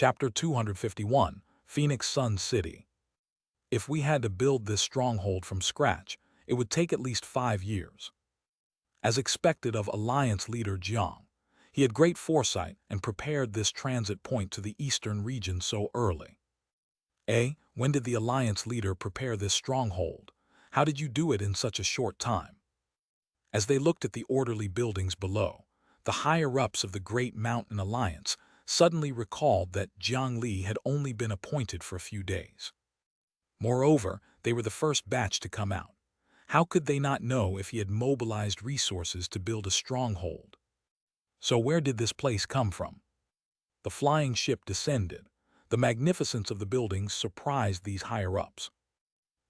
Chapter 251, Phoenix Sun City. If we had to build this stronghold from scratch, it would take at least 5 years. As expected of Alliance leader Jiang, he had great foresight and prepared this transit point to the eastern region so early. When did the Alliance leader prepare this stronghold? How did you do it in such a short time? As they looked at the orderly buildings below, the higher-ups of the Great Mountain Alliance suddenly recalled that Jiang Li had only been appointed for a few days. Moreover, they were the first batch to come out. How could they not know if he had mobilized resources to build a stronghold? So where did this place come from? The flying ship descended. The magnificence of the buildings surprised these higher-ups.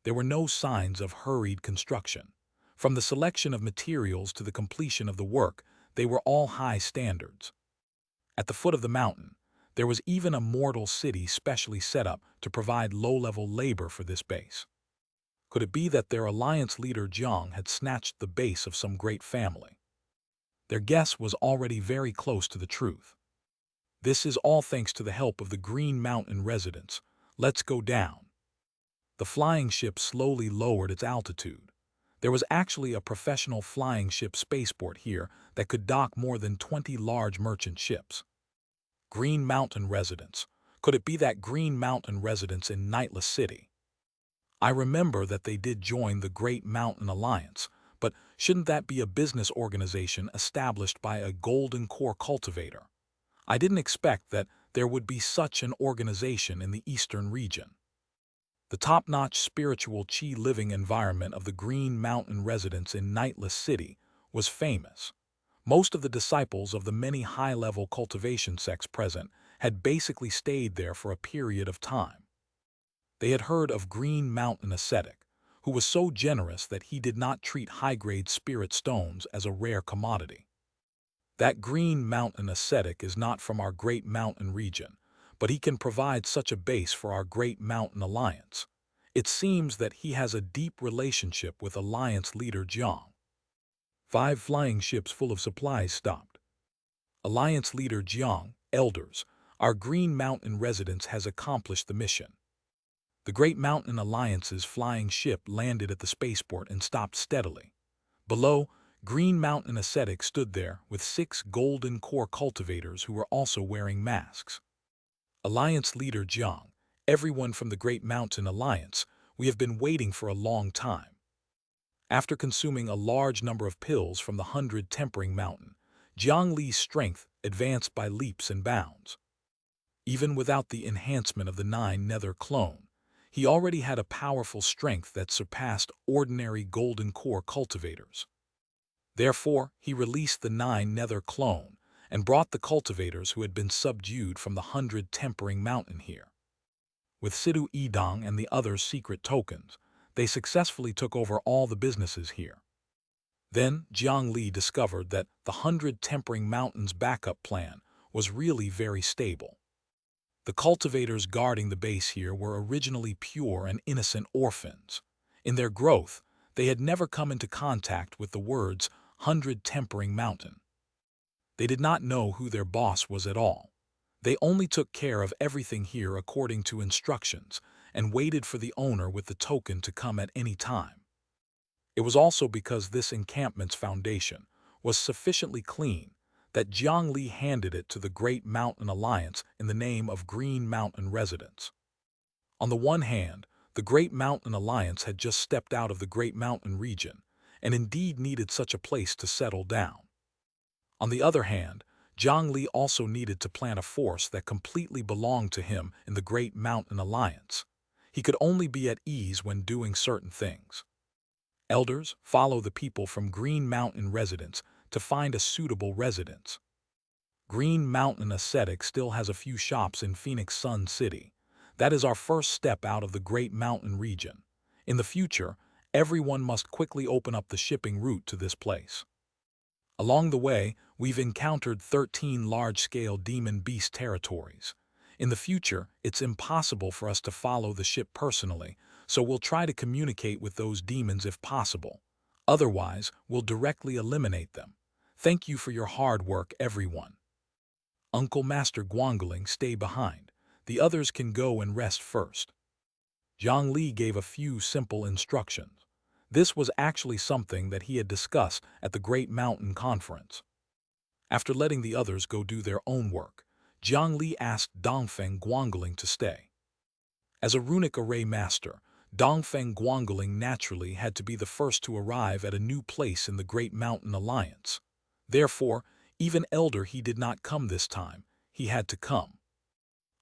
There were no signs of hurried construction. From the selection of materials to the completion of the work, they were all high standards. At the foot of the mountain, there was even a mortal city specially set up to provide low-level labor for this base. Could it be that their alliance leader Jiang had snatched the base of some great family? Their guess was already very close to the truth. This is all thanks to the help of the Green Mountain residents. Let's go down. The flying ship slowly lowered its altitude. There was actually a professional flying ship spaceport here that could dock more than 20 large merchant ships. Green Mountain residents. Could it be that Green Mountain residents in Nightless City? I remember that they did join the Great Mountain Alliance, but shouldn't that be a business organization established by a golden core cultivator? I didn't expect that there would be such an organization in the eastern region. The top-notch spiritual chi living environment of the Green Mountain residents in Nightless City was famous. Most of the disciples of the many high-level cultivation sects present had basically stayed there for a period of time. They had heard of Green Mountain ascetic, who was so generous that he did not treat high-grade spirit stones as a rare commodity. That Green Mountain ascetic is not from our Great Mountain region, but he can provide such a base for our Great Mountain Alliance. It seems that he has a deep relationship with Alliance leader Jiang. 5 flying ships full of supplies stopped. Alliance leader Jiang, elders, our Green Mountain residence has accomplished the mission. The Great Mountain Alliance's flying ship landed at the spaceport and stopped steadily. Below, Green Mountain ascetic stood there with 6 golden core cultivators who were also wearing masks. Alliance leader Jiang, everyone from the Great Mountain Alliance, we have been waiting for a long time. After consuming a large number of pills from the 100 Tempering Mountain, Jiang Li's strength advanced by leaps and bounds. Even without the enhancement of the 9 Nether clone, he already had a powerful strength that surpassed ordinary golden core cultivators. Therefore, he released the 9 Nether clone and brought the cultivators who had been subdued from the 100 Tempering Mountain here. With Sidu Yidong and the other secret tokens, they successfully took over all the businesses here. Then Jiang Li discovered that the 100 Tempering Mountain's backup plan was really very stable. The cultivators guarding the base here were originally pure and innocent orphans. In their growth, they had never come into contact with the words 100 Tempering Mountain. They did not know who their boss was at all. They only took care of everything here according to instructions and waited for the owner with the token to come at any time. It was also because this encampment's foundation was sufficiently clean that Jiang Li handed it to the Great Mountain Alliance in the name of Green Mountain residents. On the one hand, the Great Mountain Alliance had just stepped out of the Great Mountain region and indeed needed such a place to settle down. On the other hand, Jiang Li also needed to plant a force that completely belonged to him in the Great Mountain Alliance. He could only be at ease when doing certain things. Elders, follow the people from Green Mountain residence to find a suitable residence. Green Mountain ascetic still has a few shops in Phoenix Sun City. That is our first step out of the Great Mountain region. In the future, everyone must quickly open up the shipping route to this place. Along the way, we've encountered 13 large-scale demon beast territories. In the future, it's impossible for us to follow the ship personally, so we'll try to communicate with those demons if possible. Otherwise, we'll directly eliminate them. Thank you for your hard work, everyone. Uncle Master Guangling, stay behind. The others can go and rest first." Jiang Li gave a few simple instructions. This was actually something that he had discussed at the Great Mountain Conference. After letting the others go do their own work, Jiang Li asked Dongfeng Guangling to stay. As a runic array master, Dongfeng Guangling naturally had to be the first to arrive at a new place in the Great Mountain Alliance. Therefore, even elder he did not come this time, he had to come.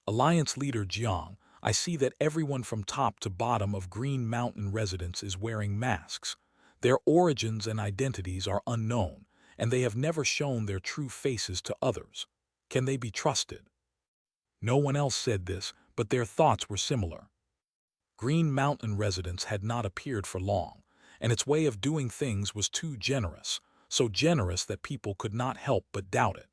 Alliance leader Jiang, I see that everyone from top to bottom of Green Mountain residents is wearing masks. Their origins and identities are unknown, and they have never shown their true faces to others. Can they be trusted? No one else said this, but their thoughts were similar. Green Mountain residents had not appeared for long, and its way of doing things was too generous, so generous that people could not help but doubt it.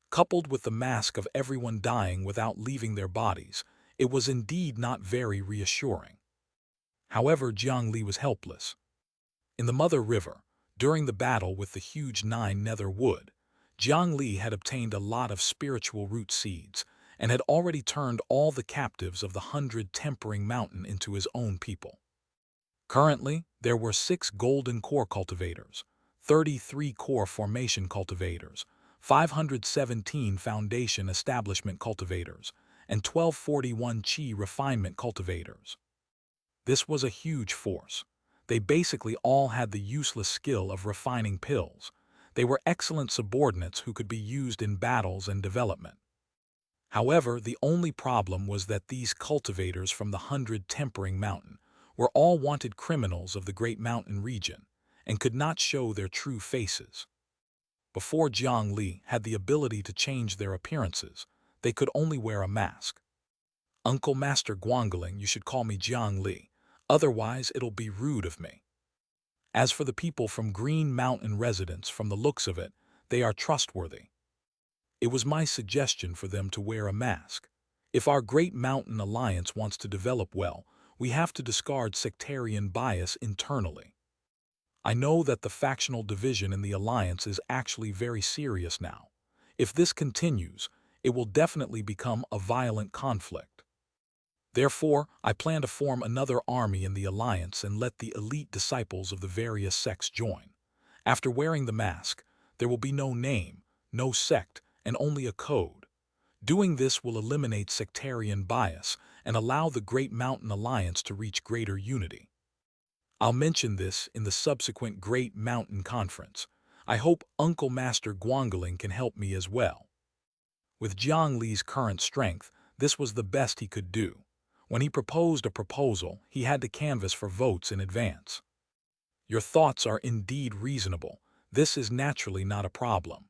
Coupled with the mask of everyone dying without leaving their bodies, it was indeed not very reassuring. However, Jiang Li was helpless. In the Mother River, during the battle with the huge 9 nether wood, Jiang Li had obtained a lot of spiritual root seeds and had already turned all the captives of the 100 Tempering Mountain into his own people. Currently, there were 6 golden core cultivators, 33 core formation cultivators, 517 foundation establishment cultivators, and 1241 chi refinement cultivators. This was a huge force. They basically all had the useless skill of refining pills. They were excellent subordinates who could be used in battles and development. However, the only problem was that these cultivators from the 100 Tempering Mountain were all wanted criminals of the Great Mountain region and could not show their true faces. Before Jiang Li had the ability to change their appearances, they could only wear a mask. "Uncle Master Guangling, you should call me Jiang Li, otherwise it'll be rude of me. As for the people from Green Mountain residents, from the looks of it, they are trustworthy. It was my suggestion for them to wear a mask. If our Great Mountain Alliance wants to develop well, we have to discard sectarian bias internally. I know that the factional division in the Alliance is actually very serious now. If this continues, it will definitely become a violent conflict. Therefore, I plan to form another army in the Alliance and let the elite disciples of the various sects join. After wearing the mask, there will be no name, no sect, and only a code. Doing this will eliminate sectarian bias and allow the Great Mountain Alliance to reach greater unity. I'll mention this in the subsequent Great Mountain Conference. I hope Uncle Master Guangling can help me as well." With Jiang Li's current strength, this was the best he could do. When he proposed a proposal, he had to canvass for votes in advance. "Your thoughts are indeed reasonable. This is naturally not a problem.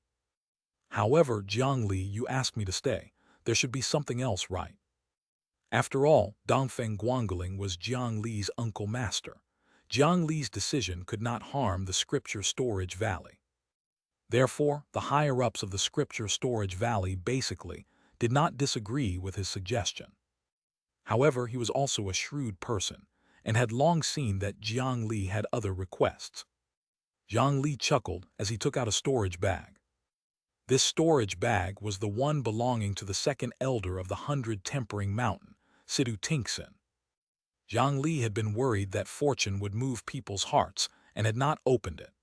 However, Jiang Li, you asked me to stay. There should be something else, right?" After all, Dongfeng Guangling was Jiang Li's uncle master. Jiang Li's decision could not harm the Scripture Storage Valley. Therefore, the higher-ups of the Scripture Storage Valley basically did not disagree with his suggestion. However, he was also a shrewd person and had long seen that Jiang Li had other requests. Jiang Li chuckled as he took out a storage bag. This storage bag was the one belonging to the second elder of the 100 Tempering Mountain, Sidu Tingxin. Jiang Li had been worried that fortune would move people's hearts and had not opened it.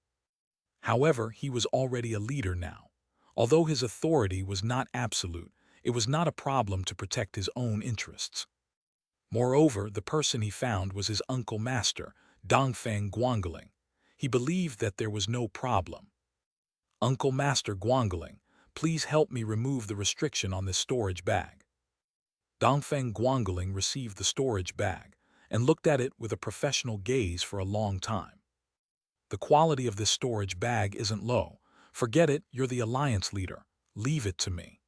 However, he was already a leader now. Although his authority was not absolute, it was not a problem to protect his own interests. Moreover, the person he found was his uncle master, Dongfeng Guangling. He believed that there was no problem. "Uncle Master Guangling, please help me remove the restriction on this storage bag." Dongfeng Guangling received the storage bag and looked at it with a professional gaze for a long time. "The quality of this storage bag isn't low. Forget it, you're the alliance leader. Leave it to me."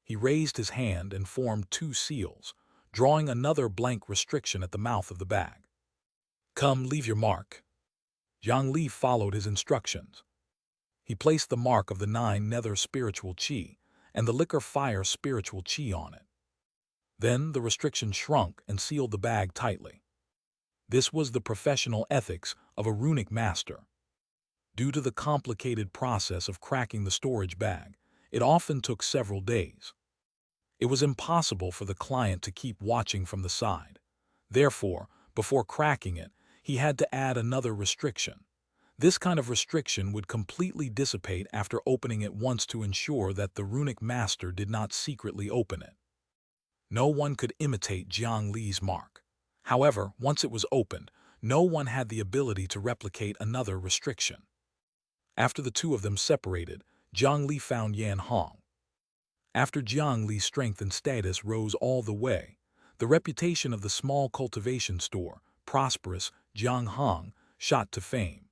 He raised his hand and formed 2 seals, drawing another blank restriction at the mouth of the bag. "Come, leave your mark." Jiang Li followed his instructions. He placed the mark of the 9 nether spiritual chi and the liquor fire spiritual chi on it. Then the restriction shrunk and sealed the bag tightly. This was the professional ethics of a runic master. Due to the complicated process of cracking the storage bag, it often took several days. It was impossible for the client to keep watching from the side. Therefore, before cracking it, he had to add another restriction. This kind of restriction would completely dissipate after opening it once to ensure that the runic master did not secretly open it. No one could imitate Jiang Li's mark. However, once it was opened, no one had the ability to replicate another restriction. After the two of them separated, Jiang Li found Yan Hong. After Jiang Li's strength and status rose all the way, the reputation of the small cultivation store, prosperous Jiang Hong, shot to fame.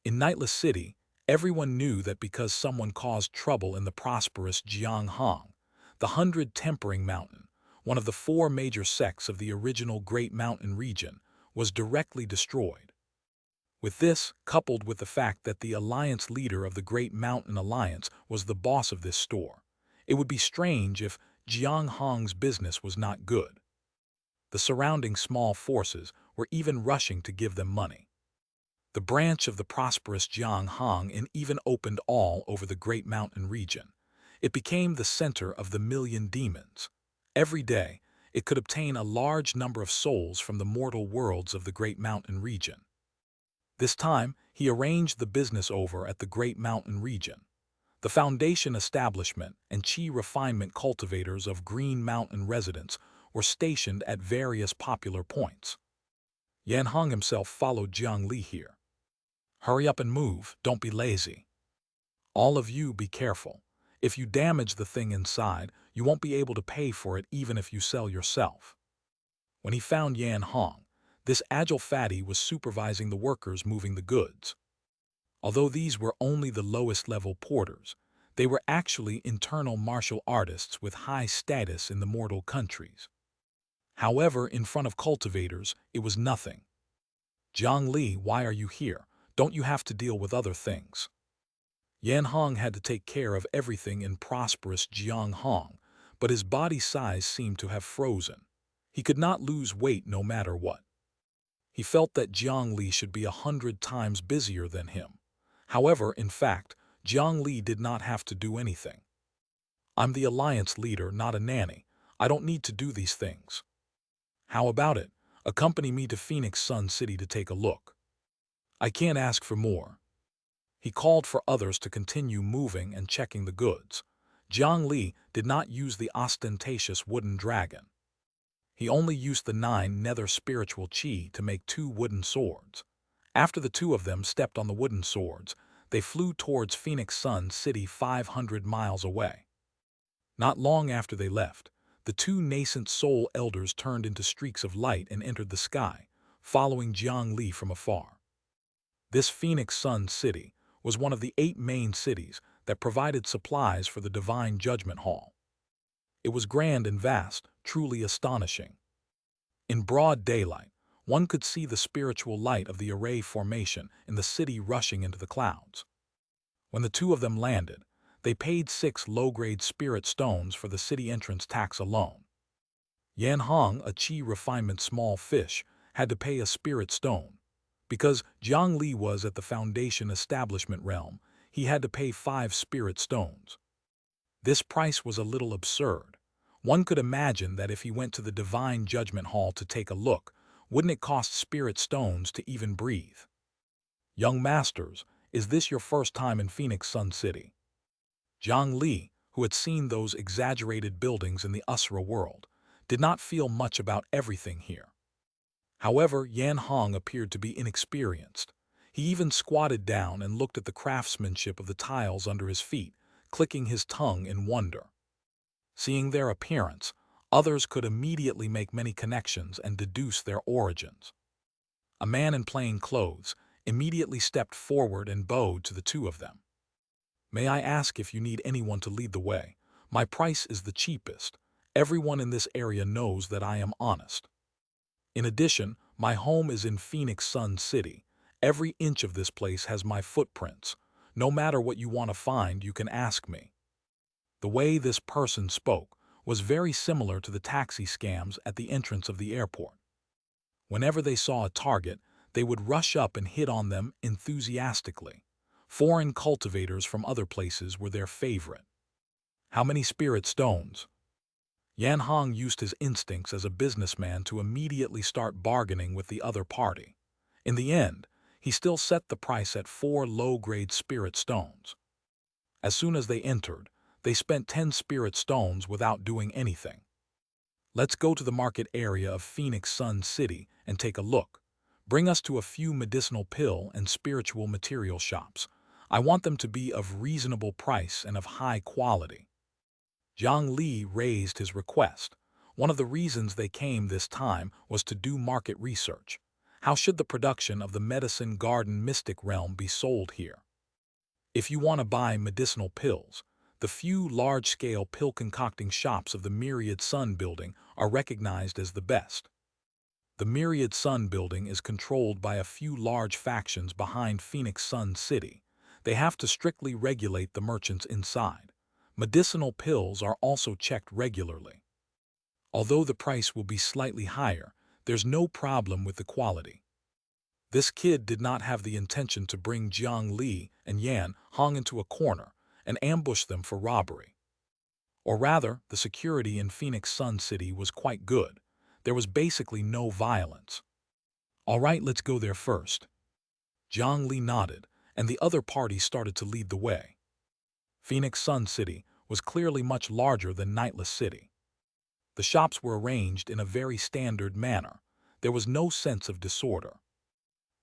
In Nightless City, everyone knew that because someone caused trouble in the prosperous Jiang Hong, the 100 Tempering Mountain, one of the 4 major sects of the original Great Mountain region, was directly destroyed. With this, coupled with the fact that the alliance leader of the Great Mountain Alliance was the boss of this store, it would be strange if Jiang Hong's business was not good. The surrounding small forces were even rushing to give them money. The branch of the prosperous Jiang Hong even opened all over the Great Mountain region. It became the center of the million demons. Every day, it could obtain a large number of souls from the mortal worlds of the Great Mountain region. This time, he arranged the business over at the Great Mountain region. The foundation establishment and chi refinement cultivators of Green Mountain residents were stationed at various popular points. Yan Hong himself followed Jiang Li here. Hurry up and move, don't be lazy. All of you be careful. If you damage the thing inside, you won't be able to pay for it even if you sell yourself. When he found Yan Hong, this agile fatty was supervising the workers moving the goods. Although these were only the lowest-level porters, they were actually internal martial artists with high status in the mortal countries. However, in front of cultivators, it was nothing. Jiang Li, why are you here? Don't you have to deal with other things? Yan Hong had to take care of everything in prosperous Jiang Hong, but his body size seemed to have frozen. He could not lose weight no matter what. He felt that Jiang Li should be 100 times busier than him. However, in fact, Jiang Li did not have to do anything. I'm the alliance leader, not a nanny. I don't need to do these things. How about it? Accompany me to Phoenix Sun City to take a look. I can't ask for more. He called for others to continue moving and checking the goods. Jiang Li did not use the ostentatious wooden dragon. He only used the 9 nether spiritual chi to make 2 wooden swords. After the two of them stepped on the wooden swords, they flew towards Phoenix Sun City 500 miles away. Not long after they left, the 2 nascent soul elders turned into streaks of light and entered the sky, following Jiang Li from afar. This Phoenix Sun City was one of the 8 main cities that provided supplies for the Divine Judgment Hall. It was grand and vast, truly astonishing. In broad daylight, one could see the spiritual light of the array formation in the city rushing into the clouds. When the two of them landed, they paid 6 low-grade spirit stones for the city entrance tax alone. Yan Hong, a chi refinement small fish, had to pay a spirit stone. Because Jiang Li was at the foundation establishment realm, he had to pay 5 spirit stones. This price was a little absurd. One could imagine that if he went to the Divine Judgment Hall to take a look, wouldn't it cost spirit stones to even breathe? Young masters, is this your first time in Phoenix Sun City? Jiang Li, who had seen those exaggerated buildings in the Usra world, did not feel much about everything here. However, Yan Hong appeared to be inexperienced. He even squatted down and looked at the craftsmanship of the tiles under his feet, clicking his tongue in wonder. Seeing their appearance, others could immediately make many connections and deduce their origins. A man in plain clothes immediately stepped forward and bowed to the two of them. May I ask if you need anyone to lead the way? My price is the cheapest. Everyone in this area knows that I am honest. In addition, my home is in Phoenix Sun City. Every inch of this place has my footprints. No matter what you want to find, you can ask me. The way this person spoke was very similar to the taxi scams at the entrance of the airport. Whenever they saw a target, they would rush up and hit on them enthusiastically. Foreign cultivators from other places were their favorite. How many spirit stones? Yan Hong used his instincts as a businessman to immediately start bargaining with the other party. In the end, he still set the price at 4 low-grade spirit stones. As soon as they entered, they spent 10 spirit stones without doing anything. Let's go to the market area of Phoenix Sun City and take a look. Bring us to a few medicinal pill and spiritual material shops. I want them to be of reasonable price and of high quality. Jiang Li raised his request. One of the reasons they came this time was to do market research. How should the production of the medicine garden mystic realm be sold here? If you want to buy medicinal pills, the few large-scale pill-concocting shops of the Myriad Sun Building are recognized as the best. The Myriad Sun Building is controlled by a few large factions behind Phoenix Sun City. They have to strictly regulate the merchants inside. Medicinal pills are also checked regularly. Although the price will be slightly higher, there's no problem with the quality. This kid did not have the intention to bring Jiang Li and Yan Hong into a corner and ambush them for robbery. Or rather, the security in Phoenix Sun City was quite good. There was basically no violence. All right, let's go there first. Jiang Li nodded, and the other party started to lead the way. Phoenix Sun City was clearly much larger than Nightless City. The shops were arranged in a very standard manner. There was no sense of disorder.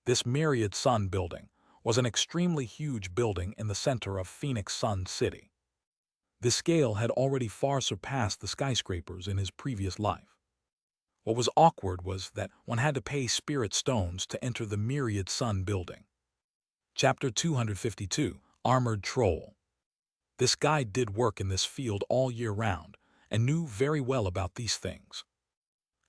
This Myriad Sun Building was an extremely huge building in the center of Phoenix Sun City. This scale had already far surpassed the skyscrapers in his previous life. What was awkward was that one had to pay spirit stones to enter the Myriad Sun Building. Chapter 252, Armored Troll. This guy did work in this field all year round and knew very well about these things.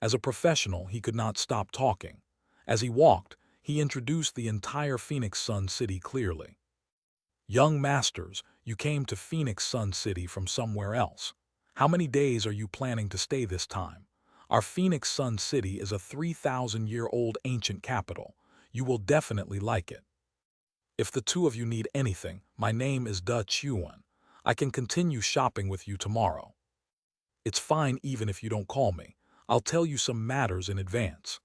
As a professional, he could not stop talking. As he walked, he introduced the entire Phoenix Sun City clearly. Young masters, you came to Phoenix Sun City from somewhere else. How many days are you planning to stay this time? Our Phoenix Sun City is a 3,000-year-old ancient capital. You will definitely like it. If the two of you need anything, my name is Da Chuan. I can continue shopping with you tomorrow. It's fine even if you don't call me. I'll tell you some matters in advance.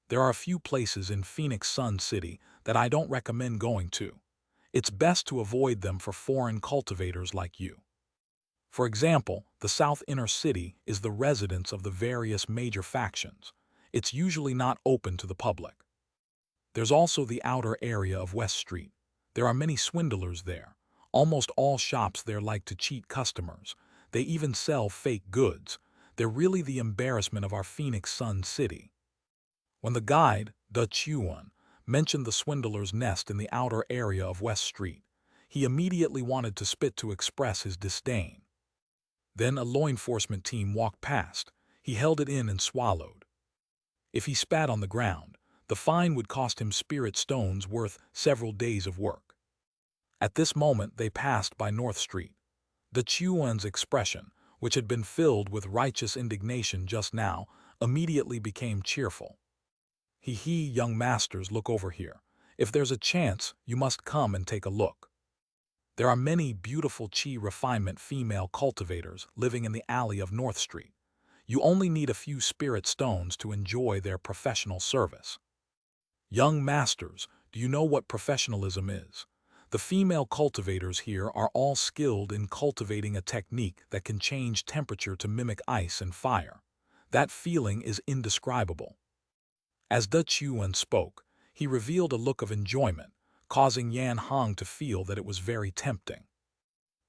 There are a few places in Phoenix Sun City that I don't recommend going to. It's best to avoid them for foreign cultivators like you. For example, the South Inner City is the residence of the various major factions. It's usually not open to the public. There's also the outer area of West Street. There are many swindlers there. Almost all shops there like to cheat customers. They even sell fake goods. They're really the embarrassment of our Phoenix Sun City. When the guide, Da Chuan, mentioned the swindler's nest in the outer area of West Street, he immediately wanted to spit to express his disdain. Then a law enforcement team walked past. He held it in and swallowed. If he spat on the ground, the fine would cost him spirit stones worth several days of work. At this moment they passed by North Street. Da Chuan's expression, which had been filled with righteous indignation just now, immediately became cheerful. Young masters, look over here. If there's a chance, you must come and take a look. There are many beautiful chi refinement female cultivators living in the alley of North Street. You only need a few spirit stones to enjoy their professional service. Young masters, do you know what professionalism is? The female cultivators here are all skilled in cultivating a technique that can change temperature to mimic ice and fire. That feeling is indescribable. As Da Chuan spoke, he revealed a look of enjoyment, causing Yan Hong to feel that it was very tempting.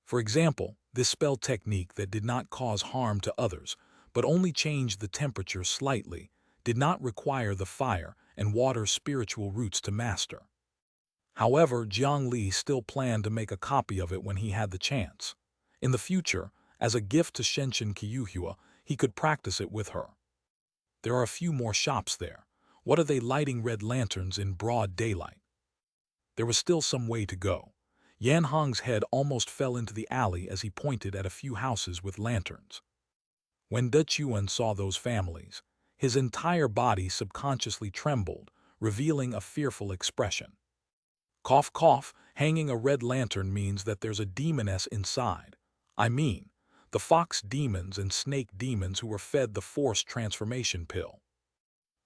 For example, this spell technique that did not cause harm to others, but only changed the temperature slightly, did not require the fire and water spiritual roots to master. However, Jiang Li still planned to make a copy of it when he had the chance. In the future, as a gift to Xianxia, he could practice it with her. There are a few more shops there. What are they lighting red lanterns in broad daylight? There was still some way to go. Yan Hong's head almost fell into the alley as he pointed at a few houses with lanterns. When Da Chuan saw those families, his entire body subconsciously trembled, revealing a fearful expression. Cough, cough, hanging a red lantern means that there's a demoness inside. I mean, the fox demons and snake demons who were fed the forced transformation pill.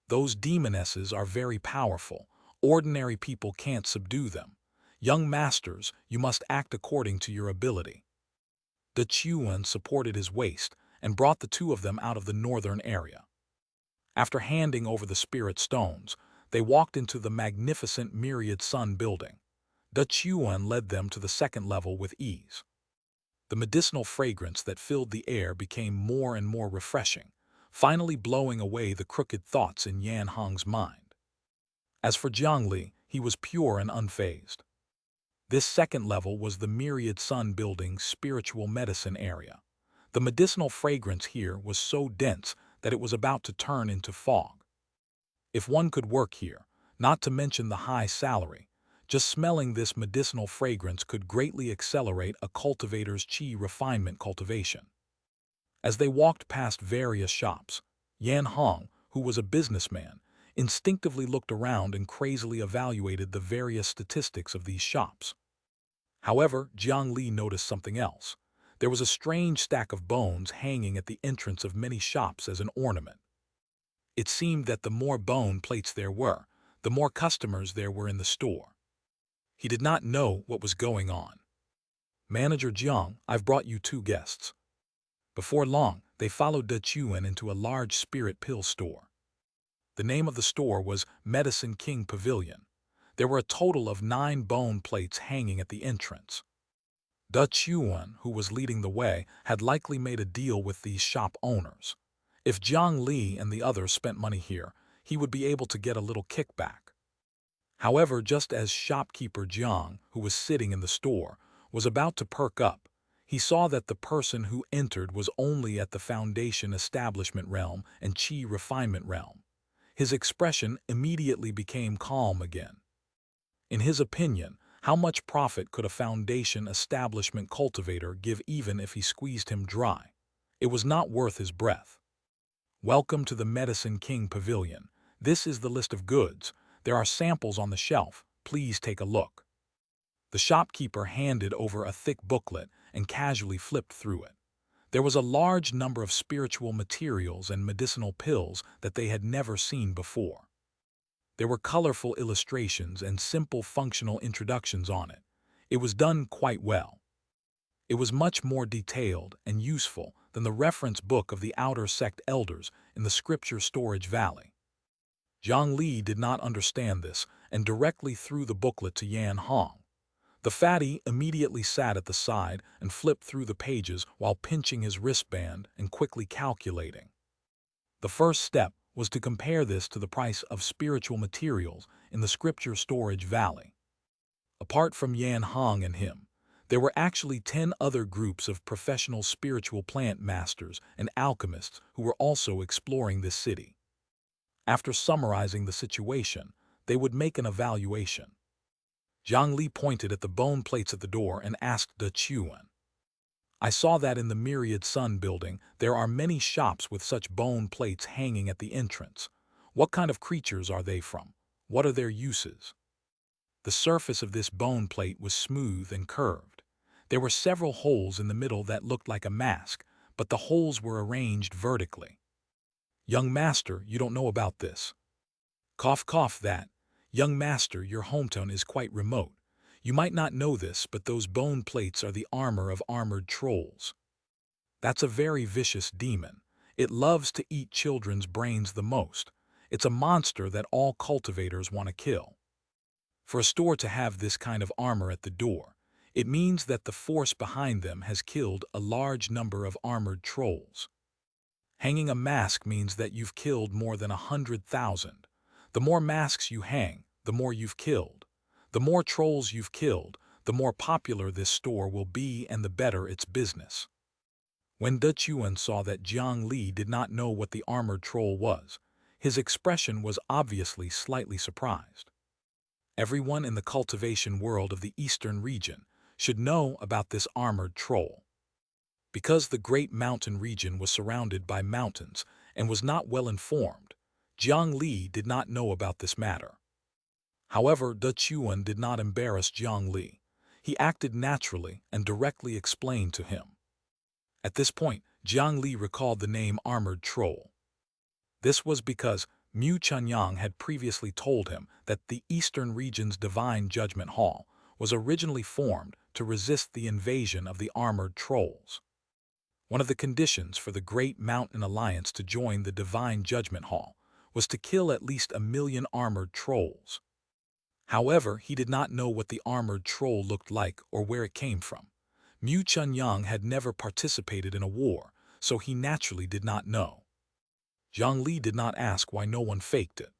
Those demonesses are very powerful. Ordinary people can't subdue them. Young masters, you must act according to your ability. De Chuan supported his waist and brought the two of them out of the northern area. After handing over the spirit stones, they walked into the magnificent Myriad Sun building. De Chuan led them to the second level with ease. The medicinal fragrance that filled the air became more and more refreshing, finally blowing away the crooked thoughts in Yan Hong's mind. As for Jiang Li, he was pure and unfazed. This second level was the Myriad Sun building's spiritual medicine area. The medicinal fragrance here was so dense that it was about to turn into fog. If one could work here, not to mention the high salary, just smelling this medicinal fragrance could greatly accelerate a cultivator's qi refinement cultivation. As they walked past various shops, Yan Hong, who was a businessman, instinctively looked around and crazily evaluated the various statistics of these shops. However, Jiang Li noticed something else. There was a strange stack of bones hanging at the entrance of many shops as an ornament. It seemed that the more bone plates there were, the more customers there were in the store. He did not know what was going on. "Manager Jiang, I've brought you 2 guests." Before long, they followed De Chuan into a large spirit pill store. The name of the store was Medicine King Pavilion. There were a total of 9 bone plates hanging at the entrance. De Chuan, who was leading the way, had likely made a deal with these shop owners. If Jiang Li and the others spent money here, he would be able to get a little kickback. However, just as shopkeeper Jiang, who was sitting in the store, was about to perk up, he saw that the person who entered was only at the foundation establishment realm and qi refinement realm. His expression immediately became calm again. In his opinion, how much profit could a foundation establishment cultivator give even if he squeezed him dry? It was not worth his breath. "Welcome to the Medicine King Pavilion. This is the list of goods. There are samples on the shelf. Please take a look." The shopkeeper handed over a thick booklet and casually flipped through it. There was a large number of spiritual materials and medicinal pills that they had never seen before. There were colorful illustrations and simple functional introductions on it. It was done quite well. It was much more detailed and useful than the reference book of the outer sect elders in the scripture storage valley. Jiang Li did not understand this and directly threw the booklet to Yan Hong. The fatty immediately sat at the side and flipped through the pages while pinching his wristband and quickly calculating. The first step was to compare this to the price of spiritual materials in the scripture storage valley. Apart from Yan Hong and him, there were actually 10 other groups of professional spiritual plant masters and alchemists who were also exploring this city. After summarizing the situation, they would make an evaluation. Jiang Li pointed at the bone plates at the door and asked De Chuan, "I saw that in the Myriad Sun building there are many shops with such bone plates hanging at the entrance. What kind of creatures are they from? What are their uses?" The surface of this bone plate was smooth and curved. There were several holes in the middle that looked like a mask, but the holes were arranged vertically. "Young master, you don't know about this." "Cough, cough that. Young master, your hometown is quite remote. You might not know this, but those bone plates are the armor of armored trolls. That's a very vicious demon. It loves to eat children's brains the most. It's a monster that all cultivators want to kill. For a store to have this kind of armor at the door, it means that the force behind them has killed a large number of armored trolls. Hanging a mask means that you've killed more than 100,000. The more masks you hang, the more you've killed. The more trolls you've killed, the more popular this store will be and the better its business." When De Chuan saw that Jiang Li did not know what the armored troll was, his expression was obviously slightly surprised. Everyone in the cultivation world of the eastern region should know about this armored troll. Because the great mountain region was surrounded by mountains and was not well informed, Jiang Li did not know about this matter. However, De Chuan did not embarrass Jiang Li. He acted naturally and directly explained to him. At this point, Jiang Li recalled the name Armored Troll. This was because Mu Chunyang had previously told him that the Eastern region's Divine Judgment Hall was originally formed to resist the invasion of the Armored Trolls. One of the conditions for the Great Mountain Alliance to join the Divine Judgment Hall was to kill at least 1,000,000 armored trolls. However, he did not know what the armored troll looked like or where it came from. Mu Chunyang had never participated in a war, so he naturally did not know. Jiang Li did not ask why no one faked it.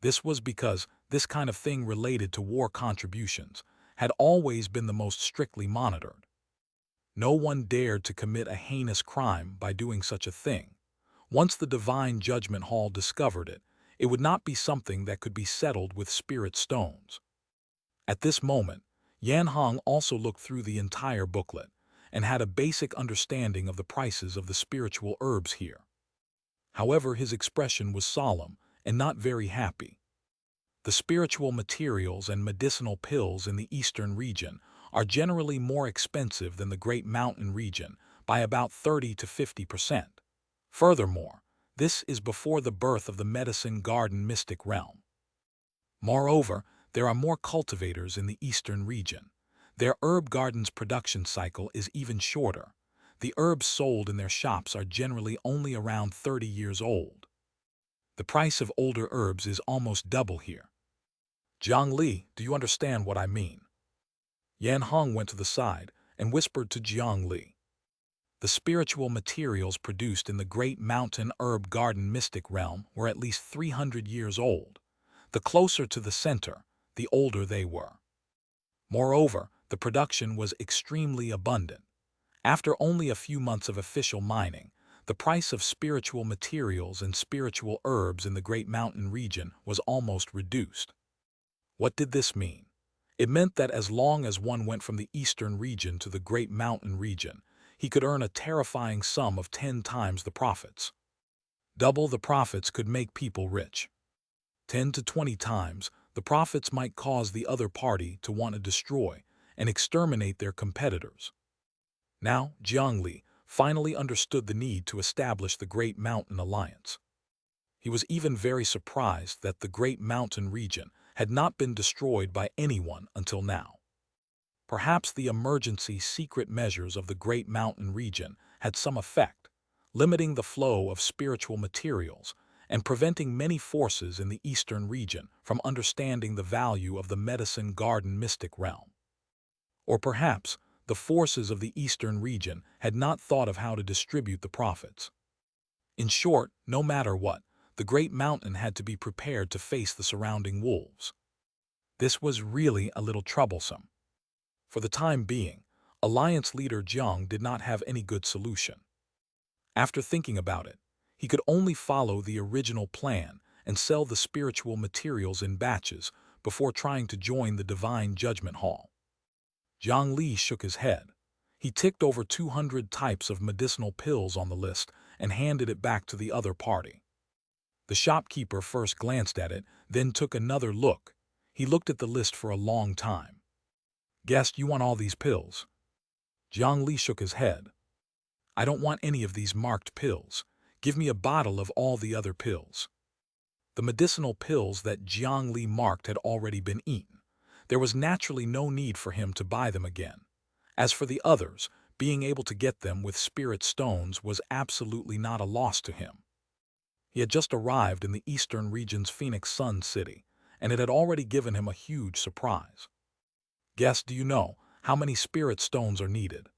This was because this kind of thing related to war contributions had always been the most strictly monitored. No one dared to commit a heinous crime by doing such a thing. Once the Divine Judgment Hall discovered it, it would not be something that could be settled with spirit stones. At this moment, Yan Hong also looked through the entire booklet and had a basic understanding of the prices of the spiritual herbs here. However, his expression was solemn and not very happy. The spiritual materials and medicinal pills in the Eastern region are generally more expensive than the Great Mountain region by about 30 to 50%. Furthermore, this is before the birth of the medicine garden mystic realm. Moreover, there are more cultivators in the Eastern region. Their herb garden's production cycle is even shorter. The herbs sold in their shops are generally only around 30 years old. The price of older herbs is almost double here. Jiang Li, do you understand what I mean? Yan Hong went to the side and whispered to Jiang Li. The spiritual materials produced in the Great Mountain Herb Garden Mystic Realm were at least 300 years old. The closer to the center, the older they were. Moreover, the production was extremely abundant. After only a few months of official mining, the price of spiritual materials and spiritual herbs in the Great Mountain region was almost reduced. What did this mean? It meant that as long as one went from the Eastern region to the Great Mountain region, he could earn a terrifying sum of 10 times the profits. Double the profits could make people rich. 10 to 20 times, the profits might cause the other party to want to destroy and exterminate their competitors. Now, Jiang Li finally understood the need to establish the Great Mountain Alliance. He was even very surprised that the Great Mountain region had not been destroyed by anyone until now. Perhaps the emergency secret measures of the Great Mountain region had some effect, limiting the flow of spiritual materials and preventing many forces in the Eastern region from understanding the value of the medicine garden mystic realm. Or perhaps the forces of the Eastern region had not thought of how to distribute the profits. In short, no matter what, the Great Mountain had to be prepared to face the surrounding wolves. This was really a little troublesome. For the time being, Alliance leader Jiang did not have any good solution. After thinking about it, he could only follow the original plan and sell the spiritual materials in batches before trying to join the Divine Judgment Hall. Jiang Li shook his head. He ticked over 200 types of medicinal pills on the list and handed it back to the other party. The shopkeeper first glanced at it, then took another look. He looked at the list for a long time. "Guest, you want all these pills?" Jiang Li shook his head. "I don't want any of these marked pills. Give me a bottle of all the other pills." The medicinal pills that Jiang Li marked had already been eaten. There was naturally no need for him to buy them again. As for the others, being able to get them with spirit stones was absolutely not a loss to him. He had just arrived in the Eastern region's Phoenix Sun City, and it had already given him a huge surprise. "Guest, do you know how many spirit stones are needed?"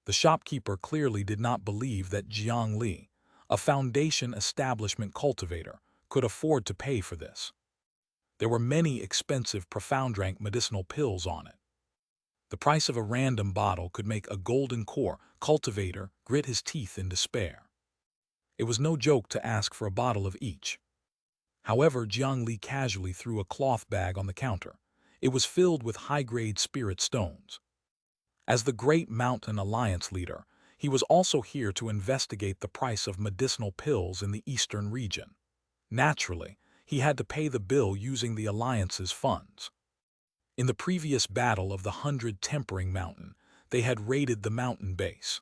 The shopkeeper clearly did not believe that Jiang Li, a foundation establishment cultivator, could afford to pay for this. There were many expensive profound rank medicinal pills on it. The price of a random bottle could make a golden core cultivator grit his teeth in despair. It was no joke to ask for a bottle of each. However, Jiang Li casually threw a cloth bag on the counter. It was filled with high-grade spirit stones. As the Great Mountain Alliance leader, he was also here to investigate the price of medicinal pills in the Eastern region. Naturally, he had to pay the bill using the Alliance's funds. In the previous battle of the 100 Tempering Mountain, they had raided the mountain base.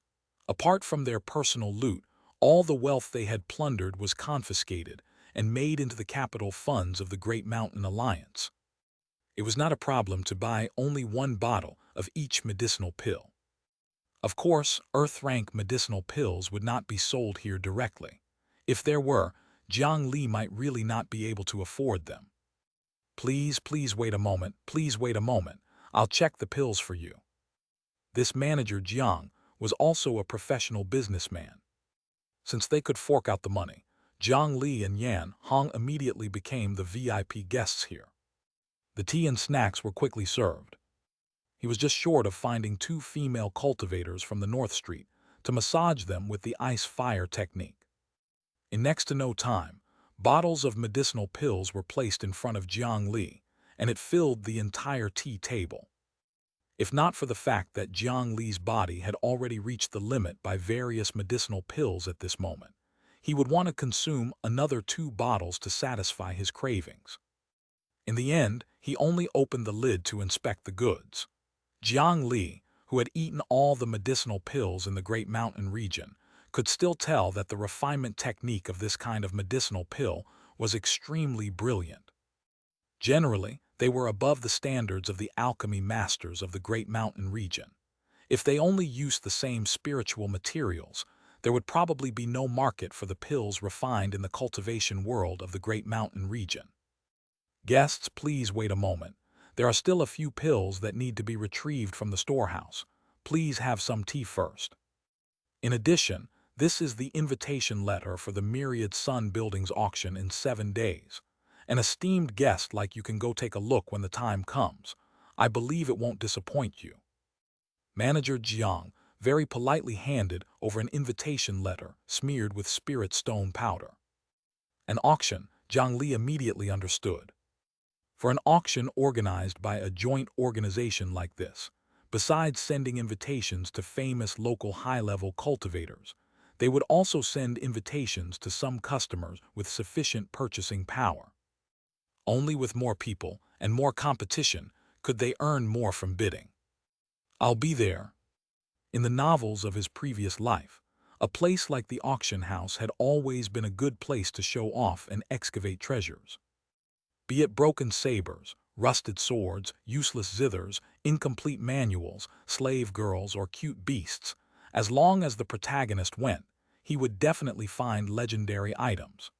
Apart from their personal loot, all the wealth they had plundered was confiscated and made into the capital funds of the Great Mountain Alliance. It was not a problem to buy only one bottle of each medicinal pill. Of course, Earth-rank medicinal pills would not be sold here directly. If there were, Jiang Li might really not be able to afford them. Please wait a moment, please wait a moment. I'll check the pills for you. This manager Jiang was also a professional businessman. Since they could fork out the money, Jiang Li and Yan Hong immediately became the VIP guests here. The tea and snacks were quickly served. He was just short of finding 2 female cultivators from the North Street to massage them with the ice-fire technique. In next to no time, bottles of medicinal pills were placed in front of Jiang Li, and it filled the entire tea table. If not for the fact that Jiang Li's body had already reached the limit by various medicinal pills at this moment, he would want to consume another 2 bottles to satisfy his cravings. In the end, he only opened the lid to inspect the goods. Jiang Li, who had eaten all the medicinal pills in the Great Mountain region, could still tell that the refinement technique of this kind of medicinal pill was extremely brilliant. Generally, they were above the standards of the alchemy masters of the Great Mountain region. If they only used the same spiritual materials, there would probably be no market for the pills refined in the cultivation world of the Great Mountain region. Guests, please wait a moment. There are still a few pills that need to be retrieved from the storehouse. Please have some tea first. In addition, this is the invitation letter for the Myriad Sun Buildings auction in 7 days. An esteemed guest like you can go take a look when the time comes. I believe it won't disappoint you. Manager Jiang very politely handed over an invitation letter smeared with spirit stone powder. An auction, Jiang Li immediately understood. For an auction organized by a joint organization like this, besides sending invitations to famous local high-level cultivators, they would also send invitations to some customers with sufficient purchasing power. Only with more people and more competition could they earn more from bidding. I'll be there. In the novels of his previous life, a place like the auction house had always been a good place to show off and excavate treasures. Be it broken sabers, rusted swords, useless zithers, incomplete manuals, slave girls, or cute beasts, as long as the protagonist went, he would definitely find legendary items.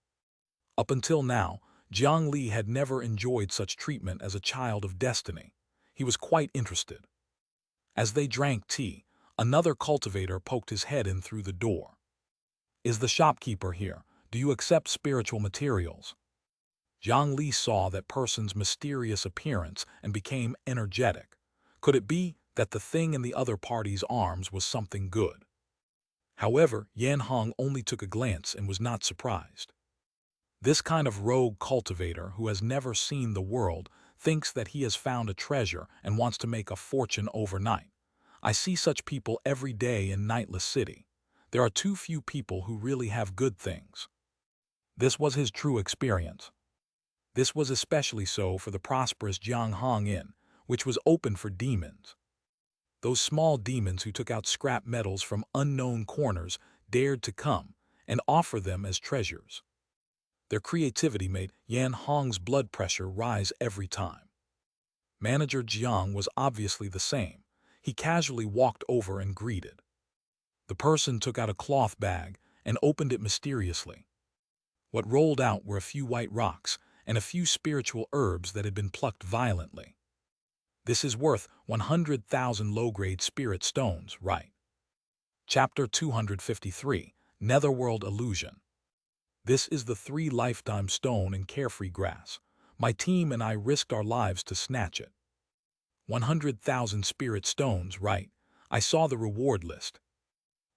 Up until now, Jiang Li had never enjoyed such treatment as a child of destiny. He was quite interested. As they drank tea, another cultivator poked his head in through the door. "Is the shopkeeper here? Do you accept spiritual materials?" Jiang Li saw that person's mysterious appearance and became energetic. Could it be that the thing in the other party's arms was something good? However, Yan Hong only took a glance and was not surprised. This kind of rogue cultivator who has never seen the world thinks that he has found a treasure and wants to make a fortune overnight. I see such people every day in Nightless City. There are too few people who really have good things. This was his true experience. This was especially so for the prosperous Jiang Hong Inn, which was open for demons. Those small demons who took out scrap metals from unknown corners dared to come and offer them as treasures. Their creativity made Yan Hong's blood pressure rise every time. Manager Jiang was obviously the same. He casually walked over and greeted. The person took out a cloth bag and opened it mysteriously. What rolled out were a few white rocks and a few spiritual herbs that had been plucked violently. This is worth 100,000 low-grade spirit stones, right? Chapter 253, Netherworld Illusion. This is the 3 lifetime stone in carefree grass. My team and I risked our lives to snatch it. 100,000 spirit stones, right? I saw the reward list.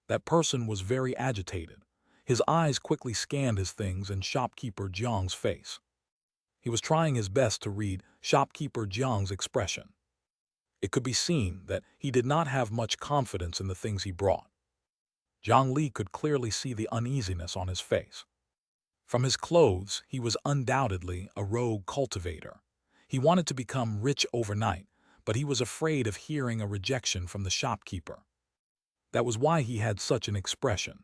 That person was very agitated. His eyes quickly scanned his things and shopkeeper Jiang's face. He was trying his best to read shopkeeper Jiang's expression. It could be seen that he did not have much confidence in the things he brought. Jiang Li could clearly see the uneasiness on his face. From his clothes, he was undoubtedly a rogue cultivator. He wanted to become rich overnight, but he was afraid of hearing a rejection from the shopkeeper. That was why he had such an expression.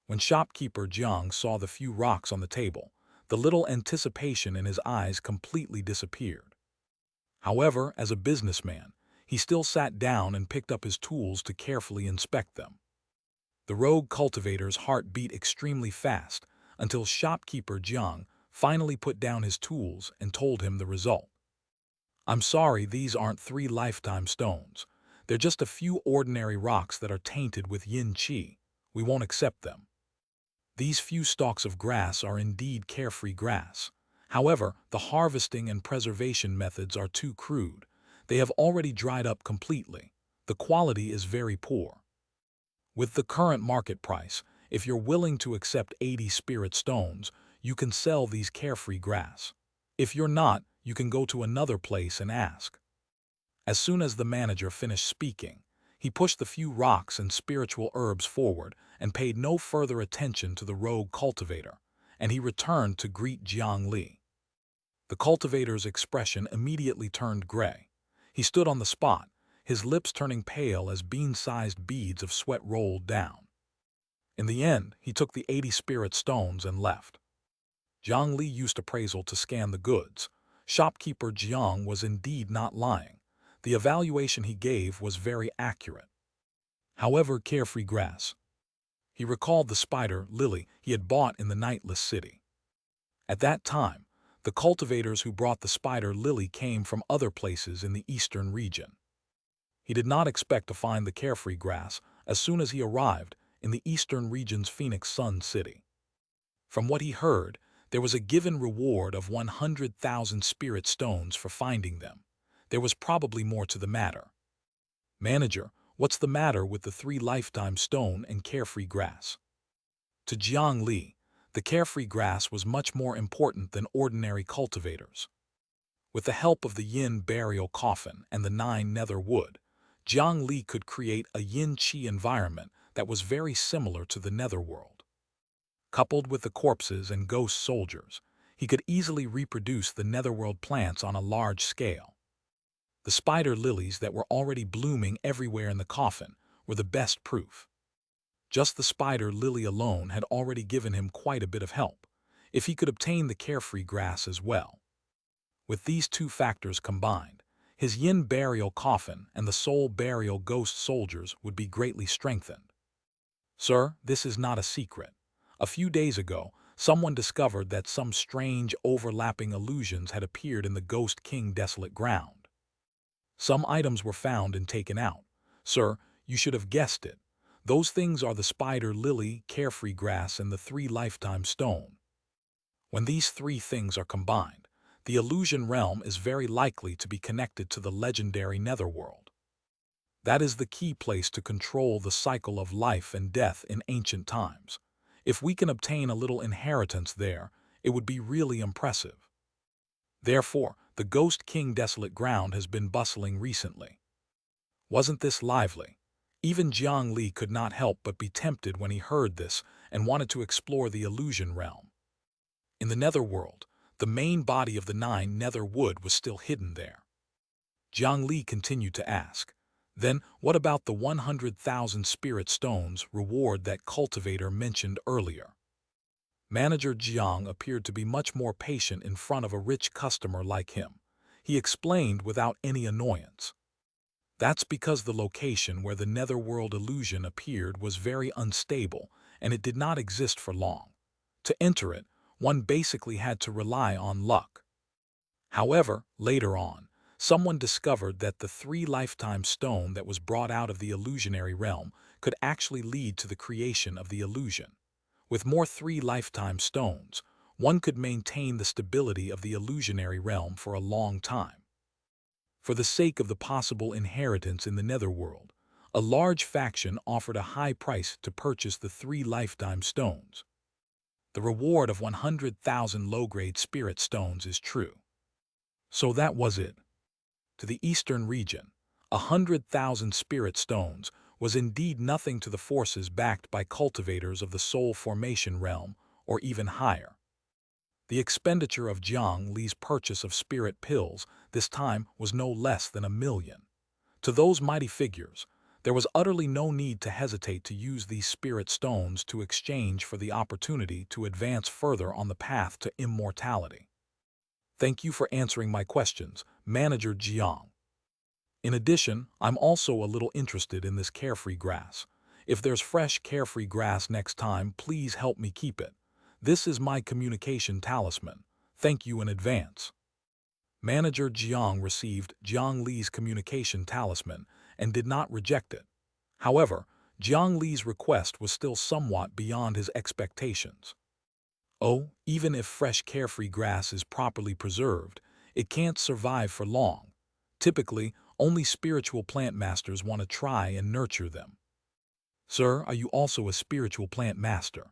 When shopkeeper Jiang saw the few rocks on the table, the little anticipation in his eyes completely disappeared. However, as a businessman, he still sat down and picked up his tools to carefully inspect them. The rogue cultivator's heart beat extremely fast until shopkeeper Jiang finally put down his tools and told him the result. "I'm sorry, these aren't 3 lifetime stones. They're just a few ordinary rocks that are tainted with yin qi. We won't accept them." These few stalks of grass are indeed carefree grass. However, the harvesting and preservation methods are too crude. They have already dried up completely. The quality is very poor. With the current market price, if you're willing to accept 80 spirit stones, you can sell these carefree grass. If you're not, you can go to another place and ask. As soon as the manager finished speaking, he pushed the few rocks and spiritual herbs forward and paid no further attention to the rogue cultivator, and he returned to greet Jiang Li. The cultivator's expression immediately turned gray. He stood on the spot, his lips turning pale as bean-sized beads of sweat rolled down. In the end, he took the 80 spirit stones and left. Jiang Li used appraisal to scan the goods. Shopkeeper Jiang was indeed not lying. The evaluation he gave was very accurate. However, carefree grass. He recalled the spider lily he had bought in the nightless city. At that time, the cultivators who brought the spider lily came from other places in the eastern region. He did not expect to find the carefree grass as soon as he arrived in the eastern region's Phoenix Sun City. From what he heard, there was a given reward of 100,000 spirit stones for finding them. There was probably more to the matter. "Manager, what's the matter with the 3 lifetime stone and carefree grass?" To Jiang Li, the carefree grass was much more important than ordinary cultivators. With the help of the yin burial coffin and the 9 nether wood, Jiang Li could create a yin-qi environment that was very similar to the netherworld. Coupled with the corpses and ghost soldiers, he could easily reproduce the netherworld plants on a large scale. The spider lilies that were already blooming everywhere in the coffin were the best proof. Just the spider lily alone had already given him quite a bit of help, if he could obtain the carefree grass as well. With these 2 factors combined, his yin burial coffin and the soul burial ghost soldiers would be greatly strengthened. "Sir, this is not a secret. A few days ago, someone discovered that some strange overlapping illusions had appeared in the Ghost King desolate ground. Some items were found and taken out. Sir, you should have guessed it. Those things are the spider lily, carefree grass, and the 3 lifetime stone. When these 3 things are combined, the illusion realm is very likely to be connected to the legendary netherworld. That is the key place to control the cycle of life and death in ancient times. If we can obtain a little inheritance there, it would be really impressive. Therefore, the Ghost King desolate ground has been bustling recently." Wasn't this lively? Even Jiang Li could not help but be tempted when he heard this and wanted to explore the illusion realm. In the netherworld, the main body of the 9 nether wood was still hidden there. Jiang Li continued to ask, "Then what about the 100,000 spirit stones reward that cultivator mentioned earlier?" Manager Jiang appeared to be much more patient in front of a rich customer like him. He explained without any annoyance. "That's because the location where the netherworld illusion appeared was very unstable and it did not exist for long. To enter it, one basically had to rely on luck. However, later on, someone discovered that the 3 lifetime stone that was brought out of the illusionary realm could actually lead to the creation of the illusion. With more 3 lifetime stones, one could maintain the stability of the illusionary realm for a long time. For the sake of the possible inheritance in the netherworld, a large faction offered a high price to purchase the 3 lifetime stones. The reward of 100,000 low-grade spirit stones is true. So that was it. To the eastern region, 100,000 spirit stones was indeed nothing to the forces backed by cultivators of the soul formation realm or even higher. The expenditure of Jiang Li's purchase of spirit pills this time was no less than 1 million. To those mighty figures, There was utterly no need to hesitate to use these spirit stones to exchange for the opportunity to advance further on the path to immortality. Thank you for answering my questions, Manager Jiang. In addition, I'm also a little interested in this carefree grass. If there's fresh carefree grass next time, please help me keep it. This is my communication talisman. Thank you in advance. Manager Jiang received Jiang Li's communication talisman and did not reject it. However, Jiang Li's request was still somewhat beyond his expectations. Oh, even if fresh carefree grass is properly preserved, it can't survive for long. Typically, only spiritual plant masters want to try and nurture them. Sir, are you also a spiritual plant master?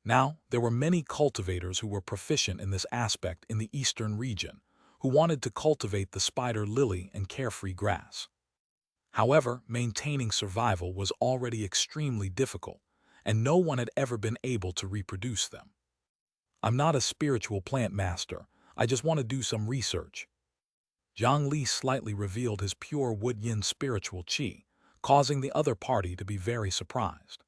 Now, there were many cultivators who were proficient in this aspect in the eastern region, who wanted to cultivate the spider lily and carefree grass. However, maintaining survival was already extremely difficult, and no one had ever been able to reproduce them. I'm not a spiritual plant master, I just want to do some research. Jiang Li slightly revealed his pure wood yin spiritual qi, causing the other party to be very surprised.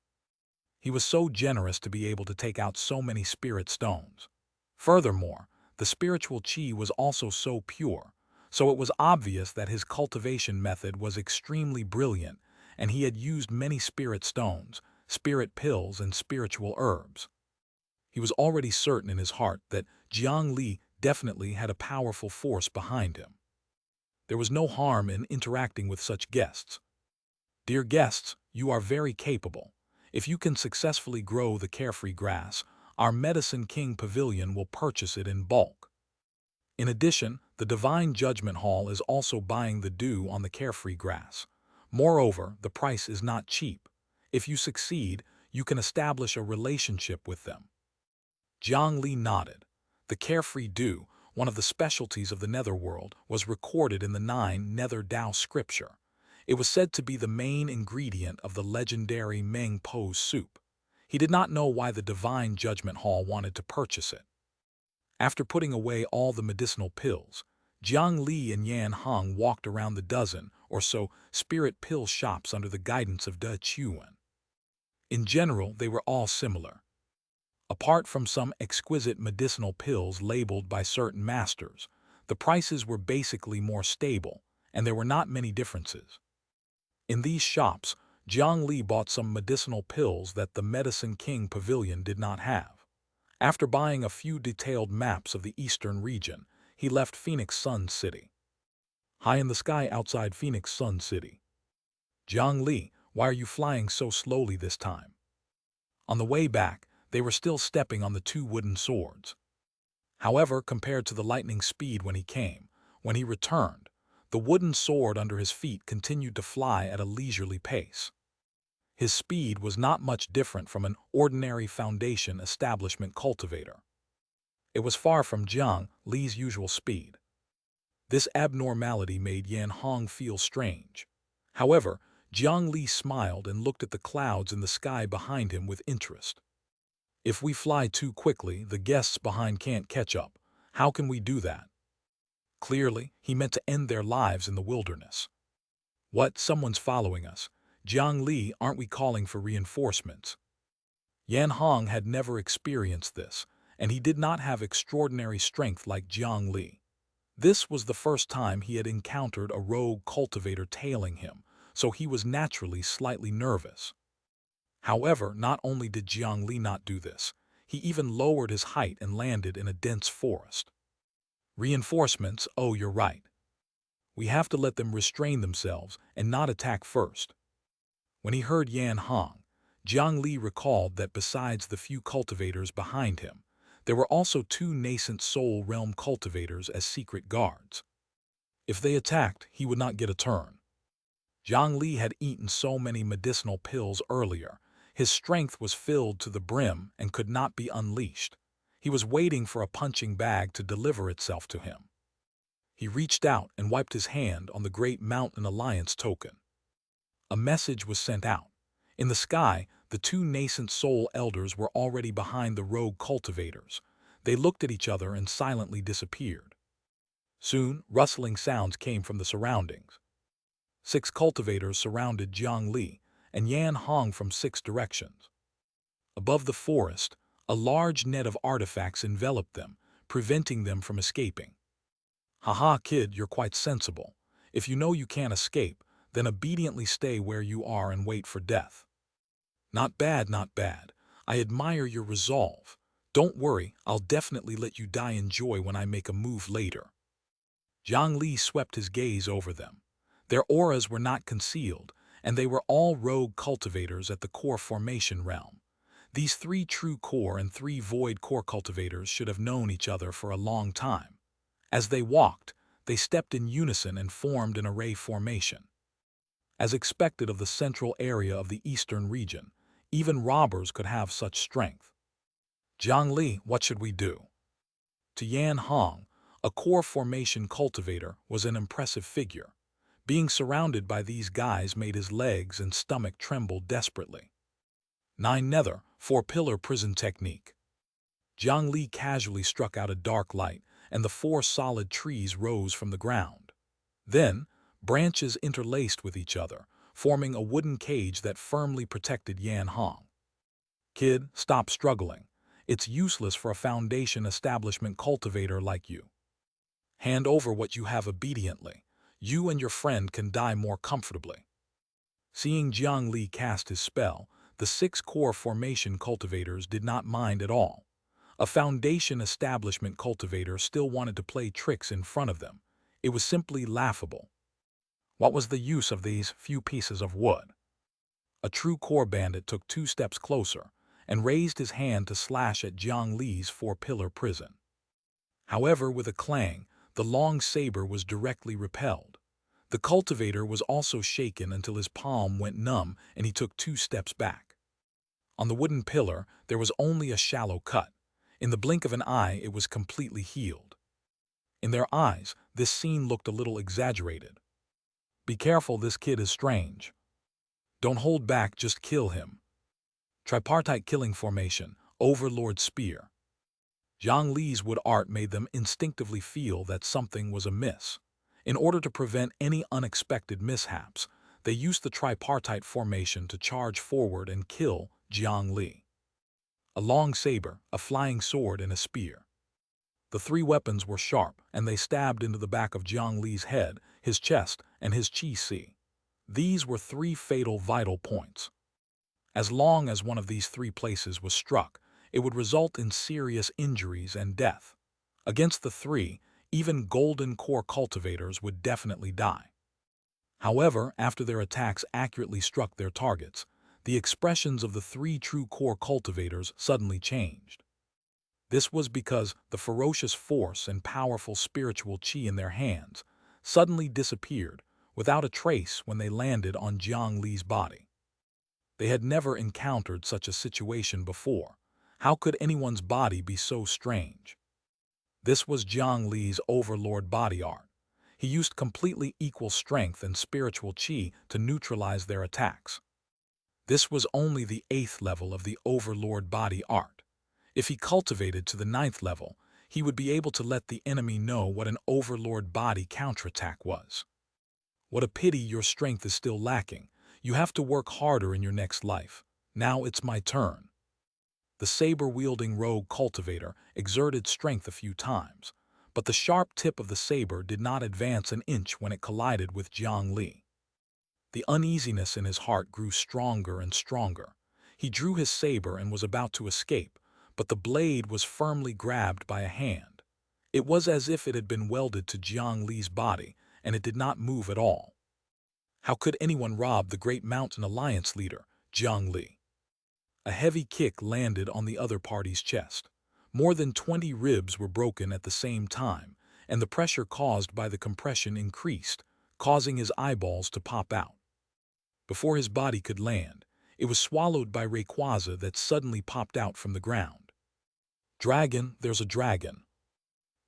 He was so generous to be able to take out so many spirit stones. Furthermore, the spiritual qi was also so pure, so it was obvious that his cultivation method was extremely brilliant, and he had used many spirit stones, spirit pills, and spiritual herbs. He was already certain in his heart that Jiang Li definitely had a powerful force behind him. There was no harm in interacting with such guests. Dear guests, you are very capable. If you can successfully grow the carefree grass, our Medicine King Pavilion will purchase it in bulk. In addition, the Divine Judgment Hall is also buying the dew on the carefree grass. Moreover, the price is not cheap. If you succeed, you can establish a relationship with them. Jiang Li nodded. The carefree dew, one of the specialties of the netherworld, was recorded in the 9 Nether Dao scripture. It was said to be the main ingredient of the legendary Meng Po soup. He did not know why the Divine Judgment Hall wanted to purchase it. After putting away all the medicinal pills, Jiang Li and Yan Hong walked around the dozen or so spirit pill shops under the guidance of De Chuan. In general, they were all similar. Apart from some exquisite medicinal pills labeled by certain masters, the prices were basically more stable, and there were not many differences. In these shops, Jiang Li bought some medicinal pills that the Medicine King Pavilion did not have. After buying a few detailed maps of the eastern region, he left Phoenix Sun City. High in the sky outside Phoenix Sun City. Jiang Li, why are you flying so slowly this time? On the way back, they were still stepping on the 2 wooden swords. However, compared to the lightning speed when he returned, the wooden sword under his feet continued to fly at a leisurely pace. His speed was not much different from an ordinary foundation establishment cultivator. It was far from Jiang Li's usual speed. This abnormality made Yan Hong feel strange. However, Jiang Li smiled and looked at the clouds in the sky behind him with interest. If we fly too quickly, the guests behind can't catch up. How can we do that? Clearly, he meant to end their lives in the wilderness. What? Someone's following us. Jiang Li, aren't we calling for reinforcements? Yan Hong had never experienced this, and he did not have extraordinary strength like Jiang Li. This was the first time he had encountered a rogue cultivator tailing him, so he was naturally slightly nervous. However, not only did Jiang Li not do this, he even lowered his height and landed in a dense forest. Reinforcements, oh, you're right. We have to let them restrain themselves and not attack first. When he heard Yan Hong, Jiang Li recalled that besides the few cultivators behind him, there were also 2 nascent soul realm cultivators as secret guards. If they attacked, he would not get a turn. Jiang Li had eaten so many medicinal pills earlier, his strength was filled to the brim and could not be unleashed. He was waiting for a punching bag to deliver itself to him. He reached out and wiped his hand on the Great Mountain Alliance token. A message was sent out. In the sky, the 2 nascent soul elders were already behind the rogue cultivators. They looked at each other and silently disappeared. Soon, rustling sounds came from the surroundings. 6 cultivators surrounded Jiang Li and Yan Hong from 6 directions. Above the forest, a large net of artifacts enveloped them, preventing them from escaping. "Haha, kid, you're quite sensible. If you know you can't escape, then obediently stay where you are and wait for death." "Not bad, not bad. I admire your resolve. Don't worry, I'll definitely let you die in joy when I make a move later." Jiang Li swept his gaze over them. Their auras were not concealed, and they were all rogue cultivators at the core formation realm. These 3 true core and 3 void core cultivators should have known each other for a long time. As they walked, they stepped in unison and formed an array formation. As expected of the central area of the eastern region, even robbers could have such strength. "Jiang Li, what should we do?" To Yan Hong, a core formation cultivator was an impressive figure. Being surrounded by these guys made his legs and stomach tremble desperately. 9 nether, 4-pillar prison technique. Jiang Li casually struck out a dark light, and the 4 solid trees rose from the ground. Then, branches interlaced with each other, forming a wooden cage that firmly protected Yan Hong. "Kid, stop struggling. It's useless for a foundation establishment cultivator like you. Hand over what you have obediently. You and your friend can die more comfortably." Seeing Jiang Li cast his spell, the 6 core formation cultivators did not mind at all. A foundation establishment cultivator still wanted to play tricks in front of them. It was simply laughable. What was the use of these few pieces of wood? A true core bandit took 2 steps closer and raised his hand to slash at Jiang Li's 4-pillar prison. However, with a clang, the long saber was directly repelled. The cultivator was also shaken until his palm went numb and he took 2 steps back. On the wooden pillar, there was only a shallow cut. In the blink of an eye, it was completely healed. In their eyes, this scene looked a little exaggerated. "Be careful, this kid is strange. Don't hold back, just kill him." Tripartite killing formation, Overlord Spear. Jiang Li's wood art made them instinctively feel that something was amiss. In order to prevent any unexpected mishaps, they used the tripartite formation to charge forward and kill Jiang Li. A long saber, a flying sword, and a spear. The 3 weapons were sharp, and they stabbed into the back of Jiang Li's head, his chest, and his chi. These were 3 fatal vital points. As long as one of these 3 places was struck, it would result in serious injuries and death. Against the 3, even golden core cultivators would definitely die. However, after their attacks accurately struck their targets, the expressions of the 3 true core cultivators suddenly changed. This was because the ferocious force and powerful spiritual chi in their hands suddenly disappeared without a trace when they landed on Jiang Li's body. They had never encountered such a situation before. How could anyone's body be so strange? This was Jiang Li's overlord body art. He used completely equal strength and spiritual chi to neutralize their attacks. This was only the 8th level of the overlord body art. If he cultivated to the 9th level, he would be able to let the enemy know what an overlord body counterattack was. What a pity your strength is still lacking. You have to work harder in your next life. Now it's my turn. The saber-wielding rogue cultivator exerted strength a few times, but the sharp tip of the saber did not advance an inch when it collided with Jiang Li. The uneasiness in his heart grew stronger and stronger. He drew his saber and was about to escape, but the blade was firmly grabbed by a hand. It was as if it had been welded to Jiang Li's body, and it did not move at all. How could anyone rob the Great Mountain Alliance leader, Jiang Li? A heavy kick landed on the other party's chest. More than 20 ribs were broken at the same time, and the pressure caused by the compression increased, causing his eyeballs to pop out. Before his body could land, it was swallowed by Rayquaza that suddenly popped out from the ground. "Dragon, there's a dragon."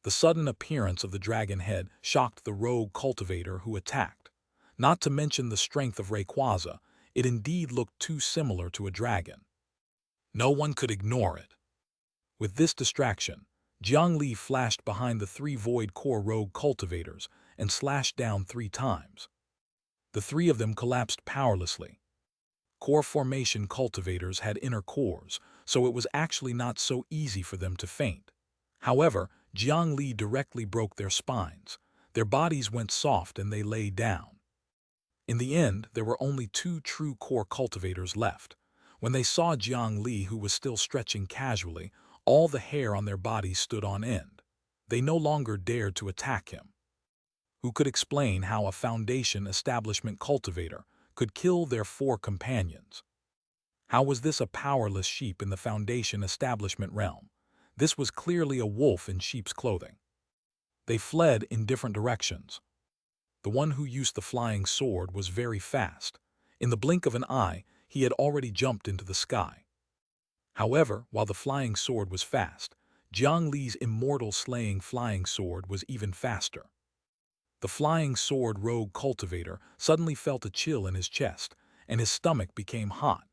The sudden appearance of the dragon head shocked the rogue cultivator who attacked. Not to mention the strength of Rayquaza, it indeed looked too similar to a dragon. No one could ignore it. With this distraction, Jiang Li flashed behind the 3 void core rogue cultivators and slashed down 3 times. The three of them collapsed powerlessly. Core formation cultivators had inner cores, so it was actually not so easy for them to faint. However, Jiang Li directly broke their spines. Their bodies went soft and they lay down. In the end, there were only two true core cultivators left. When they saw Jiang Li, who was still stretching casually, all the hair on their bodies stood on end. They no longer dared to attack him. Who could explain how a foundation establishment cultivator could kill their four companions? How was this a powerless sheep in the foundation establishment realm? This was clearly a wolf in sheep's clothing. They fled in different directions. The one who used the flying sword was very fast. In the blink of an eye, he had already jumped into the sky. However, while the flying sword was fast, Jiang Li's immortal slaying flying sword was even faster. The flying sword rogue cultivator suddenly felt a chill in his chest, and his stomach became hot.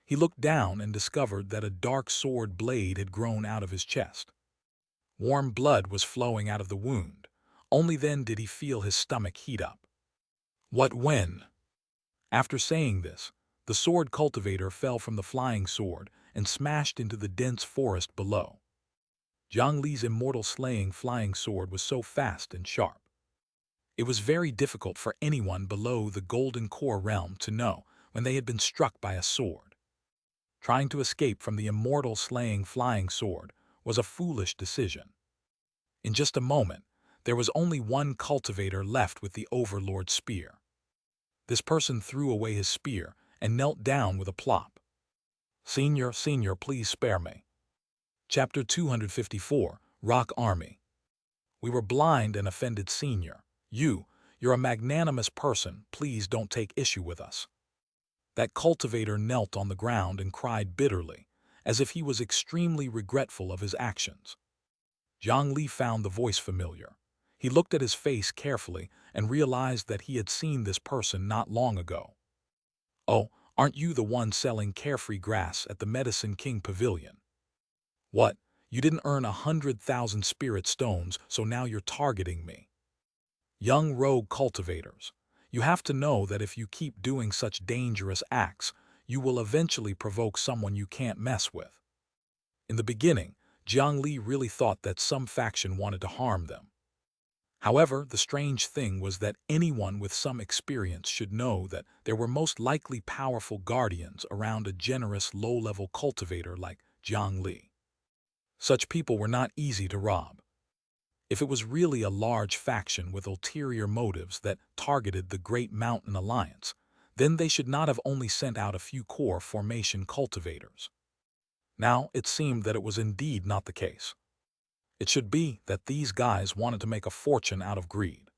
He looked down and discovered that a dark sword blade had grown out of his chest. Warm blood was flowing out of the wound. Only then did he feel his stomach heat up. What when? After saying this, the sword cultivator fell from the flying sword and smashed into the dense forest below. Jiang Li's immortal slaying flying sword was so fast and sharp. It was very difficult for anyone below the golden core realm to know when they had been struck by a sword. Trying to escape from the immortal slaying flying sword was a foolish decision. In just a moment, there was only one cultivator left with the Overlord's spear. This person threw away his spear and knelt down with a plop. Senior, please spare me. Chapter 254, Rock Army. We were blind and offended, Senior. You're a magnanimous person, please don't take issue with us. That cultivator knelt on the ground and cried bitterly, as if he was extremely regretful of his actions. Jiang Li found the voice familiar. He looked at his face carefully and realized that he had seen this person not long ago. Oh, aren't you the one selling carefree grass at the Medicine King Pavilion? What? You didn't earn 100,000 spirit stones, so now you're targeting me. Young rogue cultivators, you have to know that if you keep doing such dangerous acts, you will eventually provoke someone you can't mess with. In the beginning, Jiang Li really thought that some faction wanted to harm them. However, the strange thing was that anyone with some experience should know that there were most likely powerful guardians around a generous low-level cultivator like Jiang Li. Such people were not easy to rob. If it was really a large faction with ulterior motives that targeted the Great Mountain Alliance, then they should not have only sent out a few core formation cultivators. Now, it seemed that it was indeed not the case. It should be that these guys wanted to make a fortune out of greed.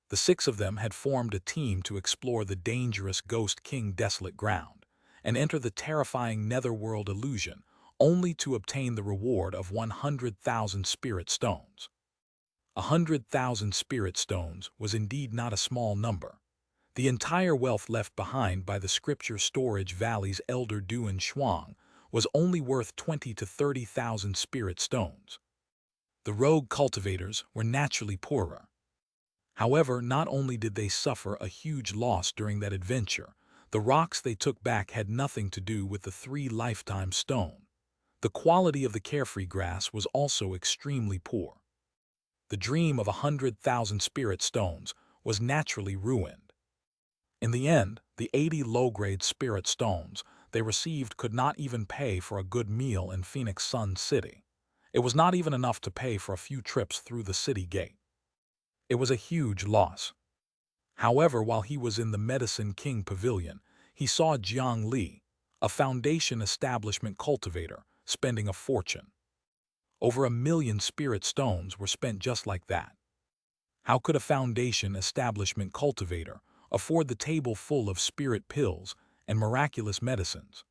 The six of them had formed a team to explore the dangerous Ghost King desolate ground and enter the terrifying netherworld illusion only to obtain the reward of 100,000 spirit stones. 100,000 spirit stones was indeed not a small number. The entire wealth left behind by the scripture storage valley's elder Duan Shuang was only worth 20 to 30,000 spirit stones. The rogue cultivators were naturally poorer. However, not only did they suffer a huge loss during that adventure, the rocks they took back had nothing to do with the 3 lifetime stone. The quality of the carefree grass was also extremely poor. The dream of 100,000 spirit stones was naturally ruined. In the end, the 80 low-grade spirit stones they received could not even pay for a good meal in Phoenix Sun City. It was not even enough to pay for a few trips through the city gate. It was a huge loss. However, while he was in the Medicine King Pavilion, he saw Jiang Li, a foundation establishment cultivator, spending a fortune. Over 1,000,000 spirit stones were spent just like that. How could a foundation establishment cultivator afford the table full of spirit pills and miraculous medicines?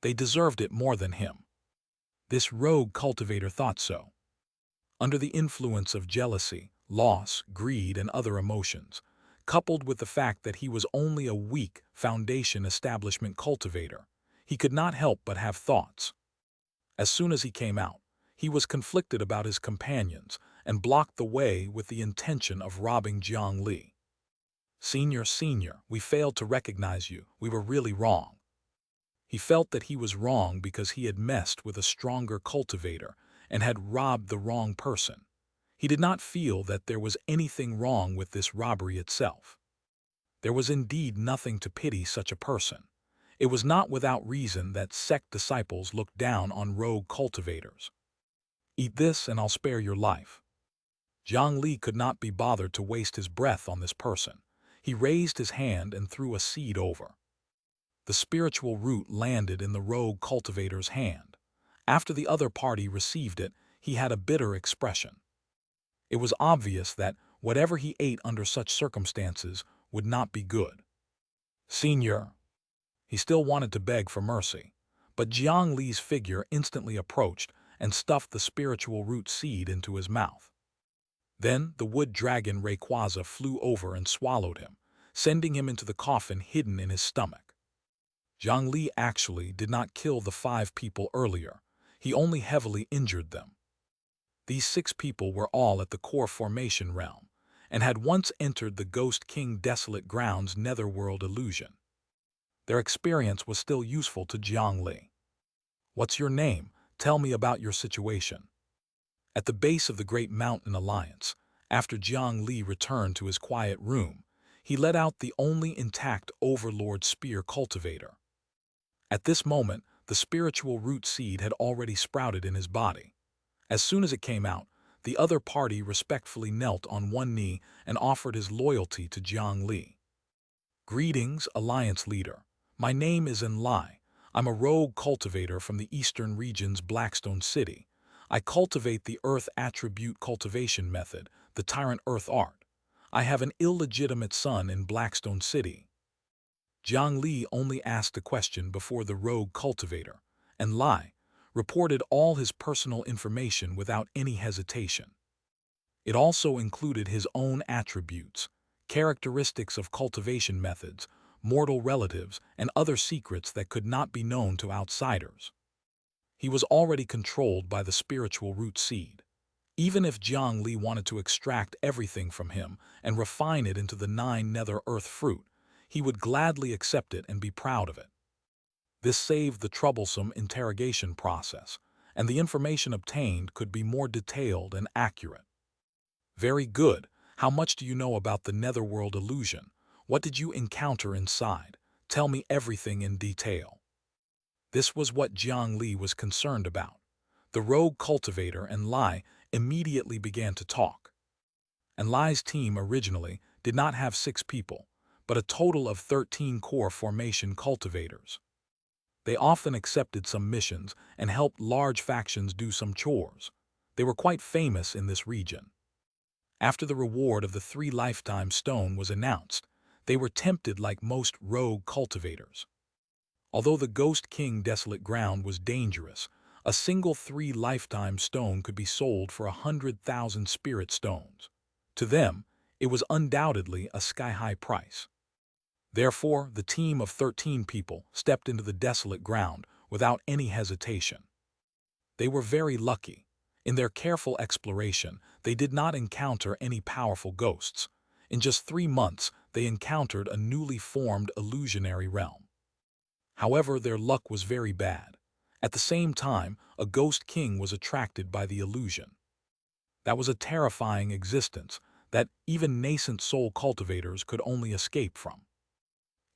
They deserved it more than him. This rogue cultivator thought so. Under the influence of jealousy, loss, greed, and other emotions, coupled with the fact that he was only a weak foundation establishment cultivator, he could not help but have thoughts. As soon as he came out, he was conflicted about his companions and blocked the way with the intention of robbing Jiang Li. Senior, we failed to recognize you. We were really wrong." He felt that he was wrong because he had messed with a stronger cultivator and had robbed the wrong person. He did not feel that there was anything wrong with this robbery itself. There was indeed nothing to pity such a person. It was not without reason that sect disciples looked down on rogue cultivators. "Eat this and I'll spare your life." Jiang Li could not be bothered to waste his breath on this person. He raised his hand and threw a seed over. The spiritual root landed in the rogue cultivator's hand. After the other party received it, he had a bitter expression. It was obvious that whatever he ate under such circumstances would not be good. "Senior." He still wanted to beg for mercy, but Jiang Li's figure instantly approached and stuffed the spiritual root seed into his mouth. Then the wood dragon Rayquaza flew over and swallowed him, sending him into the coffin hidden in his stomach. Jiang Li actually did not kill the 5 people earlier. He only heavily injured them. These 6 people were all at the core formation realm, and had once entered the Ghost King Desolate Grounds netherworld illusion. Their experience was still useful to Jiang Li. "What's your name? Tell me about your situation." At the base of the Great Mountain Alliance, after Jiang Li returned to his quiet room, he let out the only intact Overlord Spear cultivator. At this moment, the spiritual root seed had already sprouted in his body. As soon as it came out, the other party respectfully knelt on one knee and offered his loyalty to Jiang Li. "Greetings, Alliance Leader. My name is Li. I'm a rogue cultivator from the eastern region's Blackstone City. I cultivate the Earth Attribute Cultivation method, the Tyrant Earth Art. I have an illegitimate son in Blackstone City." Jiang Li only asked a question before the rogue cultivator, and Li reported all his personal information without any hesitation. It also included his own attributes, characteristics of cultivation methods, mortal relatives, and other secrets that could not be known to outsiders. He was already controlled by the spiritual root seed. Even if Jiang Li wanted to extract everything from him and refine it into the 9 nether earth fruit, he would gladly accept it and be proud of it. This saved the troublesome interrogation process, and the information obtained could be more detailed and accurate. "Very good. How much do you know about the netherworld illusion? What did you encounter inside? Tell me everything in detail." This was what Jiang Li was concerned about. The rogue cultivator and Li immediately began to talk. And Li's team originally did not have 6 people, but a total of 13 core formation cultivators. They often accepted some missions and helped large factions do some chores. They were quite famous in this region. After the reward of the 3 lifetime stone was announced, they were tempted like most rogue cultivators. Although the Ghost King Desolate Ground was dangerous, a single 3 lifetime stone could be sold for 100,000 spirit stones. To them, it was undoubtedly a sky-high price. Therefore, the team of 13 people stepped into the desolate ground without any hesitation. They were very lucky. In their careful exploration, they did not encounter any powerful ghosts. In just 3 months, they encountered a newly formed illusionary realm. However, their luck was very bad. At the same time, a ghost king was attracted by the illusion. That was a terrifying existence that even nascent soul cultivators could only escape from.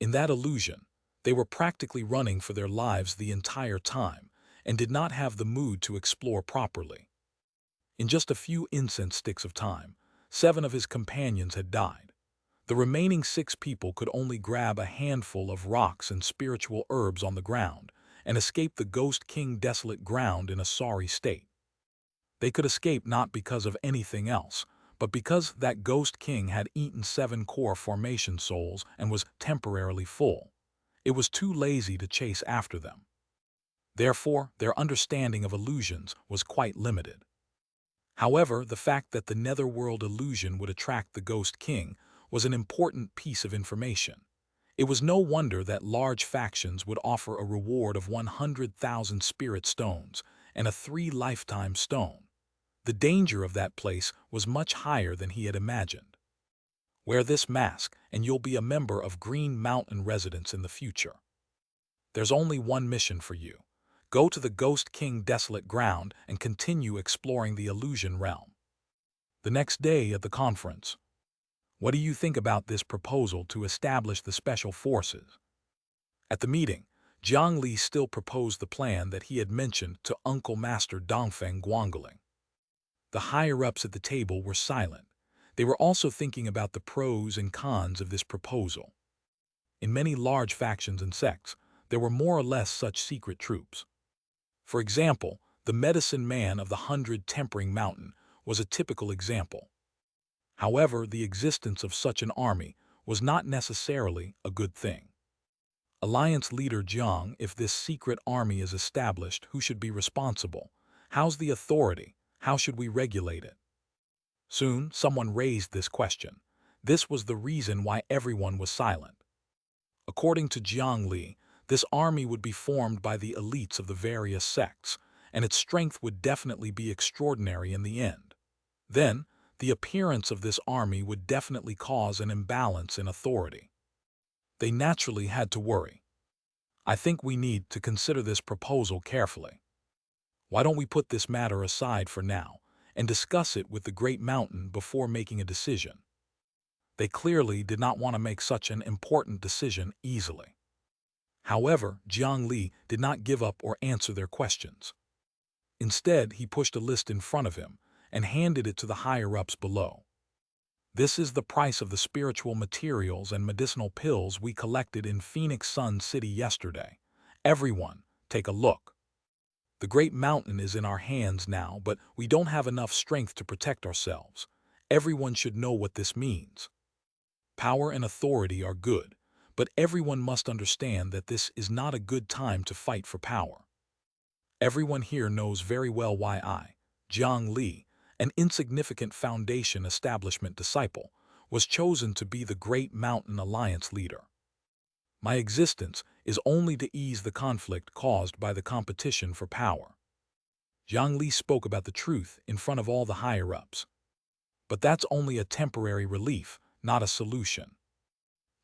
In that illusion, they were practically running for their lives the entire time and did not have the mood to explore properly. In just a few incense sticks of time, 7 of his companions had died. The remaining 6 people could only grab a handful of rocks and spiritual herbs on the ground and escape the Ghost King Desolate Ground in a sorry state. They could escape not because of anything else, but because that Ghost King had eaten 7 core formation souls and was temporarily full. It was too lazy to chase after them. Therefore, their understanding of illusions was quite limited. However, the fact that the netherworld illusion would attract the Ghost King was an important piece of information. It was no wonder that large factions would offer a reward of 100,000 spirit stones and a 3 lifetime stone. The danger of that place was much higher than he had imagined. Wear this mask and you'll be a member of Green Mountain residents in the future. There's only one mission for you. Go to the Ghost King desolate ground and continue exploring the illusion realm. The next day at the conference. What do you think about this proposal to establish the special forces? At the meeting, Jiang Li still proposed the plan that he had mentioned to Uncle Master Dongfeng Guangling. The higher-ups at the table were silent. They were also thinking about the pros and cons of this proposal. In many large factions and sects, there were more or less such secret troops. For example, the medicine man of the 100 Tempering Mountain was a typical example. However, the existence of such an army was not necessarily a good thing. Alliance leader Jiang, if this secret army is established, who should be responsible? How's the authority? How should we regulate it? Soon, someone raised this question. This was the reason why everyone was silent. According to Jiang Li, this army would be formed by the elites of the various sects, and its strength would definitely be extraordinary in the end. Then, the appearance of this army would definitely cause an imbalance in authority. They naturally had to worry. I think we need to consider this proposal carefully. Why don't we put this matter aside for now and discuss it with the Great Mountain before making a decision? They clearly did not want to make such an important decision easily. However, Jiang Li did not give up or answer their questions. Instead, he pushed a list in front of him and handed it to the higher-ups below. This is the price of the spiritual materials and medicinal pills we collected in Phoenix Sun City yesterday. Everyone, take a look. The Great Mountain is in our hands now, but we don't have enough strength to protect ourselves. Everyone should know what this means. Power and authority are good, but everyone must understand that this is not a good time to fight for power. Everyone here knows very well why I, Jiang Li, an insignificant Foundation establishment disciple, was chosen to be the Great Mountain Alliance leader. My existence is only to ease the conflict caused by the competition for power. Jiang Li spoke about the truth in front of all the higher-ups. But that's only a temporary relief, not a solution.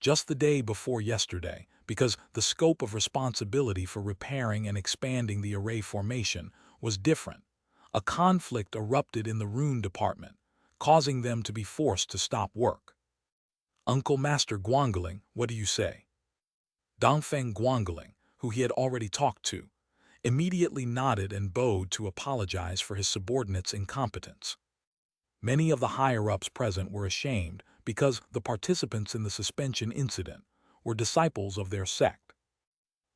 Just the day before yesterday, because the scope of responsibility for repairing and expanding the array formation was different, a conflict erupted in the rune department, causing them to be forced to stop work. Uncle Master Guangling, what do you say? Dongfeng Guangling, who he had already talked to, immediately nodded and bowed to apologize for his subordinate's incompetence. Many of the higher-ups present were ashamed because the participants in the suspension incident were disciples of their sect.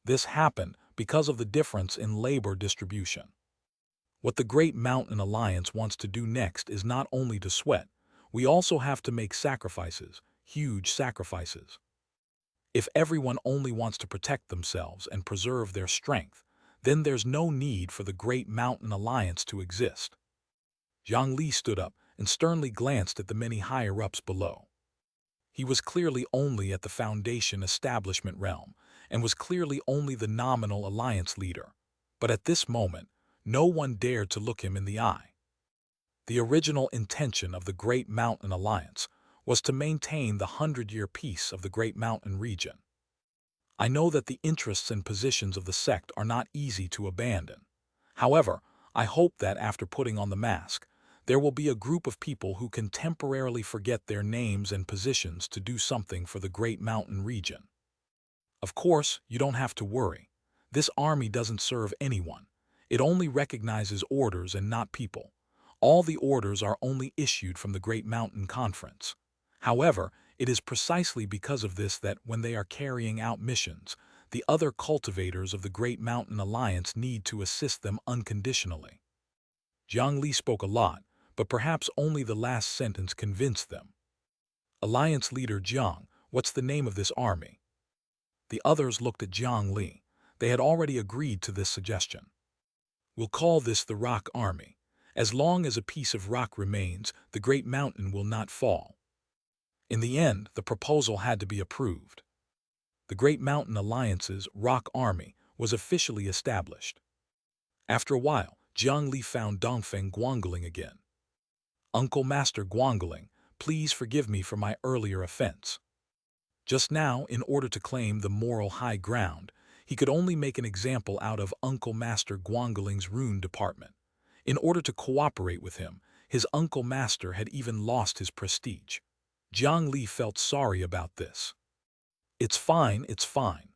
This happened because of the difference in labor distribution. What the Great Mountain Alliance wants to do next is not only to sweat, we also have to make sacrifices, huge sacrifices. If everyone only wants to protect themselves and preserve their strength, then there's no need for the Great Mountain Alliance to exist. Jiang Li stood up and sternly glanced at the many higher-ups below. He was clearly only at the Foundation establishment realm and was clearly only the nominal alliance leader, but at this moment, no one dared to look him in the eye. The original intention of the Great Mountain Alliance was to maintain the 100-year peace of the Great Mountain region. I know that the interests and positions of the sect are not easy to abandon. However, I hope that after putting on the mask, there will be a group of people who can temporarily forget their names and positions to do something for the Great Mountain region. Of course, you don't have to worry. This army doesn't serve anyone. It only recognizes orders and not people. All the orders are only issued from the Great Mountain Conference. However, it is precisely because of this that when they are carrying out missions, the other cultivators of the Great Mountain Alliance need to assist them unconditionally. Jiang Li spoke a lot, but perhaps only the last sentence convinced them. Alliance leader Jiang, what's the name of this army? The others looked at Jiang Li. They had already agreed to this suggestion. We'll call this the Rock Army. As long as a piece of rock remains, the Great Mountain will not fall. In the end, the proposal had to be approved. The Great Mountain Alliance's Rock Army was officially established. After a while, Jiang Li found Dongfeng Guangling again. Uncle Master Guangling, Please forgive me for my earlier offense. Just now, in order to claim the moral high ground, he could only make an example out of Uncle Master Guangling's rune department. In order to cooperate with him, his Uncle Master had even lost his prestige. Jiang Li felt sorry about this. It's fine, it's fine.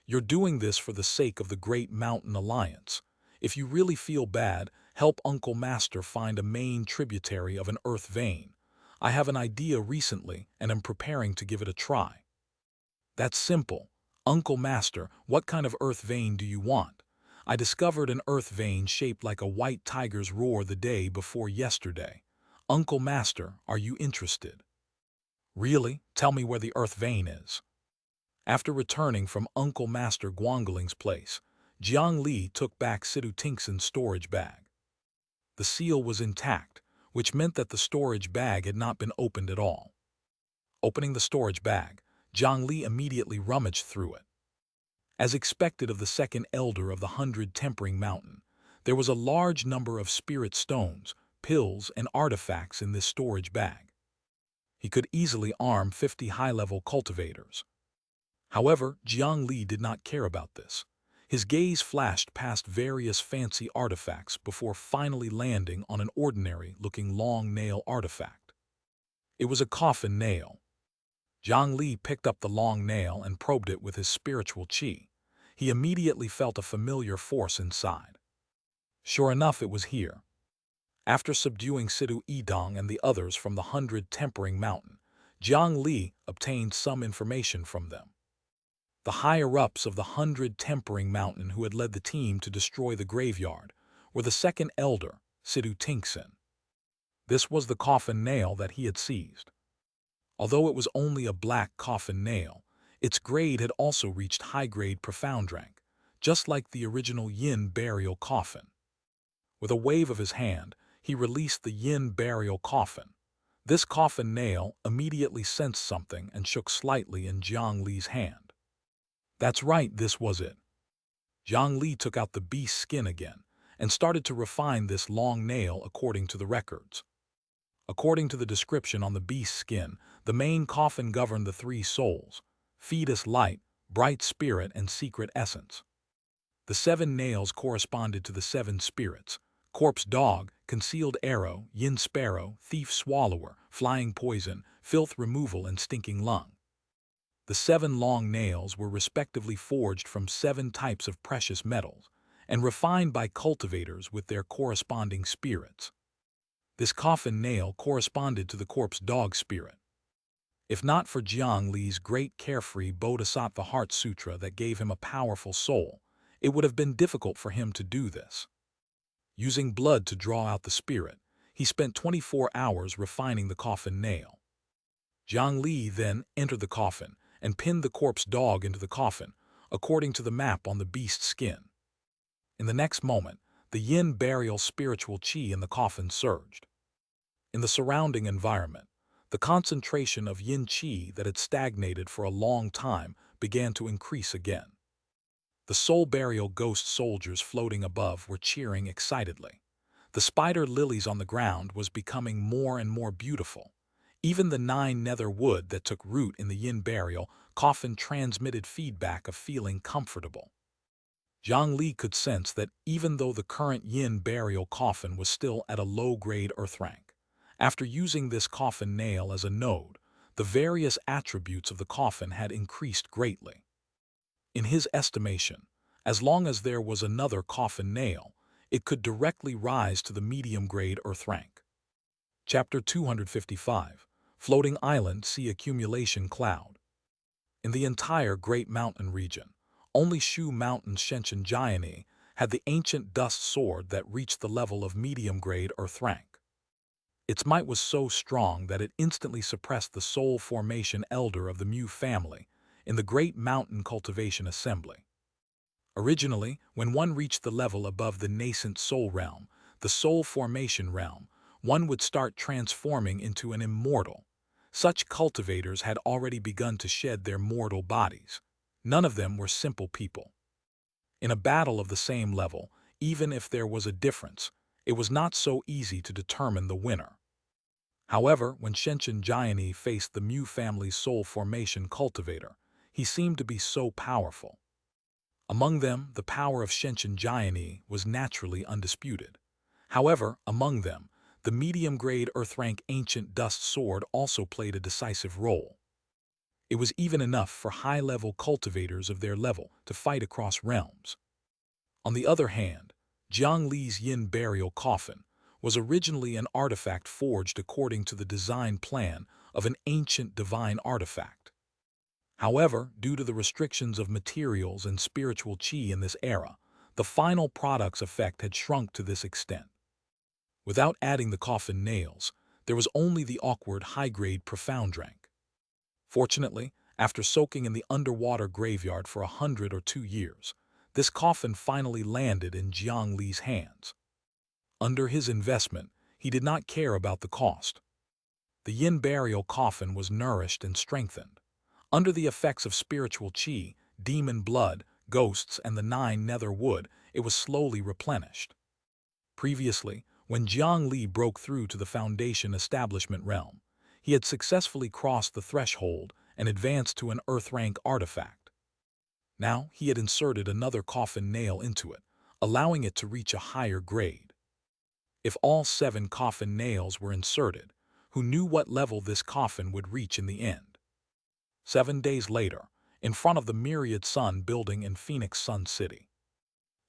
You're doing this for the sake of the Great Mountain Alliance. If you really feel bad, help Uncle Master find a main tributary of an earth vein. I have an idea recently and am preparing to give it a try. That's simple. Uncle Master, what kind of earth vein do you want? I discovered an earth vein shaped like a white tiger's roar the day before yesterday. Uncle Master, are you interested? Really? Tell me where the earth vein is. After returning from Uncle Master Guangling's place, Jiang Li took back Sidu Tingson's storage bag. The seal was intact, which meant that the storage bag had not been opened at all. Opening the storage bag, Jiang Li immediately rummaged through it. As expected of the second elder of the 100 Tempering Mountain, there was a large number of spirit stones, pills, and artifacts in this storage bag. He could easily arm 50 high-level cultivators. However, Jiang Li did not care about this. His gaze flashed past various fancy artifacts before finally landing on an ordinary-looking long nail artifact. It was a coffin nail. Jiang Li picked up the long nail and probed it with his spiritual qi. He immediately felt a familiar force inside. Sure enough, it was here. After subduing Sidu Yidong and the others from the 100 Tempering Mountain, Jiang Li obtained some information from them. The higher-ups of the 100 Tempering Mountain who had led the team to destroy the graveyard were the second elder, Sidu Tingson. This was the coffin nail that he had seized. Although it was only a black coffin nail, its grade had also reached high-grade profound rank, just like the original Yin burial coffin. With a wave of his hand, he released the Yin burial coffin. This coffin nail immediately sensed something and shook slightly in Jiang Li's hand. That's right, this was it. Jiang Li took out the beast's skin again and started to refine this long nail according to the records. According to the description on the beast's skin, the main coffin governed the three souls: fetus light, bright spirit, and secret essence. The 7 nails corresponded to the 7 spirits: corpse dog, concealed arrow, yin sparrow, thief swallower, flying poison, filth removal, and stinking lung. The 7 long nails were respectively forged from 7 types of precious metals and refined by cultivators with their corresponding spirits. This coffin nail corresponded to the corpse dog spirit. If not for Jiang Li's great carefree Bodhisattva Heart Sutra that gave him a powerful soul, it would have been difficult for him to do this. Using blood to draw out the spirit, he spent 24 hours refining the coffin nail. Jiang Li then entered the coffin and pinned the corpse dog into the coffin, according to the map on the beast's skin. In the next moment, the Yin burial spiritual qi in the coffin surged. In the surrounding environment, the concentration of Yin qi that had stagnated for a long time began to increase again. The soul burial ghost soldiers floating above were cheering excitedly. The spider lilies on the ground was becoming more and more beautiful. Even the 9 nether wood that took root in the Yin burial coffin transmitted feedback of feeling comfortable. Jiang Li could sense that even though the current Yin burial coffin was still at a low-grade earth rank, after using this coffin nail as a node, the various attributes of the coffin had increased greatly. In his estimation, as long as there was another coffin nail, it could directly rise to the medium-grade earth rank. Chapter 255, Floating Island Sea Accumulation Cloud. In the entire Great Mountain region, only Shu Mountain's Xianxia had the ancient dust sword that reached the level of medium-grade earth rank. Its might was so strong that it instantly suppressed the soul formation elder of the Mu family in the Great Mountain Cultivation Assembly. Originally, when one reached the level above the nascent soul realm, the soul formation realm, one would start transforming into an immortal. Such cultivators had already begun to shed their mortal bodies. None of them were simple people. In a battle of the same level, even if there was a difference, it was not so easy to determine the winner. However, when Jiang Li faced the Mu family's soul formation cultivator, he seemed to be so powerful. Among them, the power of Jiang Li was naturally undisputed. However, among them, the medium-grade Earth-rank ancient dust sword also played a decisive role. It was even enough for high-level cultivators of their level to fight across realms. On the other hand, Jiang Li's yin burial coffin was originally an artifact forged according to the design plan of an ancient divine artifact. However, due to the restrictions of materials and spiritual qi in this era, the final product's effect had shrunk to this extent. Without adding the coffin nails, there was only the awkward high-grade profound rank. Fortunately, after soaking in the underwater graveyard for 100 or 2 years, this coffin finally landed in Jiang Li's hands. Under his investment, he did not care about the cost. The yin burial coffin was nourished and strengthened. Under the effects of spiritual qi, demon blood, ghosts, and the 9 nether wood, it was slowly replenished. Previously, when Jiang Li broke through to the Foundation establishment realm, he had successfully crossed the threshold and advanced to an Earth-rank artifact. Now he had inserted another coffin nail into it, allowing it to reach a higher grade. If all 7 coffin nails were inserted, who knew what level this coffin would reach in the end? 7 days later, in front of the Myriad Sun building in Phoenix Sun City.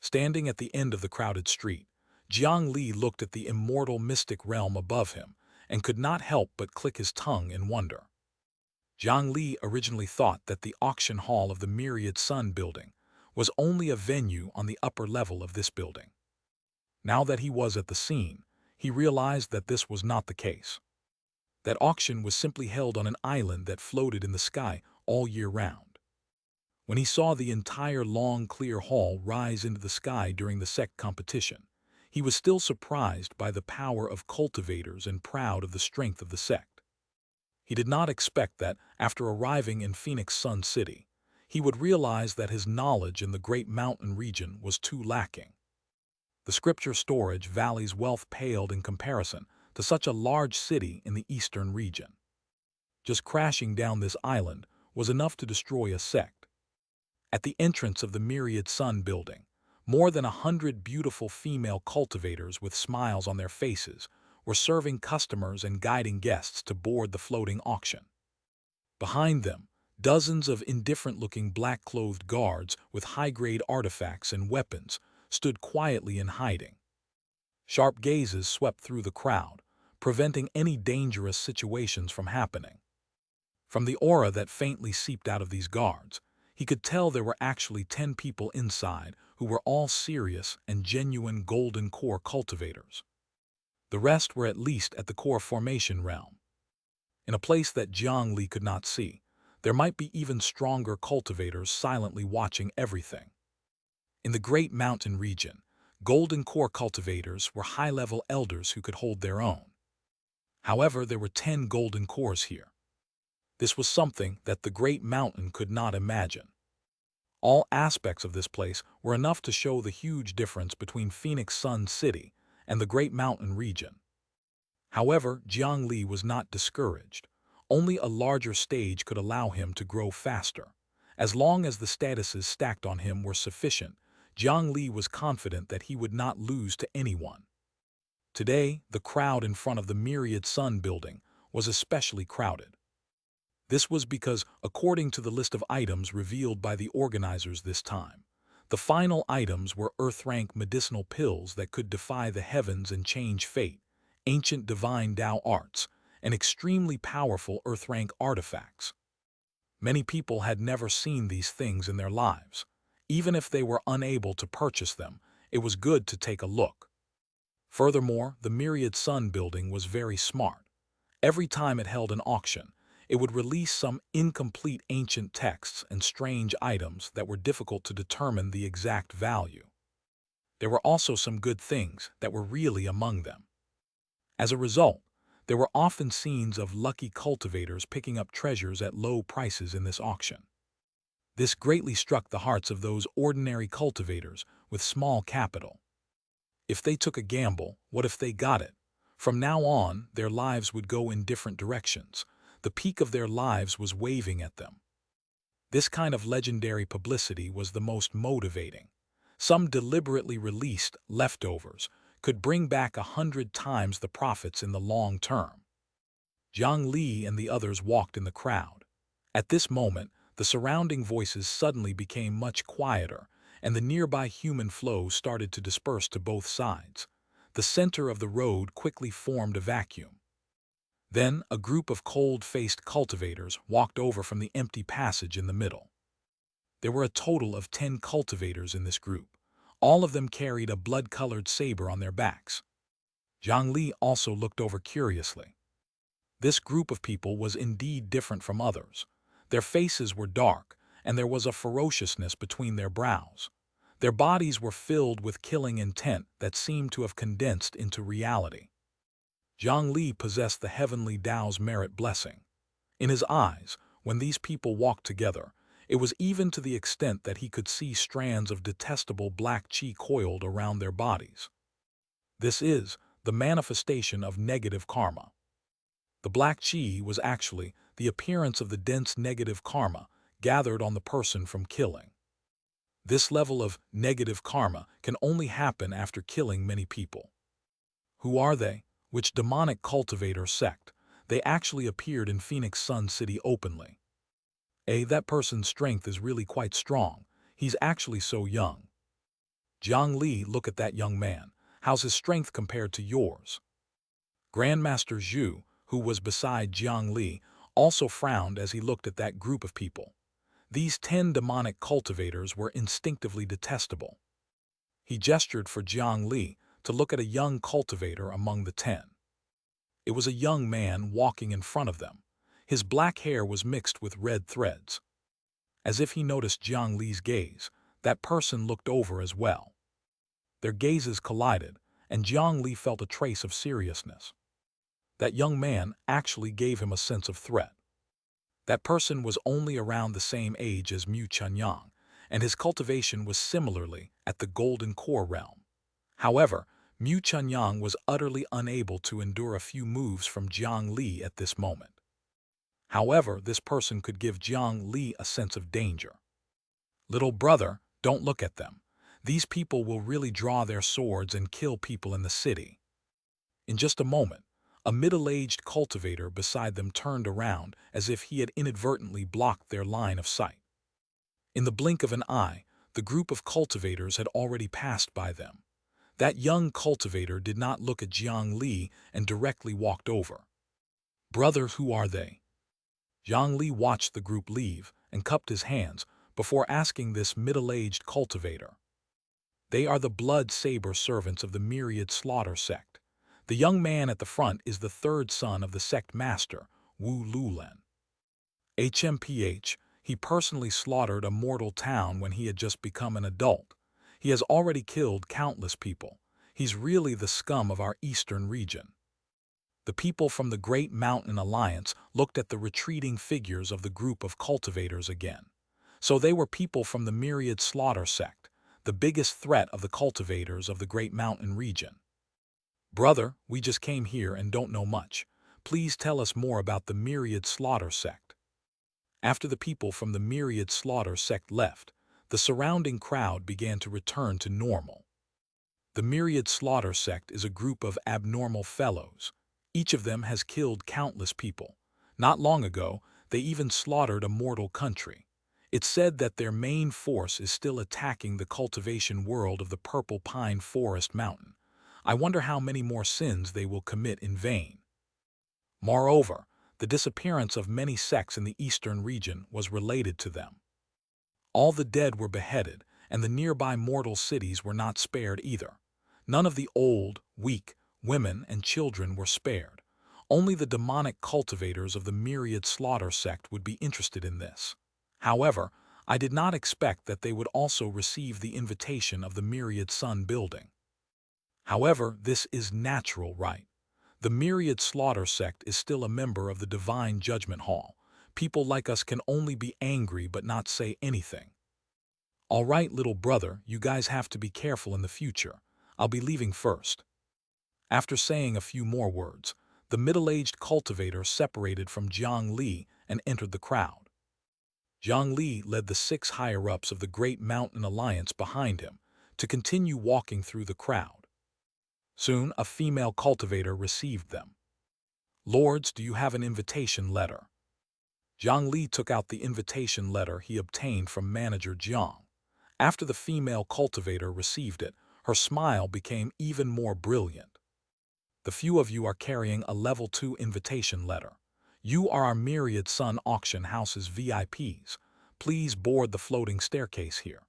Standing at the end of the crowded street, Jiang Li looked at the immortal mystic realm above him and could not help but click his tongue in wonder. Jiang Li originally thought that the auction hall of the Myriad Sun building was only a venue on the upper level of this building. Now that he was at the scene, he realized that this was not the case. That auction was simply held on an island that floated in the sky all year round. When he saw the entire long, clear hall rise into the sky during the sect competition, he was still surprised by the power of cultivators and proud of the strength of the sect. He did not expect that, after arriving in Phoenix Sun City, he would realize that his knowledge in the Great Mountain region was too lacking. The scripture storage valley's wealth paled in comparison to such a large city in the eastern region. Just crashing down this island was enough to destroy a sect. At the entrance of the Myriad Sun building, more than 100 beautiful female cultivators with smiles on their faces were serving customers and guiding guests to board the floating auction. Behind them, dozens of indifferent-looking black-clothed guards with high-grade artifacts and weapons stood quietly in hiding. Sharp gazes swept through the crowd, preventing any dangerous situations from happening. From the aura that faintly seeped out of these guards, he could tell there were actually 10 people inside who were all serious and genuine golden core cultivators. The rest were at least at the core formation realm. In a place that Jiang Li could not see, there might be even stronger cultivators silently watching everything. In the Great Mountain region, golden core cultivators were high-level elders who could hold their own. However, there were 10 golden cores here. This was something that the Great Mountain could not imagine. All aspects of this place were enough to show the huge difference between Phoenix Sun City and the Great Mountain region. However, Jiang Li was not discouraged. Only a larger stage could allow him to grow faster. As long as the statuses stacked on him were sufficient, Jiang Li was confident that he would not lose to anyone. Today, the crowd in front of the Myriad Sun building was especially crowded. This was because, according to the list of items revealed by the organizers this time, the final items were Earth-rank medicinal pills that could defy the heavens and change fate, ancient divine Tao arts, and extremely powerful Earth-rank artifacts. Many people had never seen these things in their lives. Even if they were unable to purchase them, it was good to take a look. Furthermore, the Myriad Sun building was very smart. Every time it held an auction, it would release some incomplete ancient texts and strange items that were difficult to determine the exact value. There were also some good things that were really among them. As a result, there were often scenes of lucky cultivators picking up treasures at low prices in this auction. This greatly struck the hearts of those ordinary cultivators with small capital. If they took a gamble, what if they got it? From now on, their lives would go in different directions. The peak of their lives was waving at them. This kind of legendary publicity was the most motivating. Some deliberately released leftovers could bring back 100 times the profits in the long term. Jiang Li and the others walked in the crowd. At this moment, the surrounding voices suddenly became much quieter, and the nearby human flow started to disperse to both sides. The center of the road quickly formed a vacuum. Then, a group of cold-faced cultivators walked over from the empty passage in the middle. There were a total of 10 cultivators in this group. All of them carried a blood-colored saber on their backs. Jiang Li also looked over curiously. This group of people was indeed different from others. Their faces were dark, and there was a ferociousness between their brows. Their bodies were filled with killing intent that seemed to have condensed into reality. Jiang Li possessed the heavenly Tao's merit blessing. In his eyes, when these people walked together, it was even to the extent that he could see strands of detestable black qi coiled around their bodies. This is the manifestation of negative karma. The black qi was actually the appearance of the dense negative karma gathered on the person from killing. This level of negative karma can only happen after killing many people. Who are they? Which demonic cultivator sect? They actually appeared in Phoenix Sun City openly. That person's strength is really quite strong. He's actually so young. Jiang Li, look at that young man. How's his strength compared to yours? Grandmaster Zhu, who was beside Jiang Li, also frowned as he looked at that group of people. These 10 demonic cultivators were instinctively detestable. He gestured for Jiang Li to look at a young cultivator among the 10. It was a young man walking in front of them. His black hair was mixed with red threads. As if he noticed Jiang Li's gaze, that person looked over as well. Their gazes collided, and Jiang Li felt a trace of seriousness. That young man actually gave him a sense of threat. That person was only around the same age as Mu Chunyang, and his cultivation was similarly at the Golden Core realm. However, Mu Chunyang was utterly unable to endure a few moves from Jiang Li at this moment. However, this person could give Jiang Li a sense of danger. Little brother, don't look at them. These people will really draw their swords and kill people in the city. In just a moment, a middle-aged cultivator beside them turned around as if he had inadvertently blocked their line of sight. In the blink of an eye, the group of cultivators had already passed by them. That young cultivator did not look at Jiang Li and directly walked over. Brother, who are they? Jiang Li watched the group leave and cupped his hands before asking this middle-aged cultivator. They are the blood saber servants of the Myriad Slaughter sect. The young man at the front is the third son of the sect master, Wu Lulen. HMPH, he personally slaughtered a mortal town when he had just become an adult. He has already killed countless people. He's really the scum of our eastern region. The people from the Great Mountain Alliance looked at the retreating figures of the group of cultivators again. So they were people from the Myriad Slaughter sect, the biggest threat of the cultivators of the Great Mountain region. Brother, we just came here and don't know much. Please tell us more about the Myriad Slaughter sect. After the people from the Myriad Slaughter sect left, the surrounding crowd began to return to normal. The Myriad Slaughter sect is a group of abnormal fellows. Each of them has killed countless people. Not long ago, they even slaughtered a mortal country. It's said that their main force is still attacking the cultivation world of the Purple Pine Forest Mountain. I wonder how many more sins they will commit in vain. Moreover, the disappearance of many sects in the eastern region was related to them. All the dead were beheaded, and the nearby mortal cities were not spared either. None of the old, weak, women and children were spared. Only the demonic cultivators of the Myriad Slaughter sect would be interested in this. However, I did not expect that they would also receive the invitation of the Myriad Sun building. However, this is natural, right? The Myriad Slaughter sect is still a member of the Divine Judgment Hall. People like us can only be angry but not say anything. All right, little brother, you guys have to be careful in the future. I'll be leaving first. After saying a few more words, the middle-aged cultivator separated from Jiang Li and entered the crowd. Jiang Li led the 6 higher-ups of the Great Mountain Alliance behind him to continue walking through the crowd. Soon, a female cultivator received them. "Lords, do you have an invitation letter?" Jiang Li took out the invitation letter he obtained from manager Jiang. After the female cultivator received it, her smile became even more brilliant. "The few of you are carrying a level 2 invitation letter. You are our Myriad Sun Auction House's VIPs. Please board the floating staircase here.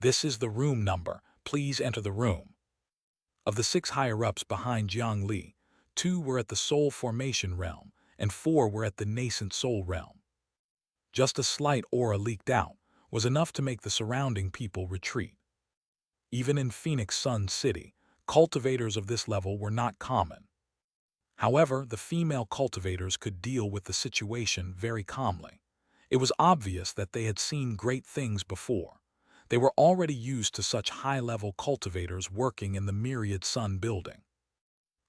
This is the room number. Please enter the room." Of the 6 higher-ups behind Jiang Li, 2 were at the soul formation realm, and 4 were at the nascent soul realm. Just a slight aura leaked out was enough to make the surrounding people retreat. Even in Phoenix Sun City, cultivators of this level were not common. However, the female cultivators could deal with the situation very calmly. It was obvious that they had seen great things before. They were already used to such high-level cultivators working in the Myriad Sun building.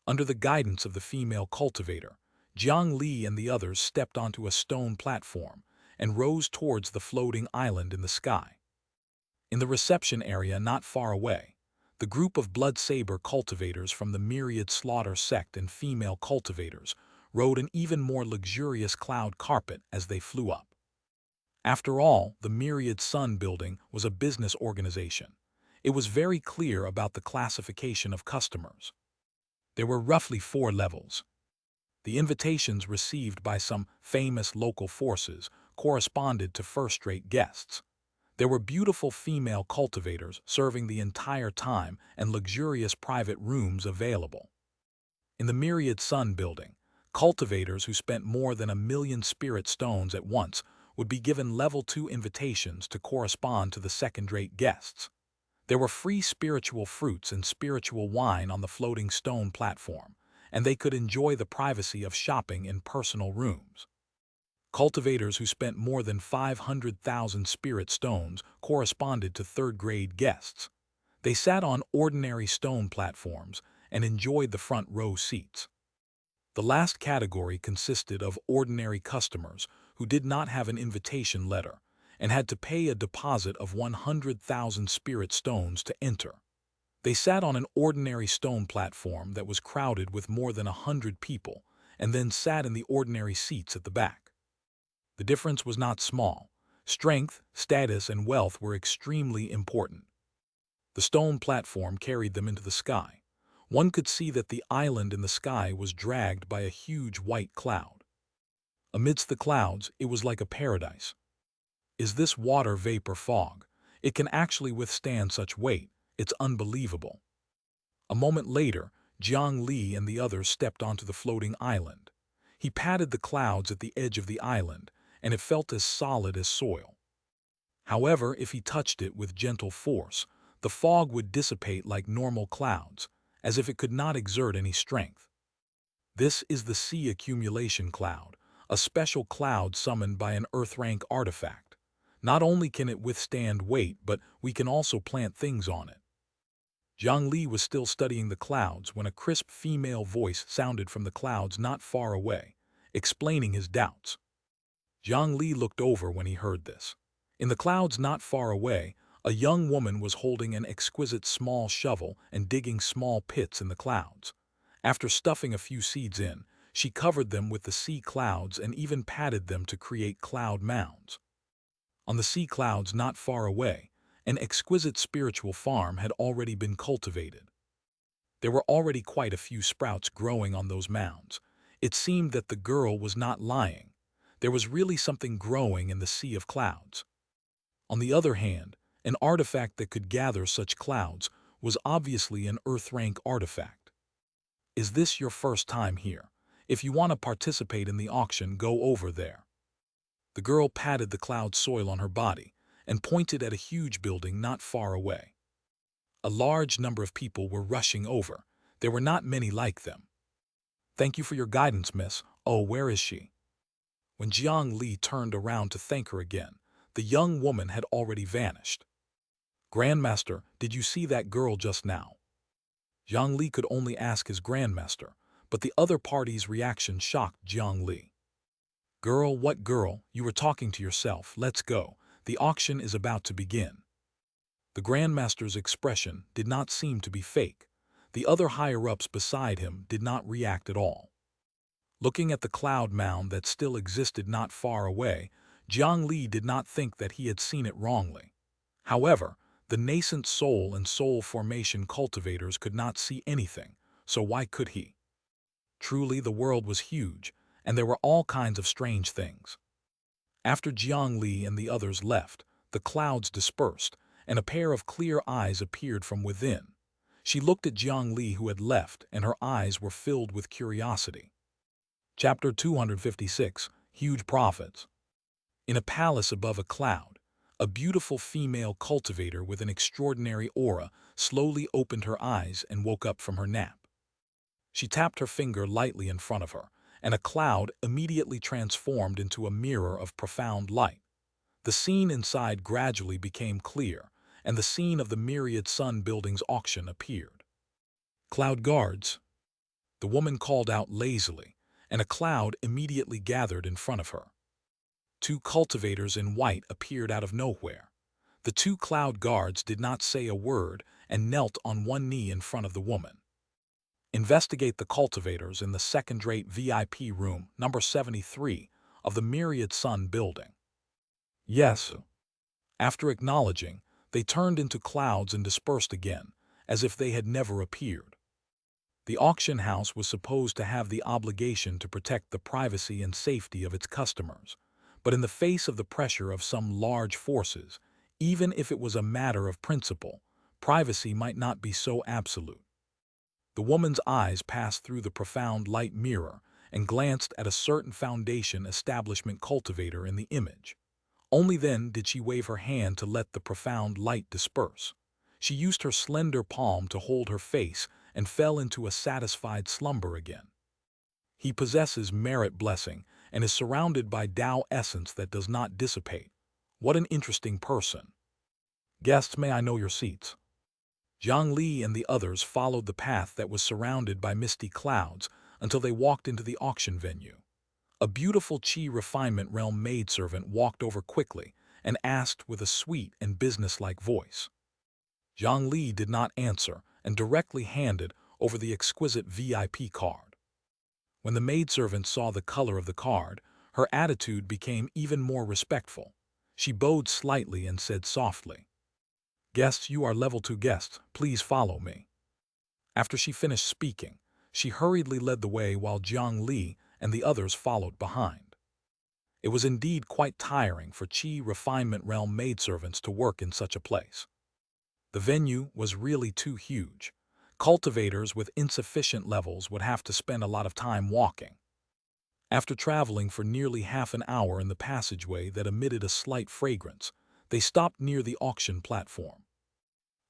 Under the guidance of the female cultivator, Jiang Li and the others stepped onto a stone platform and rose towards the floating island in the sky. In the reception area not far away, the group of blood saber cultivators from the Myriad Slaughter sect and female cultivators rode an even more luxurious cloud carpet as they flew up. After all, the Myriad Sun building was a business organization. It was very clear about the classification of customers. There were roughly 4 levels. The invitations received by some famous local forces corresponded to first-rate guests. There were beautiful female cultivators serving the entire time and luxurious private rooms available. In the Myriad Sun building, cultivators who spent more than 1,000,000 spirit stones at once would be given level 2 invitations to correspond to the second-rate guests. There were free spiritual fruits and spiritual wine on the floating stone platform, and they could enjoy the privacy of shopping in personal rooms. Cultivators who spent more than 500,000 spirit stones corresponded to third-grade guests. They sat on ordinary stone platforms and enjoyed the front row seats. The last category consisted of ordinary customers who did not have an invitation letter and had to pay a deposit of 100,000 spirit stones to enter. They sat on an ordinary stone platform that was crowded with more than 100 people and then sat in the ordinary seats at the back. The difference was not small. Strength, status, and wealth were extremely important. The stone platform carried them into the sky. One could see that the island in the sky was dragged by a huge white cloud. Amidst the clouds, it was like a paradise. Is this water vapor fog? It can actually withstand such weight. It's unbelievable. A moment later, Jiang Li and the others stepped onto the floating island. He patted the clouds at the edge of the island, and it felt as solid as soil. However, if he touched it with gentle force, the fog would dissipate like normal clouds, as if it could not exert any strength. This is the sea accumulation cloud, a special cloud summoned by an Earth-rank artifact. Not only can it withstand weight, but we can also plant things on it. Jiang Li was still studying the clouds when a crisp female voice sounded from the clouds not far away, explaining his doubts. Jiang Li looked over when he heard this. In the clouds not far away, a young woman was holding an exquisite small shovel and digging small pits in the clouds. After stuffing a few seeds in, she covered them with the sea clouds and even patted them to create cloud mounds. On the sea clouds not far away, an exquisite spiritual farm had already been cultivated. There were already quite a few sprouts growing on those mounds. It seemed that the girl was not lying. There was really something growing in the sea of clouds. On the other hand, an artifact that could gather such clouds was obviously an Earth-rank artifact. Is this your first time here? If you want to participate in the auction, go over there. The girl patted the cloud soil on her body and pointed at a huge building not far away. A large number of people were rushing over. There were not many like them. Thank you for your guidance, miss. Oh, where is she? When Jiang Li turned around to thank her again, the young woman had already vanished. Grandmaster, did you see that girl just now? Jiang Li could only ask his grandmaster, but the other party's reaction shocked Jiang Li. "Girl, what girl? You were talking to yourself. Let's go. The auction is about to begin." The grandmaster's expression did not seem to be fake. The other higher-ups beside him did not react at all. Looking at the cloud mound that still existed not far away, Jiang Li did not think that he had seen it wrongly. However, the nascent soul and soul formation cultivators could not see anything, so why could he? Truly, the world was huge, and there were all kinds of strange things. After Jiang Li and the others left, the clouds dispersed, and a pair of clear eyes appeared from within. She looked at Jiang Li who had left, and her eyes were filled with curiosity. Chapter 256, Huge Profits. In a palace above a cloud, a beautiful female cultivator with an extraordinary aura slowly opened her eyes and woke up from her nap. She tapped her finger lightly in front of her, and a cloud immediately transformed into a mirror of profound light. The scene inside gradually became clear, and the scene of the myriad sun buildings auction appeared. "Cloud guards," the woman called out lazily, and a cloud immediately gathered in front of her. Two cultivators in white appeared out of nowhere. The two cloud guards did not say a word and knelt on one knee in front of the woman. "Investigate the cultivators in the second-rate VIP room, number 73, of the Myriad Sun building." "Yes." After acknowledging, they turned into clouds and dispersed again, as if they had never appeared. The auction house was supposed to have the obligation to protect the privacy and safety of its customers, but in the face of the pressure of some large forces, even if it was a matter of principle, privacy might not be so absolute. The woman's eyes passed through the profound light mirror and glanced at a certain foundation establishment cultivator in the image. Only then did she wave her hand to let the profound light disperse. She used her slender palm to hold her face and fell into a satisfied slumber again. "He possesses merit blessing and is surrounded by Tao essence that does not dissipate. What an interesting person. Guests, may I know your seats?" Jiang Li and the others followed the path that was surrounded by misty clouds until they walked into the auction venue. A beautiful Qi refinement realm maidservant walked over quickly and asked with a sweet and businesslike voice. Jiang Li did not answer and directly handed over the exquisite VIP card. When the maidservant saw the color of the card, her attitude became even more respectful. She bowed slightly and said softly, "Guests, you are level 2 guests, please follow me." After she finished speaking, she hurriedly led the way while Jiang Li and the others followed behind. It was indeed quite tiring for Qi refinement realm maidservants to work in such a place. The venue was really too huge. Cultivators with insufficient levels would have to spend a lot of time walking. After traveling for nearly half an hour in the passageway that emitted a slight fragrance, they stopped near the auction platform.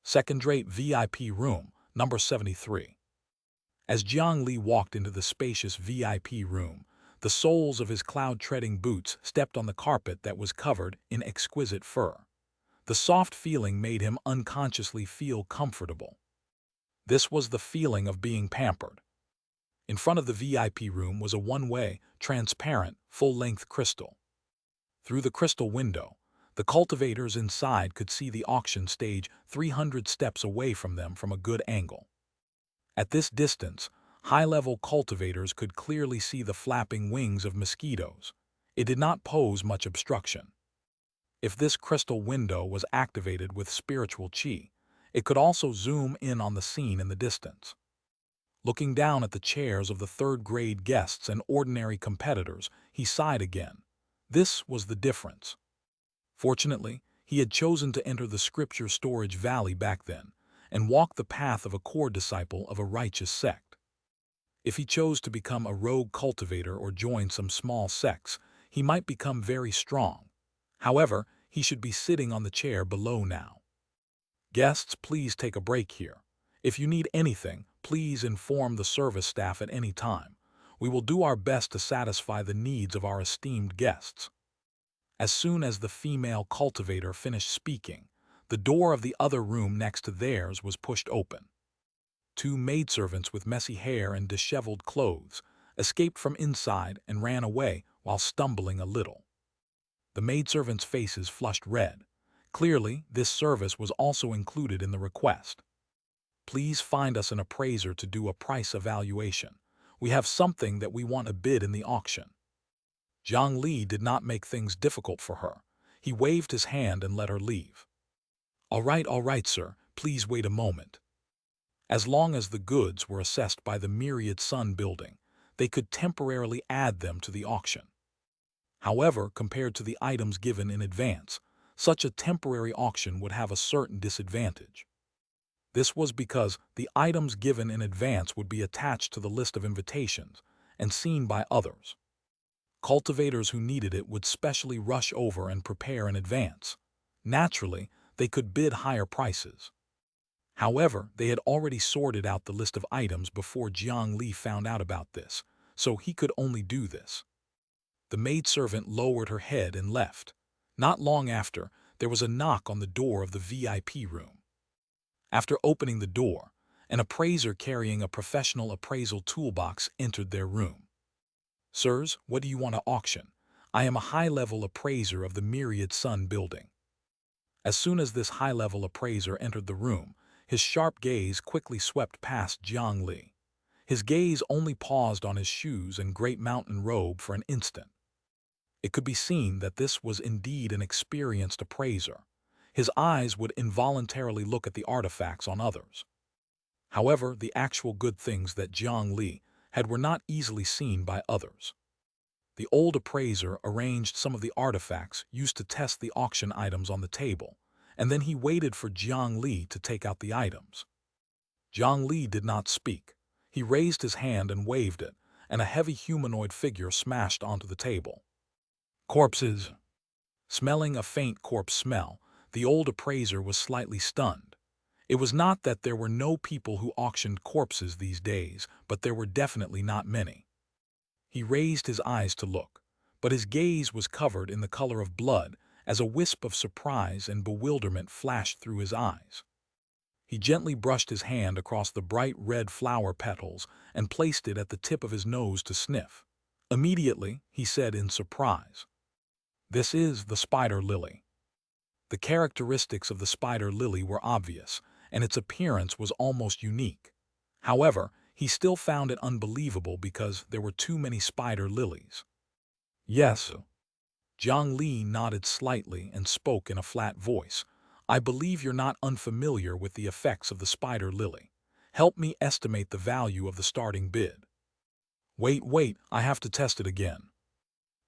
Second-rate VIP room, number 73. As Jiang Li walked into the spacious VIP room, the soles of his cloud-treading boots stepped on the carpet that was covered in exquisite fur. The soft feeling made him unconsciously feel comfortable. This was the feeling of being pampered. In front of the VIP room was a one-way, transparent, full-length crystal. Through the crystal window, the cultivators inside could see the auction stage 300 steps away from them from a good angle. At this distance, high-level cultivators could clearly see the flapping wings of mosquitoes. It did not pose much obstruction. If this crystal window was activated with spiritual qi, it could also zoom in on the scene in the distance. Looking down at the chairs of the third-grade guests and ordinary competitors, he sighed again. This was the difference. Fortunately, he had chosen to enter the scripture storage valley back then and walk the path of a core disciple of a righteous sect. If he chose to become a rogue cultivator or join some small sects, he might become very strong. However, he should be sitting on the chair below now. "Guests, please take a break here. If you need anything, please inform the service staff at any time. We will do our best to satisfy the needs of our esteemed guests." As soon as the female cultivator finished speaking, the door of the other room next to theirs was pushed open. 2 maidservants with messy hair and disheveled clothes escaped from inside and ran away while stumbling a little. The maidservants' faces flushed red. Clearly, this service was also included in the request. Please find us an appraiser to do a price evaluation. We have something that we want to bid in the auction. Jiang Li did not make things difficult for her. He waved his hand and let her leave. All right, sir, please wait a moment. As long as the goods were assessed by the Myriad Sun building, they could temporarily add them to the auction. However, compared to the items given in advance, such a temporary auction would have a certain disadvantage. This was because the items given in advance would be attached to the list of invitations and seen by others. Cultivators who needed it would specially rush over and prepare in advance. Naturally, they could bid higher prices. However, they had already sorted out the list of items before Jiang Li found out about this, so he could only do this. The maidservant lowered her head and left. Not long after, there was a knock on the door of the VIP room. After opening the door, an appraiser carrying a professional appraisal toolbox entered their room. Sirs, what do you want to auction? I am a high-level appraiser of the Myriad Sun building. As soon as this high-level appraiser entered the room, his sharp gaze quickly swept past Jiang Li. His gaze only paused on his shoes and great mountain robe for an instant. It could be seen that this was indeed an experienced appraiser. His eyes would involuntarily look at the artifacts on others. However, the actual good things that Jiang Li had were not easily seen by others. The old appraiser arranged some of the artifacts used to test the auction items on the table, and then he waited for Jiang Li to take out the items. Jiang Li did not speak. He raised his hand and waved it, and a heavy humanoid figure smashed onto the table. Corpses. Smelling a faint corpse smell, the old appraiser was slightly stunned. It was not that there were no people who auctioned corpses these days, but there were definitely not many. He raised his eyes to look, but his gaze was covered in the color of blood as a wisp of surprise and bewilderment flashed through his eyes. He gently brushed his hand across the bright red flower petals and placed it at the tip of his nose to sniff. Immediately, he said in surprise, "This is the spider lily." The characteristics of the spider lily were obvious, and its appearance was almost unique. However, he still found it unbelievable because there were too many spider lilies. Yes. Jiang Li nodded slightly and spoke in a flat voice. I believe you're not unfamiliar with the effects of the spider lily. Help me estimate the value of the starting bid. Wait, I have to test it again.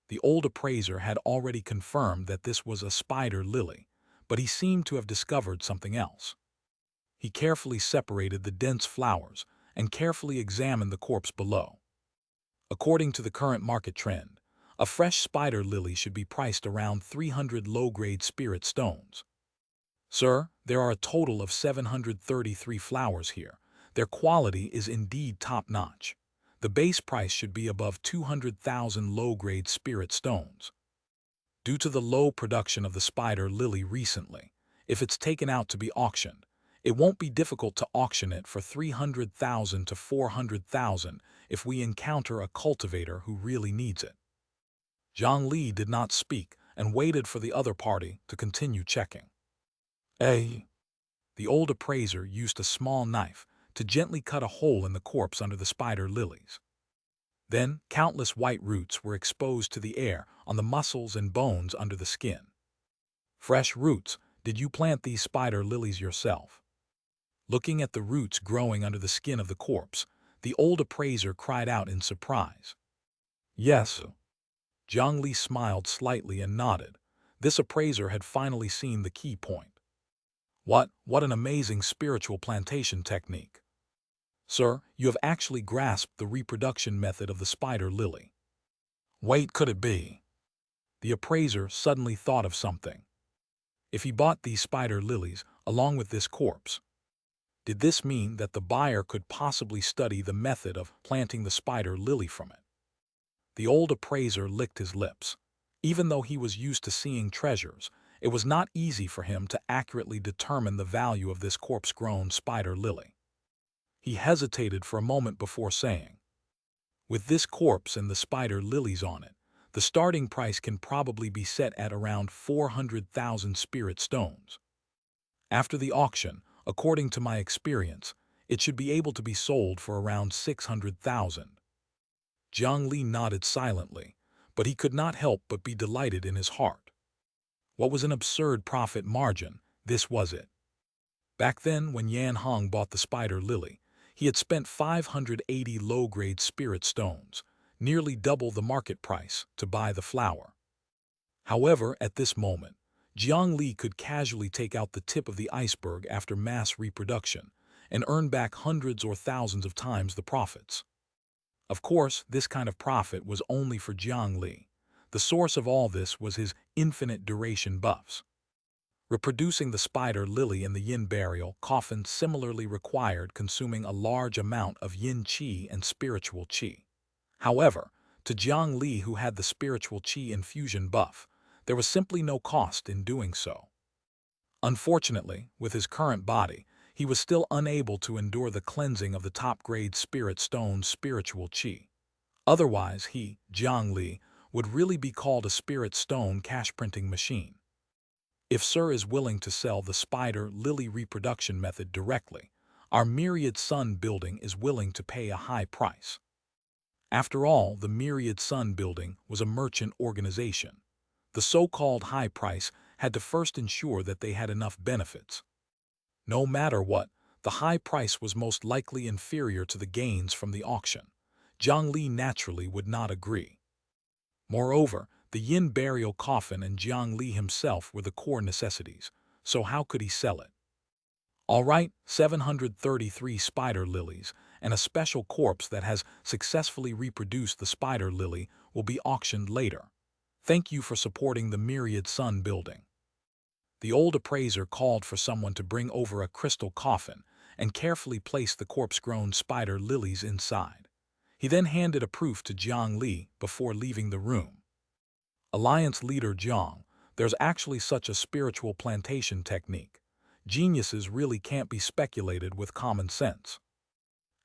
The old appraiser had already confirmed that this was a spider lily, but he seemed to have discovered something else. He carefully separated the dense flowers and carefully examined the corpse below. According to the current market trend, a fresh spider lily should be priced around 300 low-grade spirit stones. Sir, there are a total of 733 flowers here. Their quality is indeed top-notch. The base price should be above 200,000 low-grade spirit stones. Due to the low production of the spider lily recently, if it's taken out to be auctioned, it won't be difficult to auction it for 300,000 to 400,000 if we encounter a cultivator who really needs it. Jiang Li did not speak and waited for the other party to continue checking. The old appraiser used a small knife to gently cut a hole in the corpse under the spider lilies. Then, countless white roots were exposed to the air on the muscles and bones under the skin. Fresh roots, did you plant these spider lilies yourself? Looking at the roots growing under the skin of the corpse, the old appraiser cried out in surprise. Yes. Jiang Li smiled slightly and nodded. This appraiser had finally seen the key point. What an amazing spiritual plantation technique. Sir, you have actually grasped the reproduction method of the spider lily. Wait, could it be? The appraiser suddenly thought of something. If he bought these spider lilies along with this corpse, did this mean that the buyer could possibly study the method of planting the spider lily from it? The old appraiser licked his lips. Even though he was used to seeing treasures, it was not easy for him to accurately determine the value of this corpse-grown spider lily. He hesitated for a moment before saying, "With this corpse and the spider lilies on it, the starting price can probably be set at around 400,000 spirit stones. After the auction, according to my experience, it should be able to be sold for around 600,000. Jiang Li nodded silently, but he could not help but be delighted in his heart. What was an absurd profit margin, this was it. Back then, when Yan Hong bought the spider lily, he had spent 580 low-grade spirit stones, nearly double the market price, to buy the flower. However, at this moment, Jiang Li could casually take out the tip of the iceberg after mass reproduction and earn back hundreds or thousands of times the profits. Of course, this kind of profit was only for Jiang Li. The source of all this was his infinite duration buffs. Reproducing the spider lily in the yin burial coffin similarly required consuming a large amount of yin qi and spiritual qi. However, to Jiang Li, who had the spiritual qi infusion buff, there was simply no cost in doing so. Unfortunately, with his current body, he was still unable to endure the cleansing of the top-grade spirit stone's spiritual qi. Otherwise, he, Jiang Li, would really be called a spirit stone cash-printing machine. If Sir is willing to sell the spider lily reproduction method directly, our Myriad Sun building is willing to pay a high price. After all, the Myriad Sun building was a merchant organization. The so-called high price had to first ensure that they had enough benefits. No matter what, the high price was most likely inferior to the gains from the auction. Jiang Li naturally would not agree. Moreover, the yin burial coffin and Jiang Li himself were the core necessities, so how could he sell it? All right, 733 spider lilies and a special corpse that has successfully reproduced the spider lily will be auctioned later. Thank you for supporting the Myriad Sun building. The old appraiser called for someone to bring over a crystal coffin and carefully place the corpse-grown spider lilies inside. He then handed a proof to Jiang Li before leaving the room. Alliance leader Jiang, there's actually such a spiritual plantation technique. Geniuses really can't be speculated with common sense.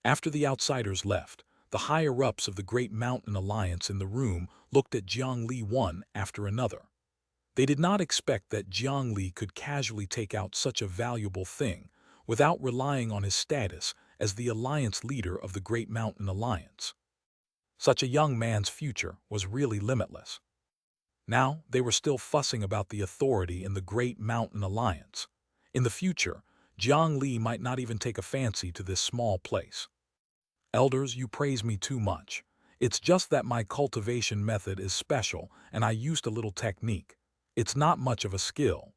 After the outsiders left, the higher-ups of the Great Mountain Alliance in the room looked at Jiang Li one after another. They did not expect that Jiang Li could casually take out such a valuable thing without relying on his status as the alliance leader of the Great Mountain Alliance. Such a young man's future was really limitless. Now, they were still fussing about the authority in the Great Mountain Alliance. In the future, Jiang Li might not even take a fancy to this small place. Elders, you praise me too much. It's just that my cultivation method is special and I used a little technique. It's not much of a skill.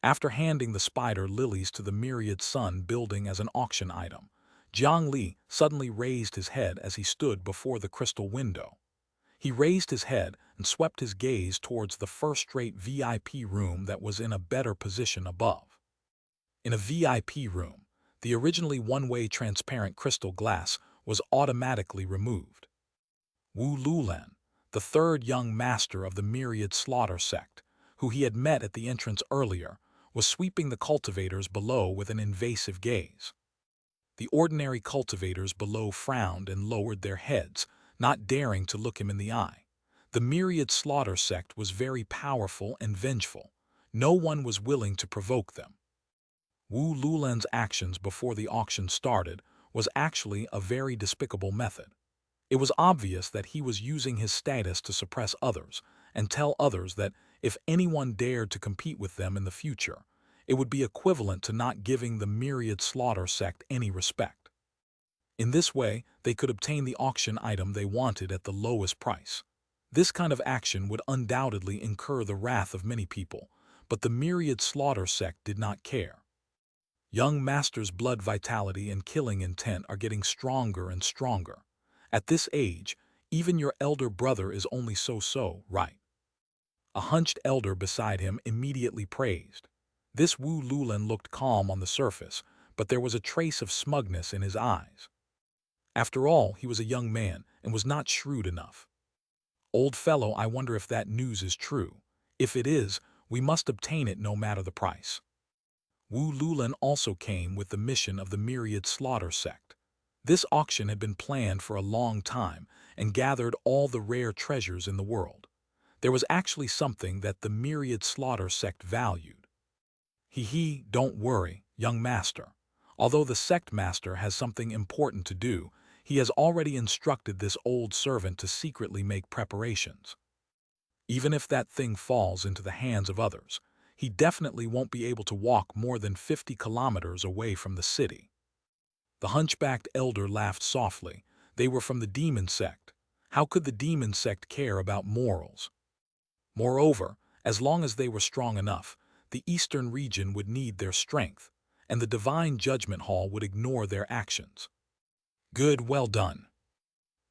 After handing the spider lilies to the Myriad Sun building as an auction item, Jiang Li suddenly raised his head as he stood before the crystal window. He raised his head and swept his gaze towards the first-rate VIP room that was in a better position above. In a VIP room, the originally one-way transparent crystal glass was automatically removed. Wu Lulan, the third young master of the Myriad Slaughter sect, who he had met at the entrance earlier, was sweeping the cultivators below with an invasive gaze. The ordinary cultivators below frowned and lowered their heads, not daring to look him in the eye. The Myriad Slaughter sect was very powerful and vengeful. No one was willing to provoke them. Wu Lulan's actions before the auction started was actually a very despicable method. It was obvious that he was using his status to suppress others and tell others that if anyone dared to compete with them in the future, it would be equivalent to not giving the Myriad Slaughter sect any respect. In this way, they could obtain the auction item they wanted at the lowest price. This kind of action would undoubtedly incur the wrath of many people, but the Myriad Slaughter sect did not care. Young Master's blood vitality and killing intent are getting stronger and stronger. At this age, even your elder brother is only so-so, right? A hunched elder beside him immediately praised. This Wu Lulan looked calm on the surface, but there was a trace of smugness in his eyes. After all, he was a young man and was not shrewd enough. Old fellow, I wonder if that news is true. If it is, we must obtain it no matter the price. Wu Lulan also came with the mission of the Myriad Slaughter sect. This auction had been planned for a long time and gathered all the rare treasures in the world. There was actually something that the Myriad Slaughter sect valued. Don't worry, young master. Although the sect master has something important to do, he has already instructed this old servant to secretly make preparations. Even if that thing falls into the hands of others, he definitely won't be able to walk more than 50 kilometers away from the city. The hunchbacked elder laughed softly. They were from the demon sect. How could the demon sect care about morals? Moreover, as long as they were strong enough, the eastern region would need their strength, and the divine judgment hall would ignore their actions. Good, well done.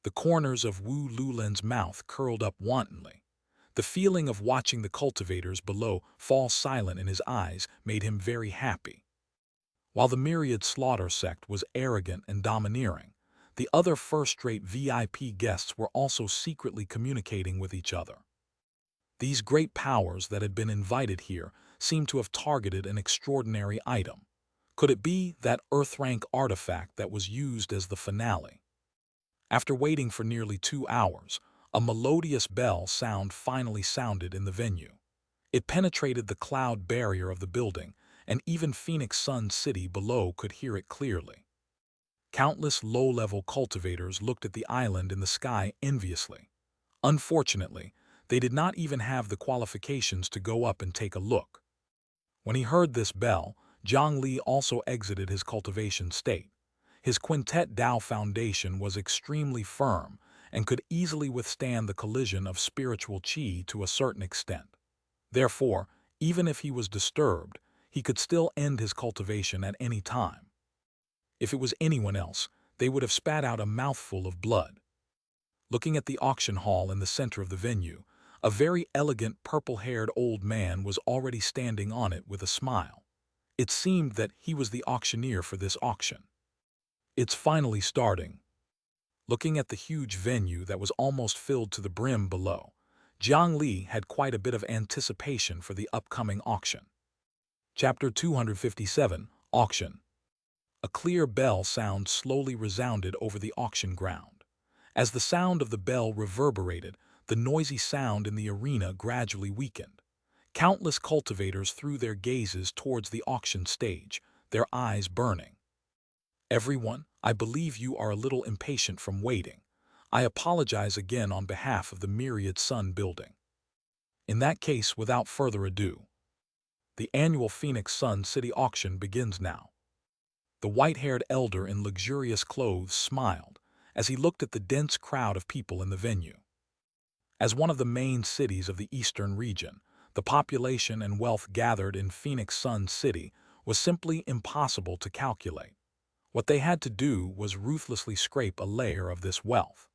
The corners of Wu Lulan's mouth curled up wantonly. The feeling of watching the cultivators below fall silent in his eyes made him very happy. While the Myriad Slaughter sect was arrogant and domineering, the other first-rate VIP guests were also secretly communicating with each other. These great powers that had been invited here seemed to have targeted an extraordinary item. Could it be that Earth-rank artifact that was used as the finale? After waiting for nearly 2 hours, a melodious bell sound finally sounded in the venue. It penetrated the cloud barrier of the building, and even Phoenix Sun City below could hear it clearly. Countless low-level cultivators looked at the island in the sky enviously. Unfortunately, they did not even have the qualifications to go up and take a look. When he heard this bell, Jiang Li also exited his cultivation state. His Quintet Dao foundation was extremely firm and could easily withstand the collision of spiritual qi to a certain extent. Therefore, even if he was disturbed, he could still end his cultivation at any time. If it was anyone else, they would have spat out a mouthful of blood. Looking at the auction hall in the center of the venue, a very elegant purple-haired old man was already standing on it with a smile. It seemed that he was the auctioneer for this auction. It's finally starting. Looking at the huge venue that was almost filled to the brim below, Jiang Li had quite a bit of anticipation for the upcoming auction. Chapter 257, Auction. A clear bell sound slowly resounded over the auction ground. As the sound of the bell reverberated, the noisy sound in the arena gradually weakened. Countless cultivators threw their gazes towards the auction stage, their eyes burning. Everyone, I believe you are a little impatient from waiting. I apologize again on behalf of the Myriad Sun building. In that case, without further ado, the annual Phoenix Sun City auction begins now. The white-haired elder in luxurious clothes smiled as he looked at the dense crowd of people in the venue. As one of the main cities of the eastern region, the population and wealth gathered in Phoenix Sun City was simply impossible to calculate. What they had to do was ruthlessly scrape a layer of this wealth.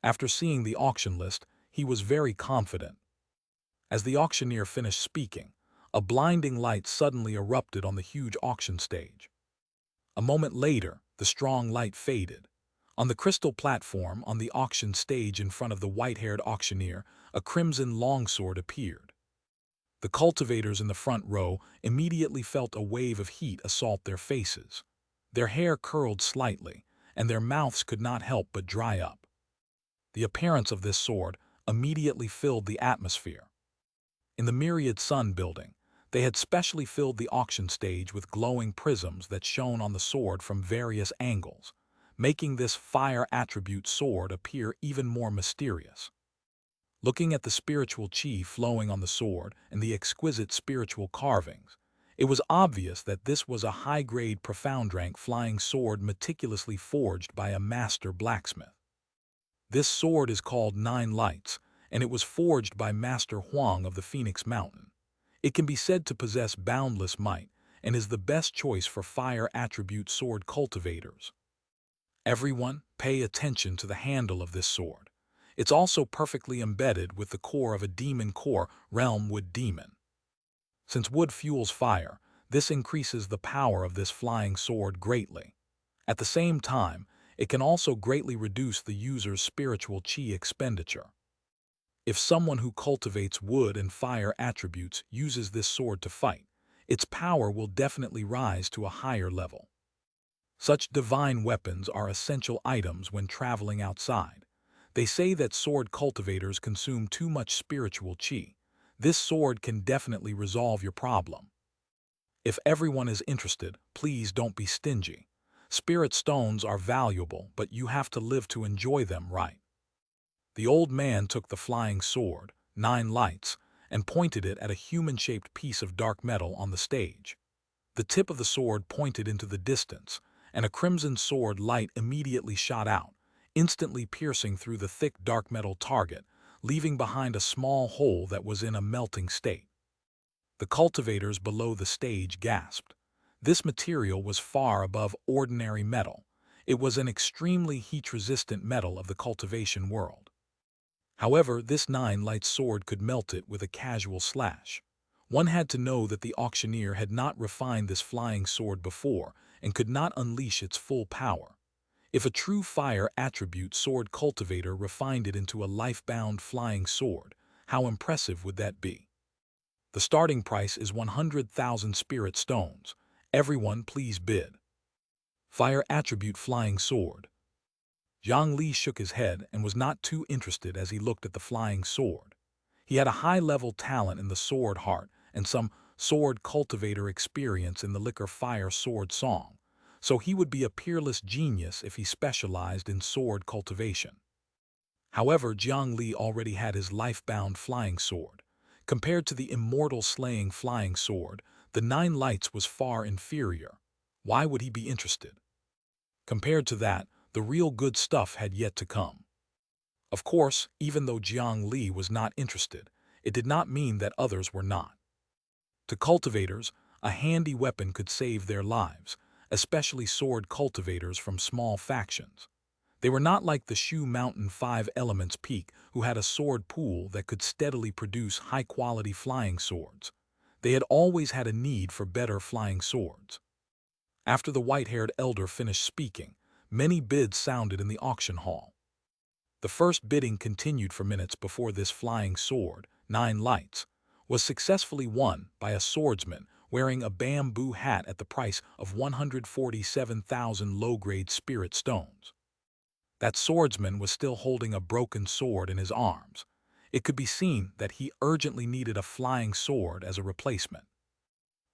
After seeing the auction list, he was very confident. As the auctioneer finished speaking, a blinding light suddenly erupted on the huge auction stage. A moment later, the strong light faded. On the crystal platform on the auction stage in front of the white-haired auctioneer, a crimson longsword appeared. The cultivators in the front row immediately felt a wave of heat assault their faces. Their hair curled slightly, and their mouths could not help but dry up. The appearance of this sword immediately filled the atmosphere. In the Myriad Sun building, they had specially filled the auction stage with glowing prisms that shone on the sword from various angles, making this fire attribute sword appear even more mysterious. Looking at the spiritual qi flowing on the sword and the exquisite spiritual carvings, it was obvious that this was a high-grade profound rank flying sword meticulously forged by a master blacksmith. This sword is called Nine Lights, and it was forged by Master Huang of the Phoenix Mountain. It can be said to possess boundless might and is the best choice for fire attribute sword cultivators. Everyone, pay attention to the handle of this sword. It's also perfectly embedded with the core of a demon core, Realm Wood Demon. Since wood fuels fire, this increases the power of this flying sword greatly. At the same time, it can also greatly reduce the user's spiritual qi expenditure. If someone who cultivates wood and fire attributes uses this sword to fight, its power will definitely rise to a higher level. Such divine weapons are essential items when traveling outside. They say that sword cultivators consume too much spiritual qi. This sword can definitely resolve your problem. If everyone is interested, please don't be stingy. Spirit stones are valuable, but you have to live to enjoy them, right? The old man took the flying sword, 9 lights, and pointed it at a human-shaped piece of dark metal on the stage. The tip of the sword pointed into the distance, and a crimson sword light immediately shot out, instantly piercing through the thick dark metal target, leaving behind a small hole that was in a melting state. The cultivators below the stage gasped. This material was far above ordinary metal. It was an extremely heat-resistant metal of the cultivation world. However, this 9-light sword could melt it with a casual slash. One had to know that the auctioneer had not refined this flying sword before and could not unleash its full power. If a true fire attribute sword cultivator refined it into a life-bound flying sword, how impressive would that be? The starting price is 100,000 spirit stones. Everyone please bid. Fire attribute flying sword. Jiang Li shook his head and was not too interested as he looked at the flying sword. He had a high-level talent in the sword heart and some sword cultivator experience in the liquor fire sword song, so he would be a peerless genius if he specialized in sword cultivation. However, Jiang Li already had his life-bound flying sword. Compared to the immortal slaying flying sword, the 9 lights was far inferior. Why would he be interested? Compared to that, the real good stuff had yet to come. Of course, even though Jiang Li was not interested, it did not mean that others were not. To cultivators, a handy weapon could save their lives, especially sword cultivators from small factions. They were not like the Shu Mountain 5 Elements Peak, who had a sword pool that could steadily produce high-quality flying swords. They had always had a need for better flying swords. After the white-haired elder finished speaking, many bids sounded in the auction hall. The first bidding continued for minutes before this flying sword, 9 lights, was successfully won by a swordsman wearing a bamboo hat at the price of 147,000 low-grade spirit stones. That swordsman was still holding a broken sword in his arms. It could be seen that he urgently needed a flying sword as a replacement.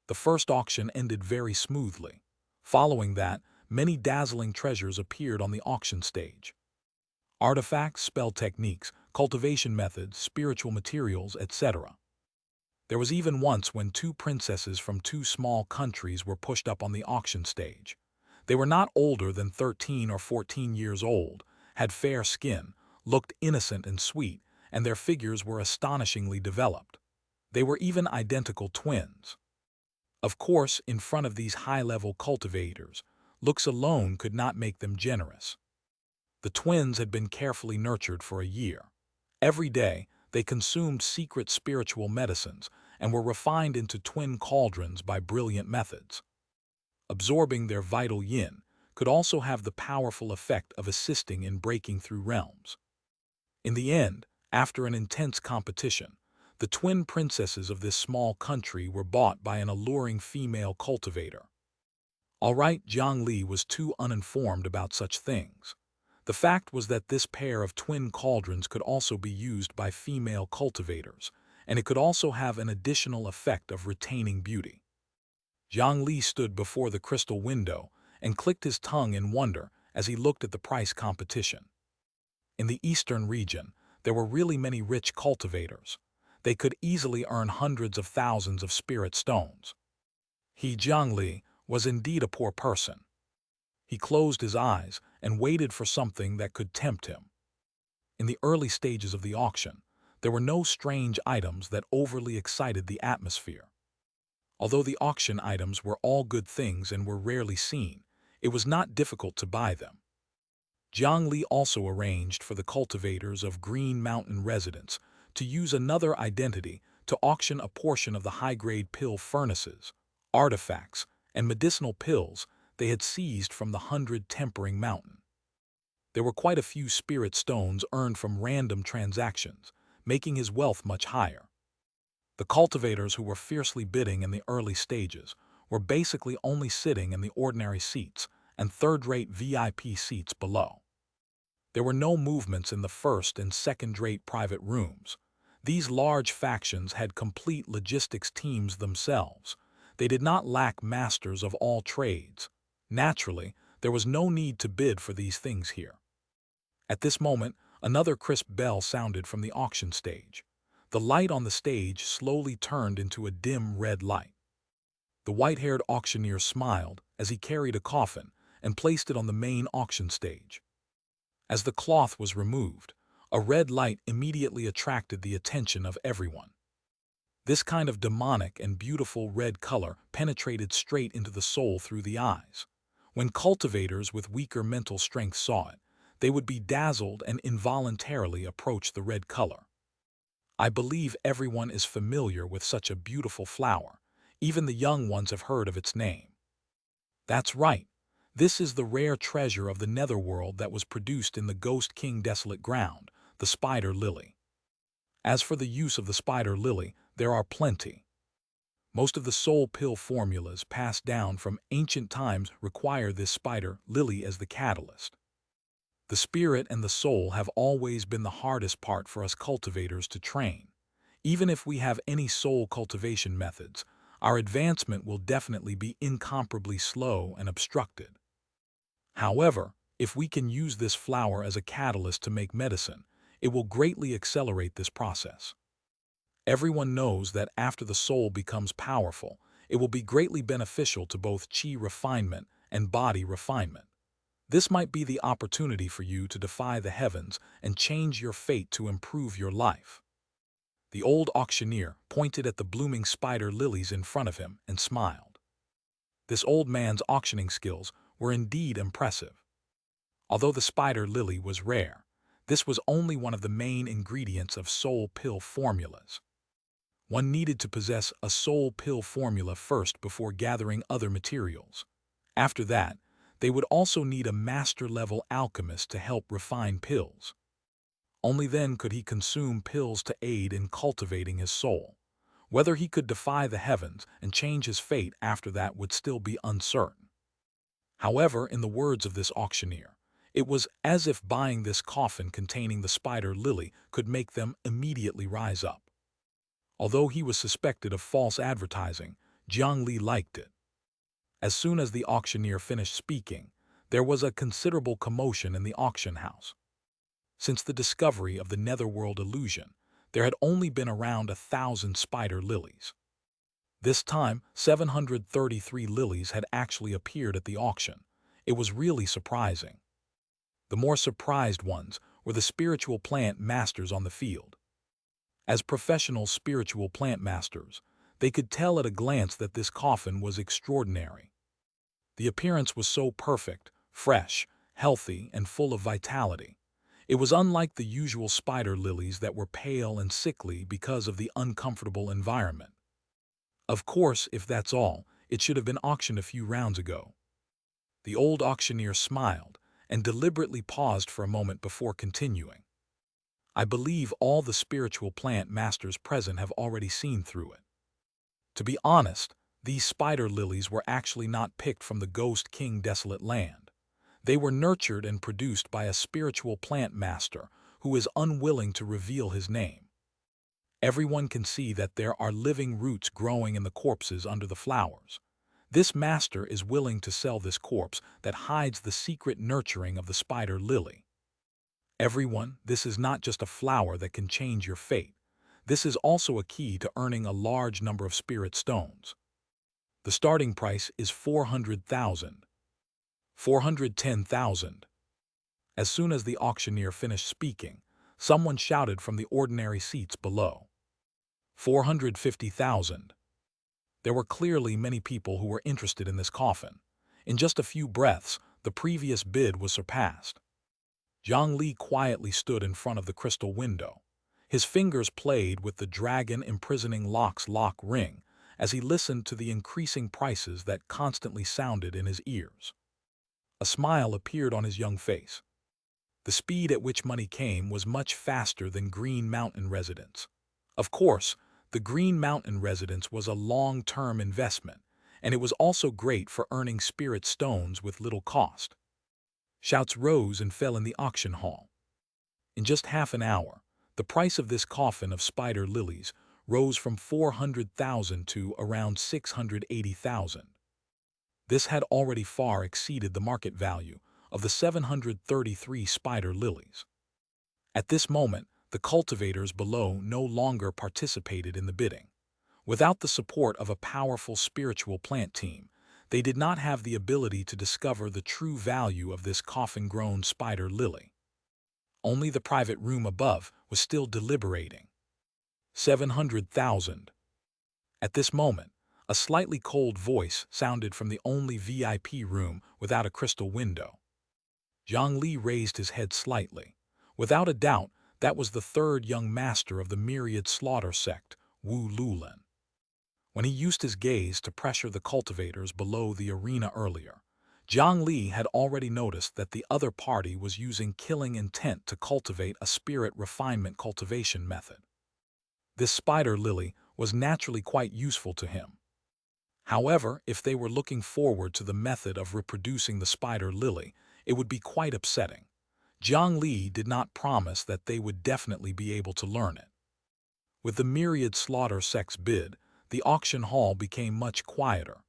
The first auction ended very smoothly. Following that, many dazzling treasures appeared on the auction stage. Artifacts, spell techniques, cultivation methods, spiritual materials, etc. There was even once when 2 princesses from 2 small countries were pushed up on the auction stage. They were not older than 13 or 14 years old, had fair skin, looked innocent and sweet, and their figures were astonishingly developed. They were even identical twins. Of course, in front of these high-level cultivators, looks alone could not make them generous. The twins had been carefully nurtured for a year. Every day, they consumed secret spiritual medicines and were refined into twin cauldrons by brilliant methods. Absorbing their vital yin could also have the powerful effect of assisting in breaking through realms. In the end, after an intense competition, the twin princesses of this small country were bought by an alluring female cultivator. All right, Jiang Li was too uninformed about such things. The fact was that this pair of twin cauldrons could also be used by female cultivators, and it could also have an additional effect of retaining beauty. Jiang Li stood before the crystal window and clicked his tongue in wonder as he looked at the price competition. In the eastern region, there were really many rich cultivators. They could easily earn hundreds of thousands of spirit stones. He, Jiang Li, was indeed a poor person. He closed his eyes and waited for something that could tempt him. In the early stages of the auction, there were no strange items that overly excited the atmosphere. Although the auction items were all good things and were rarely seen, it was not difficult to buy them. Jiang Li also arranged for the cultivators of Green Mountain residents to use another identity to auction a portion of the high-grade pill furnaces, artifacts, and medicinal pills they had seized from the 100 Tempering Mountain. There were quite a few spirit stones earned from random transactions, making his wealth much higher. The cultivators who were fiercely bidding in the early stages were basically only sitting in the ordinary seats and third-rate VIP seats below. There were no movements in the first and second-rate private rooms. These large factions had complete logistics teams themselves. They did not lack masters of all trades. Naturally, there was no need to bid for these things here. At this moment, another crisp bell sounded from the auction stage. The light on the stage slowly turned into a dim red light. The white-haired auctioneer smiled as he carried a coffin and placed it on the main auction stage. As the cloth was removed, a red light immediately attracted the attention of everyone. This kind of demonic and beautiful red color penetrated straight into the soul through the eyes. When cultivators with weaker mental strength saw it, they would be dazzled and involuntarily approach the red color. I believe everyone is familiar with such a beautiful flower. Even the young ones have heard of its name. That's right. This is the rare treasure of the netherworld that was produced in the Ghost King Desolate Ground, the spider lily. As for the use of the spider lily, there are plenty. Most of the soul pill formulas passed down from ancient times require this spider lily as the catalyst. The spirit and the soul have always been the hardest part for us cultivators to train. Even if we have any soul cultivation methods, our advancement will definitely be incomparably slow and obstructed. However, if we can use this flower as a catalyst to make medicine, it will greatly accelerate this process. Everyone knows that after the soul becomes powerful, it will be greatly beneficial to both chi refinement and body refinement. This might be the opportunity for you to defy the heavens and change your fate to improve your life. The old auctioneer pointed at the blooming spider lilies in front of him and smiled. This old man's auctioning skills were indeed impressive. Although the spider lily was rare, this was only one of the main ingredients of soul pill formulas. One needed to possess a soul pill formula first before gathering other materials. After that, they would also need a master-level alchemist to help refine pills. Only then could he consume pills to aid in cultivating his soul. Whether he could defy the heavens and change his fate after that would still be uncertain. However, in the words of this auctioneer, it was as if buying this coffin containing the spider lily could make them immediately rise up. Although he was suspected of false advertising, Jiang Li liked it. As soon as the auctioneer finished speaking, there was a considerable commotion in the auction house. Since the discovery of the netherworld illusion, there had only been around 1,000 spider lilies. This time, 733 lilies had actually appeared at the auction. It was really surprising. The more surprised ones were the spiritual plant masters on the field. As professional spiritual plant masters, they could tell at a glance that this coffin was extraordinary. The appearance was so perfect, fresh, healthy, and full of vitality. It was unlike the usual spider lilies that were pale and sickly because of the uncomfortable environment. Of course, if that's all, it should have been auctioned a few rounds ago. The old auctioneer smiled and deliberately paused for a moment before continuing. I believe all the spiritual plant masters present have already seen through it. To be honest, these spider lilies were actually not picked from the Ghost King Desolate Land. They were nurtured and produced by a spiritual plant master who is unwilling to reveal his name. Everyone can see that there are living roots growing in the corpses under the flowers. This master is willing to sell this corpse that hides the secret nurturing of the spider lily. Everyone, this is not just a flower that can change your fate. This is also a key to earning a large number of spirit stones. The starting price is 400,000. 410,000. As soon as the auctioneer finished speaking, someone shouted from the ordinary seats below. 450,000. There were clearly many people who were interested in this coffin. In just a few breaths, the previous bid was surpassed. Jiang Li quietly stood in front of the crystal window. His fingers played with the dragon imprisoning lock's lock ring as he listened to the increasing prices that constantly sounded in his ears. A smile appeared on his young face. The speed at which money came was much faster than Green Mountain residents. Of course, The Green Mountain residence was a long-term investment, and it was also great for earning spirit stones with little cost. Shouts rose and fell in the auction hall. In just half an hour, the price of this coffin of spider lilies rose from 400,000 to around 680,000. This had already far exceeded the market value of the 733 spider lilies. At this moment, the cultivators below no longer participated in the bidding. Without the support of a powerful spiritual plant team, they did not have the ability to discover the true value of this coffin-grown spider lily. Only the private room above was still deliberating. 700,000. At this moment, a slightly cold voice sounded from the only VIP room without a crystal window. Jiang Li raised his head slightly. Without a doubt, that was the third young master of the myriad slaughter sect, Wu Lulan. When he used his gaze to pressure the cultivators below the arena earlier, Jiang Li had already noticed that the other party was using killing intent to cultivate a spirit refinement cultivation method. This spider lily was naturally quite useful to him. However, if they were looking forward to the method of reproducing the spider lily, it would be quite upsetting. Jiang Li did not promise that they would definitely be able to learn it. With the myriad slaughter sect's bid, the auction hall became much quieter.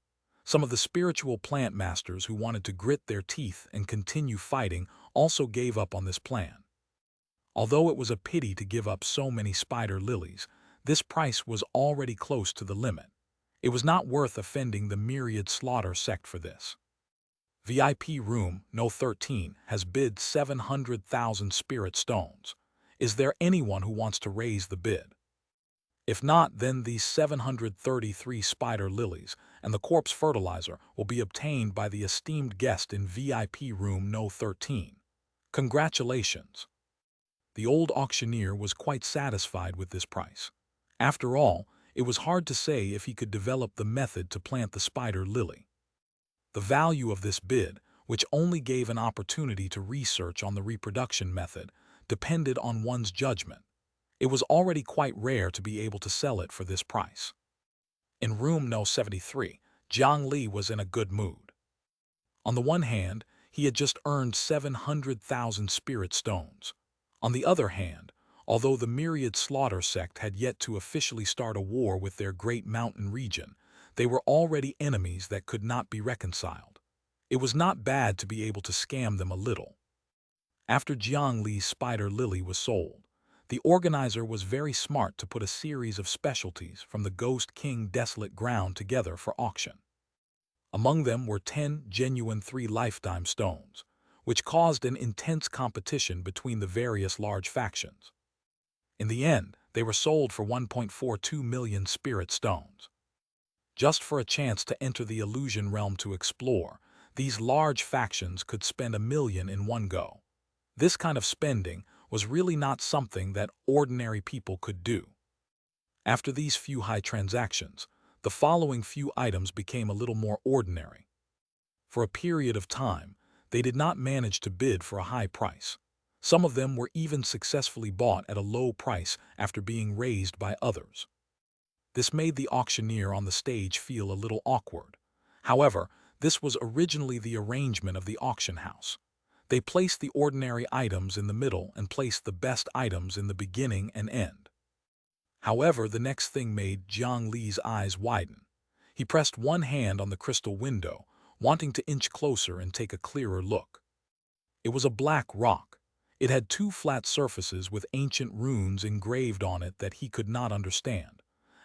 Some of the spiritual plant masters who wanted to grit their teeth and continue fighting also gave up on this plan. Although it was a pity to give up so many spider lilies, this price was already close to the limit. It was not worth offending the myriad slaughter sect for this. VIP room No. 13 has bid 700,000 spirit stones. Is there anyone who wants to raise the bid? If not, then these 733 spider lilies and the corpse fertilizer will be obtained by the esteemed guest in VIP room No. 13. Congratulations! The old auctioneer was quite satisfied with this price. After all, it was hard to say if he could develop the method to plant the spider lily. The value of this bid, which only gave an opportunity to research on the reproduction method, depended on one's judgment. It was already quite rare to be able to sell it for this price. In room No. 73, Jiang Li was in a good mood. On the one hand, he had just earned 700,000 spirit stones. On the other hand, although the myriad slaughter sect had yet to officially start a war with their great mountain region, they were already enemies that could not be reconciled. It was not bad to be able to scam them a little. After Jiang Li's spider lily was sold, the organizer was very smart to put a series of specialties from the Ghost King Desolate Ground together for auction. Among them were 10 genuine 3 lifetime stones, which caused an intense competition between the various large factions. In the end, they were sold for 1.42 million spirit stones. Just for a chance to enter the illusion realm to explore, these large factions could spend 1 million in one go. This kind of spending was really not something that ordinary people could do. After these few high transactions, the following few items became a little more ordinary. For a period of time, they did not manage to bid for a high price. Some of them were even successfully bought at a low price after being raised by others. This made the auctioneer on the stage feel a little awkward. However, this was originally the arrangement of the auction house. They placed the ordinary items in the middle and placed the best items in the beginning and end. However, the next thing made Jiang Li's eyes widen. He pressed one hand on the crystal window, wanting to inch closer and take a clearer look. It was a black rock. It had 2 flat surfaces with ancient runes engraved on it that he could not understand.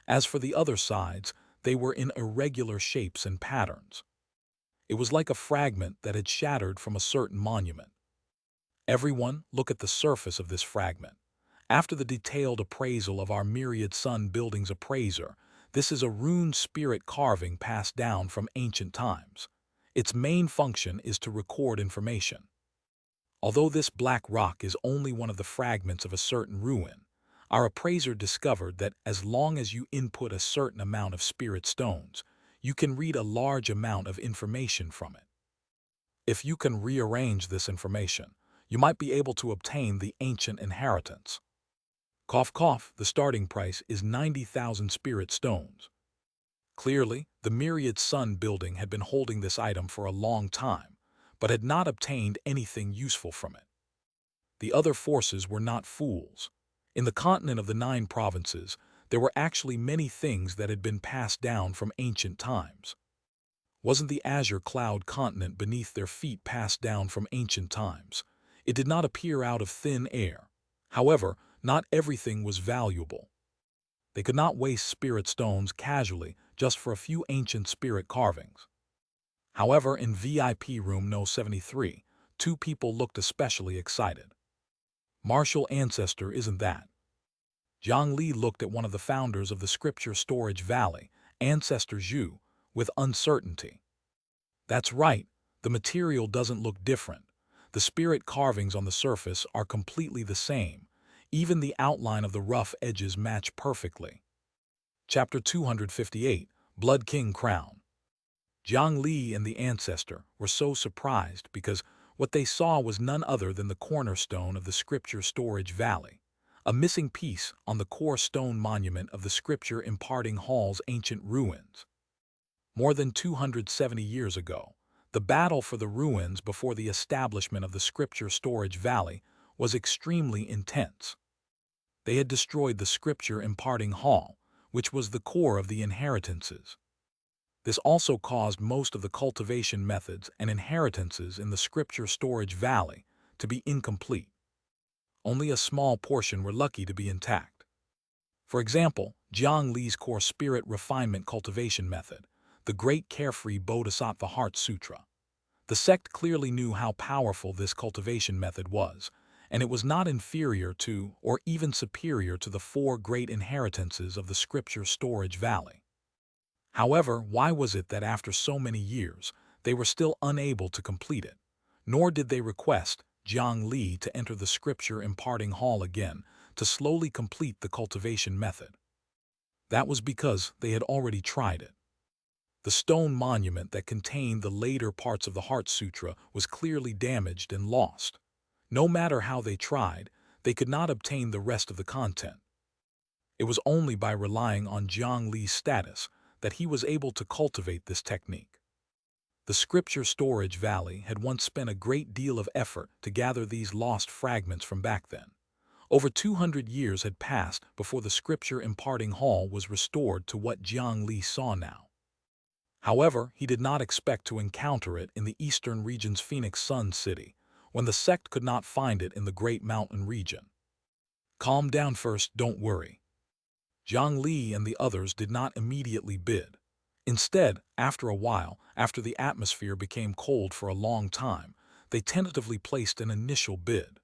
As for the other sides, they were in irregular shapes and patterns. It was like a fragment that had shattered from a certain monument. Everyone, look at the surface of this fragment. After the detailed appraisal of our myriad sun buildings appraiser, this is a rune spirit carving passed down from ancient times. Its main function is to record information. Although this black rock is only one of the fragments of a certain ruin, our appraiser discovered that as long as you input a certain amount of spirit stones, you can read a large amount of information from it. If you can rearrange this information, you might be able to obtain the ancient inheritance. Cough cough, the starting price is 90,000 spirit stones. Clearly, the myriad sun building had been holding this item for a long time, but had not obtained anything useful from it. The other forces were not fools. In the continent of the 9 provinces, there were actually many things that had been passed down from ancient times. Wasn't the azure cloud continent beneath their feet passed down from ancient times? It did not appear out of thin air. However, not everything was valuable. They could not waste spirit stones casually just for a few ancient spirit carvings. However, in VIP room No. 73, 2 people looked especially excited. Martial ancestor, isn't that? Jiang Li looked at one of the founders of the scripture storage valley, Ancestor Zhu, with uncertainty. That's right, the material doesn't look different. The spirit carvings on the surface are completely the same. Even the outline of the rough edges match perfectly. Chapter 258, Blood King Crown. Jiang Li and the ancestor were so surprised because what they saw was none other than the cornerstone of the scripture storage valley, a missing piece on the core stone monument of the scripture imparting hall's ancient ruins. More than 270 years ago, the battle for the ruins before the establishment of the scripture storage valley was extremely intense. They had destroyed the scripture imparting hall, which was the core of the inheritances. This also caused most of the cultivation methods and inheritances in the scripture storage valley to be incomplete. Only a small portion were lucky to be intact. For example, Jiang Li's core spirit refinement cultivation method, the Great Carefree Bodhisattva Heart Sutra. The sect clearly knew how powerful this cultivation method was, and it was not inferior to or even superior to the 4 great inheritances of the scripture storage valley. However, why was it that after so many years, they were still unable to complete it? Nor did they request Jiang Li to enter the scripture imparting hall again to slowly complete the cultivation method. That was because they had already tried it. The stone monument that contained the later parts of the Heart Sutra was clearly damaged and lost. No matter how they tried, they could not obtain the rest of the content. It was only by relying on Jiang Li's status that he was able to cultivate this technique. The scripture storage valley had once spent a great deal of effort to gather these lost fragments from back then. Over 200 years had passed before the scripture imparting hall was restored to what Jiang Li saw now. However, he did not expect to encounter it in the eastern region's Phoenix Sun City, when the sect could not find it in the Great Mountain region. Calm down first, don't worry. Jiang Li and the others did not immediately bid. Instead, after a while, after the atmosphere became cold for a long time, they tentatively placed an initial bid.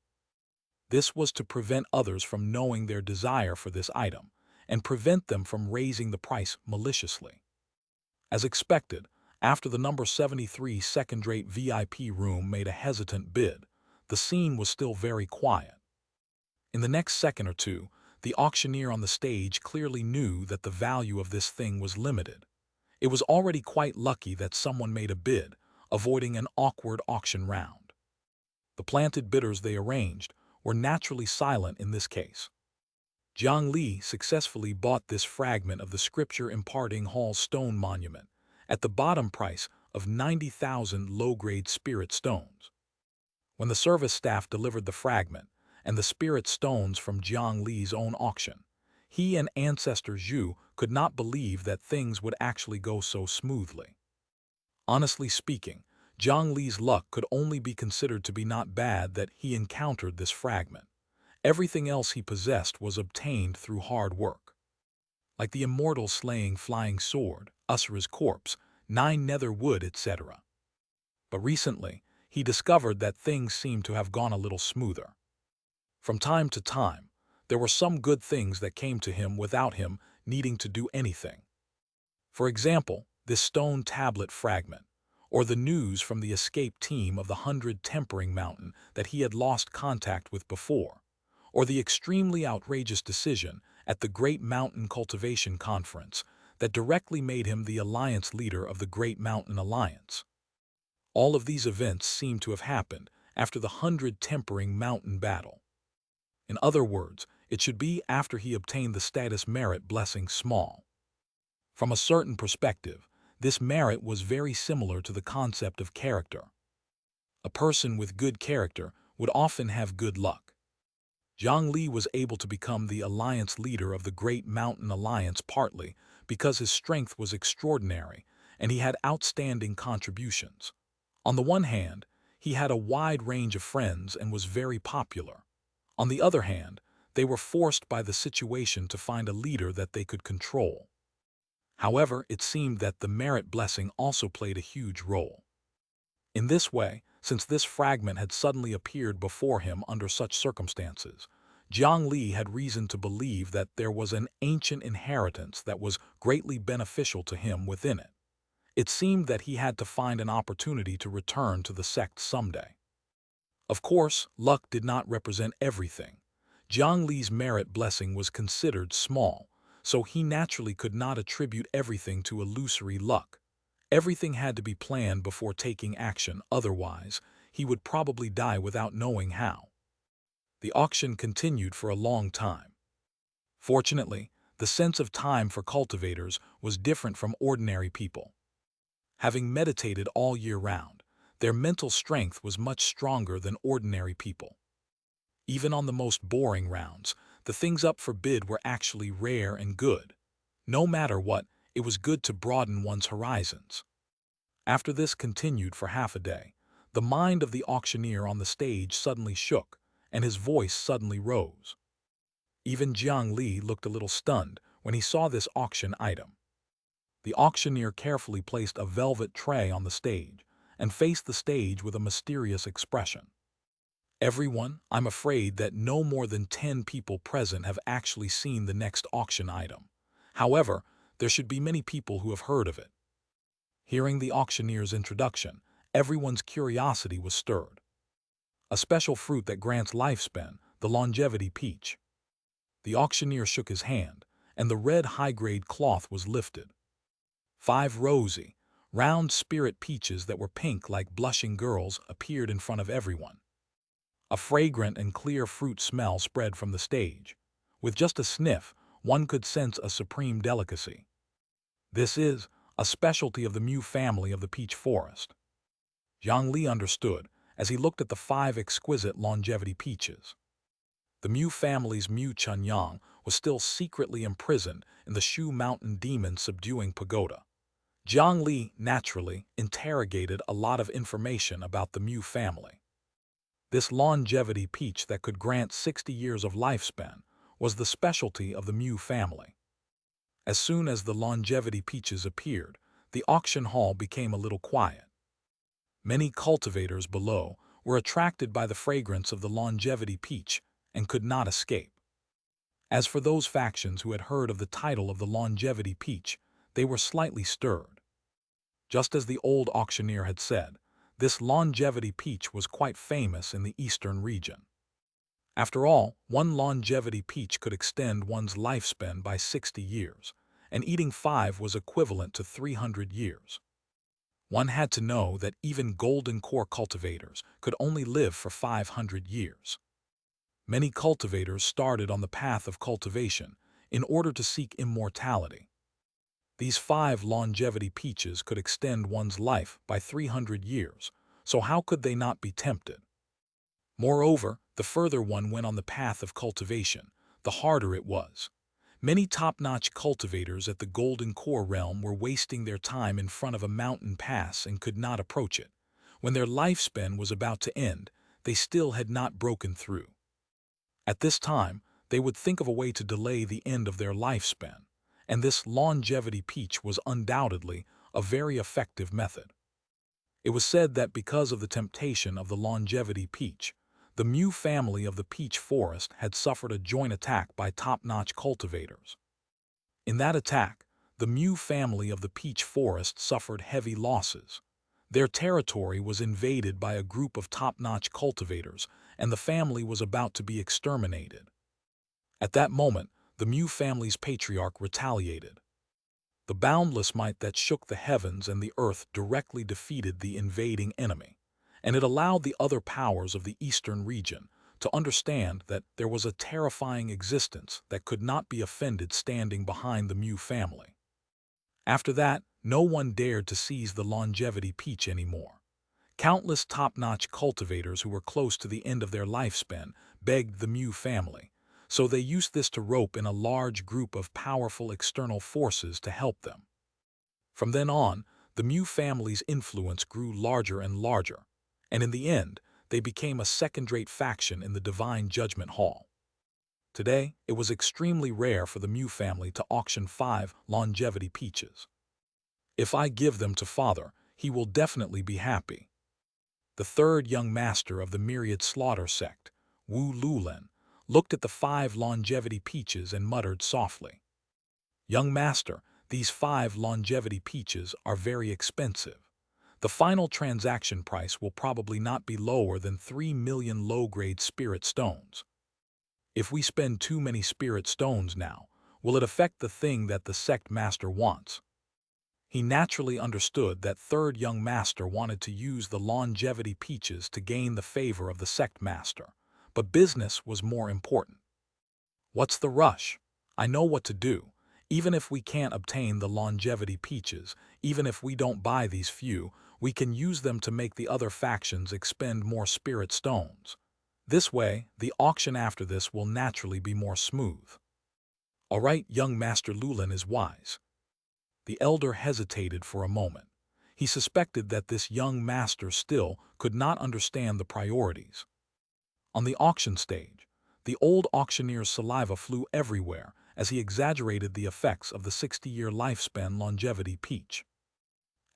This was to prevent others from knowing their desire for this item, and prevent them from raising the price maliciously. As expected, after the number 73 second-rate VIP room made a hesitant bid, the scene was still very quiet. In the next second or two, the auctioneer on the stage clearly knew that the value of this thing was limited. It was already quite lucky that someone made a bid, avoiding an awkward auction round. The planted bidders they arranged were naturally silent in this case. Jiang Li successfully bought this fragment of the scripture imparting hall stone monument at the bottom price of 90,000 low-grade spirit stones. When the service staff delivered the fragment and the spirit stones from Jiang Li's own auction, he and Ancestor Zhu could not believe that things would actually go so smoothly. Honestly speaking, Jiang Li's luck could only be considered to be not bad that he encountered this fragment. Everything else he possessed was obtained through hard work. Like the immortal slaying flying sword, Usura's corpse, 9 nether wood, etc. But recently, he discovered that things seemed to have gone a little smoother. From time to time, there were some good things that came to him without him needing to do anything. For example, this stone tablet fragment, or the news from the escape team of the 100 Tempering Mountain that he had lost contact with before, or the extremely outrageous decision at the Great Mountain Cultivation Conference that directly made him the alliance leader of the Great Mountain Alliance. All of these events seem to have happened after the 100 Tempering Mountain battle. In other words, It should be after he obtained the status merit blessing small. From a certain perspective, this merit was very similar to the concept of character. A person with good character would often have good luck. Jiang Li was able to become the alliance leader of the Great Mountain Alliance partly because his strength was extraordinary and he had outstanding contributions. On the one hand, he had a wide range of friends and was very popular. On the other hand, they were forced by the situation to find a leader that they could control. However, it seemed that the merit blessing also played a huge role. In this way, since this fragment had suddenly appeared before him under such circumstances, Jiang Li had reason to believe that there was an ancient inheritance that was greatly beneficial to him within it. It seemed that he had to find an opportunity to return to the sect someday. Of course, luck did not represent everything. Jiang Li's merit blessing was considered small, so he naturally could not attribute everything to illusory luck. Everything had to be planned before taking action, otherwise, he would probably die without knowing how. The auction continued for a long time. Fortunately, the sense of time for cultivators was different from ordinary people. Having meditated all year round, their mental strength was much stronger than ordinary people. Even on the most boring rounds, the things up for bid were actually rare and good. No matter what, it was good to broaden one's horizons. After this continued for half a day, the mind of the auctioneer on the stage suddenly shook, and his voice suddenly rose. Even Jiang Li looked a little stunned when he saw this auction item. The auctioneer carefully placed a velvet tray on the stage and faced the stage with a mysterious expression. Everyone, I'm afraid that no more than 10 people present have actually seen the next auction item. However, there should be many people who have heard of it. Hearing the auctioneer's introduction, everyone's curiosity was stirred. A special fruit that grants lifespan, the longevity peach. The auctioneer shook his hand, and the red high-grade cloth was lifted. 5 rosy, round spirit peaches that were pink like blushing girls appeared in front of everyone. A fragrant and clear fruit smell spread from the stage. With just a sniff, one could sense a supreme delicacy. This is a specialty of the Mu family of the peach forest. Jiang Li understood as he looked at the 5 exquisite longevity peaches. The Mu family's Mu Chunyang was still secretly imprisoned in the Shu Mountain Demon subduing pagoda. Jiang Li, naturally, interrogated a lot of information about the Mu family. This longevity peach that could grant 60 years of lifespan was the specialty of the Mu family. As soon as the longevity peaches appeared, the auction hall became a little quiet. Many cultivators below were attracted by the fragrance of the longevity peach and could not escape. As for those factions who had heard of the title of the longevity peach, they were slightly stirred. Just as the old auctioneer had said, this longevity peach was quite famous in the eastern region. After all, one longevity peach could extend one's lifespan by 60 years, and eating 5 was equivalent to 300 years. One had to know that even golden core cultivators could only live for 500 years. Many cultivators started on the path of cultivation in order to seek immortality. These 5 longevity peaches could extend one's life by 300 years, so how could they not be tempted? Moreover, the further one went on the path of cultivation, the harder it was. Many top-notch cultivators at the Golden Core realm were wasting their time in front of a mountain pass and could not approach it. When their lifespan was about to end, they still had not broken through. At this time, they would think of a way to delay the end of their lifespan, and this longevity peach was undoubtedly a very effective method. It was said that because of the temptation of the longevity peach, the Mu family of the peach forest had suffered a joint attack by top-notch cultivators. In that attack, the Mu family of the peach forest suffered heavy losses. Their territory was invaded by a group of top-notch cultivators, and the family was about to be exterminated. At that moment, the Mu family's patriarch retaliated. The boundless might that shook the heavens and the earth directly defeated the invading enemy, and it allowed the other powers of the eastern region to understand that there was a terrifying existence that could not be offended standing behind the Mew family. After that, no one dared to seize the longevity peach anymore. Countless top-notch cultivators who were close to the end of their lifespan begged the Mew family, so they used this to rope in a large group of powerful external forces to help them. From then on, the Mew family's influence grew larger and larger, and in the end, they became a second-rate faction in the Divine Judgment Hall. Today, it was extremely rare for the Mew family to auction 5 longevity peaches. If I give them to Father, he will definitely be happy. The third young master of the Myriad Slaughter sect, Wu Lulan, looked at the 5 longevity peaches and muttered softly, "Young master, these 5 longevity peaches are very expensive. The final transaction price will probably not be lower than 3 million low-grade spirit stones. If we spend too many spirit stones now, will it affect the thing that the sect master wants?" He naturally understood that third young master wanted to use the longevity peaches to gain the favor of the sect master, but business was more important. "What's the rush? I know what to do. Even if we can't obtain the longevity peaches, even if we don't buy these few, we can use them to make the other factions expend more spirit stones. This way, the auction after this will naturally be more smooth." "All right, young Master Lulan is wise." The elder hesitated for a moment. He suspected that this young master still could not understand the priorities. On the auction stage, the old auctioneer's saliva flew everywhere as he exaggerated the effects of the 60-year lifespan longevity peach.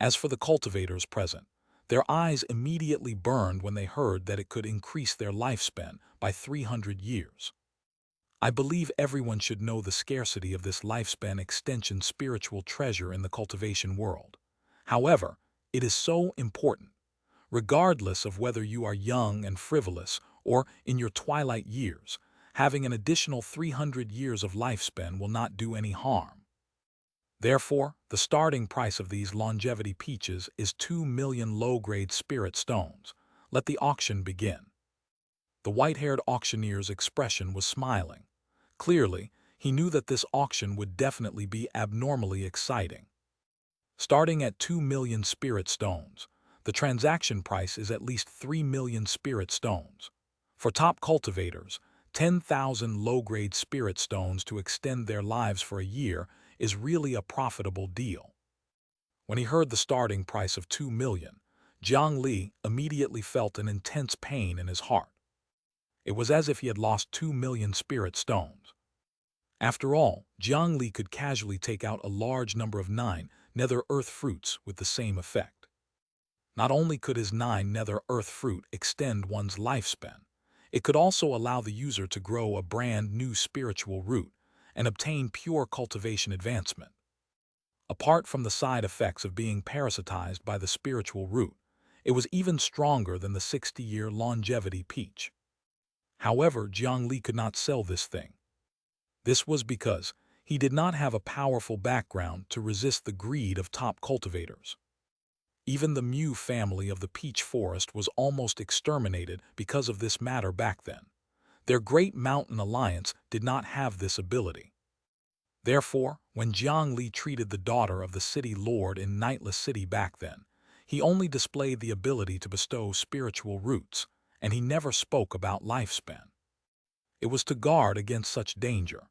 As for the cultivators present, their eyes immediately burned when they heard that it could increase their lifespan by 300 years. I believe everyone should know the scarcity of this lifespan extension spiritual treasure in the cultivation world. However, it is so important. Regardless of whether you are young and frivolous or in your twilight years, having an additional 300 years of lifespan will not do any harm. Therefore, the starting price of these longevity peaches is 2 million low-grade spirit stones. Let the auction begin. The white-haired auctioneer's expression was smiling. Clearly, he knew that this auction would definitely be abnormally exciting. Starting at 2 million spirit stones, the transaction price is at least 3 million spirit stones. For top cultivators, 10,000 low-grade spirit stones to extend their lives for a year is really a profitable deal. When he heard the starting price of 2 million, Jiang Li immediately felt an intense pain in his heart. It was as if he had lost 2 million spirit stones. After all, Jiang Li could casually take out a large number of 9 nether earth fruits with the same effect. Not only could his 9 nether earth fruit extend one's lifespan, it could also allow the user to grow a brand new spiritual root and obtain pure cultivation advancement. Apart from the side effects of being parasitized by the spiritual root, it was even stronger than the 60-year longevity peach. However, Jiang Li could not sell this thing. This was because he did not have a powerful background to resist the greed of top cultivators. Even the Mew family of the Peach Forest was almost exterminated because of this matter back then. Their Great Mountain Alliance did not have this ability. Therefore, when Jiang Li treated the daughter of the city lord in Nightless City back then, he only displayed the ability to bestow spiritual roots, and he never spoke about lifespan. It was to guard against such danger.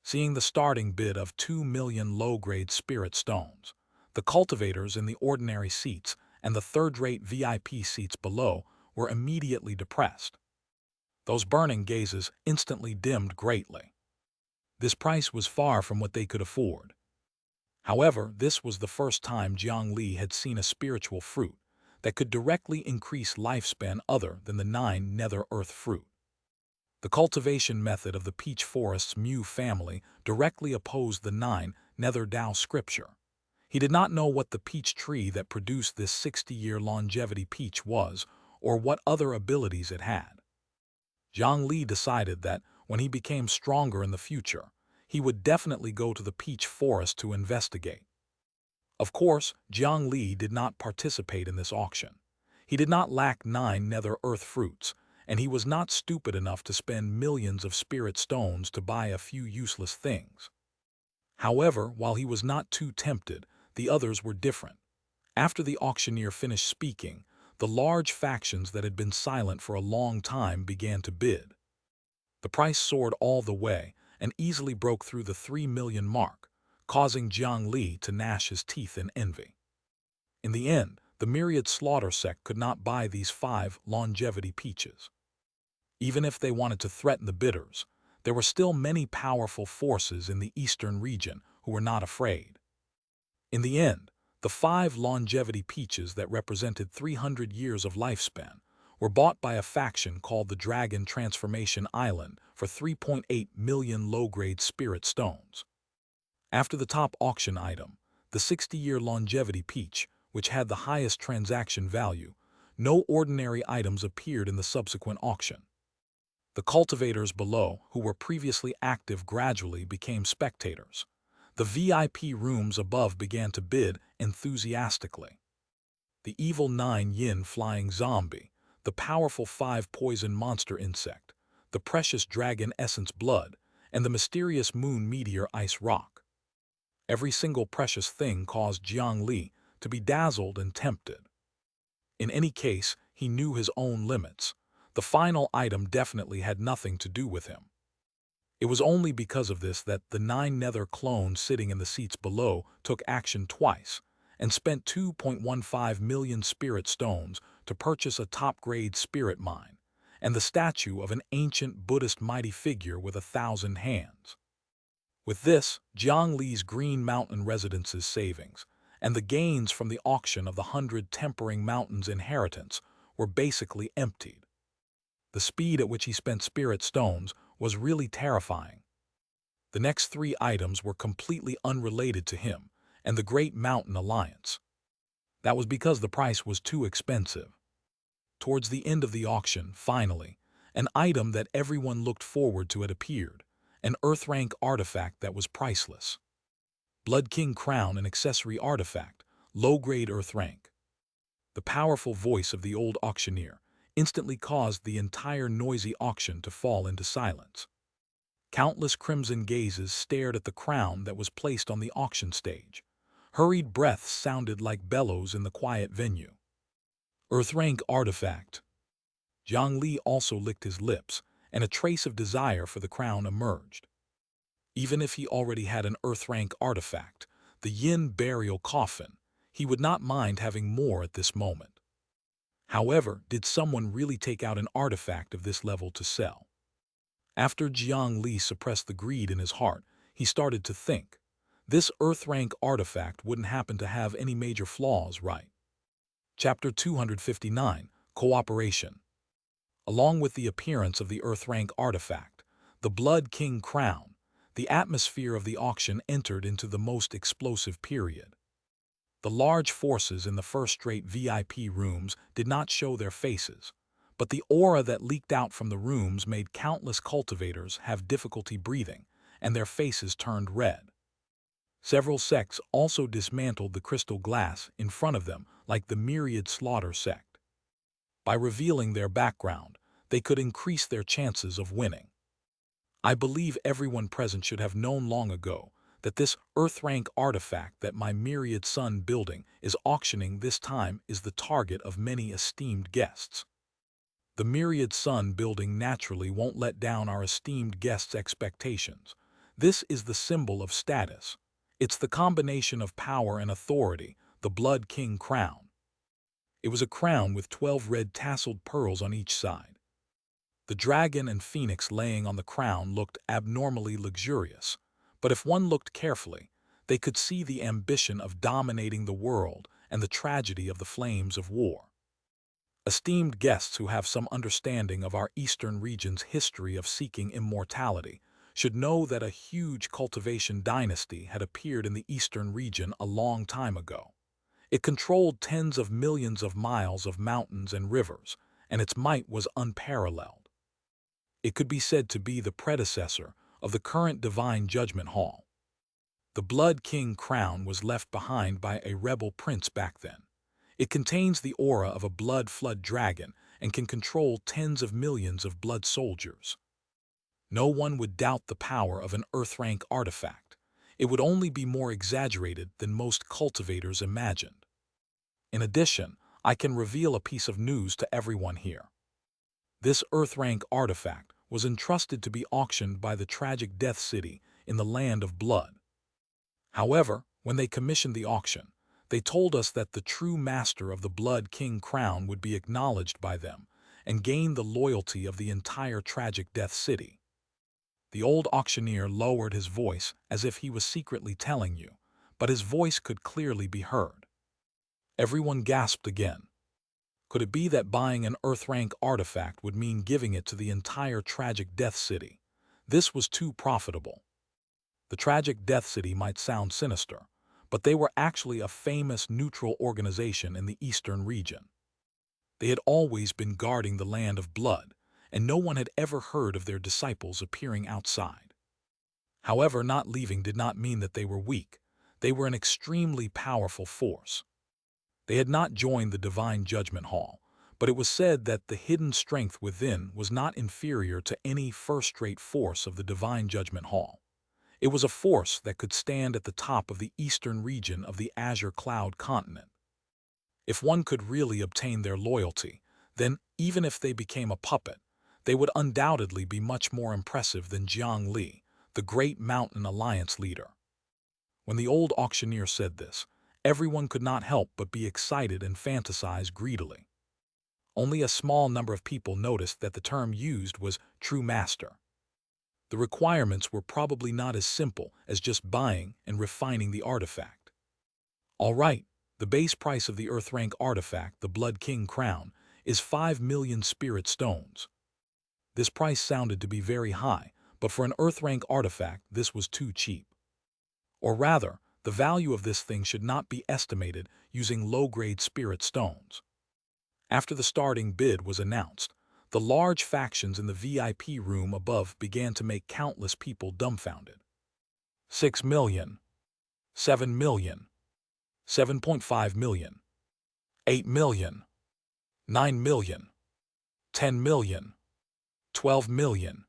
Seeing the starting bid of 2 million low-grade spirit stones, the cultivators in the ordinary seats and the third-rate VIP seats below were immediately depressed. Those burning gazes instantly dimmed greatly. This price was far from what they could afford. However, this was the first time Jiang Li had seen a spiritual fruit that could directly increase lifespan other than the 9 nether earth fruit. The cultivation method of the Peach Forest's Mew family directly opposed the 9 nether Dao scripture. He did not know what the peach tree that produced this 60-year longevity peach was or what other abilities it had. Jiang Li decided that when he became stronger in the future, he would definitely go to the Peach Forest to investigate. Of course, Jiang Li did not participate in this auction. He did not lack 9 nether earth fruits, and he was not stupid enough to spend millions of spirit stones to buy a few useless things. However, while he was not too tempted, the others were different. After the auctioneer finished speaking, the large factions that had been silent for a long time began to bid. The price soared all the way and easily broke through the 3 million mark, causing Jiang Li to gnash his teeth in envy. In the end, the myriad slaughter sect could not buy these 5 longevity peaches. Even if they wanted to threaten the bidders, there were still many powerful forces in the eastern region who were not afraid. In the end, the 5 longevity peaches that represented 300 years of lifespan were bought by a faction called the Dragon Transformation Island for 3.8 million low-grade spirit stones. After the top auction item, the 60-year longevity peach, which had the highest transaction value, no ordinary items appeared in the subsequent auction. The cultivators below, who were previously active, gradually became spectators. The VIP rooms above began to bid enthusiastically. The evil 9 yin flying zombie, the powerful 5 poison monster insect, the precious dragon essence blood, and the mysterious moon meteor ice rock. Every single precious thing caused Jiang Li to be dazzled and tempted. In any case, he knew his own limits. The final item definitely had nothing to do with him. It was only because of this that the 9 nether clones sitting in the seats below took action twice and spent 2.15 million spirit stones to purchase a top-grade spirit mine and the statue of an ancient Buddhist mighty figure with 1,000 hands. With this, Jiang Li's Green Mountain Residence's savings and the gains from the auction of the 100 Tempering Mountains inheritance were basically emptied. The speed at which he spent spirit stones was really terrifying. The next 3 items were completely unrelated to him and the Great Mountain Alliance. That was because the price was too expensive. Towards the end of the auction, finally, an item that everyone looked forward to had appeared, an Earth rank artifact that was priceless. Blood King Crown, an accessory artifact, low-grade Earth rank. The powerful voice of the old auctioneer instantly caused the entire noisy auction to fall into silence. Countless crimson gazes stared at the crown that was placed on the auction stage. Hurried breaths sounded like bellows in the quiet venue. Earth rank artifact. Jiang Li also licked his lips, and a trace of desire for the crown emerged. Even if he already had an Earth rank artifact, the Yin burial coffin, he would not mind having more at this moment. However, did someone really take out an artifact of this level to sell? After Jiang Li suppressed the greed in his heart, he started to think. This Earth rank artifact wouldn't happen to have any major flaws, right? Chapter 259, Cooperation. Along with the appearance of the Earth rank artifact, the Blood King Crown, the atmosphere of the auction entered into the most explosive period. The large forces in the first-rate VIP rooms did not show their faces, but the aura that leaked out from the rooms made countless cultivators have difficulty breathing, and their faces turned red. Several sects also dismantled the crystal glass in front of them, like the myriad slaughter sect. By revealing their background, they could increase their chances of winning. I believe everyone present should have known long ago that this Earth rank artifact that my myriad sun building is auctioning this time is the target of many esteemed guests. The myriad sun building naturally won't let down our esteemed guests' expectations. This is the symbol of status. It's the combination of power and authority, the Blood King Crown. It was a crown with 12 red tasseled pearls on each side. The dragon and phoenix laying on the crown looked abnormally luxurious, but if one looked carefully, they could see the ambition of dominating the world and the tragedy of the flames of war. Esteemed guests who have some understanding of our eastern region's history of seeking immortality should know that a huge cultivation dynasty had appeared in the eastern region a long time ago. It controlled tens of millions of miles of mountains and rivers, and its might was unparalleled. It could be said to be the predecessor of the current Divine Judgment Hall. The Blood King Crown was left behind by a rebel prince back then. It contains the aura of a blood flood dragon and can control tens of millions of blood soldiers. No one would doubt the power of an Earth-rank artifact. It would only be more exaggerated than most cultivators imagined. In addition, I can reveal a piece of news to everyone here. This Earth-rank artifact was entrusted to be auctioned by the tragic Death City in the Land of Blood. However, when they commissioned the auction, they told us that the true master of the Blood King crown would be acknowledged by them and gain the loyalty of the entire tragic Death City. The old auctioneer lowered his voice as if he was secretly telling you, but his voice could clearly be heard. Everyone gasped again. Could it be that buying an Earth-rank artifact would mean giving it to the entire tragic Death City? This was too profitable. The tragic Death City might sound sinister, but they were actually a famous neutral organization in the eastern region. They had always been guarding the Land of Blood, and no one had ever heard of their disciples appearing outside. However, not leaving did not mean that they were weak. They were an extremely powerful force. They had not joined the Divine Judgment Hall, but it was said that the hidden strength within was not inferior to any first-rate force of the Divine Judgment Hall. It was a force that could stand at the top of the eastern region of the Azure Cloud continent. If one could really obtain their loyalty, then, even if they became a puppet, they would undoubtedly be much more impressive than Jiang Li, the great Mountain Alliance leader. When the old auctioneer said this, everyone could not help but be excited and fantasize greedily. Only a small number of people noticed that the term used was true master. The requirements were probably not as simple as just buying and refining the artifact. All right, the base price of the Earth-rank artifact, the Blood King crown, is 5 million spirit stones. This price sounded to be very high, but for an Earth-rank artifact, this was too cheap. Or rather, the value of this thing should not be estimated using low-grade spirit stones. After the starting bid was announced, the large factions in the VIP room above began to make countless people dumbfounded. 6 million, 7 million, 7.5 million, 8 million, 9 million, 10 million, 12 million.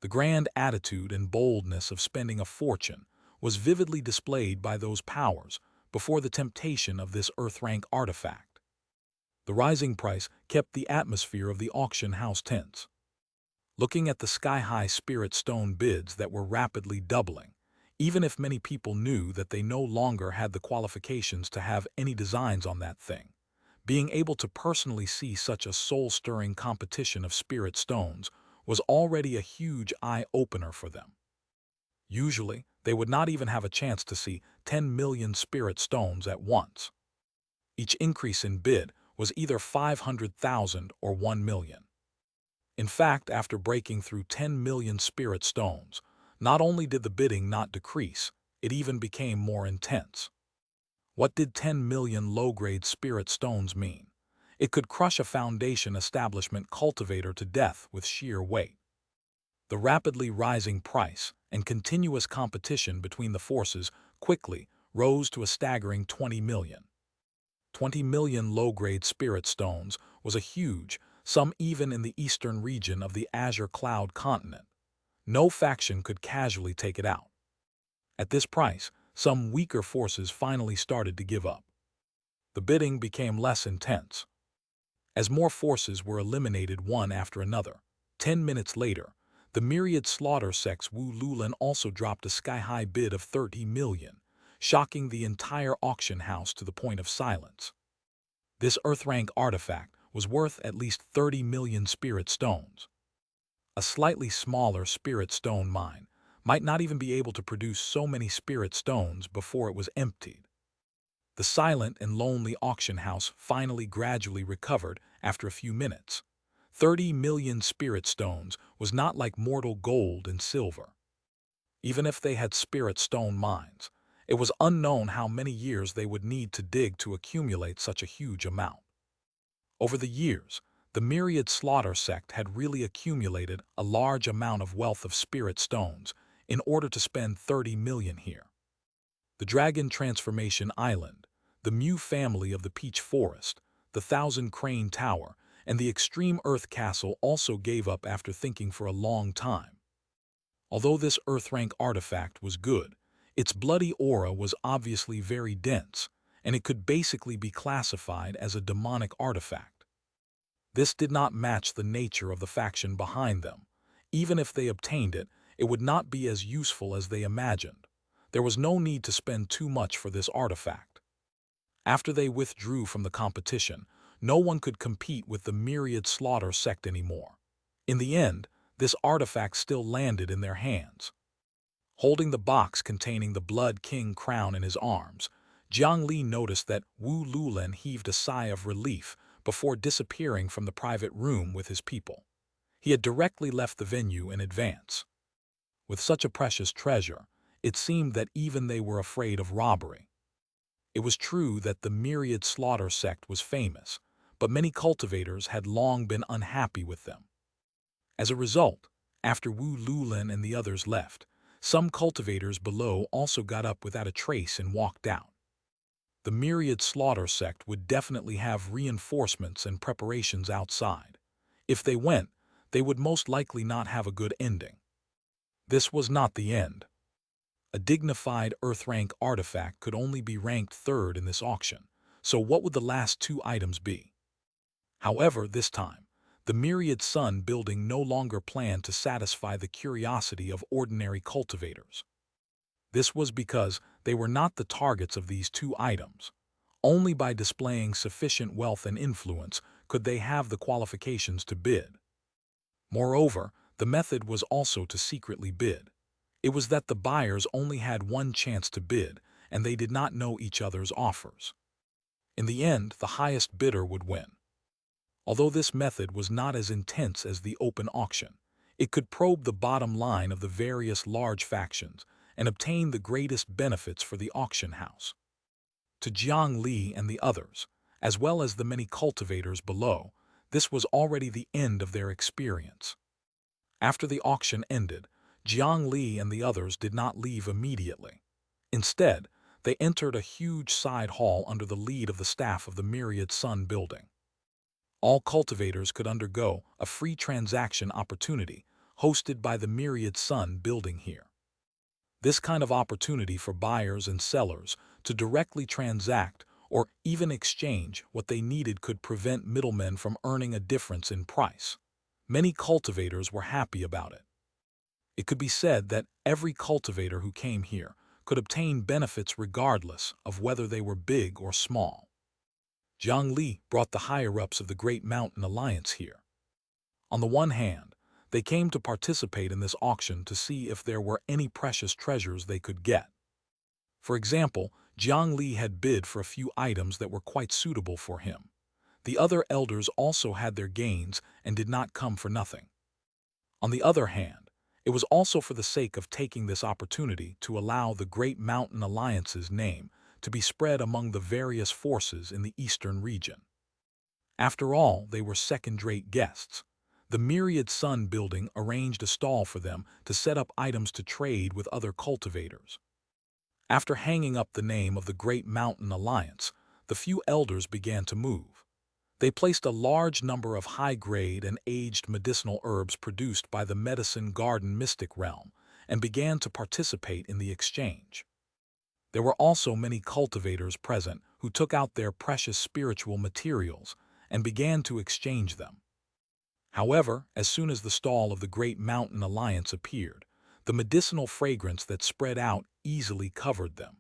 The grand attitude and boldness of spending a fortune was vividly displayed by those powers before the temptation of this Earth-rank artifact. The rising price kept the atmosphere of the auction house tense. Looking at the sky-high spirit stone bids that were rapidly doubling, even if many people knew that they no longer had the qualifications to have any designs on that thing, being able to personally see such a soul-stirring competition of spirit stones was already a huge eye-opener for them. Usually, they would not even have a chance to see 10 million spirit stones at once. Each increase in bid was either 500,000 or 1 million. In fact, after breaking through 10 million spirit stones, not only did the bidding not decrease, it even became more intense. What did 10 million low-grade spirit stones mean? It could crush a foundation establishment cultivator to death with sheer weight. The rapidly rising price and continuous competition between the forces quickly rose to a staggering 20 million. 20 million low-grade spirit stones was a huge sum even in the eastern region of the Azure Cloud continent. No faction could casually take it out. At this price, some weaker forces finally started to give up. The bidding became less intense. As more forces were eliminated one after another, 10 minutes later, the myriad slaughter sects Wu Lulan also dropped a sky-high bid of 30 million, shocking the entire auction house to the point of silence. This Earth-rank artifact was worth at least 30 million spirit stones. A slightly smaller spirit stone mine might not even be able to produce so many spirit stones before it was emptied. The silent and lonely auction house finally gradually recovered after a few minutes. 30 million spirit stones was not like mortal gold and silver. Even if they had spirit stone mines, it was unknown how many years they would need to dig to accumulate such a huge amount. Over the years, the myriad slaughter sect had really accumulated a large amount of wealth of spirit stones in order to spend 30 million here. The Dragon Transformation Island, the Mew family of the Peach Forest, the Thousand Crane Tower, and the extreme Earth Castle also gave up after thinking for a long time. Although this Earth-rank artifact was good, its bloody aura was obviously very dense, and it could basically be classified as a demonic artifact. This did not match the nature of the faction behind them. Even if they obtained it, it would not be as useful as they imagined. There was no need to spend too much for this artifact. After they withdrew from the competition, no one could compete with the myriad slaughter sect anymore. In the end, this artifact still landed in their hands. Holding the box containing the Blood King crown in his arms, Jiang Li noticed that Wu Lulan heaved a sigh of relief before disappearing from the private room with his people. He had directly left the venue in advance. With such a precious treasure, it seemed that even they were afraid of robbery. It was true that the myriad slaughter sect was famous, but many cultivators had long been unhappy with them. As a result, after Wu Lulan and the others left, some cultivators below also got up without a trace and walked out. The myriad slaughter sect would definitely have reinforcements and preparations outside. If they went, they would most likely not have a good ending. This was not the end. A dignified Earth-rank artifact could only be ranked third in this auction, so what would the last two items be? However, this time, the Myriad Sun building no longer planned to satisfy the curiosity of ordinary cultivators. This was because they were not the targets of these two items. Only by displaying sufficient wealth and influence could they have the qualifications to bid. Moreover, the method was also to secretly bid. It was that the buyers only had one chance to bid, and they did not know each other's offers. In the end, the highest bidder would win. Although this method was not as intense as the open auction, it could probe the bottom line of the various large factions and obtain the greatest benefits for the auction house. To Jiang Li and the others, as well as the many cultivators below, this was already the end of their experience. After the auction ended, Jiang Li and the others did not leave immediately. Instead, they entered a huge side hall under the lead of the staff of the Myriad Sun building. All cultivators could undergo a free transaction opportunity hosted by the Myriad Sun building here. This kind of opportunity for buyers and sellers to directly transact or even exchange what they needed could prevent middlemen from earning a difference in price. Many cultivators were happy about it. It could be said that every cultivator who came here could obtain benefits regardless of whether they were big or small. Jiang Li brought the higher-ups of the Great Mountain Alliance here. On the one hand, they came to participate in this auction to see if there were any precious treasures they could get. For example, Jiang Li had bid for a few items that were quite suitable for him. The other elders also had their gains and did not come for nothing. On the other hand, it was also for the sake of taking this opportunity to allow the Great Mountain Alliance's name to be spread among the various forces in the eastern region. After all, they were second-rate guests. The Myriad Sun building arranged a stall for them to set up items to trade with other cultivators. After hanging up the name of the Great Mountain Alliance, the few elders began to move. They placed a large number of high-grade and aged medicinal herbs produced by the Medicine Garden Mystic Realm and began to participate in the exchange. There were also many cultivators present who took out their precious spiritual materials and began to exchange them. However, as soon as the stall of the Great Mountain Alliance appeared, the medicinal fragrance that spread out easily covered them.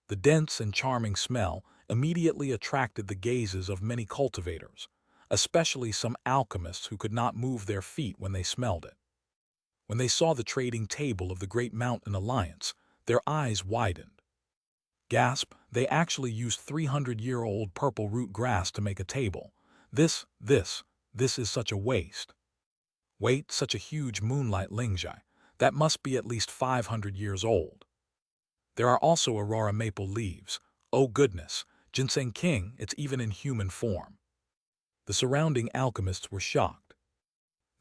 The dense and charming smell immediately attracted the gazes of many cultivators, especially some alchemists who could not move their feet when they smelled it. When they saw the trading table of the Great Mountain Alliance, their eyes widened. Gasp, they actually used 300-year-old purple root grass to make a table. This is such a waste. Wait, such a huge moonlight lingjai. That must be at least 500 years old. There are also aurora maple leaves. Oh goodness, ginseng king, it's even in human form. The surrounding alchemists were shocked.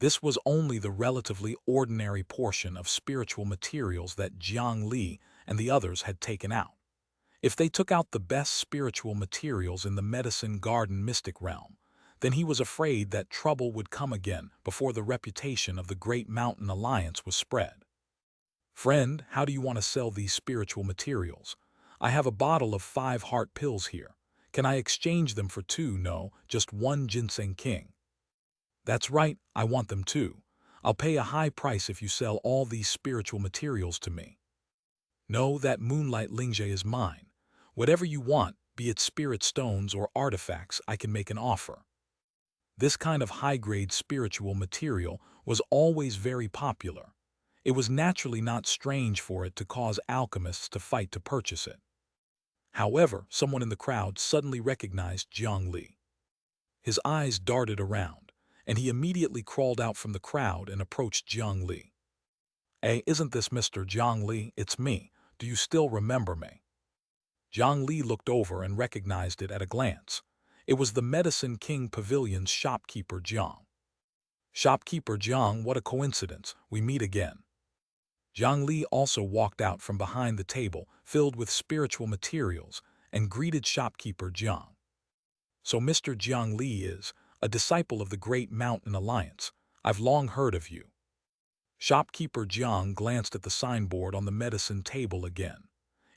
This was only the relatively ordinary portion of spiritual materials that Jiang Li and the others had taken out. If they took out the best spiritual materials in the Medicine Garden Mystic Realm, then he was afraid that trouble would come again before the reputation of the Great Mountain Alliance was spread. "Friend, how do you want to sell these spiritual materials? I have a bottle of 5 heart pills here. Can I exchange them for 2? No, just 1 ginseng king." "That's right, I want them too. I'll pay a high price if you sell all these spiritual materials to me." "No, that moonlight Lingzhe is mine. Whatever you want, be it spirit stones or artifacts, I can make an offer." This kind of high-grade spiritual material was always very popular. It was naturally not strange for it to cause alchemists to fight to purchase it. However, someone in the crowd suddenly recognized Jiang Li. His eyes darted around, and he immediately crawled out from the crowd and approached Jiang Li. "Hey, isn't this Mr. Jiang Li? It's me. Do you still remember me?" Jiang Li looked over and recognized it at a glance. It was the Medicine King Pavilion's shopkeeper Jiang. "Shopkeeper Jiang, what a coincidence. We meet again." Jiang Li also walked out from behind the table filled with spiritual materials and greeted shopkeeper Jiang. "So Mr. Jiang Li is a disciple of the Great Mountain Alliance. I've long heard of you." Shopkeeper Jiang glanced at the signboard on the medicine table again.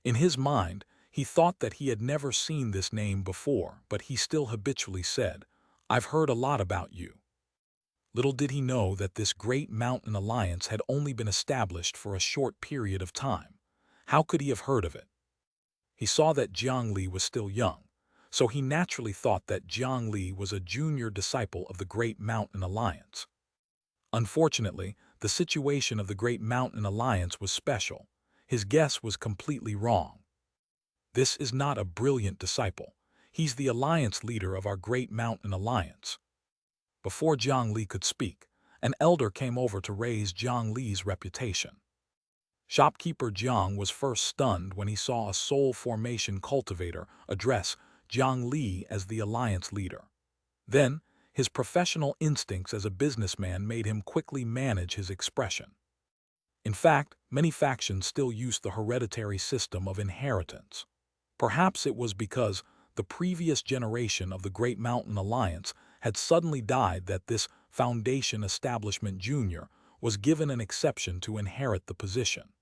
In his mind, he thought that he had never seen this name before, but he still habitually said, "I've heard a lot about you." Little did he know that this Great Mountain Alliance had only been established for a short period of time. How could he have heard of it? He saw that Jiang Li was still young, so he naturally thought that Jiang Li was a junior disciple of the Great Mountain Alliance. Unfortunately, the situation of the Great Mountain Alliance was special. His guess was completely wrong. This is not a brilliant disciple. He's the alliance leader of our Great Mountain Alliance. Before Jiang Li could speak, an elder came over to raise Jiang Li's reputation. Shopkeeper Jiang was first stunned when he saw a soul formation cultivator address Jiang Li as the alliance leader. Then, his professional instincts as a businessman made him quickly manage his expression. In fact, many factions still use the hereditary system of inheritance. Perhaps it was because the previous generation of the Great Mountain Alliance had suddenly died that this Foundation Establishment Junior was given an exception to inherit the position.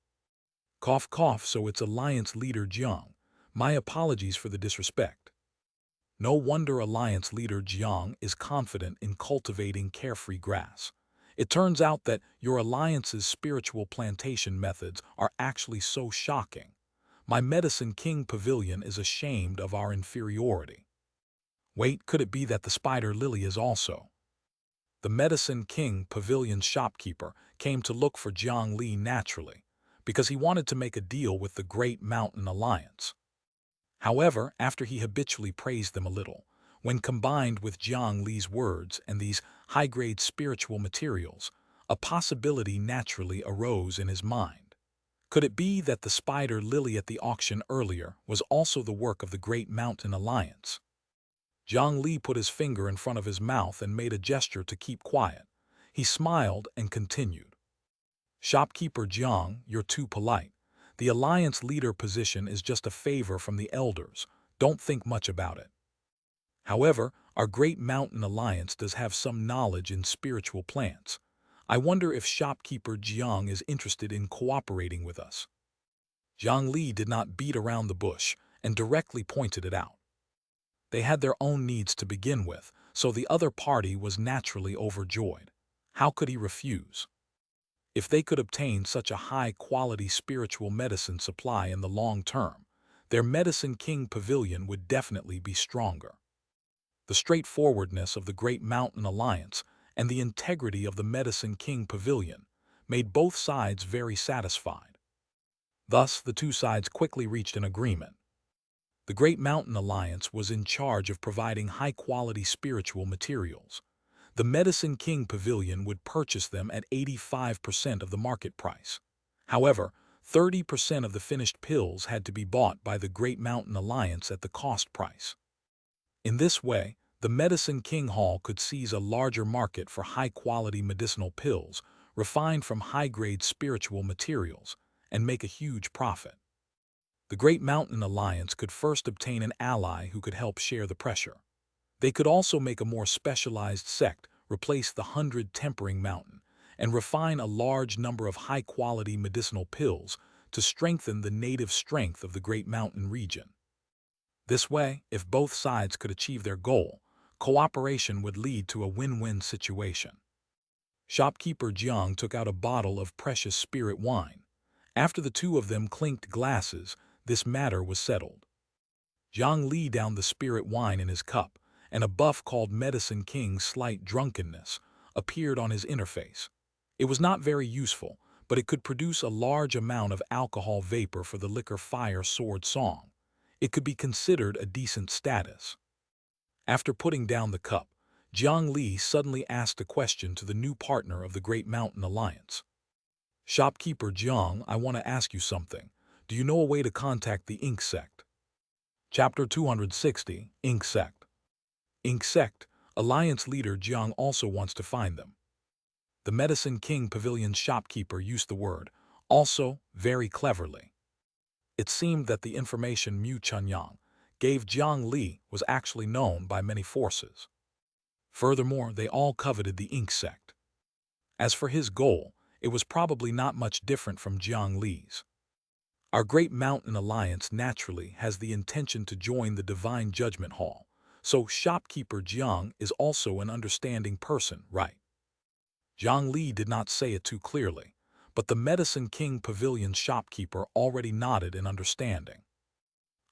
Cough cough, so it's Alliance Leader Jiang. My apologies for the disrespect. No wonder Alliance Leader Jiang is confident in cultivating carefree grass. It turns out that your Alliance's spiritual plantation methods are actually so shocking. My Medicine King Pavilion is ashamed of our inferiority. Wait, could it be that the Spider Lily is also? The Medicine King Pavilion's shopkeeper came to look for Jiang Li naturally, because he wanted to make a deal with the Great Mountain Alliance. However, after he habitually praised them a little, when combined with Jiang Li's words and these high-grade spiritual materials, a possibility naturally arose in his mind. Could it be that the spider lily at the auction earlier was also the work of the Great Mountain Alliance? Jiang Li put his finger in front of his mouth and made a gesture to keep quiet. He smiled and continued. "Shopkeeper Jiang, you're too polite. The alliance leader position is just a favor from the elders. Don't think much about it. However, our Great Mountain Alliance does have some knowledge in spiritual plants. I wonder if shopkeeper Jiang is interested in cooperating with us." Jiang Li did not beat around the bush and directly pointed it out. They had their own needs to begin with, so the other party was naturally overjoyed. How could he refuse? If they could obtain such a high-quality spiritual medicine supply in the long term, their Medicine King Pavilion would definitely be stronger. The straightforwardness of the Great Mountain Alliance and the integrity of the Medicine King Pavilion made both sides very satisfied. Thus, the two sides quickly reached an agreement. The Great Mountain Alliance was in charge of providing high-quality spiritual materials. The Medicine King Pavilion would purchase them at 85% of the market price. However, 30% of the finished pills had to be bought by the Great Mountain Alliance at the cost price. In this way, the Medicine King Hall could seize a larger market for high-quality medicinal pills refined from high-grade spiritual materials and make a huge profit. The Great Mountain Alliance could first obtain an ally who could help share the pressure. They could also make a more specialized sect, replace the 100 tempering mountain, and refine a large number of high-quality medicinal pills to strengthen the native strength of the Great Mountain region. This way, if both sides could achieve their goal, cooperation would lead to a win-win situation. Shopkeeper Jiang took out a bottle of precious spirit wine. After the two of them clinked glasses, this matter was settled. Jiang Li downed the spirit wine in his cup, and a buff called Medicine King's Slight Drunkenness appeared on his interface. It was not very useful, but it could produce a large amount of alcohol vapor for the liquor Fire Sword Song. It could be considered a decent status. After putting down the cup, Jiang Li suddenly asked a question to the new partner of the Great Mountain Alliance. Shopkeeper Jiang, I want to ask you something. Do you know a way to contact the Ink Sect? Chapter 260, Ink Sect. Ink Sect, Alliance leader Jiang also wants to find them. The Medicine King Pavilion's shopkeeper used the word, also, very cleverly. It seemed that the information Mu Chunyang gave Jiang Li was actually known by many forces. Furthermore, they all coveted the Ink Sect. As for his goal, it was probably not much different from Jiang Li's. Our Great Mountain Alliance naturally has the intention to join the Divine Judgment Hall, so Shopkeeper Jiang is also an understanding person, right? Jiang Li did not say it too clearly, but the Medicine King Pavilion's shopkeeper already nodded in understanding.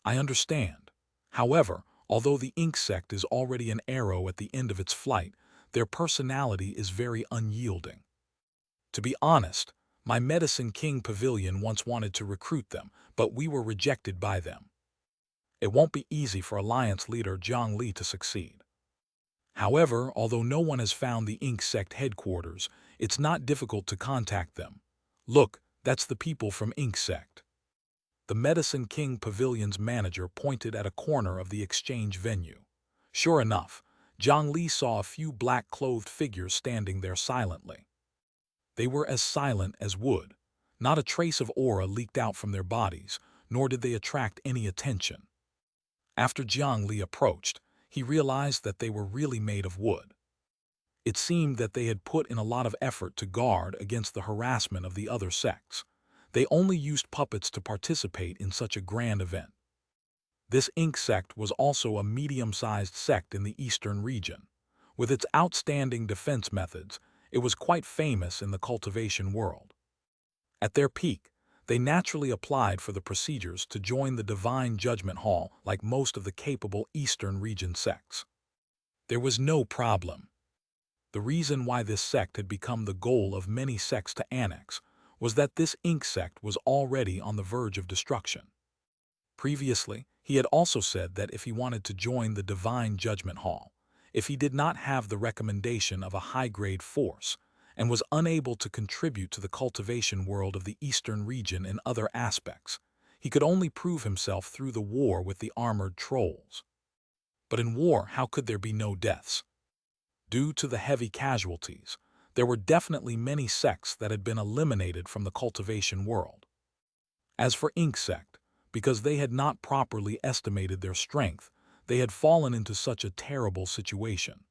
I understand. However, although the Ink Sect is already an arrow at the end of its flight, their personality is very unyielding. To be honest, my Medicine King Pavilion once wanted to recruit them, but we were rejected by them. It won't be easy for Alliance leader Jiang Li to succeed. However, although no one has found the Ink Sect headquarters, it's not difficult to contact them. Look, that's the people from Ink Sect. The Medicine King Pavilion's manager pointed at a corner of the exchange venue. Sure enough, Jiang Li saw a few black-clothed figures standing there silently. They were as silent as wood. Not a trace of aura leaked out from their bodies, nor did they attract any attention. After Jiang Li approached, he realized that they were really made of wood. It seemed that they had put in a lot of effort to guard against the harassment of the other sects. They only used puppets to participate in such a grand event. This Ink Sect was also a medium-sized sect in the eastern region. With its outstanding defense methods, it was quite famous in the cultivation world. At their peak, they naturally applied for the procedures to join the Divine Judgment Hall like most of the capable Eastern region sects. There was no problem. The reason why this sect had become the goal of many sects to annex was that this Ink Sect was already on the verge of destruction. Previously, he had also said that if he wanted to join the Divine Judgment Hall, if he did not have the recommendation of a high-grade force, and was unable to contribute to the cultivation world of the Eastern region in other aspects, he could only prove himself through the war with the armored trolls. But in war, how could there be no deaths? Due to the heavy casualties, there were definitely many sects that had been eliminated from the cultivation world. As for Ink Sect, because they had not properly estimated their strength, they had fallen into such a terrible situation.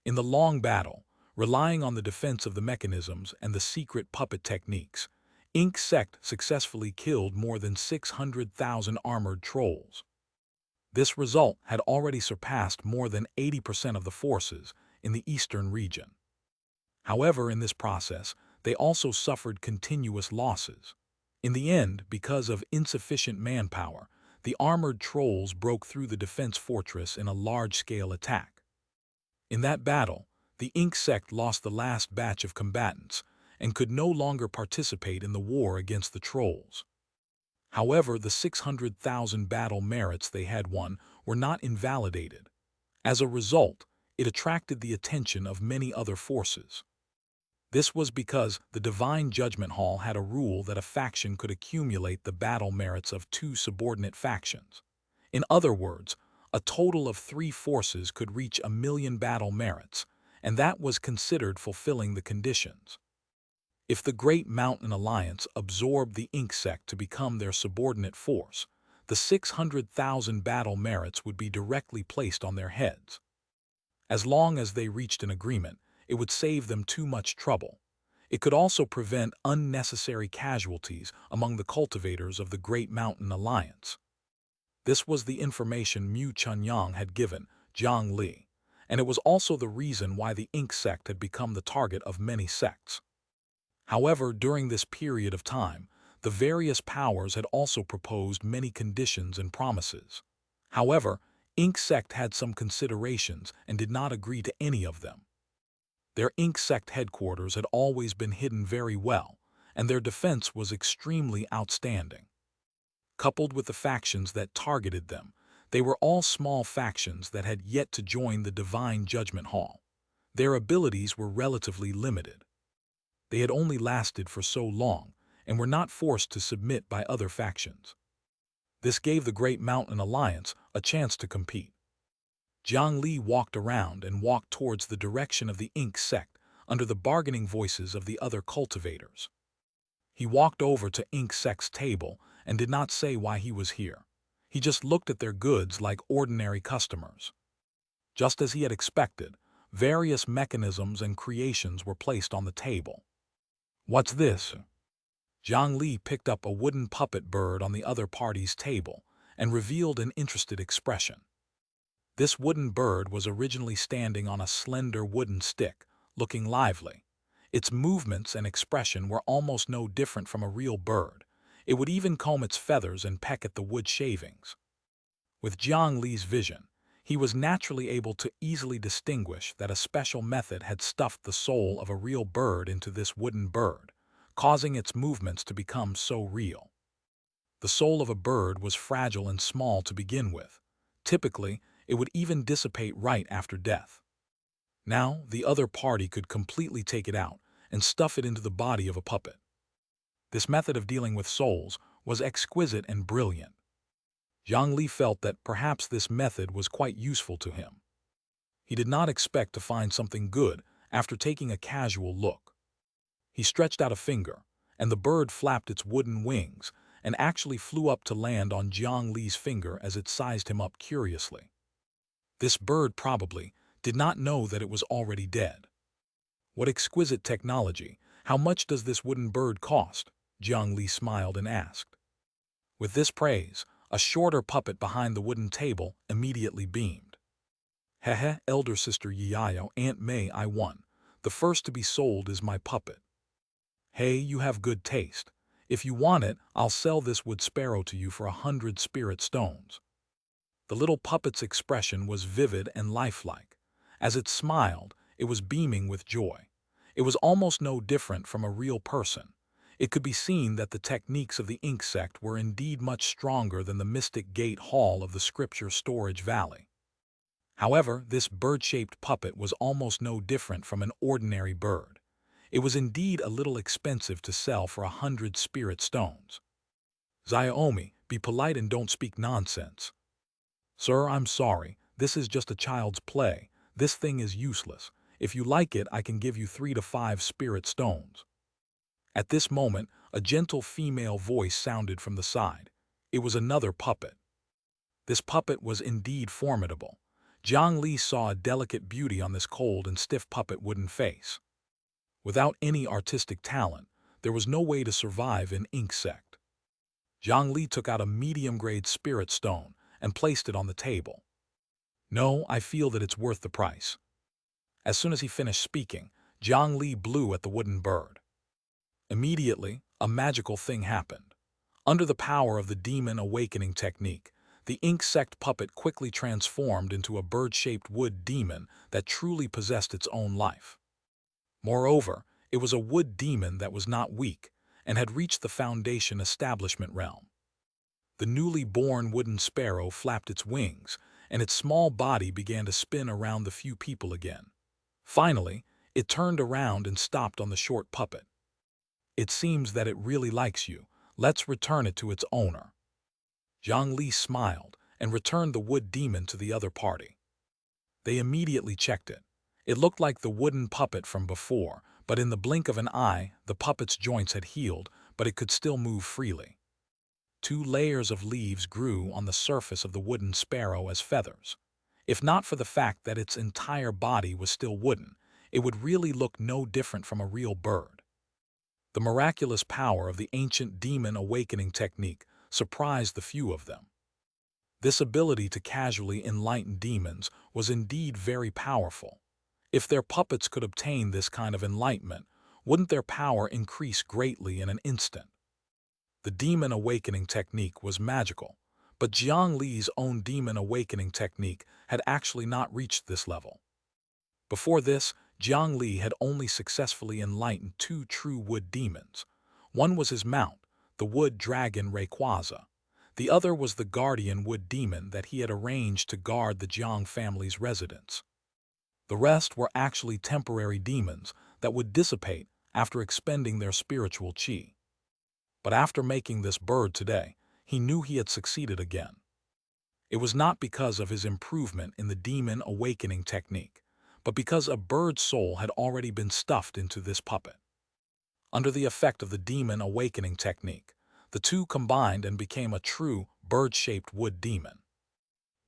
In the long battle, relying on the defense of the mechanisms and the secret puppet techniques, Ink Sect successfully killed more than 600,000 armored trolls. This result had already surpassed more than 80% of the forces in the eastern region. However, in this process, they also suffered continuous losses. In the end, because of insufficient manpower, the armored trolls broke through the defense fortress in a large-scale attack. In that battle, the Ink Sect lost the last batch of combatants and could no longer participate in the war against the trolls. However, the 600,000 battle merits they had won were not invalidated. As a result, it attracted the attention of many other forces. This was because the Divine Judgment Hall had a rule that a faction could accumulate the battle merits of 2 subordinate factions. In other words, a total of 3 forces could reach 1,000,000 battle merits, and that was considered fulfilling the conditions. If the Great Mountain Alliance absorbed the Ink Sect to become their subordinate force, the 600,000 battle merits would be directly placed on their heads. As long as they reached an agreement, it would save them too much trouble. It could also prevent unnecessary casualties among the cultivators of the Great Mountain Alliance. This was the information Mu Chunyang had given Jiang Li, and it was also the reason why the ink sect had become the target of many sects. However, during this period of time, the various powers had also proposed many conditions and promises. However, Ink Sect had some considerations and did not agree to any of them. Their Ink Sect headquarters had always been hidden very well, and their defense was extremely outstanding. Coupled with the factions that targeted them, they were all small factions that had yet to join the Divine Judgment Hall. Their abilities were relatively limited. They had only lasted for so long and were not forced to submit by other factions. This gave the Great Mountain Alliance a chance to compete. Jiang Li walked around and walked towards the direction of the Ink Sect under the bargaining voices of the other cultivators. He walked over to Ink Sect's table and did not say why he was here. He just looked at their goods like ordinary customers. Just as he had expected, various mechanisms and creations were placed on the table. "What's this?" Jiang Li picked up a wooden puppet bird on the other party's table and revealed an interested expression. This wooden bird was originally standing on a slender wooden stick, looking lively. Its movements and expression were almost no different from a real bird. It would even comb its feathers and peck at the wood shavings. With Jiang Li's vision, he was naturally able to easily distinguish that a special method had stuffed the soul of a real bird into this wooden bird, causing its movements to become so real. The soul of a bird was fragile and small to begin with. Typically, it would even dissipate right after death. Now, the other party could completely take it out and stuff it into the body of a puppet. This method of dealing with souls was exquisite and brilliant. Jiang Li felt that perhaps this method was quite useful to him. He did not expect to find something good after taking a casual look. He stretched out a finger, and the bird flapped its wooden wings and actually flew up to land on Jiang Li's finger as it sized him up curiously. This bird probably did not know that it was already dead. "What exquisite technology! How much does this wooden bird cost?" Jiang Li smiled and asked. With this praise, a shorter puppet behind the wooden table immediately beamed. "Heh, elder sister Yiao, Aunt May, I won. The first to be sold is my puppet." "Hey, you have good taste. If you want it, I'll sell this wood sparrow to you for 100 spirit stones." The little puppet's expression was vivid and lifelike. As it smiled, it was beaming with joy. It was almost no different from a real person. It could be seen that the techniques of the Ink Sect were indeed much stronger than the Mystic Gate Hall of the Scripture Storage Valley. However, this bird-shaped puppet was almost no different from an ordinary bird. It was indeed a little expensive to sell for 100 spirit stones. "Xiaomi, be polite and don't speak nonsense." "Sir, I'm sorry. This is just a child's play. This thing is useless. If you like it, I can give you 3 to 5 spirit stones." At this moment, a gentle female voice sounded from the side. It was another puppet. This puppet was indeed formidable. Jiang Li saw a delicate beauty on this cold and stiff puppet wooden face. Without any artistic talent, there was no way to survive in Ink Sect. Jiang Li took out a medium-grade spirit stone and placed it on the table. "No, I feel that it's worth the price." As soon as he finished speaking, Jiang Li blew at the wooden bird. Immediately, a magical thing happened. Under the power of the demon awakening technique, the Ink Sect puppet quickly transformed into a bird-shaped wood demon that truly possessed its own life. Moreover, it was a wood demon that was not weak and had reached the Foundation establishment realm. The newly born wooden sparrow flapped its wings, and its small body began to spin around the few people again. Finally, it turned around and stopped on the short puppet. "It seems that it really likes you. Let's return it to its owner." Jiang Li smiled and returned the wood demon to the other party. They immediately checked it. It looked like the wooden puppet from before, but in the blink of an eye, the puppet's joints had healed, but it could still move freely. 2 layers of leaves grew on the surface of the wooden sparrow as feathers. If not for the fact that its entire body was still wooden, it would really look no different from a real bird. The miraculous power of the ancient demon awakening technique surprised the few of them. This ability to casually enlighten demons was indeed very powerful. If their puppets could obtain this kind of enlightenment, wouldn't their power increase greatly in an instant? The demon awakening technique was magical, but Jiang Li's own demon awakening technique had actually not reached this level. Before this, Jiang Li had only successfully enlightened 2 true wood demons. One was his mount, the wood dragon Rayquaza. The other was the guardian wood demon that he had arranged to guard the Jiang family's residence. The rest were actually temporary demons that would dissipate after expending their spiritual qi. But after making this bird today, he knew he had succeeded again. It was not because of his improvement in the demon awakening technique, but because a bird's soul had already been stuffed into this puppet. Under the effect of the demon awakening technique, the two combined and became a true bird-shaped wood demon.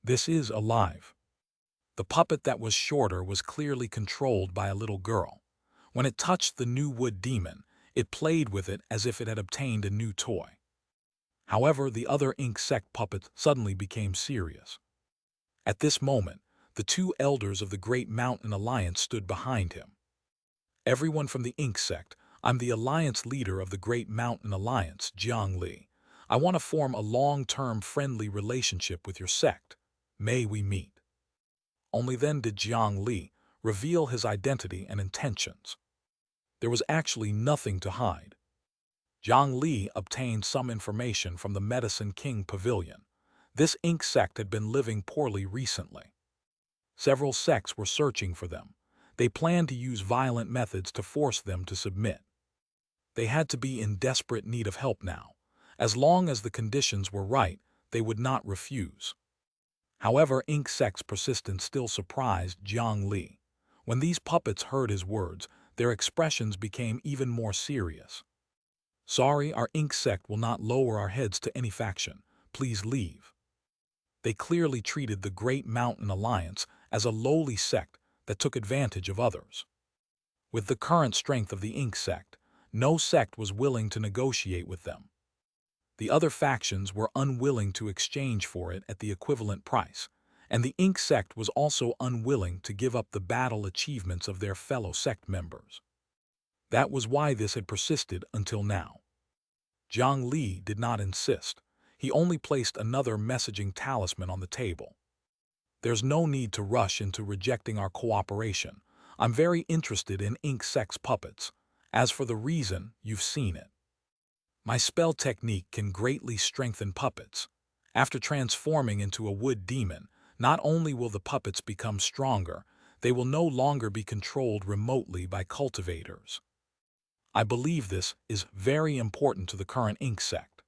This is alive. The puppet that was shorter was clearly controlled by a little girl. When it touched the new wood demon, it played with it as if it had obtained a new toy. However, the other insect puppet suddenly became serious. At this moment, the 2 elders of the Great Mountain Alliance stood behind him. Everyone from the Ink sect, I'm the alliance leader of the Great Mountain Alliance, Jiang Li. I want to form a long-term friendly relationship with your sect. May we meet? Only then did Jiang Li reveal his identity and intentions. There was actually nothing to hide. Jiang Li obtained some information from the Medicine King Pavilion. This Ink sect had been living poorly recently. Several sects were searching for them. They planned to use violent methods to force them to submit. They had to be in desperate need of help now. As long as the conditions were right, they would not refuse. However, Ink sect's persistence still surprised Jiang Li. When these puppets heard his words, their expressions became even more serious. Sorry, our Ink sect will not lower our heads to any faction. Please leave. They clearly treated the Great Mountain Alliance as a lowly sect that took advantage of others. With the current strength of the Ink sect, no sect was willing to negotiate with them. The other factions were unwilling to exchange for it at the equivalent price, and the Ink sect was also unwilling to give up the battle achievements of their fellow sect members. That was why this had persisted until now. Jiang Li did not insist. He only placed another messaging talisman on the table. There's no need to rush into rejecting our cooperation. I'm very interested in Ink sect's puppets. As for the reason, you've seen it. My spell technique can greatly strengthen puppets. After transforming into a wood demon, not only will the puppets become stronger, they will no longer be controlled remotely by cultivators. I believe this is very important to the current Ink sect.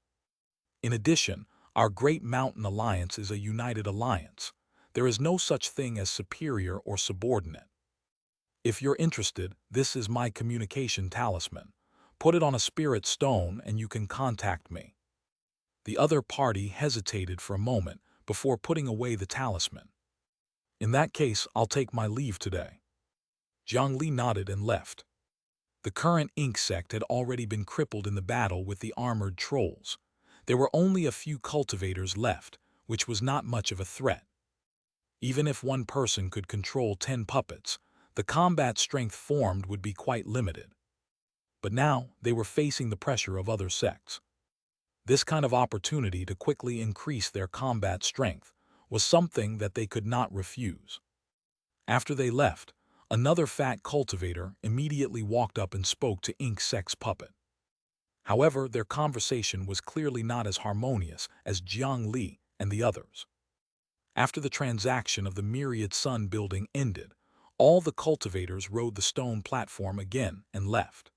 In addition, our Great Mountain Alliance is a united alliance. There is no such thing as superior or subordinate. If you're interested, this is my communication talisman. Put it on a spirit stone and you can contact me. The other party hesitated for a moment before putting away the talisman. In that case, I'll take my leave today. Jiang Li nodded and left. The current Ink sect had already been crippled in the battle with the armored trolls. There were only a few cultivators left, which was not much of a threat. Even if one person could control 10 puppets, the combat strength formed would be quite limited. But now they were facing the pressure of other sects. This kind of opportunity to quickly increase their combat strength was something that they could not refuse. After they left, another fat cultivator immediately walked up and spoke to Ink sect's puppet. However, their conversation was clearly not as harmonious as Jiang Li and the others. After the transaction of the Myriad Sun building ended, all the cultivators rode the stone platform again and left.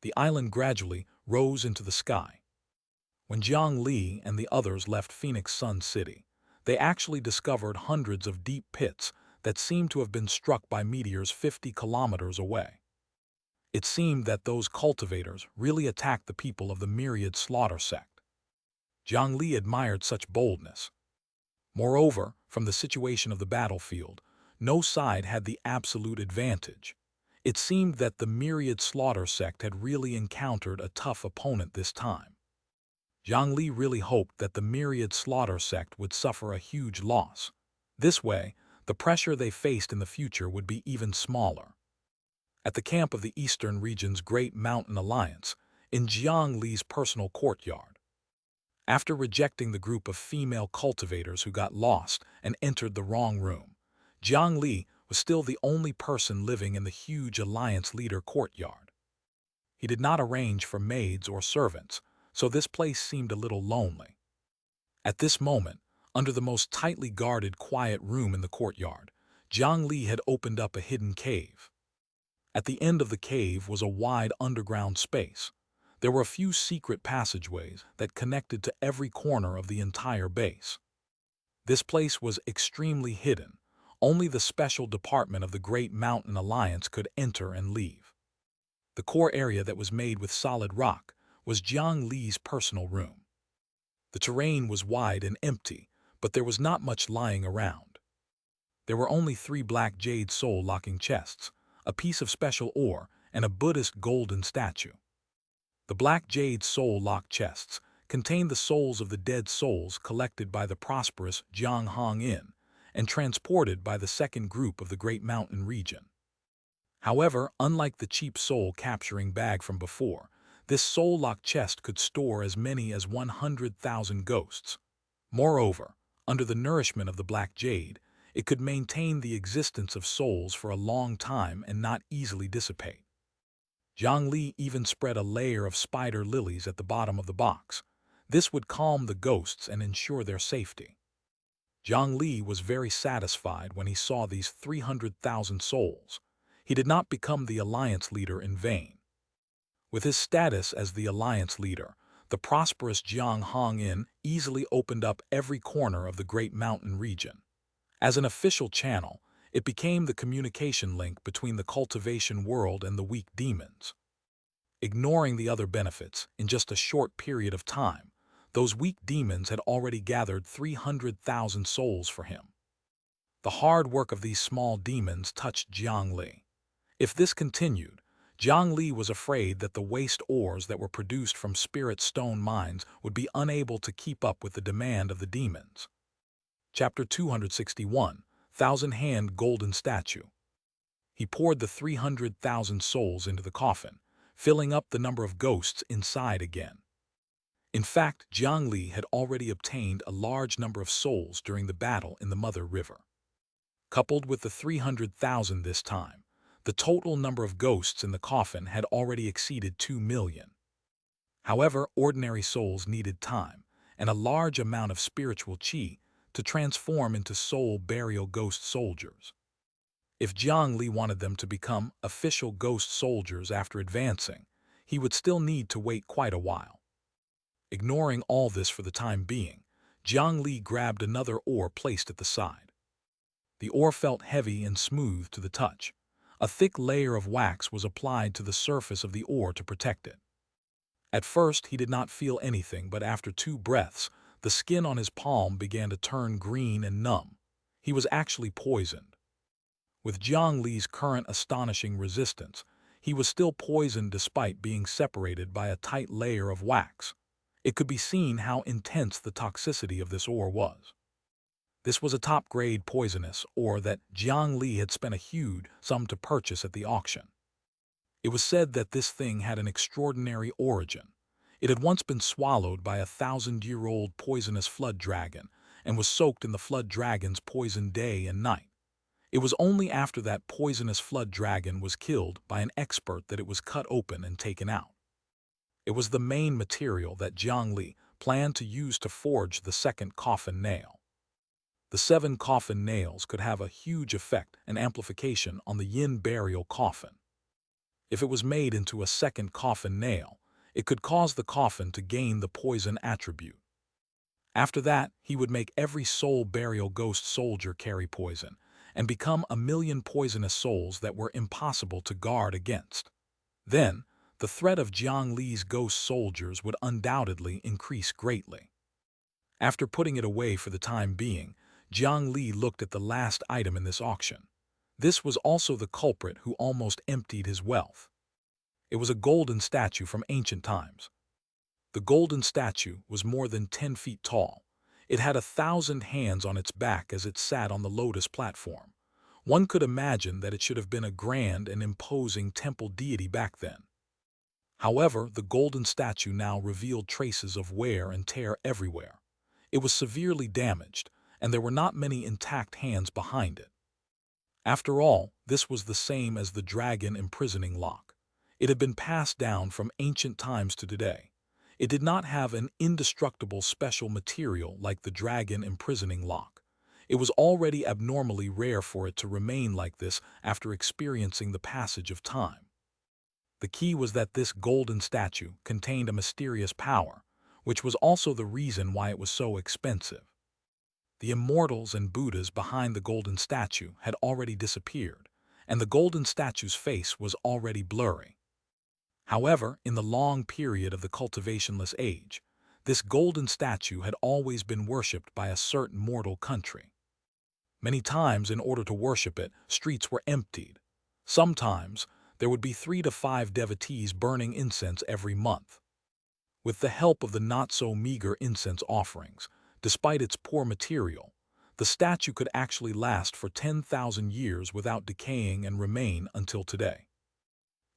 The island gradually rose into the sky. When Jiang Li and the others left Phoenix Sun City, they actually discovered hundreds of deep pits that seemed to have been struck by meteors 50 kilometers away. It seemed that those cultivators really attacked the people of the Myriad Slaughter sect. Jiang Li admired such boldness. Moreover, from the situation of the battlefield, no side had the absolute advantage. It seemed that the myriad slaughter sect had really encountered a tough opponent this time. Jiang Li really hoped that the myriad slaughter sect would suffer a huge loss. This way, the pressure they faced in the future would be even smaller. At the camp of the Eastern region's Great Mountain Alliance, in Jiang Li's personal courtyard. After rejecting the group of female cultivators who got lost and entered the wrong room, Jiang Li was still the only person living in the huge Alliance leader courtyard. He did not arrange for maids or servants, so this place seemed a little lonely. At this moment, under the most tightly guarded quiet room in the courtyard, Jiang Li had opened up a hidden cave. At the end of the cave was a wide underground space. There were a few secret passageways that connected to every corner of the entire base. This place was extremely hidden. Only the special department of the Great Mountain Alliance could enter and leave. The core area that was made with solid rock was Jiang Li's personal room. The terrain was wide and empty, but there was not much lying around. There were only 3 black jade soul-locking chests, a piece of special ore, and a Buddhist golden statue. The black jade soul-lock chests contained the souls of the dead souls collected by the prosperous Jiang Hongin and transported by the second group of the Great Mountain region. However, unlike the cheap soul capturing bag from before, this soul-lock chest could store as many as 100,000 ghosts. Moreover, under the nourishment of the black jade, it could maintain the existence of souls for a long time and not easily dissipate. Jiang Li even spread a layer of spider lilies at the bottom of the box. This would calm the ghosts and ensure their safety. Jiang Li was very satisfied when he saw these 300,000 souls. He did not become the Alliance leader in vain. With his status as the Alliance leader, the prosperous Jiang Hongin easily opened up every corner of the Great Mountain region. As an official channel, it became the communication link between the cultivation world and the weak demons. Ignoring the other benefits, in just a short period of time, those weak demons had already gathered 300,000 souls for him. The hard work of these small demons touched Jiang Li. If this continued, Jiang Li was afraid that the waste ores that were produced from spirit stone mines would be unable to keep up with the demand of the demons. Chapter 261, Thousand-Hand Golden Statue. He poured the 300,000 souls into the coffin, filling up the number of ghosts inside again. In fact, Jiang Li had already obtained a large number of souls during the battle in the Mother River. Coupled with the 300,000 this time, the total number of ghosts in the coffin had already exceeded 2 million. However, ordinary souls needed time and a large amount of spiritual qi to transform into soul burial ghost soldiers. If Jiang Li wanted them to become official ghost soldiers after advancing, he would still need to wait quite a while. Ignoring all this for the time being, Jiang Li grabbed another ore placed at the side. The ore felt heavy and smooth to the touch. A thick layer of wax was applied to the surface of the ore to protect it. At first, he did not feel anything, but after 2 breaths, the skin on his palm began to turn green and numb. He was actually poisoned. With Jiang Li's current astonishing resistance, he was still poisoned despite being separated by a tight layer of wax. It could be seen how intense the toxicity of this ore was. This was a top-grade poisonous ore that Jiang Li had spent a huge sum to purchase at the auction. It was said that this thing had an extraordinary origin. It had once been swallowed by a 1,000-year-old poisonous flood dragon and was soaked in the flood dragon's poison day and night. It was only after that poisonous flood dragon was killed by an expert that it was cut open and taken out. It was the main material that Jiang Li planned to use to forge the second coffin nail. The 7 coffin nails could have a huge effect and amplification on the yin burial coffin. If it was made into a second coffin nail, it could cause the coffin to gain the poison attribute. After that, he would make every soul burial ghost soldier carry poison and become 1,000,000 poisonous souls that were impossible to guard against. Then, the threat of Jiang Li's ghost soldiers would undoubtedly increase greatly. After putting it away for the time being, Jiang Li looked at the last item in this auction. This was also the culprit who almost emptied his wealth. It was a golden statue from ancient times. The golden statue was more than 10 feet tall. It had 1,000 hands on its back as it sat on the lotus platform. One could imagine that it should have been a grand and imposing temple deity back then. However, the golden statue now revealed traces of wear and tear everywhere. It was severely damaged, and there were not many intact hands behind it. After all, this was the same as the dragon imprisoning lock. It had been passed down from ancient times to today. It did not have an indestructible special material like the dragon imprisoning lock. It was already abnormally rare for it to remain like this after experiencing the passage of time. The key was that this golden statue contained a mysterious power, which was also the reason why it was so expensive. The immortals and Buddhas behind the golden statue had already disappeared, and the golden statue's face was already blurry. However, in the long period of the cultivationless age, this golden statue had always been worshipped by a certain mortal country. Many times, in order to worship it, streets were emptied. Sometimes, there would be 3 to 5 devotees burning incense every month. With the help of the not-so-meager incense offerings, despite its poor material, the statue could actually last for 10,000 years without decaying and remain until today.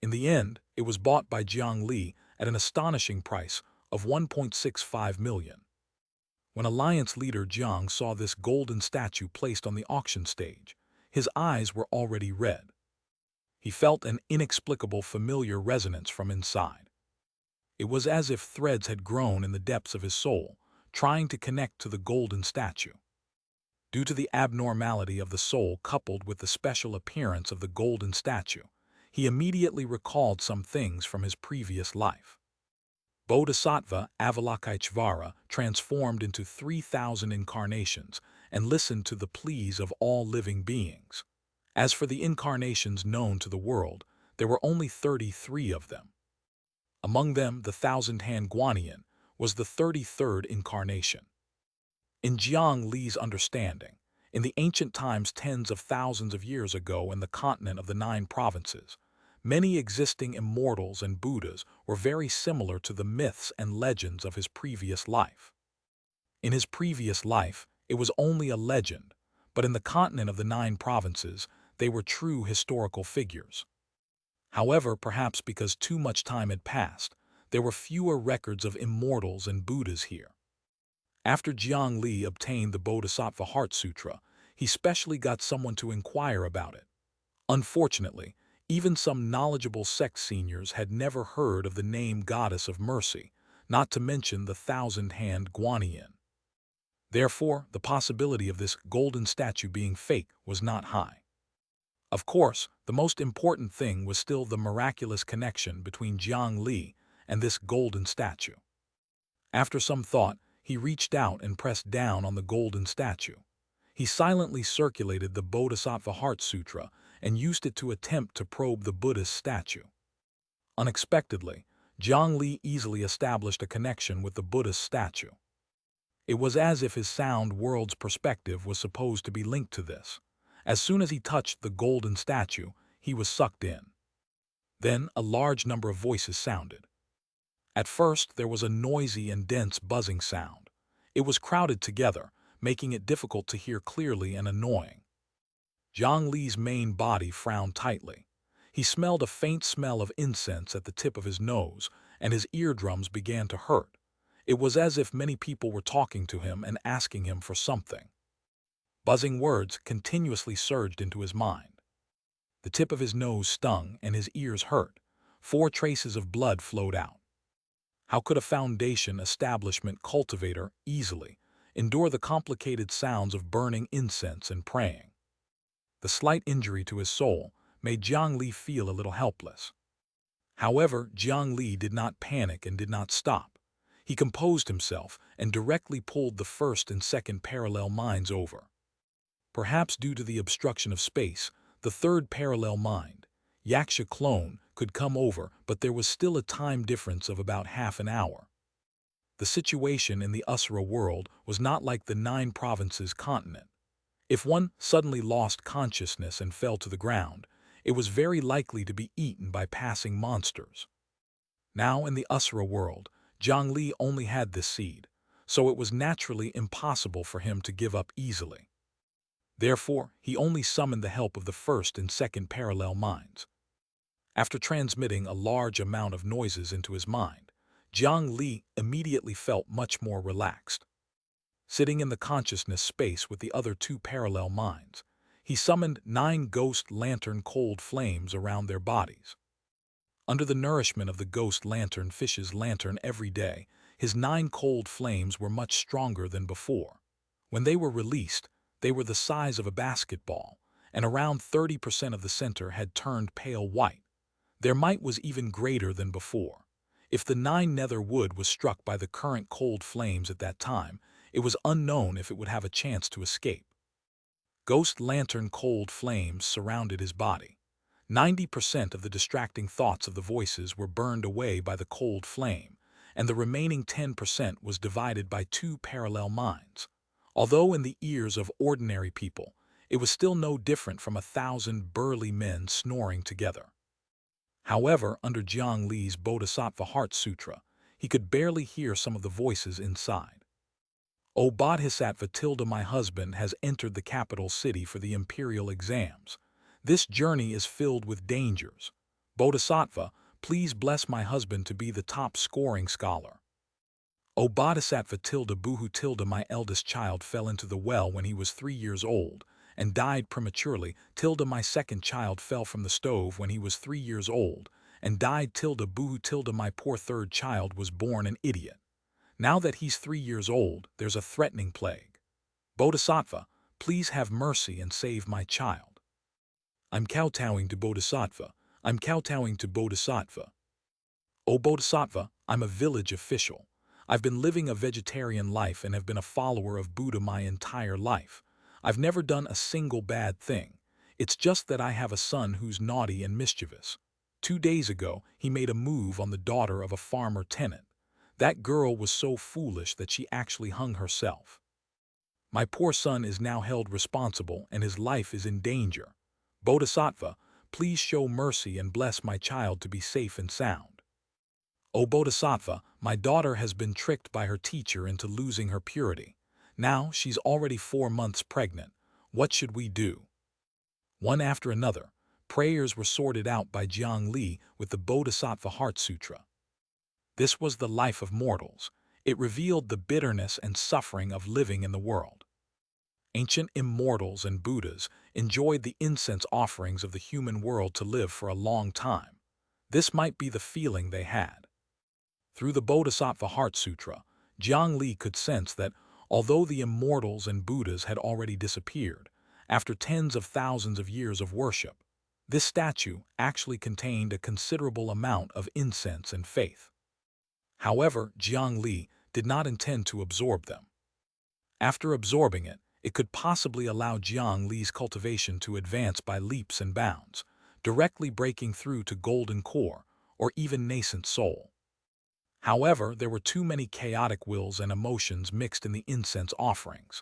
In the end, it was bought by Jiang Li at an astonishing price of 1.65 million. When Alliance leader Jiang saw this golden statue placed on the auction stage, his eyes were already red. He felt an inexplicable familiar resonance from inside. It was as if threads had grown in the depths of his soul, trying to connect to the golden statue. Due to the abnormality of the soul coupled with the special appearance of the golden statue, he immediately recalled some things from his previous life. Bodhisattva Avalokiteshvara transformed into 3,000 incarnations and listened to the pleas of all living beings. As for the incarnations known to the world, there were only 33 of them. Among them, the 1,000-hand Guanyin was the 33rd incarnation. In Jiang Li's understanding, in the ancient times tens of thousands of years ago in the continent of the 9 provinces, many existing immortals and Buddhas were very similar to the myths and legends of his previous life. In his previous life, it was only a legend, but in the continent of the 9 provinces, they were true historical figures. However, perhaps because too much time had passed, there were fewer records of immortals and Buddhas here. After Jiang Li obtained the Bodhisattva Heart Sutra, he specially got someone to inquire about it. Unfortunately, even some knowledgeable sect seniors had never heard of the name Goddess of Mercy, not to mention the 1,000-hand Guanyin. Therefore, the possibility of this golden statue being fake was not high. Of course, the most important thing was still the miraculous connection between Jiang Li and this golden statue. After some thought, he reached out and pressed down on the golden statue. He silently circulated the Bodhisattva Heart Sutra and used it to attempt to probe the Buddhist statue. Unexpectedly, Jiang Li easily established a connection with the Buddhist statue. It was as if his sound world's perspective was supposed to be linked to this. As soon as he touched the golden statue, he was sucked in. Then a large number of voices sounded. At first, there was a noisy and dense buzzing sound. It was crowded together, making it difficult to hear clearly and annoying. Jiang Li's main body frowned tightly. He smelled a faint smell of incense at the tip of his nose, and his eardrums began to hurt. It was as if many people were talking to him and asking him for something. Buzzing words continuously surged into his mind. The tip of his nose stung and his ears hurt. 4 traces of blood flowed out. How could a foundation establishment cultivator easily endure the complicated sounds of burning incense and praying? The slight injury to his soul made Jiang Li feel a little helpless. However, Jiang Li did not panic and did not stop. He composed himself and directly pulled the first and second parallel mines over. Perhaps due to the obstruction of space, the third parallel mine, Xianxia clone, could come over, but there was still a time difference of about half an hour. The situation in the Usura world was not like the 9 provinces continent. If one suddenly lost consciousness and fell to the ground, it was very likely to be eaten by passing monsters. Now in the Usura world, Jiang Li only had this seed, so it was naturally impossible for him to give up easily. Therefore, he only summoned the help of the first and second parallel minds. After transmitting a large amount of noises into his mind, Jiang Li immediately felt much more relaxed. Sitting in the consciousness space with the other 2 parallel minds, he summoned 9 ghost lantern cold flames around their bodies. Under the nourishment of the ghost lantern fish's lantern every day, his 9 cold flames were much stronger than before. When they were released, they were the size of a basketball, and around 30% of the center had turned pale white. Their might was even greater than before. If the 9 nether wood was struck by the current cold flames at that time, it was unknown if it would have a chance to escape. Ghost lantern cold flames surrounded his body. 90% of the distracting thoughts of the voices were burned away by the cold flame, and the remaining 10% was divided by 2 parallel minds. Although in the ears of ordinary people, it was still no different from 1,000 burly men snoring together. However, under Jiang Li's Bodhisattva Heart Sutra, he could barely hear some of the voices inside. O Bodhisattva tilde, my husband has entered the capital city for the imperial exams. This journey is filled with dangers. Bodhisattva, please bless my husband to be the top scoring scholar. O Bodhisattva tilde Buhu tilde, my eldest child fell into the well when he was 3 years old and died prematurely. Tilde, my second child fell from the stove when he was 3 years old and died. Tilde Buhu tilde, my poor third child was born an idiot. Now that he's 3 years old, there's a threatening plague. Bodhisattva, please have mercy and save my child. I'm kowtowing to Bodhisattva. I'm kowtowing to Bodhisattva. O Bodhisattva, I'm a village official. I've been living a vegetarian life and have been a follower of Buddha my entire life. I've never done a single bad thing. It's just that I have a son who's naughty and mischievous. 2 days ago, he made a move on the daughter of a farmer tenant. That girl was so foolish that she actually hung herself. My poor son is now held responsible and his life is in danger. Bodhisattva, please show mercy and bless my child to be safe and sound. O Bodhisattva, my daughter has been tricked by her teacher into losing her purity. Now she's already 4 months pregnant. What should we do? One after another, prayers were sorted out by Jiang Li with the Bodhisattva Heart Sutra. This was the life of mortals. It revealed the bitterness and suffering of living in the world. Ancient immortals and Buddhas enjoyed the incense offerings of the human world to live for a long time. This might be the feeling they had. Through the Bodhisattva Heart Sutra, Jiang Li could sense that, although the immortals and Buddhas had already disappeared, after tens of thousands of years of worship, this statue actually contained a considerable amount of incense and faith. However, Jiang Li did not intend to absorb them. After absorbing it, it could possibly allow Jiang Li's cultivation to advance by leaps and bounds, directly breaking through to golden core or even nascent soul. However, there were too many chaotic wills and emotions mixed in the incense offerings.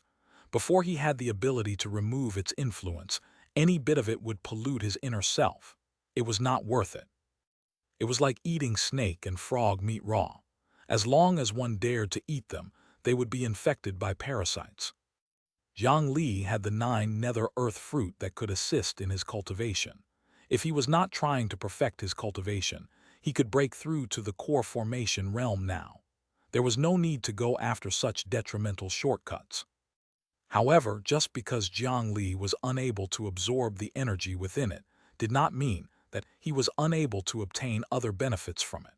Before he had the ability to remove its influence, any bit of it would pollute his inner self. It was not worth it. It was like eating snake and frog meat raw. As long as one dared to eat them, they would be infected by parasites. Jiang Li had the 9 nether earth fruit that could assist in his cultivation. If he was not trying to perfect his cultivation, he could break through to the core formation realm now. There was no need to go after such detrimental shortcuts. However, just because Jiang Li was unable to absorb the energy within it, did not mean that he was unable to obtain other benefits from it.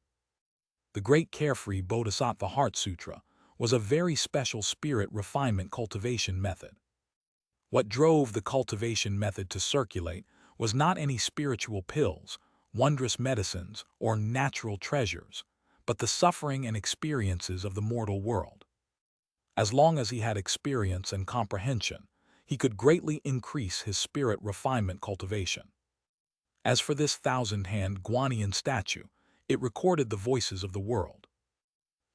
The Great Carefree Bodhisattva Heart Sutra was a very special spirit refinement cultivation method. What drove the cultivation method to circulate was not any spiritual pills, wondrous medicines, or natural treasures, but the suffering and experiences of the mortal world. As long as he had experience and comprehension, he could greatly increase his spirit refinement cultivation. As for this 1,000-hand Guanyin statue, it recorded the voices of the world.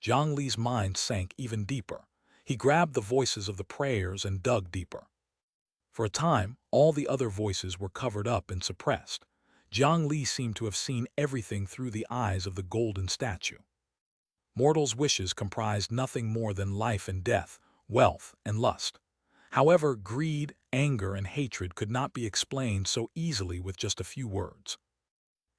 Jiang Li's mind sank even deeper. He grabbed the voices of the prayers and dug deeper. For a time, all the other voices were covered up and suppressed. Jiang Li seemed to have seen everything through the eyes of the golden statue. Mortals' wishes comprised nothing more than life and death, wealth and lust. However, greed, anger, and hatred could not be explained so easily with just a few words.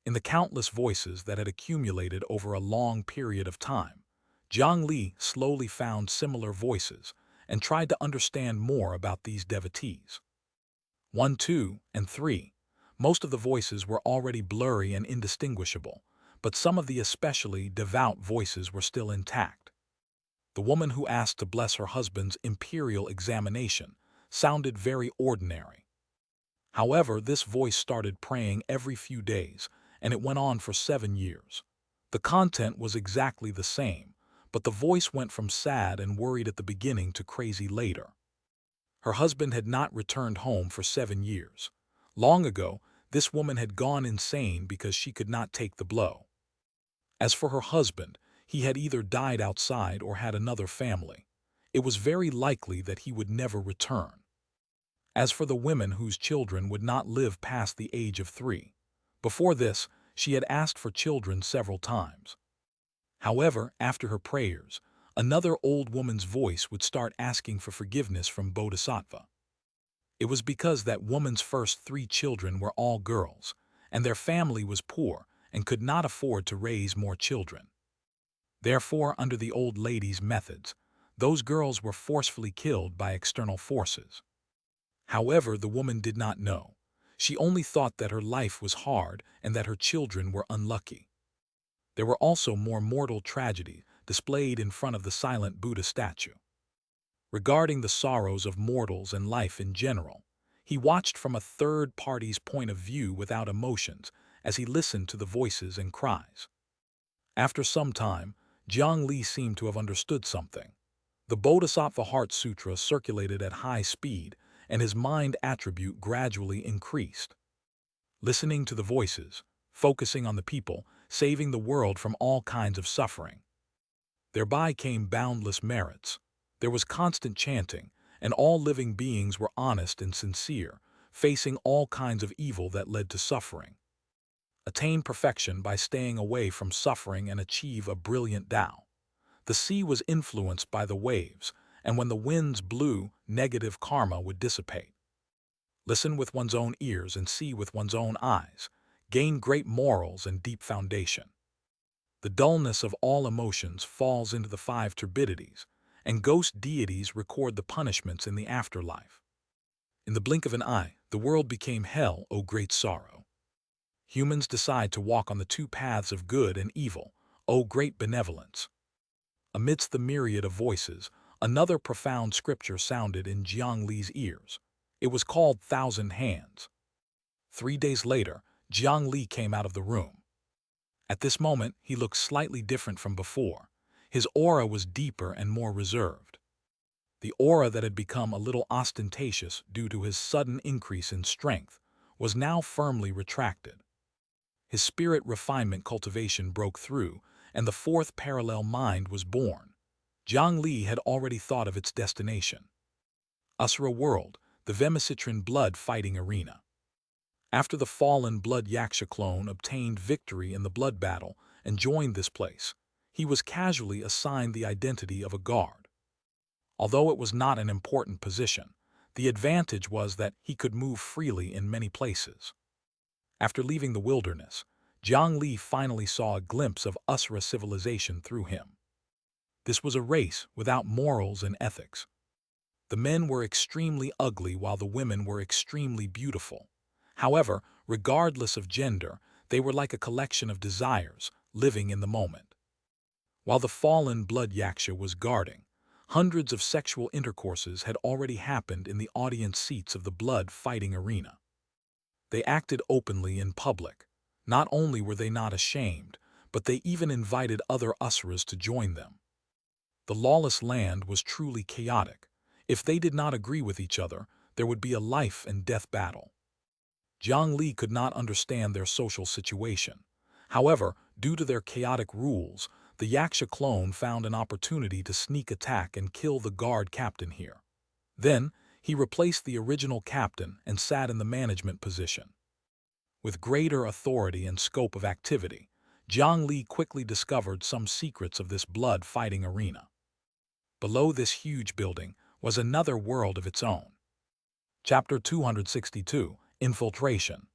In the countless voices that had accumulated over a long period of time, Jiang Li slowly found similar voices and tried to understand more about these devotees. 1, 2, and 3. Most of the voices were already blurry and indistinguishable, but some of the especially devout voices were still intact. The woman who asked to bless her husband's imperial examination sounded very ordinary. However, this voice started praying every few days, and it went on for 7 years. The content was exactly the same, but the voice went from sad and worried at the beginning to crazy later. Her husband had not returned home for 7 years. Long ago, this woman had gone insane because she could not take the blow. As for her husband, he had either died outside or had another family. It was very likely that he would never return. As for the women whose children would not live past the age of 3, before this, she had asked for children several times. However, after her prayers, another old woman's voice would start asking for forgiveness from Bodhisattva. It was because that woman's first 3 children were all girls, and their family was poor and could not afford to raise more children. Therefore, under the old lady's methods, those girls were forcefully killed by external forces. However, the woman did not know. She only thought that her life was hard and that her children were unlucky. There were also more mortal tragedies displayed in front of the silent Buddha statue. Regarding the sorrows of mortals and life in general, he watched from a third party's point of view without emotions as he listened to the voices and cries. After some time, Jiang Li seemed to have understood something. The Bodhisattva Heart Sutra circulated at high speed, and his mind attribute gradually increased. Listening to the voices, focusing on the people, saving the world from all kinds of suffering. Thereby came boundless merits. There was constant chanting, and all living beings were honest and sincere, facing all kinds of evil that led to suffering. Attain perfection by staying away from suffering and achieve a brilliant Tao. The sea was influenced by the waves, and when the winds blew, negative karma would dissipate. Listen with one's own ears and see with one's own eyes. Gain great morals and deep foundation. The dullness of all emotions falls into the 5 turbidities, and ghost deities record the punishments in the afterlife. In the blink of an eye, the world became hell, O great sorrow. Humans decide to walk on the 2 paths of good and evil, O great benevolence. Amidst the myriad of voices, another profound scripture sounded in Jiang Li's ears. It was called 1,000 Hands. 3 days later, Jiang Li came out of the room. At this moment, he looked slightly different from before. His aura was deeper and more reserved. The aura that had become a little ostentatious due to his sudden increase in strength was now firmly retracted. His spirit refinement cultivation broke through, and the 4th parallel mind was born. Jiang Li had already thought of its destination. Asura world, the Vemicitrin blood fighting arena. After the fallen blood Xianxia clone obtained victory in the blood battle and joined this place, he was casually assigned the identity of a guard. Although it was not an important position, the advantage was that he could move freely in many places. After leaving the wilderness, Jiang Li finally saw a glimpse of Asura civilization through him. This was a race without morals and ethics. The men were extremely ugly while the women were extremely beautiful. However, regardless of gender, they were like a collection of desires, living in the moment. While the fallen blood Xianxia was guarding, hundreds of sexual intercourses had already happened in the audience seats of the blood fighting arena. They acted openly in public. Not only were they not ashamed, but they even invited other Asuras to join them. The lawless land was truly chaotic. If they did not agree with each other, there would be a life and death battle. Jiang Li could not understand their social situation. However, due to their chaotic rules, The Xianxia clone found an opportunity to sneak attack and kill the guard captain here. Then, he replaced the original captain and sat in the management position. With greater authority and scope of activity, Jiang Li quickly discovered some secrets of this blood-fighting arena. Below this huge building was another world of its own. Chapter 262, Infiltration.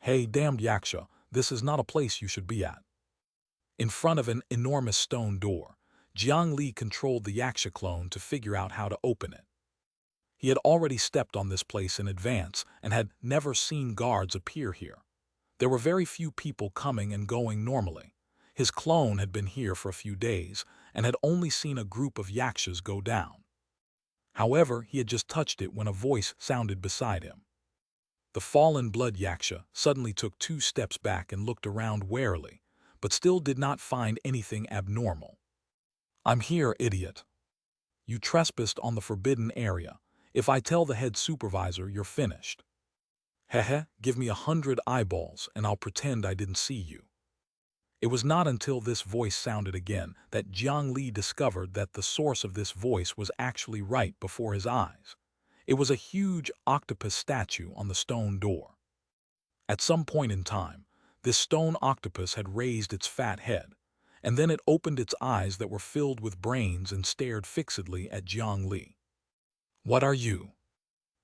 Hey, damned Xianxia, this is not a place you should be at. In front of an enormous stone door, Jiang Li controlled the Xianxia clone to figure out how to open it. He had already stepped on this place in advance and had never seen guards appear here. There were very few people coming and going normally. His clone had been here for a few days and had only seen a group of Xianxias go down. However, he had just touched it when a voice sounded beside him. The fallen blood Xianxia suddenly took 2 steps back and looked around warily, but still did not find anything abnormal. I'm here, idiot. You trespassed on the forbidden area. If I tell the head supervisor, you're finished. Heh, give me 100 eyeballs and I'll pretend I didn't see you. It was not until this voice sounded again that Jiang Li discovered that the source of this voice was actually right before his eyes. It was a huge octopus statue on the stone door. At some point in time, this stone octopus had raised its fat head, and then it opened its eyes that were filled with brains and stared fixedly at Jiang Li. What are you?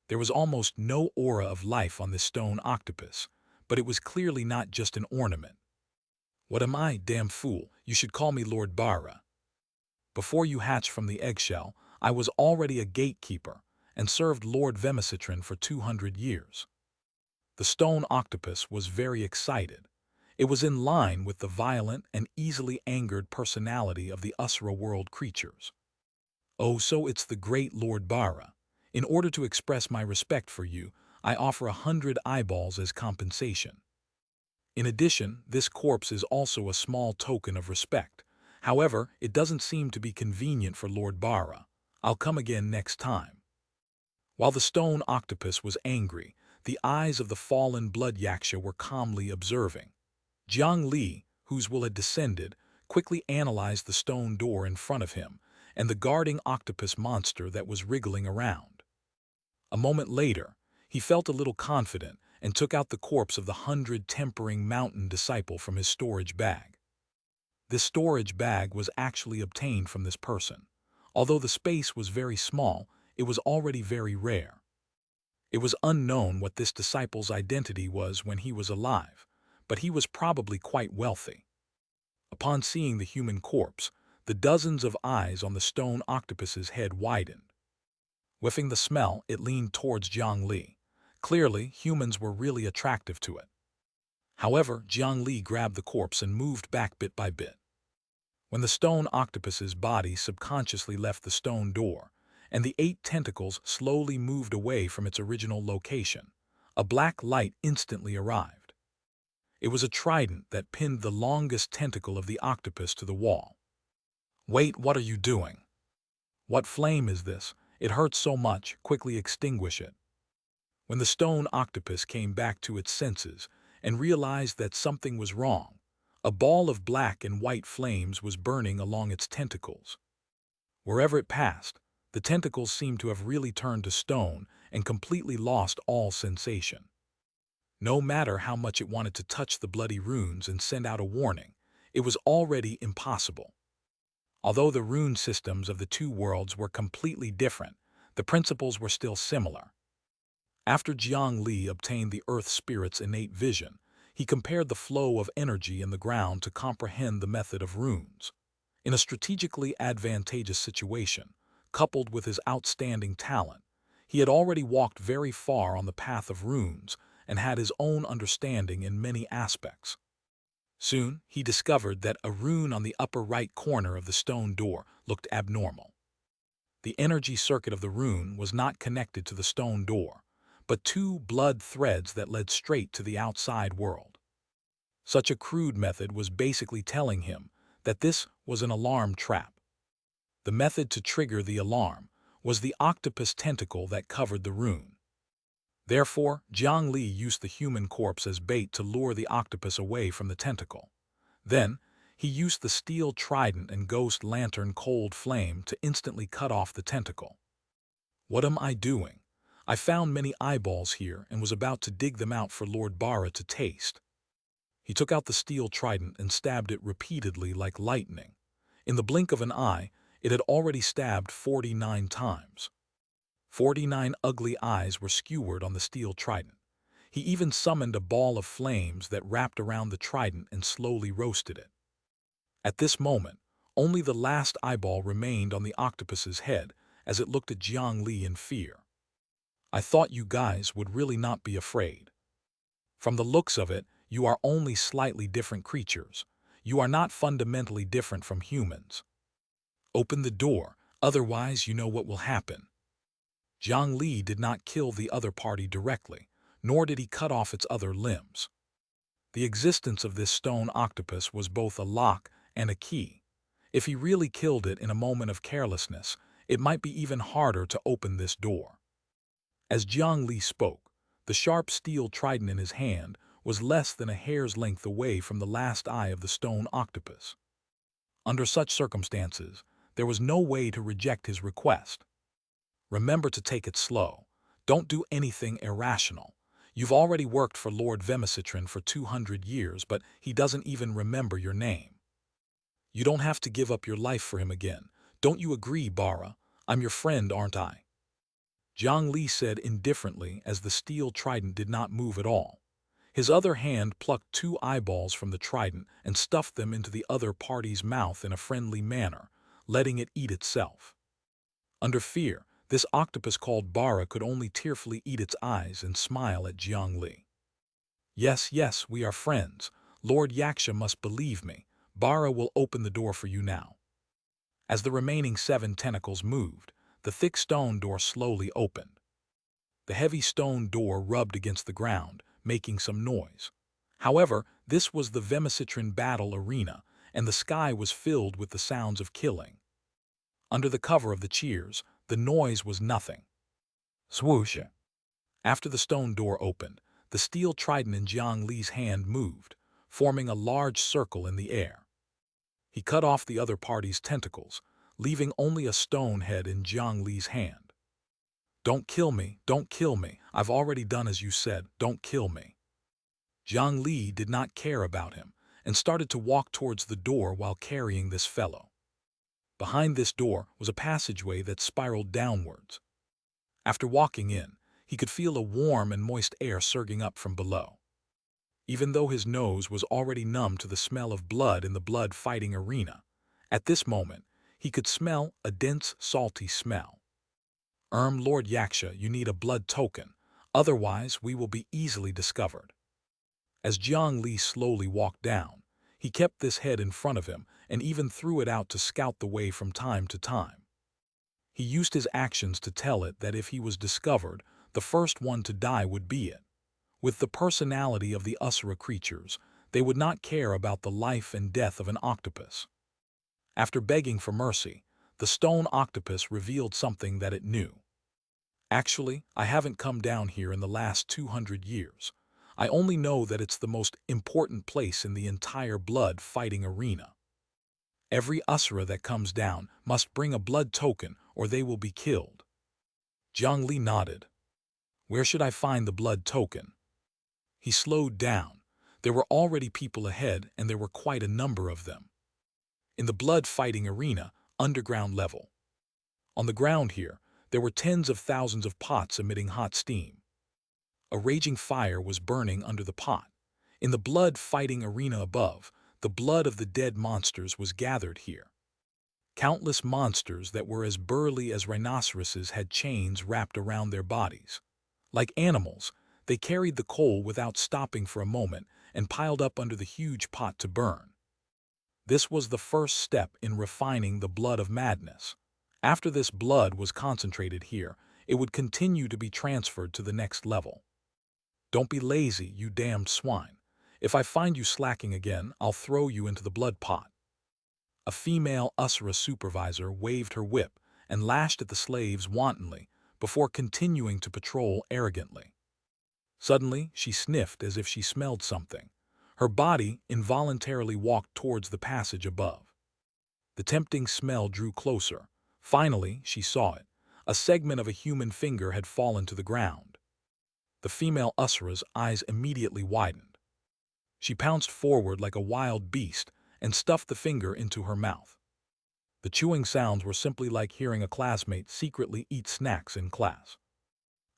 There was almost no aura of life on this stone octopus, but it was clearly not just an ornament. What am I, damn fool? You should call me Lord Bara. Before you hatched from the eggshell, I was already a gatekeeper and served Lord Vemicitrin for 200 years. The stone octopus was very excited. It was in line with the violent and easily angered personality of the Usra world creatures. Oh, so it's the great Lord Bara. In order to express my respect for you, I offer 100 eyeballs as compensation. In addition, this corpse is also a small token of respect. However, it doesn't seem to be convenient for Lord Bara. I'll come again next time. While the stone octopus was angry, the eyes of the fallen blood Xianxia were calmly observing. Jiang Li, whose will had descended, quickly analyzed the stone door in front of him and the guarding octopus monster that was wriggling around. A moment later, he felt a little confident and took out the corpse of the 100 tempering mountain disciple from his storage bag. This storage bag was actually obtained from this person. Although the space was very small, it was already very rare. It was unknown what this disciple's identity was when he was alive, but he was probably quite wealthy. Upon seeing the human corpse, the dozens of eyes on the stone octopus's head widened. Whiffing the smell, it leaned towards Jiang Li. Clearly, humans were really attractive to it. However, Jiang Li grabbed the corpse and moved back bit by bit. When the stone octopus's body subconsciously left the stone door, and the 8 tentacles slowly moved away from its original location, a black light instantly arrived. It was a trident that pinned the longest tentacle of the octopus to the wall. Wait, what are you doing? What flame is this? It hurts so much, quickly extinguish it. When the stone octopus came back to its senses and realized that something was wrong, a ball of black and white flames was burning along its tentacles. Wherever it passed, the tentacles seemed to have really turned to stone and completely lost all sensation. No matter how much it wanted to touch the bloody runes and send out a warning, it was already impossible. Although the rune systems of the 2 worlds were completely different, the principles were still similar. After Jiang Li obtained the Earth Spirit's innate vision, he compared the flow of energy in the ground to comprehend the method of runes. In a strategically advantageous situation, coupled with his outstanding talent, he had already walked very far on the path of runes and had his own understanding in many aspects. Soon, he discovered that a rune on the upper right corner of the stone door looked abnormal. The energy circuit of the rune was not connected to the stone door, but 2 blood threads that led straight to the outside world. Such a crude method was basically telling him that this was an alarm trap. The method to trigger the alarm was the octopus tentacle that covered the rune. Therefore, Jiang Li used the human corpse as bait to lure the octopus away from the tentacle. Then, He used the steel trident and ghost lantern cold flame to instantly cut off the tentacle. What am I doing? I found many eyeballs here and was about to dig them out for Lord Bara to taste. He took out the steel trident and stabbed it repeatedly like lightning. In the blink of an eye, it had already stabbed 49 times. 49 ugly eyes were skewered on the steel trident. He even summoned a ball of flames that wrapped around the trident and slowly roasted it. At this moment, only the last eyeball remained on the octopus's head as it looked at Jiang Li in fear. I thought you guys would really not be afraid. From the looks of it, you are only slightly different creatures. You are not fundamentally different from humans. Open the door, otherwise you know what will happen. Jiang Li did not kill the other party directly, nor did he cut off its other limbs. The existence of this stone octopus was both a lock and a key. If he really killed it in a moment of carelessness, it might be even harder to open this door. As Jiang Li spoke, the sharp steel trident in his hand was less than a hair's length away from the last eye of the stone octopus. Under such circumstances, there was no way to reject his request. Remember to take it slow. Don't do anything irrational. You've already worked for Lord Vemicitrin for 200 years, but he doesn't even remember your name. You don't have to give up your life for him again. Don't you agree, Bara? I'm your friend, aren't I? Jiang Li said indifferently as the steel trident did not move at all. His other hand plucked 2 eyeballs from the trident and stuffed them into the other party's mouth in a friendly manner, letting it eat itself. Under fear, this octopus called Bara could only tearfully eat its eyes and smile at Jiang Li. Yes, yes, we are friends. Lord Xianxia must believe me. Bara will open the door for you now. As the remaining 7 tentacles moved, the thick stone door slowly opened. The heavy stone door rubbed against the ground, making some noise. However, this was the Vemicitrin battle arena, and the sky was filled with the sounds of killing. Under the cover of the cheers, the noise was nothing. Swoosh! After the stone door opened, the steel trident in Jiang Li's hand moved, forming a large circle in the air. He cut off the other party's tentacles, leaving only a stone head in Jiang Li's hand. Don't kill me, don't kill me. I've already done as you said, don't kill me. Jiang Li did not care about him and started to walk towards the door while carrying this fellow. Behind this door was a passageway that spiraled downwards. After walking in, he could feel a warm and moist air surging up from below. Even though his nose was already numb to the smell of blood in the blood-fighting arena, at this moment, he could smell a dense, salty smell. Lord Xianxia, you need a blood token, otherwise we will be easily discovered. As Jiang Li slowly walked down, he kept this head in front of him and even threw it out to scout the way from time to time. He used his actions to tell it that if he was discovered, the first one to die would be it. With the personality of the Asura creatures, they would not care about the life and death of an octopus. After begging for mercy, the stone octopus revealed something that it knew. Actually, I haven't come down here in the last 200 years. I only know that it's the most important place in the entire blood-fighting arena. Every Asura that comes down must bring a blood token or they will be killed. Jiang Li nodded. Where should I find the blood token? He slowed down. There were already people ahead and there were quite a number of them. In the blood-fighting arena, underground level. On the ground here, there were tens of thousands of pots emitting hot steam. A raging fire was burning under the pot. In the blood-fighting arena above, the blood of the dead monsters was gathered here. Countless monsters that were as burly as rhinoceroses had chains wrapped around their bodies. Like animals, they carried the coal without stopping for a moment and piled up under the huge pot to burn. This was the first step in refining the blood of madness. After this blood was concentrated here, it would continue to be transferred to the next level. Don't be lazy, you damned swine. If I find you slacking again, I'll throw you into the blood pot. A female Asura supervisor waved her whip and lashed at the slaves wantonly before continuing to patrol arrogantly. Suddenly, she sniffed as if she smelled something. Her body involuntarily walked towards the passage above. The tempting smell drew closer. Finally, she saw it. A segment of a human finger had fallen to the ground. The female Usura's eyes immediately widened. She pounced forward like a wild beast and stuffed the finger into her mouth. The chewing sounds were simply like hearing a classmate secretly eat snacks in class.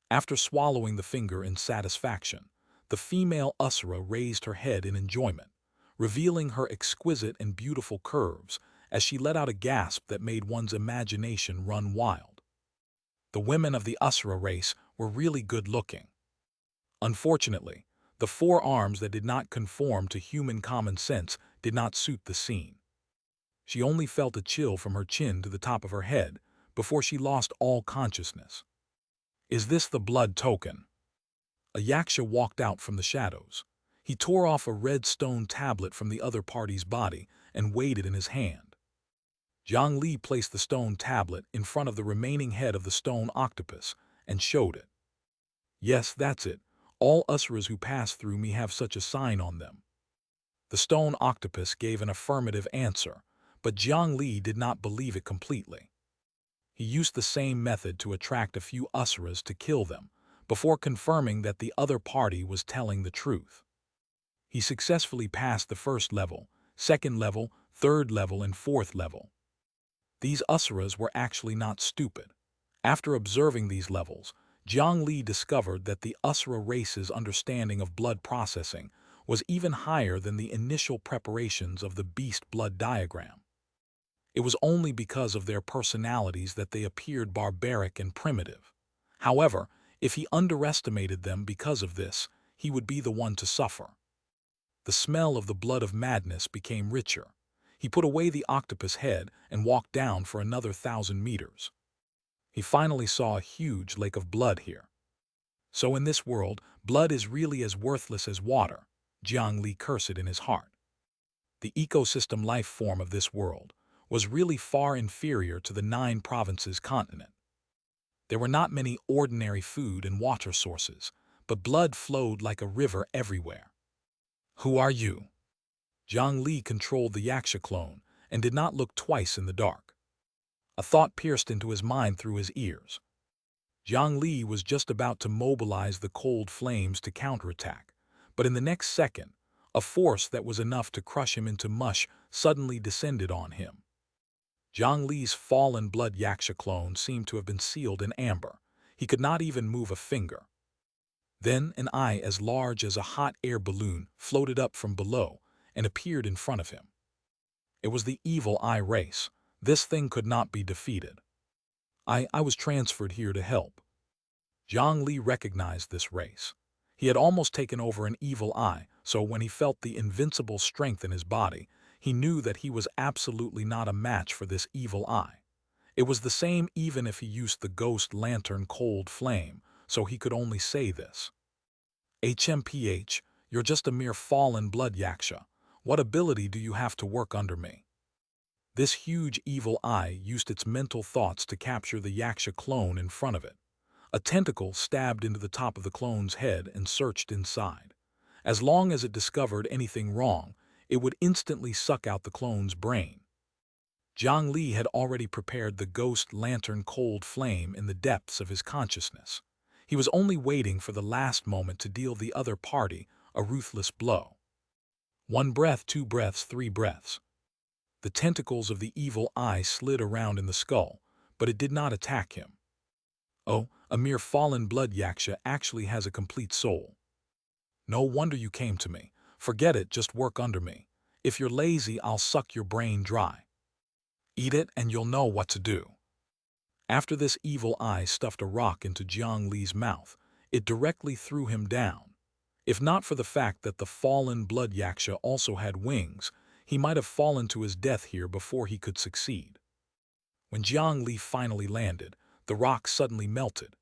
After swallowing the finger in satisfaction, the female Usura raised her head in enjoyment, revealing her exquisite and beautiful curves as she let out a gasp that made one's imagination run wild. The women of the Usura race were really good-looking. Unfortunately, the forearms that did not conform to human common sense did not suit the scene. She only felt a chill from her chin to the top of her head before she lost all consciousness. Is this the blood token? A Xianxia walked out from the shadows. He tore off a red stone tablet from the other party's body and weighed it in his hand. Jiang Li placed the stone tablet in front of the remaining head of the stone octopus and showed it. Yes, that's it. All Usuras who pass through me have such a sign on them. The stone octopus gave an affirmative answer, but Jiang Li did not believe it completely. He used the same method to attract a few Usuras to kill them, before confirming that the other party was telling the truth. He successfully passed the first level, second level, third level, and fourth level. These Usuras were actually not stupid. After observing these levels, Jiang Li discovered that the Usura race's understanding of blood processing was even higher than the initial preparations of the beast blood diagram. It was only because of their personalities that they appeared barbaric and primitive. However, if he underestimated them because of this, he would be the one to suffer. The smell of the blood of madness became richer. He put away the octopus head and walked down for another 1,000 meters. He finally saw a huge lake of blood here. So in this world, blood is really as worthless as water, Jiang Li cursed in his heart. The ecosystem life form of this world was really far inferior to the 9 provinces continent. There were not many ordinary food and water sources, but blood flowed like a river everywhere. Who are you? Jiang Li controlled the Xianxia clone and did not look twice in the dark. A thought pierced into his mind through his ears. Jiang Li was just about to mobilize the cold flames to counterattack, but in the next second, a force that was enough to crush him into mush suddenly descended on him. Jiang Li's fallen blood Xianxia clone seemed to have been sealed in amber. He could not even move a finger. Then an eye as large as a hot air balloon floated up from below and appeared in front of him. It was the evil eye race. This thing could not be defeated. I was transferred here to help. Jiang Li recognized this race. He had almost taken over an evil eye, so when he felt the invincible strength in his body, he knew that he was absolutely not a match for this evil eye. It was the same even if he used the ghost lantern cold flame, so he could only say this. HMPH, you're just a mere fallen blood Xianxia. What ability do you have to work under me? This huge evil eye used its mental thoughts to capture the Xianxia clone in front of it. A tentacle stabbed into the top of the clone's head and searched inside. As long as it discovered anything wrong, it would instantly suck out the clone's brain. Jiang Li had already prepared the ghost lantern cold flame in the depths of his consciousness. He was only waiting for the last moment to deal the other party a ruthless blow. 1 breath, 2 breaths, 3 breaths. The tentacles of the evil eye slid around in the skull, but it did not attack him. Oh, a mere fallen blood Xianxia actually has a complete soul. No wonder you came to me. Forget it, just work under me. If you're lazy, I'll suck your brain dry. Eat it and you'll know what to do. After this evil eye stuffed a rock into Jiang Li's mouth, it directly threw him down. If not for the fact that the fallen blood Xianxia also had wings, he might have fallen to his death here before he could succeed. When Jiang Li finally landed, the rock suddenly melted.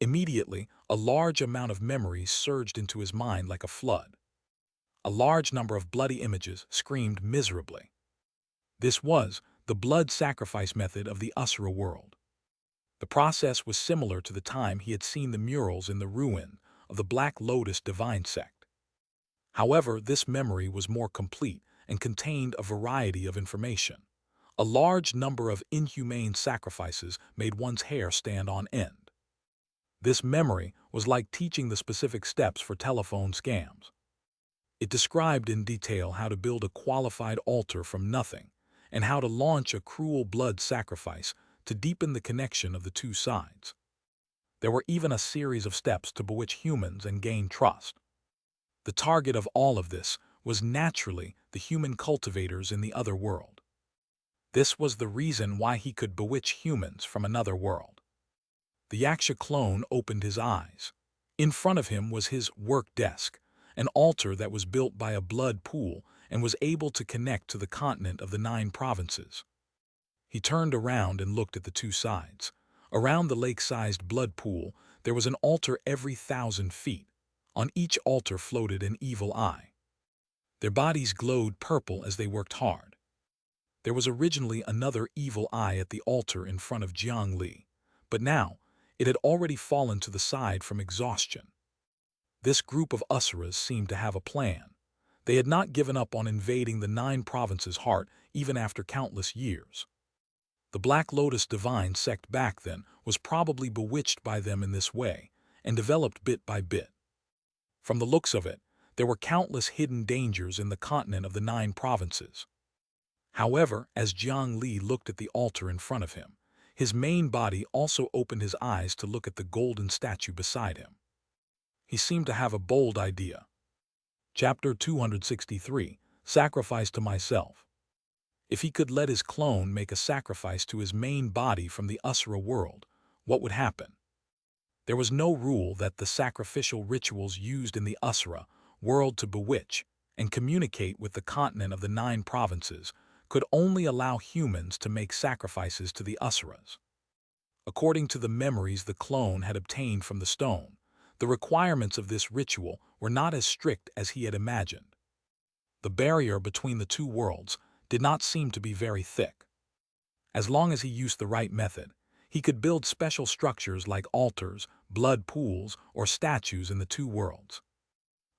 Immediately, a large amount of memories surged into his mind like a flood. A large number of bloody images screamed miserably. This was the blood sacrifice method of the Usura world. The process was similar to the time he had seen the murals in the ruin of the Black Lotus divine sect. However, this memory was more complete and contained a variety of information. A large number of inhumane sacrifices made one's hair stand on end. This memory was like teaching the specific steps for telephone scams. It described in detail how to build a qualified altar from nothing and how to launch a cruel blood sacrifice to deepen the connection of the two sides. There were even a series of steps to bewitch humans and gain trust. The target of all of this was naturally the human cultivators in the other world. This was the reason why he could bewitch humans from another world. The Xianxia clone opened his eyes. In front of him was his work desk, an altar that was built by a blood pool and was able to connect to the continent of the 9 provinces. He turned around and looked at the two sides. Around the lake-sized blood pool, there was an altar every 1,000 feet. On each altar floated an evil eye. Their bodies glowed purple as they worked hard. There was originally another evil eye at the altar in front of Jiang Li, but now it had already fallen to the side from exhaustion. This group of Asuras seemed to have a plan. They had not given up on invading the 9 provinces' heart even after countless years. The Black Lotus divine sect back then was probably bewitched by them in this way and developed bit by bit. From the looks of it, there were countless hidden dangers in the continent of the 9 provinces. However, as Jiang Li looked at the altar in front of him, his main body also opened his eyes to look at the golden statue beside him. He seemed to have a bold idea. Chapter 263, Sacrifice to Myself. If he could let his clone make a sacrifice to his main body from the Asura world, what would happen? There was no rule that the sacrificial rituals used in the Asura world to bewitch and communicate with the continent of the 9 provinces could only allow humans to make sacrifices to the Asuras. According to the memories the clone had obtained from the stone, the requirements of this ritual were not as strict as he had imagined. The barrier between the two worlds did not seem to be very thick. As long as he used the right method, he could build special structures like altars, blood pools, or statues in the two worlds.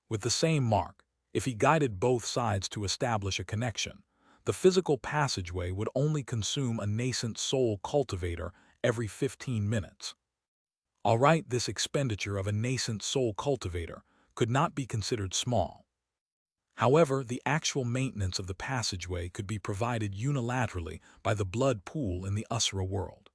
With the same mark, if he guided both sides to establish a connection, the physical passageway would only consume a nascent soul cultivator every 15 minutes. Alright, this expenditure of a nascent soul cultivator could not be considered small. However, the actual maintenance of the passageway could be provided unilaterally by the blood pool in the Asura world.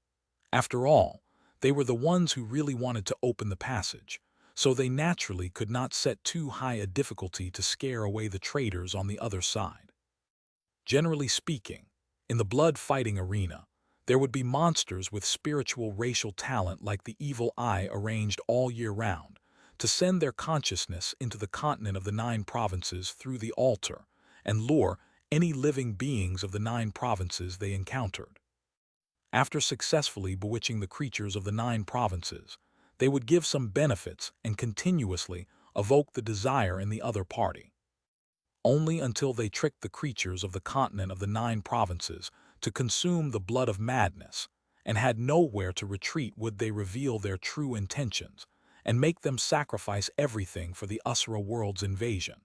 After all, they were the ones who really wanted to open the passage, so they naturally could not set too high a difficulty to scare away the traitors on the other side. Generally speaking, in the blood-fighting arena, there would be monsters with spiritual racial talent like the Evil Eye arranged all year round to send their consciousness into the continent of the 9 provinces through the altar and lure any living beings of the 9 provinces they encountered. After successfully bewitching the creatures of the 9 provinces, they would give some benefits and continuously evoke the desire in the other party. Only until they tricked the creatures of the continent of the 9 provinces to consume the blood of madness and had nowhere to retreat would they reveal their true intentions and make them sacrifice everything for the Asura world's invasion.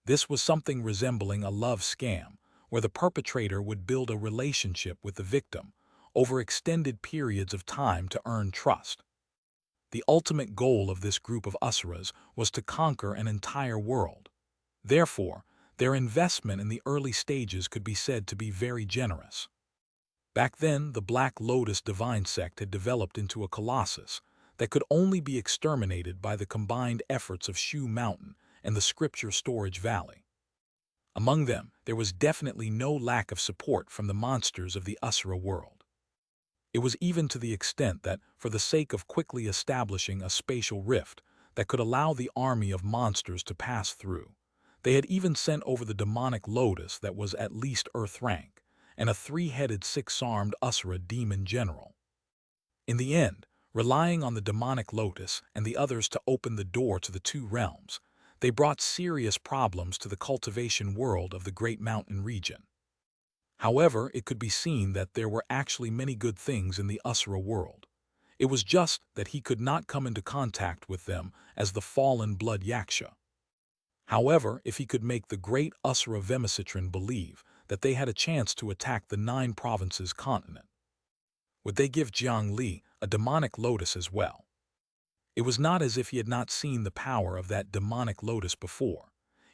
This was something resembling a love scam, where the perpetrator would build a relationship with the victim over extended periods of time to earn trust. The ultimate goal of this group of Asuras was to conquer an entire world. Therefore, their investment in the early stages could be said to be very generous. Back then, the Black Lotus divine sect had developed into a colossus that could only be exterminated by the combined efforts of Shu Mountain and the Scripture Storage Valley. Among them, there was definitely no lack of support from the monsters of the Asura world. It was even to the extent that, for the sake of quickly establishing a spatial rift that could allow the army of monsters to pass through, they had even sent over the demonic lotus that was at least Earth rank, and a 3-headed 6-armed Asura demon general. In the end, relying on the demonic lotus and the others to open the door to the 2 realms, they brought serious problems to the cultivation world of the Great Mountain region. However, it could be seen that there were actually many good things in the Asura world. It was just that he could not come into contact with them as the fallen blood Xianxia. However, if he could make the great Usura Vemicitrin believe that they had a chance to attack the 9 provinces continent, would they give Jiang Li a demonic lotus as well? It was not as if he had not seen the power of that demonic lotus before.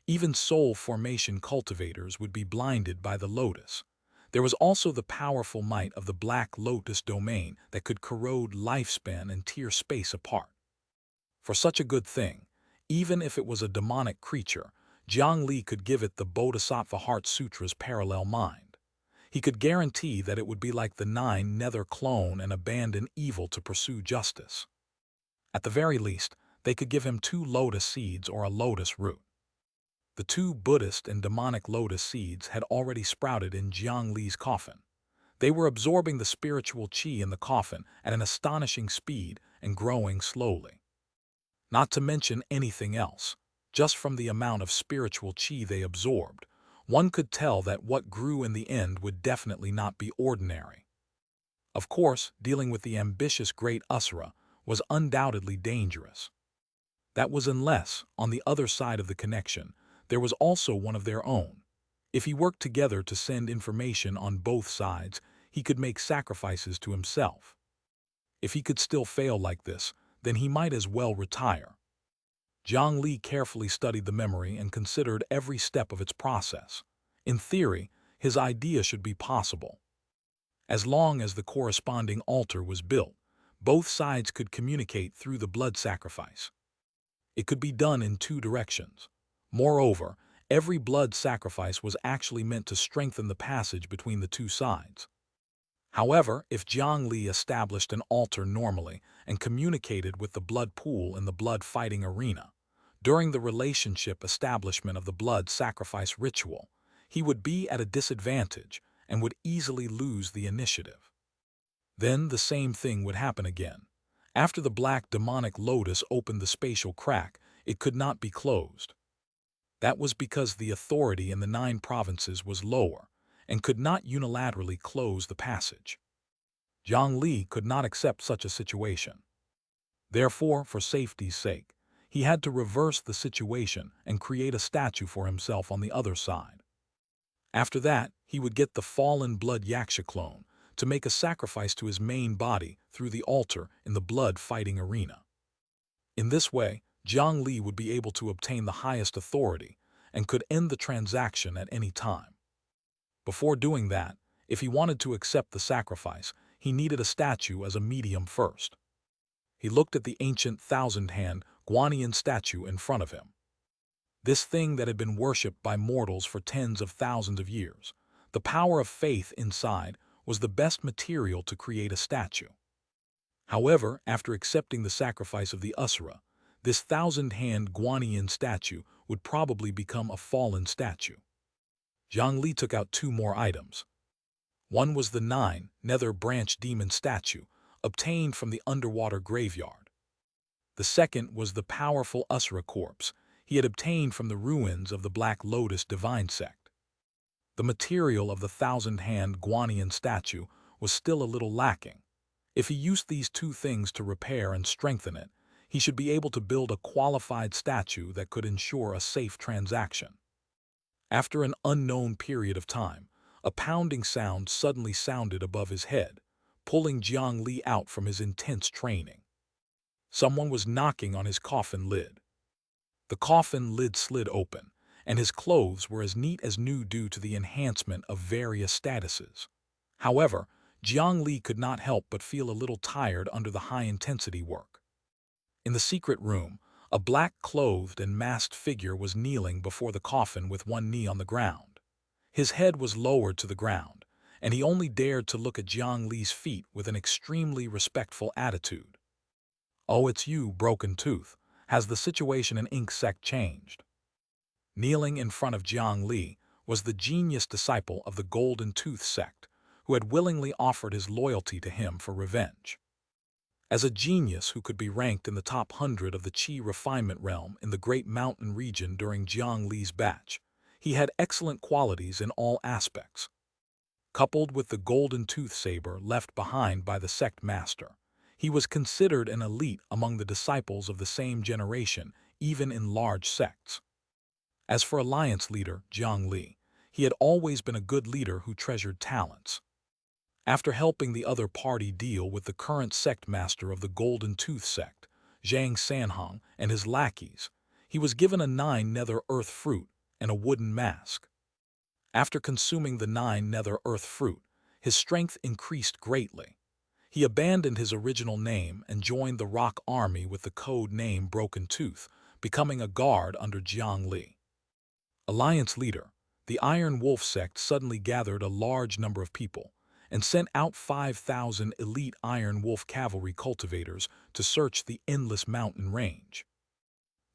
Even soul formation cultivators would be blinded by the lotus. There was also the powerful might of the black lotus domain that could corrode lifespan and tear space apart. For such a good thing, even if it was a demonic creature, Jiang Li could give it the Bodhisattva Heart Sutra's parallel mind. He could guarantee that it would be like the 9 nether clone and abandon evil to pursue justice. At the very least, they could give him 2 lotus seeds or a lotus root. The 2 Buddhist and demonic lotus seeds had already sprouted in Jiang Li's coffin. They were absorbing the spiritual qi in the coffin at an astonishing speed and growing slowly. Not to mention anything else, just from the amount of spiritual qi they absorbed, one could tell that what grew in the end would definitely not be ordinary. Of course, dealing with the ambitious great Usura was undoubtedly dangerous. That was unless, on the other side of the connection, there was also one of their own. If he worked together to send information on both sides, he could make sacrifices to himself. If he could still fail like this, then he might as well retire. Jiang Li carefully studied the memory and considered every step of its process. In theory, his idea should be possible. As long as the corresponding altar was built, both sides could communicate through the blood sacrifice. It could be done in 2 directions. Moreover, every blood sacrifice was actually meant to strengthen the passage between the 2 sides. However, if Jiang Li established an altar normally and communicated with the blood pool in the blood fighting arena, during the relationship establishment of the blood sacrifice ritual, he would be at a disadvantage and would easily lose the initiative. Then the same thing would happen again. After the black demonic lotus opened the spatial crack, it could not be closed. That was because the authority in the 9 provinces was lower and could not unilaterally close the passage. Jiang Li could not accept such a situation. Therefore, for safety's sake, he had to reverse the situation and create a statue for himself on the other side. After that, he would get the fallen blood Xianxia clone to make a sacrifice to his main body through the altar in the blood fighting arena. In this way, Jiang Li would be able to obtain the highest authority and could end the transaction at any time. Before doing that, if he wanted to accept the sacrifice, he needed a statue as a medium first. He looked at the ancient 1,000-hand Guanyin statue in front of him. This thing that had been worshipped by mortals for tens of thousands of years, the power of faith inside was the best material to create a statue. However, after accepting the sacrifice of the Usura, this 1,000-hand Guanyin statue would probably become a fallen statue. Jiang Li took out 2 more items. One was the 9 nether branch demon statue, obtained from the underwater graveyard. The second was the powerful Usura corpse he had obtained from the ruins of the Black Lotus divine sect. The material of the 1,000-hand Guanyin statue was still a little lacking. If he used these 2 things to repair and strengthen it, he should be able to build a qualified statue that could ensure a safe transaction. After an unknown period of time, a pounding sound suddenly sounded above his head, pulling Jiang Li out from his intense training. Someone was knocking on his coffin lid. The coffin lid slid open, and his clothes were as neat as new due to the enhancement of various statuses. However, Jiang Li could not help but feel a little tired under the high-intensity work. In the secret room, a black-clothed and masked figure was kneeling before the coffin with one knee on the ground. His head was lowered to the ground, and he only dared to look at Jiang Li's feet with an extremely respectful attitude. "Oh, it's you, Broken Tooth. Has the situation in Ink sect changed?" Kneeling in front of Jiang Li was the genius disciple of the Golden Tooth sect, who had willingly offered his loyalty to him for revenge. As a genius who could be ranked in the top 100 of the Qi refinement realm in the Great Mountain region during Jiang Li's batch, he had excellent qualities in all aspects. Coupled with the golden tooth saber left behind by the sect master, he was considered an elite among the disciples of the same generation, even in large sects. As for Alliance leader Jiang Li, he had always been a good leader who treasured talents. After helping the other party deal with the current sect master of the Golden Tooth sect, Xianxia, and his lackeys, he was given a 9 nether earth fruit and a wooden mask. After consuming the 9 nether earth fruit, his strength increased greatly. He abandoned his original name and joined the Rock Army with the code name Broken Tooth, becoming a guard under Jiang Li. Alliance leader, the Iron Wolf sect suddenly gathered a large number of people and sent out 5,000 elite Iron Wolf cavalry cultivators to search the endless mountain range.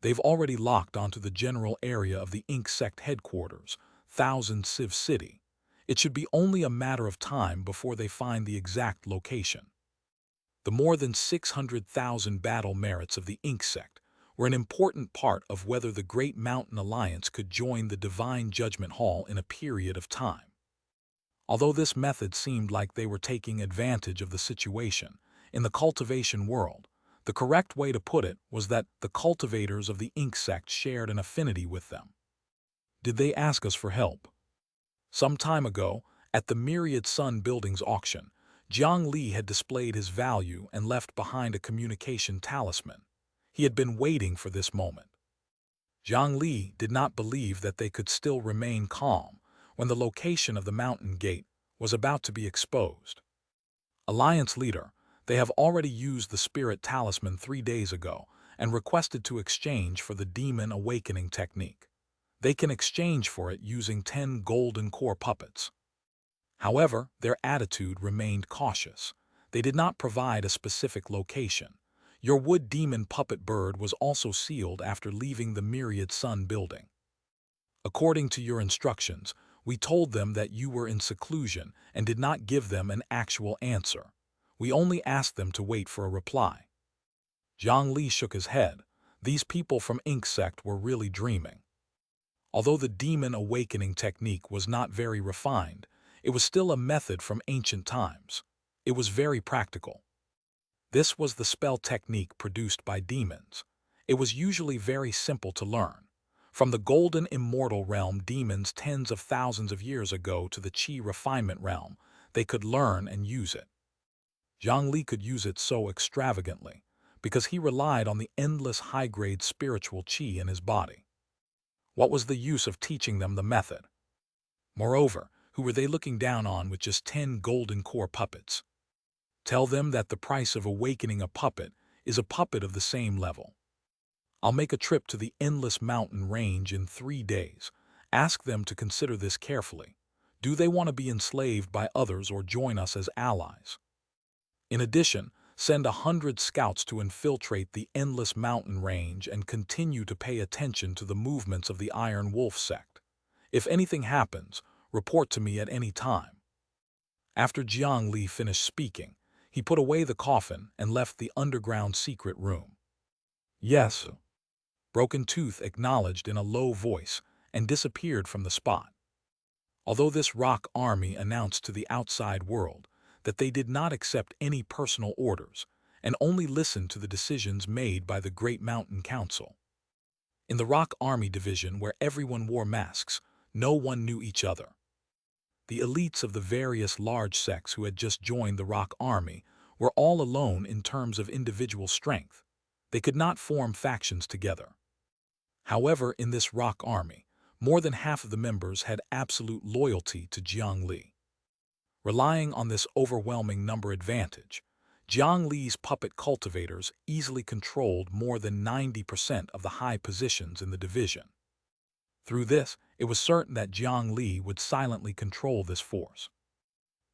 They've already locked onto the general area of the Ink sect headquarters, Thousand Civ City. It should be only a matter of time before they find the exact location. The more than 600,000 battle merits of the Ink sect were an important part of whether the Great Mountain Alliance could join the Divine Judgment Hall in a period of time. Although this method seemed like they were taking advantage of the situation, in the cultivation world, the correct way to put it was that the cultivators of the Ink sect shared an affinity with them. Did they ask us for help? Some time ago, at the Myriad Sun Buildings auction, Jiang Li had displayed his value and left behind a communication talisman. He had been waiting for this moment. Jiang Li did not believe that they could still remain calm when the location of the mountain gate was about to be exposed. Alliance leader, they have already used the spirit talisman 3 days ago and requested to exchange for the demon awakening technique. They can exchange for it using 10 golden core puppets. However, their attitude remained cautious. They did not provide a specific location. Your wood demon puppet bird was also sealed after leaving the Myriad Sun building. According to your instructions, we told them that you were in seclusion and did not give them an actual answer. We only asked them to wait for a reply. Jiang Li shook his head. These people from Ink sect were really dreaming. Although the demon awakening technique was not very refined, it was still a method from ancient times. It was very practical. This was the spell technique produced by demons. It was usually very simple to learn. From the golden immortal realm demons tens of thousands of years ago to the Qi refinement realm, they could learn and use it. Jiang Li could use it so extravagantly because he relied on the endless high-grade spiritual Qi in his body. What was the use of teaching them the method? Moreover, who were they looking down on with just 10 golden core puppets? Tell them that the price of awakening a puppet is a puppet of the same level. I'll make a trip to the endless mountain range in 3 days. Ask them to consider this carefully. Do they want to be enslaved by others or join us as allies? In addition, send 100 scouts to infiltrate the endless mountain range and continue to pay attention to the movements of the Iron Wolf sect. If anything happens, report to me at any time. After Jiang Li finished speaking, he put away the coffin and left the underground secret room. Yes, Broken Tooth acknowledged in a low voice and disappeared from the spot. Although this rock army announced to the outside world that they did not accept any personal orders and only listened to the decisions made by the Great Mountain Council. In the Rock Army division where everyone wore masks, no one knew each other. The elites of the various large sects who had just joined the Rock Army were all alone in terms of individual strength. They could not form factions together. However, in this Rock Army, more than half of the members had absolute loyalty to Jiang Li. Relying on this overwhelming number advantage, Jiang Li's puppet cultivators easily controlled more than 90% of the high positions in the division. Through this, it was certain that Jiang Li would silently control this force.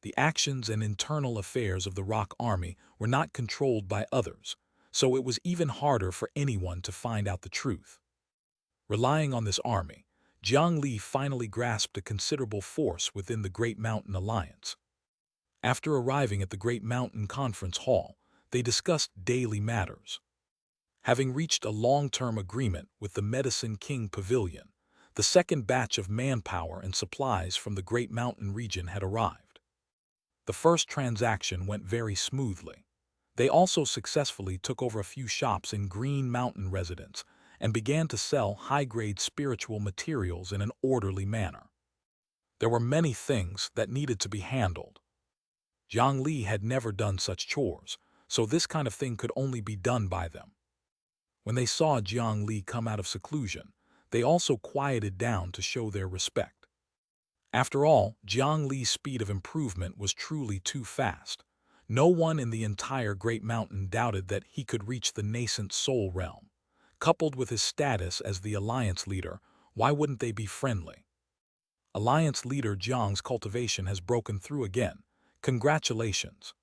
The actions and internal affairs of the Rock Army were not controlled by others, so it was even harder for anyone to find out the truth. Relying on this army, Jiang Li finally grasped a considerable force within the Great Mountain Alliance. After arriving at the Great Mountain Conference Hall, they discussed daily matters. Having reached a long-term agreement with the Medicine King Pavilion, the second batch of manpower and supplies from the Great Mountain region had arrived. The first transaction went very smoothly. They also successfully took over a few shops in Green Mountain residence and began to sell high-grade spiritual materials in an orderly manner. There were many things that needed to be handled. Jiang Li had never done such chores, so this kind of thing could only be done by them. When they saw Jiang Li come out of seclusion, they also quieted down to show their respect. After all, Jiang Li's speed of improvement was truly too fast. No one in the entire Great Mountain doubted that he could reach the nascent Soul Realm. Coupled with his status as the Alliance leader, why wouldn't they be friendly? Alliance leader Jiang's cultivation has broken through again. Congratulations.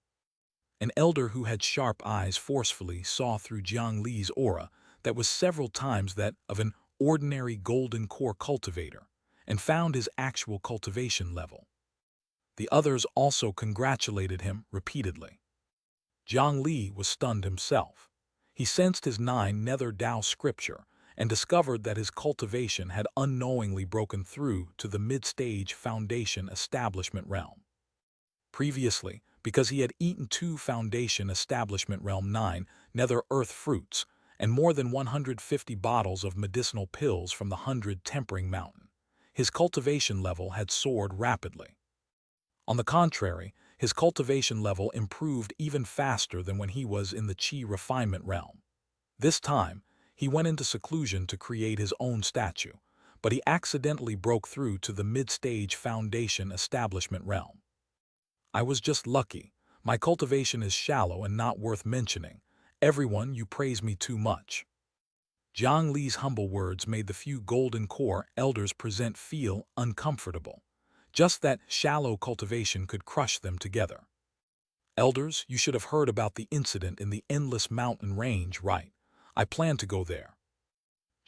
An elder who had sharp eyes forcefully saw through Jiang Li's aura that was several times that of an ordinary golden core cultivator, and found his actual cultivation level. The others also congratulated him repeatedly. Jiang Li was stunned himself. He sensed his 9 Nether Dao scripture and discovered that his cultivation had unknowingly broken through to the mid-stage foundation establishment realm. Previously, because he had eaten 2 foundation establishment realm 9 Nether Earth fruits and more than 150 bottles of medicinal pills from the 100 Tempering Mountain, his cultivation level had soared rapidly. On the contrary, his cultivation level improved even faster than when he was in the Qi refinement realm. This time, he went into seclusion to create his own statue, but he accidentally broke through to the mid-stage foundation establishment realm. I was just lucky. My cultivation is shallow and not worth mentioning. Everyone, you praise me too much. Jiang Li's humble words made the few golden core elders present feel uncomfortable. Just that shallow cultivation could crush them together. Elders, you should have heard about the incident in the Endless Mountain Range, right? I plan to go there.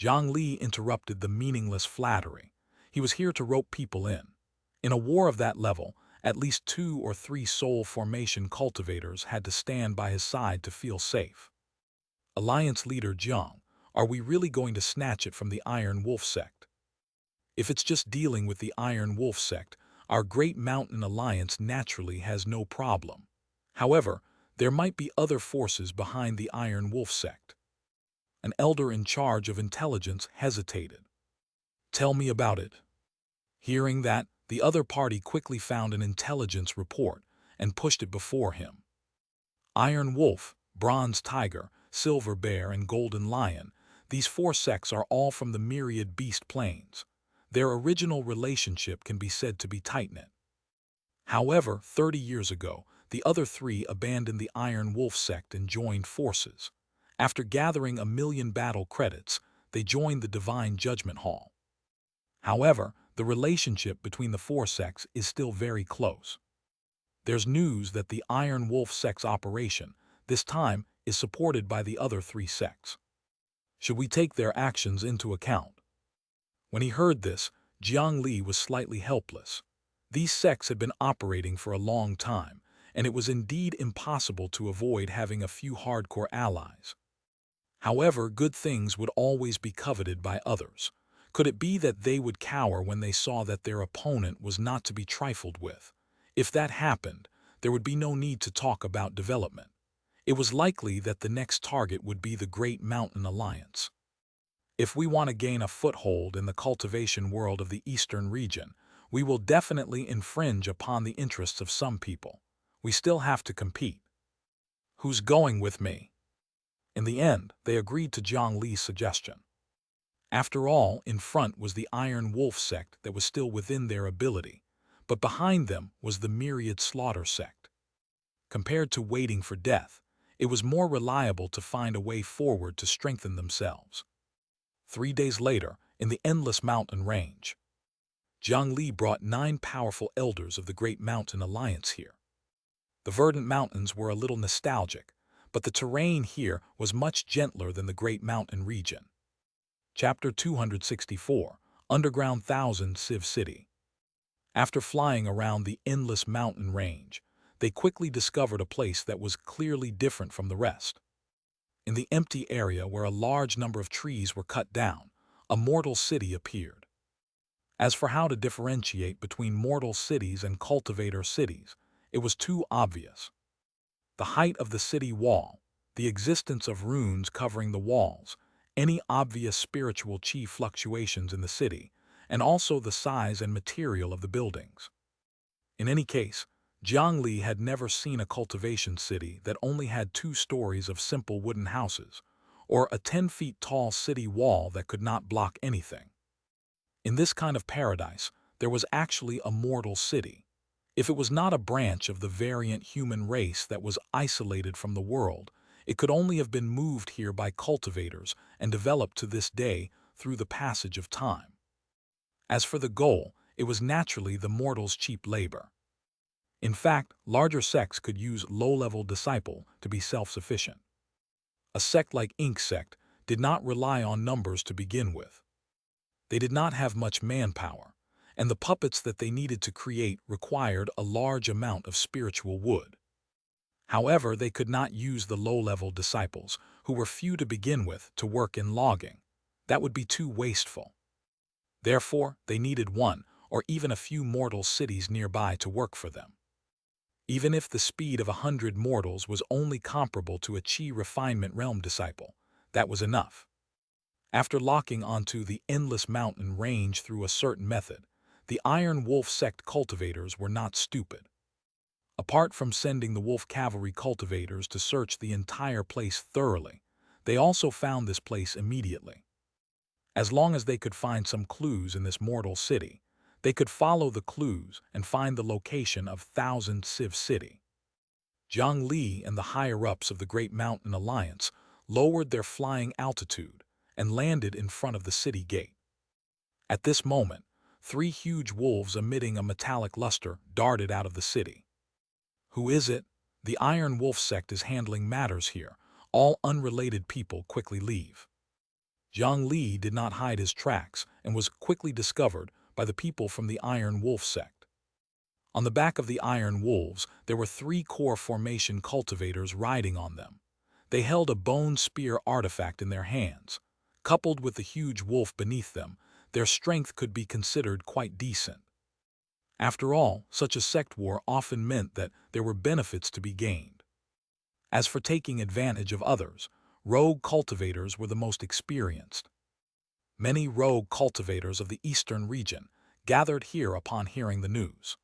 Jiang Li interrupted the meaningless flattery. He was here to rope people in. In a war of that level, at least 2 or 3 soul formation cultivators had to stand by his side to feel safe. Alliance leader Jiang, are we really going to snatch it from the Iron Wolf sect? If it's just dealing with the Iron Wolf sect, our Great Mountain Alliance naturally has no problem. However, there might be other forces behind the Iron Wolf sect. An elder in charge of intelligence hesitated. Tell me about it. Hearing that, the other party quickly found an intelligence report and pushed it before him. Iron Wolf, Bronze Tiger, Silver Bear, and Golden Lion, these 4 sects are all from the Myriad Beast Plains. Their original relationship can be said to be tight-knit. However, 30 years ago, the other 3 abandoned the Iron Wolf sect and joined forces. After gathering 1,000,000 battle credits, they joined the Divine Judgment Hall. However, the relationship between the 4 sects is still very close. There's news that the Iron Wolf sect's operation, this time, is supported by the other 3 sects. Should we take their actions into account? When he heard this, Jiang Li was slightly helpless. These sects had been operating for a long time, and it was indeed impossible to avoid having a few hardcore allies. However, good things would always be coveted by others. Could it be that they would cower when they saw that their opponent was not to be trifled with? If that happened, there would be no need to talk about development. It was likely that the next target would be the Great Mountain Alliance. If we want to gain a foothold in the cultivation world of the Eastern region, we will definitely infringe upon the interests of some people. We still have to compete. Who's going with me? In the end, they agreed to Jiang Li's suggestion. After all, in front was the Iron Wolf sect that was still within their ability, but behind them was the Myriad Slaughter sect. Compared to waiting for death, it was more reliable to find a way forward to strengthen themselves. 3 days later, in the Endless Mountain Range, Jiang Li brought 9 powerful elders of the Great Mountain Alliance here. The verdant mountains were a little nostalgic, but the terrain here was much gentler than the Great Mountain region. Chapter 264, Underground Thousand Civ City. After flying around the Endless Mountain Range, they quickly discovered a place that was clearly different from the rest. In the empty area where a large number of trees were cut down, a mortal city appeared. As for how to differentiate between mortal cities and cultivator cities, it was too obvious. The height of the city wall, the existence of runes covering the walls, any obvious spiritual chi fluctuations in the city, and also the size and material of the buildings. In any case, Jiang Li had never seen a cultivation city that only had 2 stories of simple wooden houses, or a 10 feet tall city wall that could not block anything. In this kind of paradise, there was actually a mortal city. If it was not a branch of the variant human race that was isolated from the world, it could only have been moved here by cultivators and developed to this day through the passage of time. As for the goal, it was naturally the mortal's cheap labor. In fact, larger sects could use low-level disciple to be self-sufficient. A sect like Ink sect did not rely on numbers to begin with. They did not have much manpower, and the puppets that they needed to create required a large amount of spiritual wood. However, they could not use the low-level disciples, who were few to begin with, to work in logging. That would be too wasteful. Therefore, they needed one or even a few mortal cities nearby to work for them. Even if the speed of 100 mortals was only comparable to a chi refinement realm disciple, that was enough. After locking onto the endless mountain range through a certain method, the Iron Wolf sect cultivators were not stupid. Apart from sending the wolf cavalry cultivators to search the entire place thoroughly, they also found this place immediately. As long as they could find some clues in this mortal city, they could follow the clues and find the location of Thousand Civ City. Jiang Li and the higher-ups of the Great Mountain Alliance lowered their flying altitude and landed in front of the city gate. At this moment, 3 huge wolves emitting a metallic luster darted out of the city. Who is it? The Iron Wolf sect is handling matters here. All unrelated people quickly leave. Jiang Li did not hide his tracks and was quickly discovered by the people from the Iron Wolf sect. On the back of the Iron Wolves, there were 3 core formation cultivators riding on them. They held a bone spear artifact in their hands. Coupled with the huge wolf beneath them, their strength could be considered quite decent. After all, such a sect war often meant that there were benefits to be gained. As for taking advantage of others, rogue cultivators were the most experienced. Many rogue cultivators of the eastern region gathered here upon hearing the news.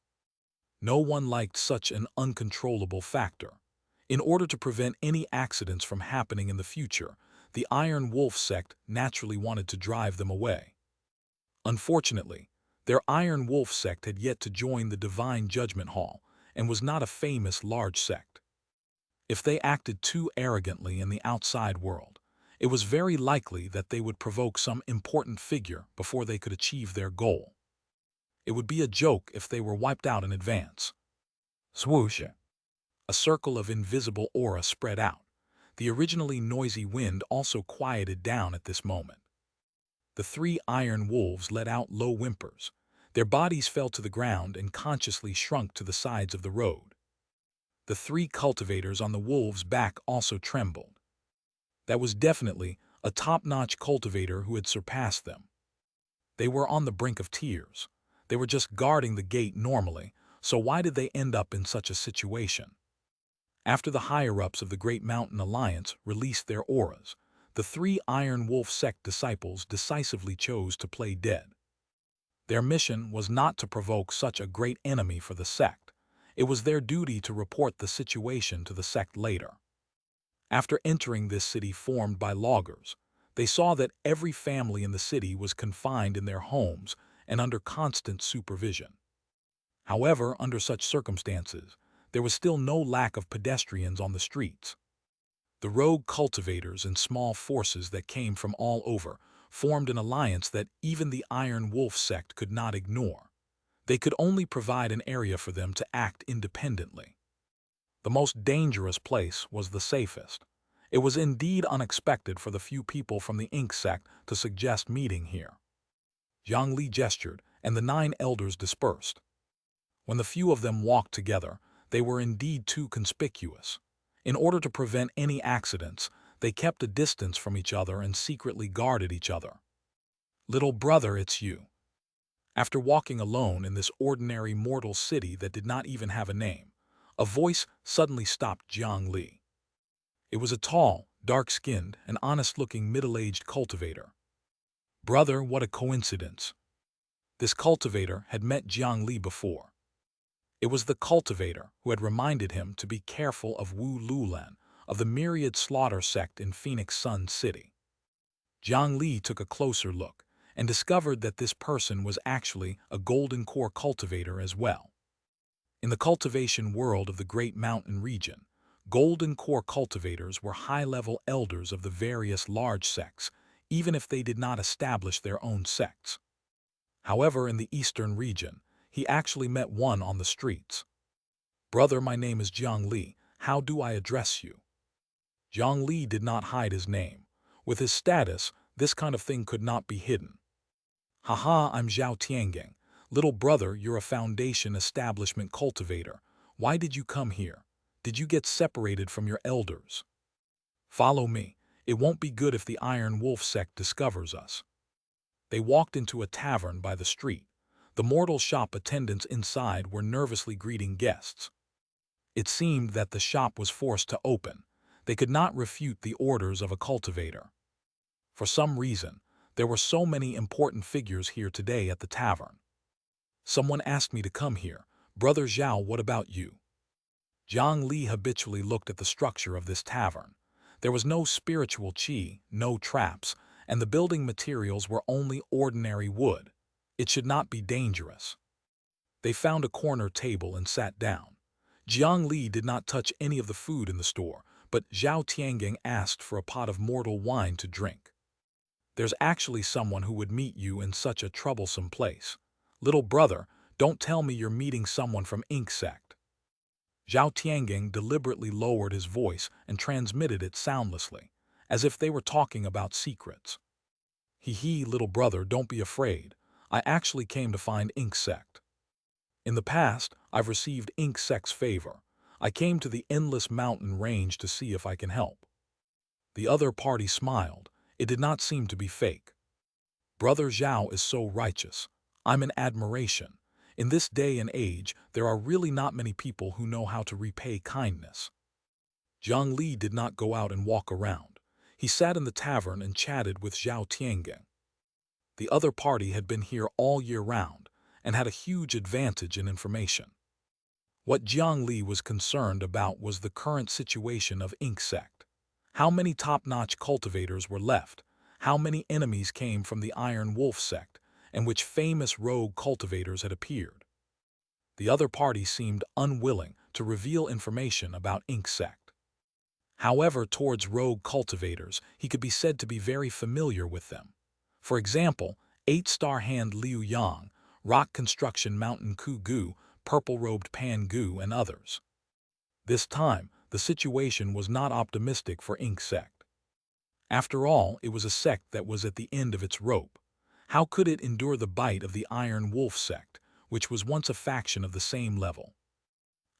No one liked such an uncontrollable factor. In order to prevent any accidents from happening in the future, the Iron Wolf sect naturally wanted to drive them away. Unfortunately, their Iron Wolf sect had yet to join the Divine Judgment Hall and was not a famous large sect. If they acted too arrogantly in the outside world, it was very likely that they would provoke some important figure before they could achieve their goal. It would be a joke if they were wiped out in advance. Swoosh! A circle of invisible aura spread out. The originally noisy wind also quieted down at this moment. The 3 iron wolves let out low whimpers. Their bodies fell to the ground and consciously shrunk to the sides of the road. The 3 cultivators on the wolves' back also trembled. That was definitely a top-notch cultivator who had surpassed them. They were on the brink of tears. They were just guarding the gate normally, so why did they end up in such a situation? After the higher-ups of the Great Mountain Alliance released their auras, the 3 Iron Wolf sect disciples decisively chose to play dead. Their mission was not to provoke such a great enemy for the sect. It was their duty to report the situation to the sect later. After entering this city formed by loggers, they saw that every family in the city was confined in their homes and under constant supervision. However, under such circumstances, there was still no lack of pedestrians on the streets. The rogue cultivators and small forces that came from all over formed an alliance that even the Iron Wolf sect could not ignore. They could only provide an area for them to act independently. The most dangerous place was the safest. It was indeed unexpected for the few people from the Ink sect to suggest meeting here. Jiang Li gestured, and the 9 elders dispersed. When the few of them walked together, they were indeed too conspicuous. In order to prevent any accidents, they kept a distance from each other and secretly guarded each other. "Little brother, it's you." After walking alone in this ordinary mortal city that did not even have a name, a voice suddenly stopped Jiang Li. It was a tall, dark-skinned and honest-looking middle-aged cultivator. Brother, what a coincidence. This cultivator had met Jiang Li before. It was the cultivator who had reminded him to be careful of Wu Lulan, of the myriad slaughter sect in Phoenix Sun City. Jiang Li took a closer look and discovered that this person was actually a golden core cultivator as well. In the cultivation world of the Great Mountain region, golden core cultivators were high-level elders of the various large sects, even if they did not establish their own sects. However, in the eastern region, he actually met one on the streets. Brother, my name is Jiang Li. How do I address you? Jiang Li did not hide his name. With his status, this kind of thing could not be hidden. Haha, I'm Zhao Tiangang. Little brother, you're a foundation establishment cultivator. Why did you come here? Did you get separated from your elders? Follow me. It won't be good if the Iron Wolf sect discovers us. They walked into a tavern by the street. The mortal shop attendants inside were nervously greeting guests. It seemed that the shop was forced to open. They could not refute the orders of a cultivator. For some reason, there were so many important figures here today at the tavern. Someone asked me to come here. Brother Zhao, what about you? Jiang Li habitually looked at the structure of this tavern. There was no spiritual qi, no traps, and the building materials were only ordinary wood. It should not be dangerous. They found a corner table and sat down. Jiang Li did not touch any of the food in the store, but Zhao Tiangang asked for a pot of mortal wine to drink. There's actually someone who would meet you in such a troublesome place. Little brother, don't tell me you're meeting someone from Ink Sect. Zhao Tiangang deliberately lowered his voice and transmitted it soundlessly, as if they were talking about secrets. Hee, little brother, don't be afraid. I actually came to find Ink Sect. In the past, I've received Ink Sect's favor. I came to the Endless Mountain Range to see if I can help. The other party smiled. It did not seem to be fake. Brother Zhao is so righteous. I'm in admiration. In this day and age, there are really not many people who know how to repay kindness. Jiang Li did not go out and walk around. He sat in the tavern and chatted with Zhao Tiangang. The other party had been here all year round and had a huge advantage in information. What Jiang Li was concerned about was the current situation of Ink Sect. How many top-notch cultivators were left? How many enemies came from the Iron Wolf sect? And which famous rogue cultivators had appeared? The other party seemed unwilling to reveal information about Ink Sect. However, towards rogue cultivators, he could be said to be very familiar with them. For example, 8-star hand Liu Yang, rock construction mountain Ku Gu, purple-robed Pan Gu, and others. This time, the situation was not optimistic for Ink Sect. After all, it was a sect that was at the end of its rope. How could it endure the bite of the Iron Wolf sect, which was once a faction of the same level?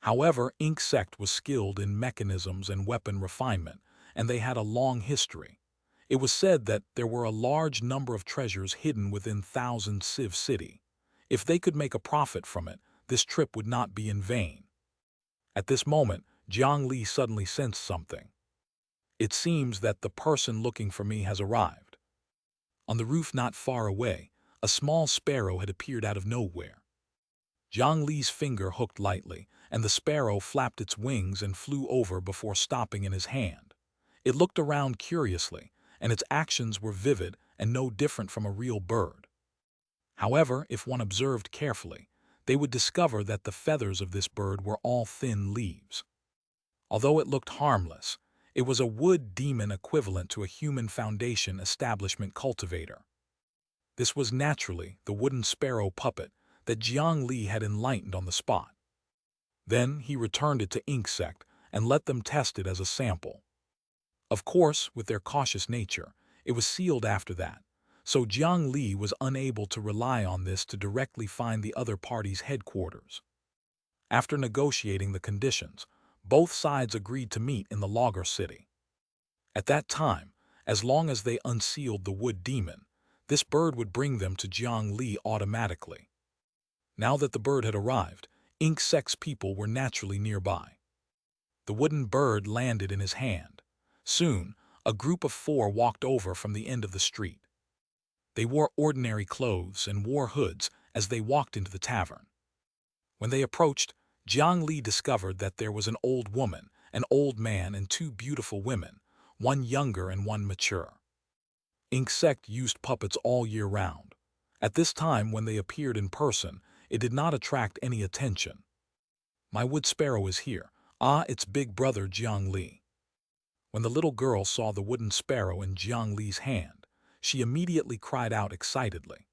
However, Ink Sect was skilled in mechanisms and weapon refinement, and they had a long history. It was said that there were a large number of treasures hidden within Thousand Civ City. If they could make a profit from it, this trip would not be in vain. At this moment, Jiang Li suddenly sensed something. It seems that the person looking for me has arrived. On the roof not far away, a small sparrow had appeared out of nowhere. Jiang Li's finger hooked lightly, and the sparrow flapped its wings and flew over before stopping in his hand. It looked around curiously, and its actions were vivid and no different from a real bird. However, if one observed carefully, they would discover that the feathers of this bird were all thin leaves. Although it looked harmless, it was a wood demon equivalent to a human foundation establishment cultivator. This was naturally the wooden sparrow puppet that Jiang Li had enlightened on the spot. Then he returned it to Ink Sect and let them test it as a sample. Of course, with their cautious nature, it was sealed after that, so Jiang Li was unable to rely on this to directly find the other party's headquarters. After negotiating the conditions, both sides agreed to meet in the logger city. At that time, as long as they unsealed the wood demon, this bird would bring them to Jiang Li automatically. Now that the bird had arrived, Ink Sect's people were naturally nearby. The wooden bird landed in his hand. Soon, a group of 4 walked over from the end of the street. They wore ordinary clothes and wore hoods as they walked into the tavern. When they approached, Jiang Li discovered that there was an old woman, an old man, and 2 beautiful women, one younger and one mature. Insect used puppets all year round. At this time, when they appeared in person, it did not attract any attention. "My wood sparrow is here. Ah, it's big brother Jiang Li." When the little girl saw the wooden sparrow in Jiang Li's hand, she immediately cried out excitedly.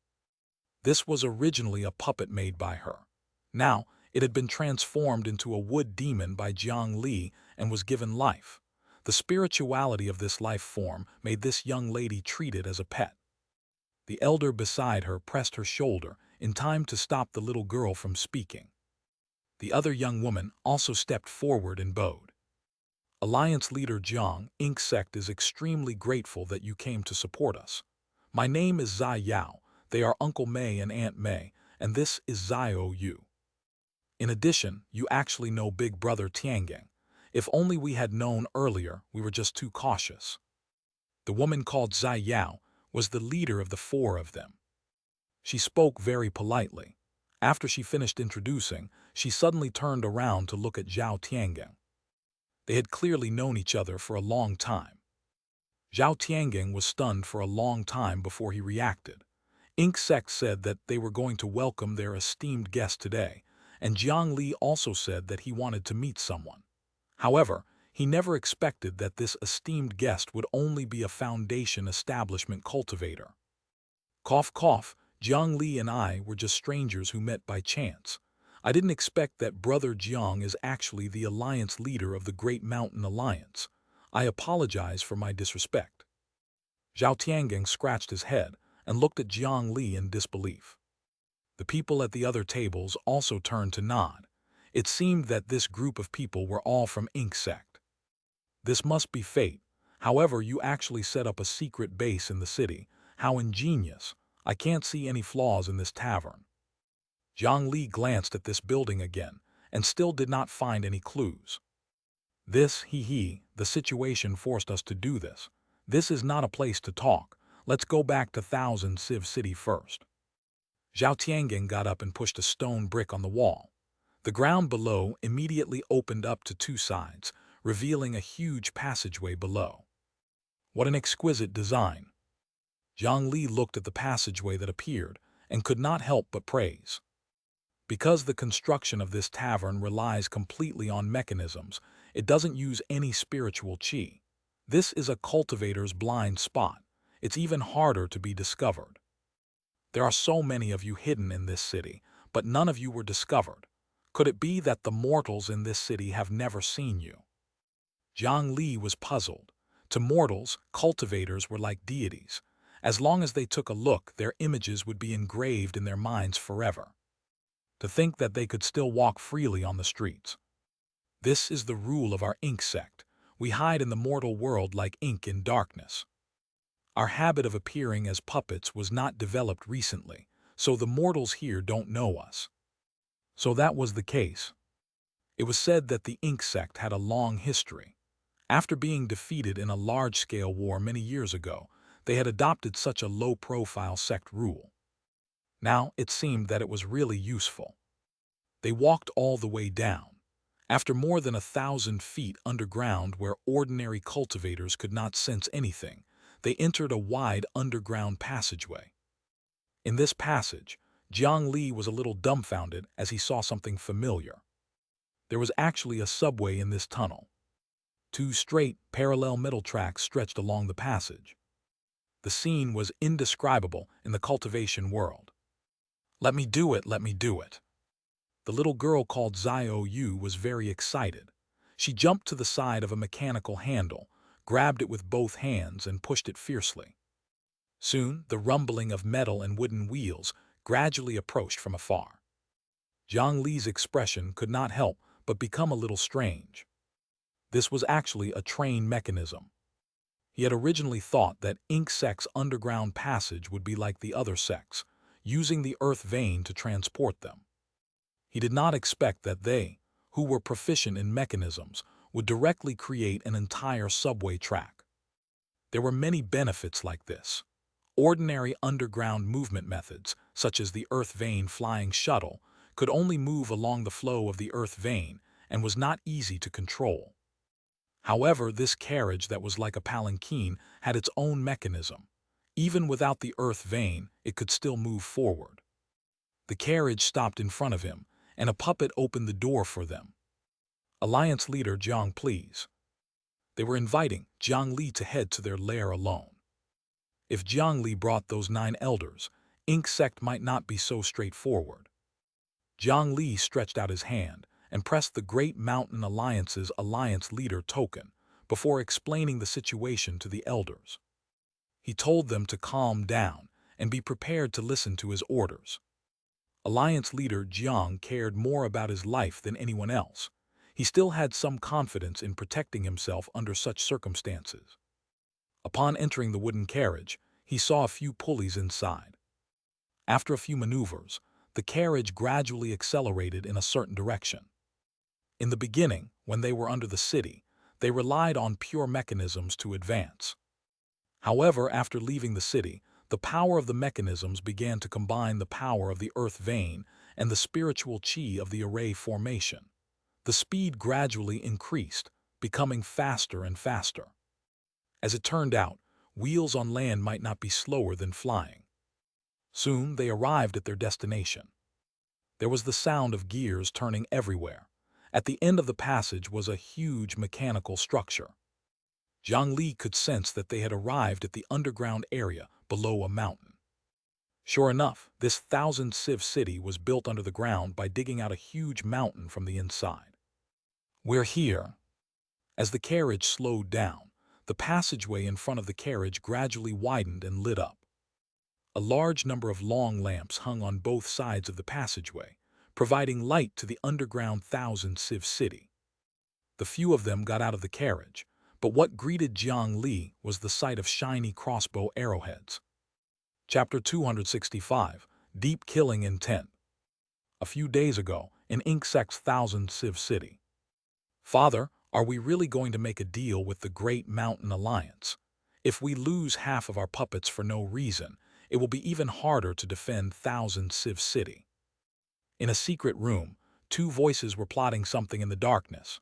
This was originally a puppet made by her. Now, it had been transformed into a wood demon by Jiang Li and was given life. The spirituality of this life form made this young lady treat it as a pet. The elder beside her pressed her shoulder in time to stop the little girl from speaking. The other young woman also stepped forward and bowed. "Alliance leader Jiang, Insect is extremely grateful that you came to support us. My name is Zai Yao. They are Uncle Mei and Aunt Mei, and this is Zio Yu. In addition, you actually know Big Brother Tiangang. If only we had known earlier, we were just too cautious." The woman called Zai Yao was the leader of the 4 of them. She spoke very politely. After she finished introducing, she suddenly turned around to look at Zhao Tiangang. They had clearly known each other for a long time. Zhao Tiangang was stunned for a long time before he reacted. Insect said that they were going to welcome their esteemed guest today, and Jiang Li also said that he wanted to meet someone. However, he never expected that this esteemed guest would only be a foundation establishment cultivator. Cough, cough, Jiang Li and I were just strangers who met by chance. I didn't expect that Brother Jiang is actually the alliance leader of the Great Mountain Alliance. I apologize for my disrespect." Zhao Tiangang scratched his head and looked at Jiang Li in disbelief. The people at the other tables also turned to nod. It seemed that this group of people were all from Insect. "This must be fate. However, you actually set up a secret base in the city. How ingenious. I can't see any flaws in this tavern." Jiang Li glanced at this building again and still did not find any clues. "This, the situation forced us to do this. This is not a place to talk. Let's go back to Thousand Civ City first." Zhao Tiangang got up and pushed a stone brick on the wall. The ground below immediately opened up to 2 sides, revealing a huge passageway below. "What an exquisite design." Jiang Li looked at the passageway that appeared and could not help but praise. Because the construction of this tavern relies completely on mechanisms, it doesn't use any spiritual qi. This is a cultivator's blind spot. It's even harder to be discovered. There are so many of you hidden in this city, but none of you were discovered. Could it be that the mortals in this city have never seen you? Jiang Li was puzzled. To mortals, cultivators were like deities. As long as they took a look, their images would be engraved in their minds forever. To think that they could still walk freely on the streets. This is the rule of our insect. We hide in the mortal world like ink in darkness. Our habit of appearing as puppets was not developed recently, so the mortals here don't know us. So that was the case. It was said that the ink sect had a long history. After being defeated in a large-scale war many years ago, they had adopted such a low-profile sect rule. Now it seemed that it was really useful. They walked all the way down. After more than 1,000 feet underground where ordinary cultivators could not sense anything, they entered a wide underground passageway. In this passage, Jiang Li was a little dumbfounded as he saw something familiar. There was actually a subway in this tunnel. 2 straight, parallel metal tracks stretched along the passage. The scene was indescribable in the cultivation world. "Let me do it, let me do it." The little girl called Zio Yu was very excited. She jumped to the side of a mechanical handle, grabbed it with both hands and pushed it fiercely. Soon, the rumbling of metal and wooden wheels gradually approached from afar. Jiang Li's expression could not help but become a little strange. This was actually a train mechanism. He had originally thought that Ink Sect's underground passage would be like the other sects, using the earth vein to transport them. He did not expect that they, who were proficient in mechanisms, would directly create an entire subway track. There were many benefits like this. Ordinary underground movement methods, such as the Earth Vein flying shuttle, could only move along the flow of the Earth Vein and was not easy to control. However, this carriage that was like a palanquin had its own mechanism. Even without the Earth Vein, it could still move forward. The carriage stopped in front of him, and a puppet opened the door for them. Alliance leader Jiang, please. They were inviting Jiang Li to head to their lair alone. If Jiang Li brought those 9 elders, Ink Sect might not be so straightforward. Jiang Li stretched out his hand and pressed the Great Mountain Alliance's alliance leader token before explaining the situation to the elders. He told them to calm down and be prepared to listen to his orders. Alliance leader Jiang cared more about his life than anyone else. He still had some confidence in protecting himself under such circumstances. Upon entering the wooden carriage, he saw a few pulleys inside. After a few maneuvers, the carriage gradually accelerated in a certain direction. In the beginning, when they were under the city, they relied on pure mechanisms to advance. However, after leaving the city, the power of the mechanisms began to combine the power of the Earth Vein and the spiritual chi of the array formation. The speed gradually increased, becoming faster and faster. As it turned out, wheels on land might not be slower than flying. Soon they arrived at their destination. There was the sound of gears turning everywhere. At the end of the passage was a huge mechanical structure. Jiang Li could sense that they had arrived at the underground area below a mountain. Sure enough, this 1,000-civ city was built under the ground by digging out a huge mountain from the inside. We're here. As the carriage slowed down, the passageway in front of the carriage gradually widened and lit up. A large number of long lamps hung on both sides of the passageway, providing light to the underground 1,000-civ city. The few of them got out of the carriage, but what greeted Jiang Li was the sight of shiny crossbow arrowheads. Chapter 265, Deep Killing Intent. A few days ago, in Ink Sect's 1,000-civ city. Father, are we really going to make a deal with the Great Mountain Alliance? If we lose half of our puppets for no reason, it will be even harder to defend 1,000-civ city. In a secret room, 2 voices were plotting something in the darkness.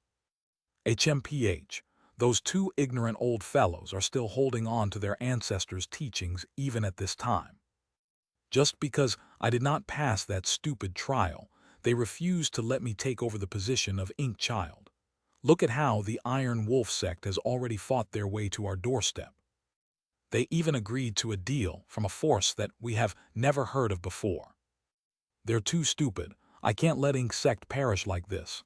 HMPH, those 2 ignorant old fellows are still holding on to their ancestors' teachings even at this time. Just because I did not pass that stupid trial, they refused to let me take over the position of Ink Child. Look at how the Iron Wolf sect has already fought their way to our doorstep. They even agreed to a deal from a force that we have never heard of before. They're too stupid. I can't let Ink Sect perish like this.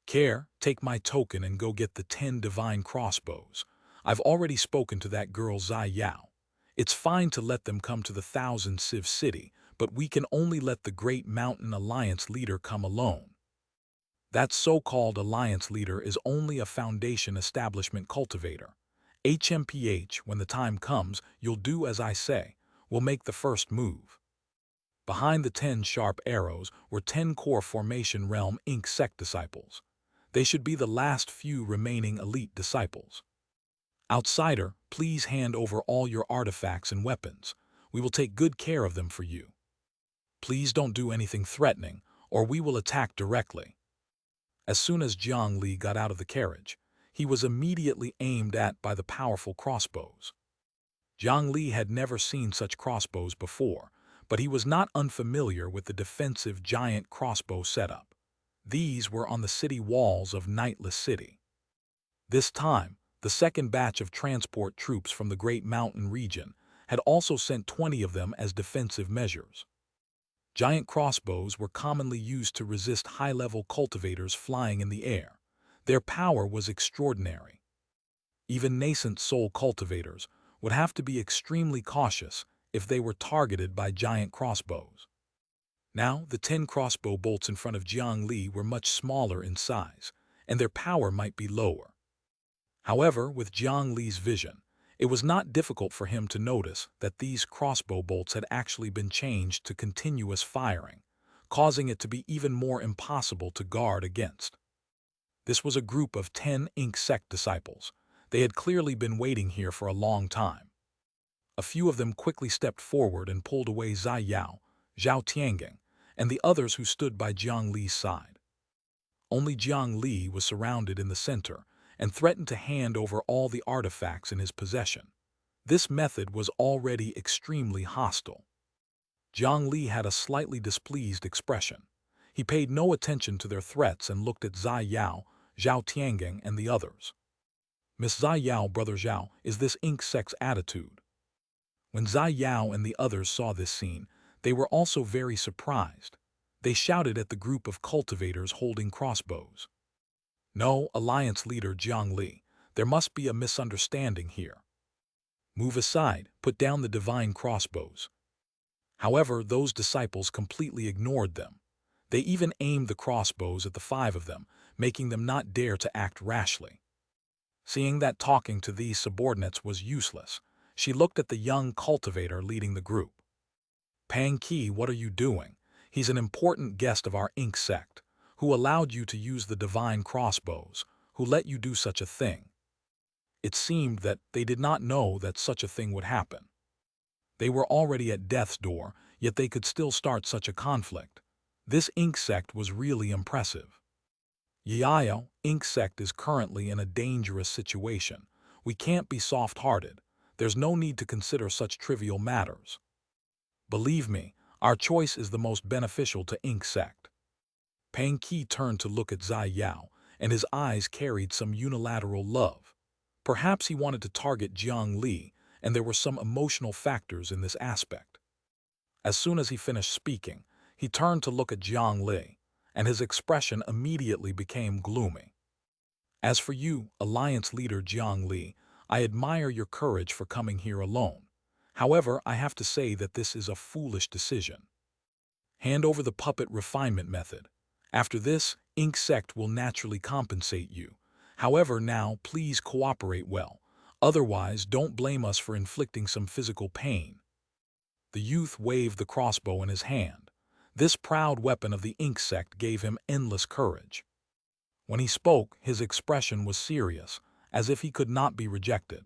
Care, take my token and go get the 10 divine crossbows. I've already spoken to that girl Zai Yao. It's fine to let them come to the 1,000-civ city, but we can only let the Great Mountain Alliance leader come alone. That so-called alliance leader is only a foundation establishment cultivator. HMPH, when the time comes, you'll do as I say. We'll make the first move. Behind the 10 sharp arrows were 10 core formation realm Ink Sect disciples. They should be the last few remaining elite disciples. Outsider, please hand over all your artifacts and weapons. We will take good care of them for you. Please don't do anything threatening, or we will attack directly. As soon as Jiang Li got out of the carriage, he was immediately aimed at by the powerful crossbows. Jiang Li had never seen such crossbows before, but he was not unfamiliar with the defensive giant crossbow setup. These were on the city walls of Nightless City. This time, the second batch of transport troops from the Great Mountain region had also sent 20 of them as defensive measures. Giant crossbows were commonly used to resist high-level cultivators flying in the air. Their power was extraordinary. Even nascent soul cultivators would have to be extremely cautious if they were targeted by giant crossbows. Now, the 10 crossbow bolts in front of Jiang Li were much smaller in size, and their power might be lower. However, with Jiang Li's vision, it was not difficult for him to notice that these crossbow bolts had actually been changed to continuous firing, causing it to be even more impossible to guard against. This was a group of 10 Ink Sect disciples. They had clearly been waiting here for a long time. A few of them quickly stepped forward and pulled away Zai Yao, Zhao Tiangang, and the others who stood by Jiang Li's side. Only Jiang Li was surrounded in the center and threatened to hand over all the artifacts in his possession. This method was already extremely hostile. Jiang Li had a slightly displeased expression. He paid no attention to their threats and looked at Zai Yao, Zhao Tiangang, and the others. Miss Zai Yao, Brother Zhao, is this ink sect's attitude? When Zai Yao and the others saw this scene, they were also very surprised. They shouted at the group of cultivators holding crossbows. No, Alliance leader Jiang Li, there must be a misunderstanding here. Move aside, put down the divine crossbows. However, those disciples completely ignored them. They even aimed the crossbows at the 5 of them, making them not dare to act rashly. Seeing that talking to these subordinates was useless, she looked at the young cultivator leading the group. Pang Qi, what are you doing? He's an important guest of our ink sect. Who allowed you to use the divine crossbows? Who let you do such a thing? It seemed that they did not know that such a thing would happen. They were already at death's door, yet they could still start such a conflict. This ink sect was really impressive. Yayo, ink sect is currently in a dangerous situation. We can't be soft-hearted. There's no need to consider such trivial matters. Believe me, our choice is the most beneficial to ink sect. Pang Qi turned to look at Zai Yao, and his eyes carried some unilateral love. Perhaps he wanted to target Jiang Li, and there were some emotional factors in this aspect. As soon as he finished speaking, he turned to look at Jiang Li, and his expression immediately became gloomy. As for you, Alliance leader Jiang Li, I admire your courage for coming here alone. However, I have to say that this is a foolish decision. Hand over the puppet refinement method. After this, ink sect will naturally compensate you. However, now, please cooperate well. Otherwise, don't blame us for inflicting some physical pain. The youth waved the crossbow in his hand. This proud weapon of the ink sect gave him endless courage. When he spoke, his expression was serious, as if he could not be rejected.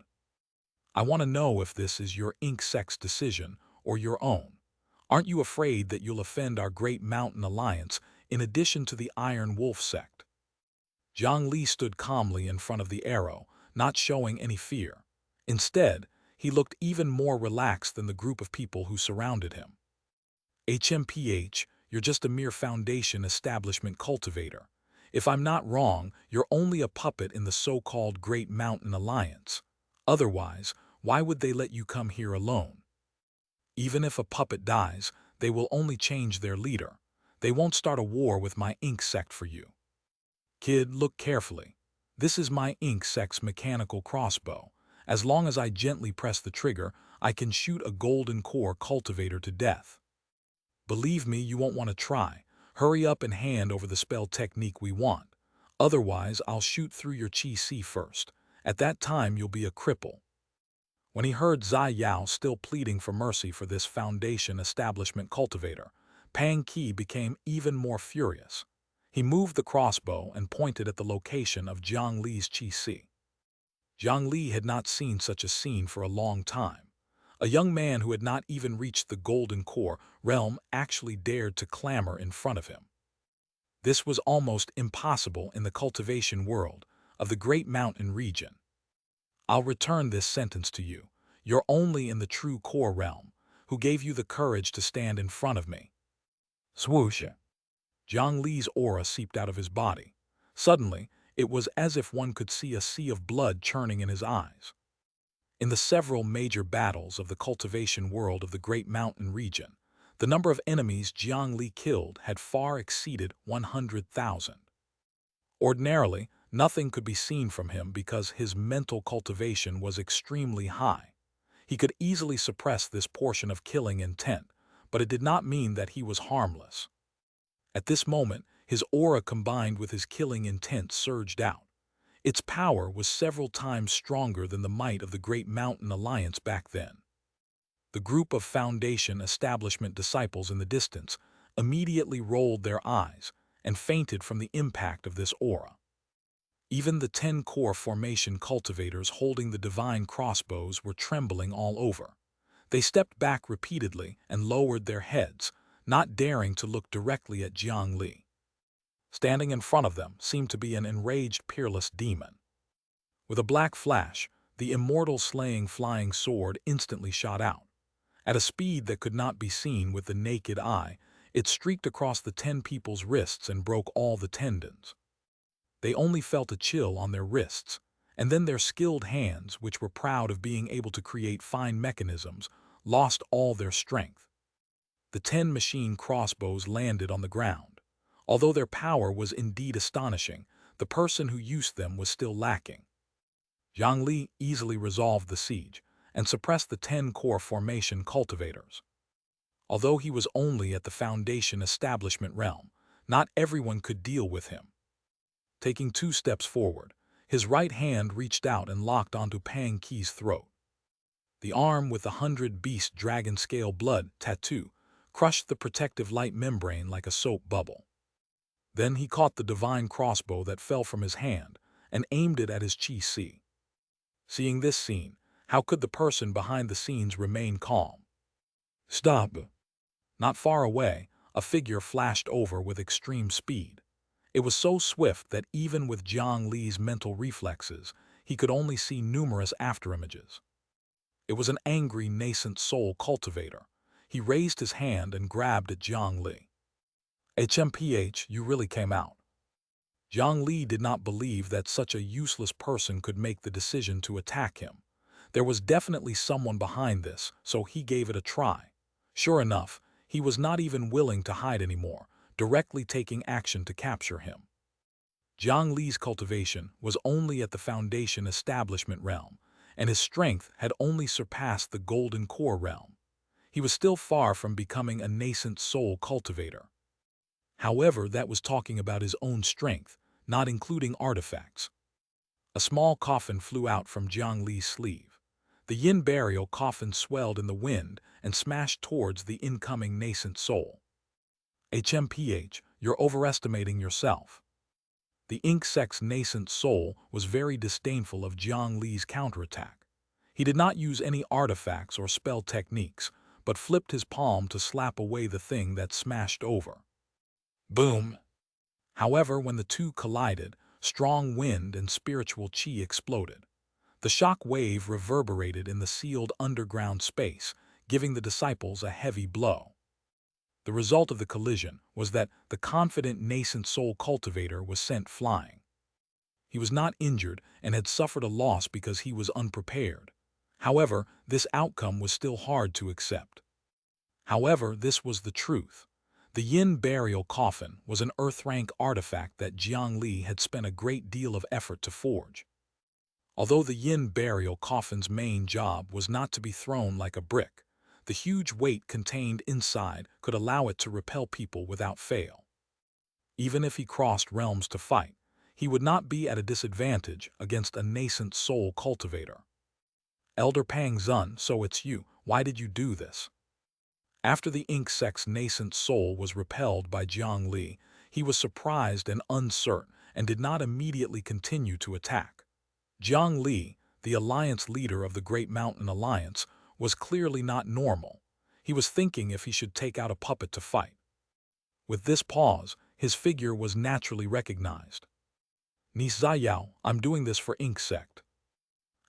I want to know if this is your ink sect's decision or your own. Aren't you afraid that you'll offend our great mountain alliance in addition to the Iron Wolf sect? Jiang Li stood calmly in front of the arrow, not showing any fear. Instead, he looked even more relaxed than the group of people who surrounded him. HMPH, you're just a mere foundation establishment cultivator. If I'm not wrong, you're only a puppet in the so-called Great Mountain Alliance. Otherwise, why would they let you come here alone? Even if a puppet dies, they will only change their leader. They won't start a war with my ink sect for you. Kid, look carefully. This is my ink sect's mechanical crossbow. As long as I gently press the trigger, I can shoot a golden core cultivator to death. Believe me, you won't want to try. Hurry up and hand over the spell technique we want. Otherwise, I'll shoot through your Qi first. At that time, you'll be a cripple. When he heard Zai Yao still pleading for mercy for this foundation establishment cultivator, Pang Qi became even more furious. He moved the crossbow and pointed at the location of Jiang Li's Qi. Jiang Li had not seen such a scene for a long time. A young man who had not even reached the Golden Core realm actually dared to clamor in front of him. This was almost impossible in the cultivation world of the Great Mountain region. I'll return this sentence to you. You're only in the true core realm. Who gave you the courage to stand in front of me? Swoosh! Jiang Li's aura seeped out of his body. Suddenly, it was as if one could see a sea of blood churning in his eyes. In the several major battles of the cultivation world of the Great Mountain region, the number of enemies Jiang Li killed had far exceeded 100,000. Ordinarily, nothing could be seen from him because his mental cultivation was extremely high. He could easily suppress this portion of killing intent, but it did not mean that he was harmless. At this moment, his aura combined with his killing intent surged out. Its power was several times stronger than the might of the Great Mountain Alliance back then. The group of Foundation establishment disciples in the distance immediately rolled their eyes and fainted from the impact of this aura. Even the 10-core formation cultivators holding the divine crossbows were trembling all over. They stepped back repeatedly and lowered their heads, not daring to look directly at Jiang Li. Standing in front of them seemed to be an enraged, peerless demon. With a black flash, the immortal slaying flying sword instantly shot out. At a speed that could not be seen with the naked eye, it streaked across the 10 people's wrists and broke all the tendons. They only felt a chill on their wrists, and then their skilled hands, which were proud of being able to create fine mechanisms, lost all their strength. The 10 machine crossbows landed on the ground. Although their power was indeed astonishing, the person who used them was still lacking. Jiang Li easily resolved the siege and suppressed the 10-core formation cultivators. Although he was only at the Foundation establishment realm, not everyone could deal with him. Taking 2 steps forward, his right hand reached out and locked onto Pang Qi's throat. The arm with the 100-beast dragon scale blood tattoo crushed the protective light membrane like a soap bubble. Then he caught the divine crossbow that fell from his hand and aimed it at his Qi. Seeing this scene, how could the person behind the scenes remain calm? Stop! Not far away, a figure flashed over with extreme speed. It was so swift that even with Jiang Li's mental reflexes, he could only see numerous afterimages. It was an angry nascent soul cultivator. He raised his hand and grabbed at Jiang Li. HMPH, you really came out. Jiang Li did not believe that such a useless person could make the decision to attack him. There was definitely someone behind this, so he gave it a try. Sure enough, he was not even willing to hide anymore, directly taking action to capture him. Jiang Li's cultivation was only at the Foundation establishment realm, and his strength had only surpassed the golden core realm. He was still far from becoming a nascent soul cultivator. However, that was talking about his own strength, not including artifacts. A small coffin flew out from Jiang Li's sleeve. The yin burial coffin swelled in the wind and smashed towards the incoming nascent soul. HMPH, you're overestimating yourself. The ink sect's nascent soul was very disdainful of Jiang Li's counterattack. He did not use any artifacts or spell techniques, but flipped his palm to slap away the thing that smashed over. Boom! However, when the two collided, strong wind and spiritual qi exploded. The shock wave reverberated in the sealed underground space, giving the disciples a heavy blow. The result of the collision was that the confident nascent soul cultivator was sent flying. He was not injured and had suffered a loss because he was unprepared. However, this outcome was still hard to accept. However, this was the truth. The yin burial coffin was an earth-rank artifact that Jiang Li had spent a great deal of effort to forge. Although the yin burial coffin's main job was not to be thrown like a brick, the huge weight contained inside could allow it to repel people without fail. Even if he crossed realms to fight, he would not be at a disadvantage against a nascent soul cultivator. Elder Pang Zun, so it's you. Why did you do this? After the ink sect's nascent soul was repelled by Jiang Li, he was surprised and uncertain and did not immediately continue to attack. Jiang Li, the alliance leader of the Great Mountain Alliance, was clearly not normal. He was thinking if he should take out a puppet to fight. With this pause, his figure was naturally recognized. Ni Zayao, I'm doing this for Ink Sect.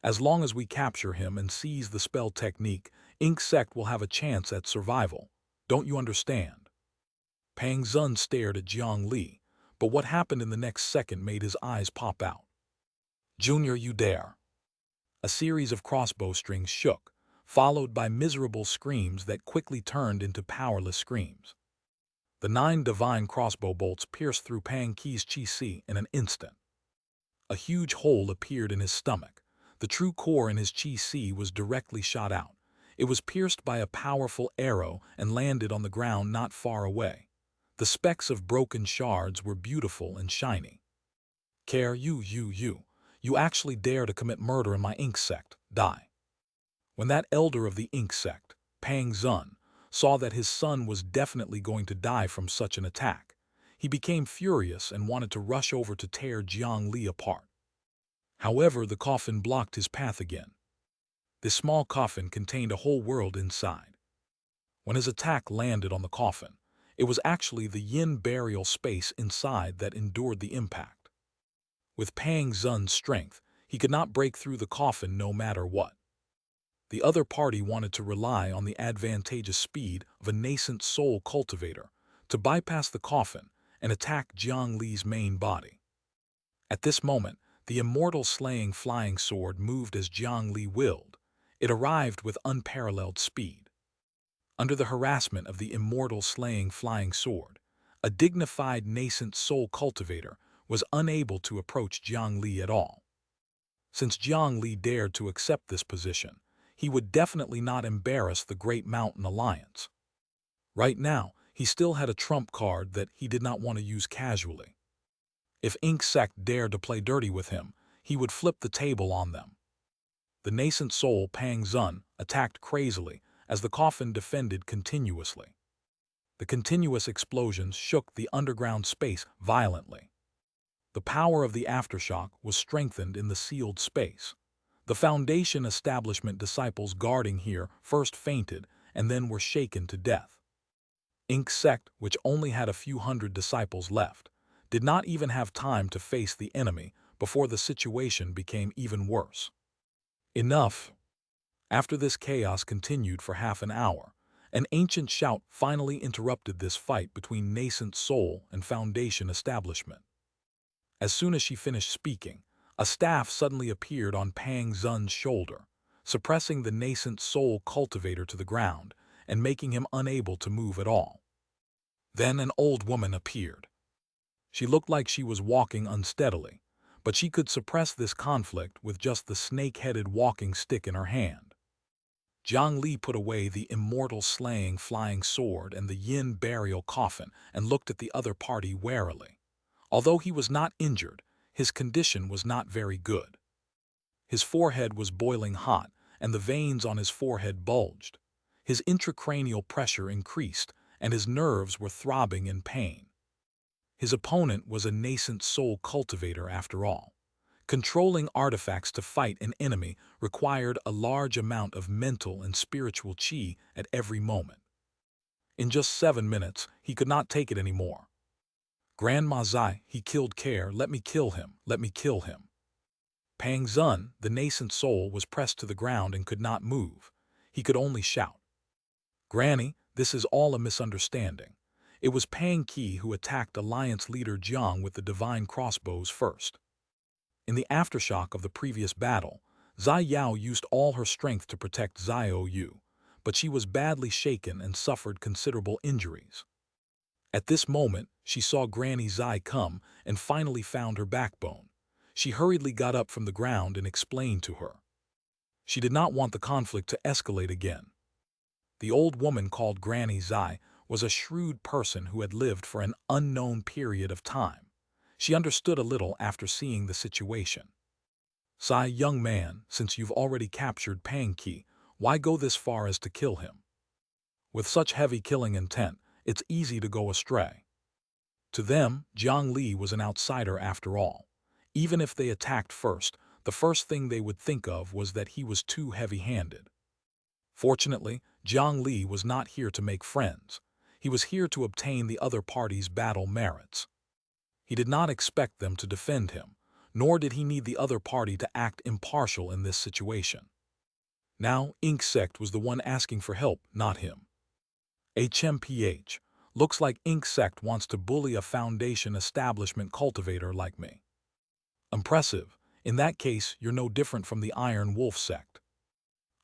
As long as we capture him and seize the spell technique, Ink Sect will have a chance at survival. Don't you understand? Pang Zun stared at Jiang Li, but what happened in the next second made his eyes pop out. Junior, you dare. A series of crossbow strings shook, followed by miserable screams that quickly turned into powerless screams. The 9 divine crossbow bolts pierced through Pang Qi's Qi in an instant. A huge hole appeared in his stomach. The true core in his Qi was directly shot out. It was pierced by a powerful arrow and landed on the ground not far away. The specks of broken shards were beautiful and shiny. Care, you actually dare to commit murder in my Ink Sect, die. When that elder of the Ink Sect, Pang Zun, saw that his son was definitely going to die from such an attack, he became furious and wanted to rush over to tear Jiang Li apart. However, the coffin blocked his path again. This small coffin contained a whole world inside. When his attack landed on the coffin, it was actually the yin burial space inside that endured the impact. With Pang Zun's strength, he could not break through the coffin no matter what. The other party wanted to rely on the advantageous speed of a nascent soul cultivator to bypass the coffin and attack Jiang Li's main body. At this moment, the immortal slaying flying sword moved as Jiang Li willed. It arrived with unparalleled speed. Under the harassment of the immortal slaying flying sword, a dignified nascent soul cultivator was unable to approach Jiang Li at all. Since Jiang Li dared to accept this position, he would definitely not embarrass the Great Mountain Alliance. Right now, he still had a trump card that he did not want to use casually. If Ink Sect dared to play dirty with him, he would flip the table on them. The nascent soul Pang Zun attacked crazily as the coffin defended continuously. The continuous explosions shook the underground space violently. The power of the aftershock was strengthened in the sealed space. The Foundation establishment disciples guarding here first fainted and then were shaken to death. Ink Sect, which only had a few hundred disciples left, did not even have time to face the enemy before the situation became even worse. Enough! After this chaos continued for half an hour, an ancient shout finally interrupted this fight between nascent soul and Foundation establishment. As soon as she finished speaking, a staff suddenly appeared on Pang Zun's shoulder, suppressing the nascent soul cultivator to the ground and making him unable to move at all. Then an old woman appeared. She looked like she was walking unsteadily, but she could suppress this conflict with just the snake-headed walking stick in her hand. Jiang Li put away the immortal slaying flying sword and the yin burial coffin and looked at the other party warily. Although he was not injured, his condition was not very good. His forehead was boiling hot, and the veins on his forehead bulged. His intracranial pressure increased, and his nerves were throbbing in pain. His opponent was a nascent soul cultivator after all. Controlling artifacts to fight an enemy required a large amount of mental and spiritual qi at every moment. In just 7 minutes, he could not take it anymore. Grandma Zai, he killed Care, let me kill him, let me kill him. Pang Zun, the nascent soul, was pressed to the ground and could not move. He could only shout. Granny, this is all a misunderstanding. It was Pang Qi who attacked Alliance leader Jiang with the divine crossbows first. In the aftershock of the previous battle, Zai Yao used all her strength to protect Xiao Yu, but she was badly shaken and suffered considerable injuries. At this moment, she saw Granny Zai come and finally found her backbone. She hurriedly got up from the ground and explained to her. She did not want the conflict to escalate again. The old woman called Granny Zai was a shrewd person who had lived for an unknown period of time. She understood a little after seeing the situation. Zai, young man, since you've already captured Pang Qi, why go this far as to kill him? With such heavy killing intent, it's easy to go astray. To them, Jiang Li was an outsider after all. Even if they attacked first, the first thing they would think of was that he was too heavy-handed. Fortunately, Jiang Li was not here to make friends. He was here to obtain the other party's battle merits. He did not expect them to defend him, nor did he need the other party to act impartial in this situation. Now, Ink Sect was the one asking for help, not him. HMPH, looks like Ink Sect wants to bully a Foundation establishment cultivator like me. Impressive. In that case, you're no different from the Iron Wolf Sect.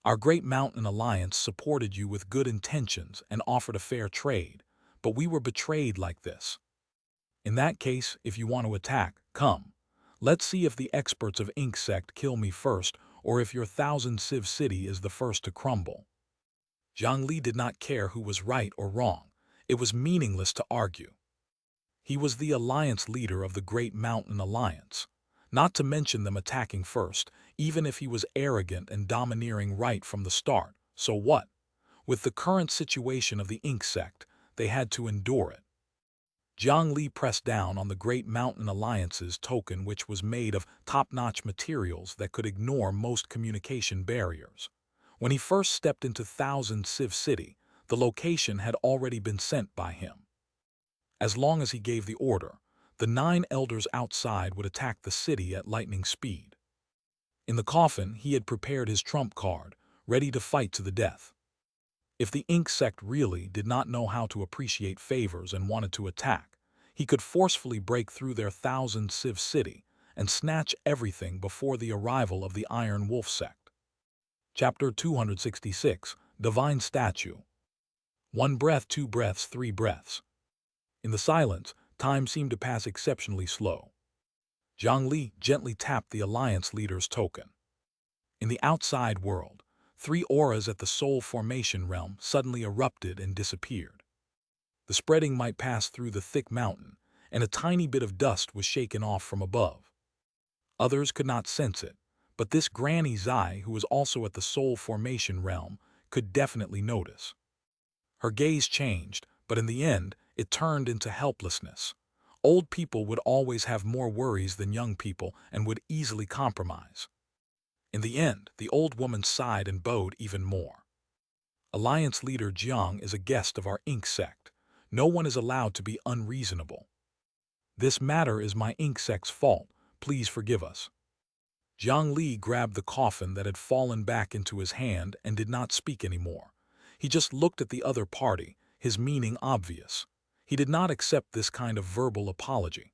Our Great Mountain Alliance supported you with good intentions and offered a fair trade, but we were betrayed like this. In that case, if you want to attack, come. Let's see if the experts of Ink Sect kill me first, or if your 1,000 Civ City is the first to crumble. Jiang Li did not care who was right or wrong. It was meaningless to argue. He was the alliance leader of the Great Mountain Alliance, not to mention them attacking first, even if he was arrogant and domineering right from the start. So what? With the current situation of the Ink Sect, they had to endure it. Jiang Li pressed down on the Great Mountain Alliance's token, which was made of top-notch materials that could ignore most communication barriers. When he first stepped into Thousand Civ City, the location had already been sent by him. As long as he gave the order, the 9 elders outside would attack the city at lightning speed. In the coffin, he had prepared his trump card, ready to fight to the death. If the Ink sect really did not know how to appreciate favors and wanted to attack, he could forcefully break through their Thousand Civ City and snatch everything before the arrival of the Iron Wolf sect. Chapter 266, Divine Statue. 1 breath, 2 breaths, 3 breaths. In the silence, time seemed to pass exceptionally slow. Jiang Li gently tapped the Alliance leader's token. In the outside world, 3 auras at the Soul Formation realm suddenly erupted and disappeared. The spreading might pass through the thick mountain, and a tiny bit of dust was shaken off from above. Others could not sense it, but this Granny Zai, who was also at the Soul Formation realm, could definitely notice. Her gaze changed, but in the end, it turned into helplessness. Old people would always have more worries than young people and would easily compromise. In the end, the old woman sighed and bowed even more. Alliance leader Jiang is a guest of our Ink sect. No one is allowed to be unreasonable. This matter is my Ink sect's fault. Please forgive us. Jiang Li grabbed the coffin that had fallen back into his hand and did not speak anymore. He just looked at the other party, his meaning obvious. He did not accept this kind of verbal apology.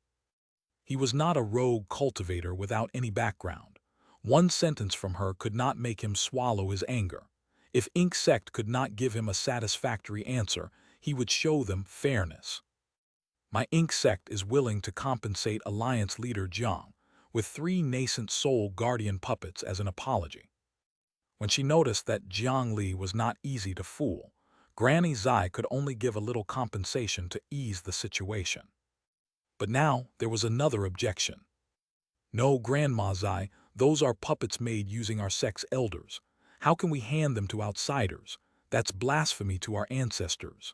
He was not a rogue cultivator without any background. One sentence from her could not make him swallow his anger. If Ink sect could not give him a satisfactory answer, he would show them fairness. My Ink sect is willing to compensate Alliance leader Jiang with 3 nascent soul guardian puppets as an apology. When she noticed that Jiang Li was not easy to fool, Granny Zai could only give a little compensation to ease the situation. But now there was another objection. No, Grandma Zai, those are puppets made using our sect's elders. How can we hand them to outsiders? That's blasphemy to our ancestors.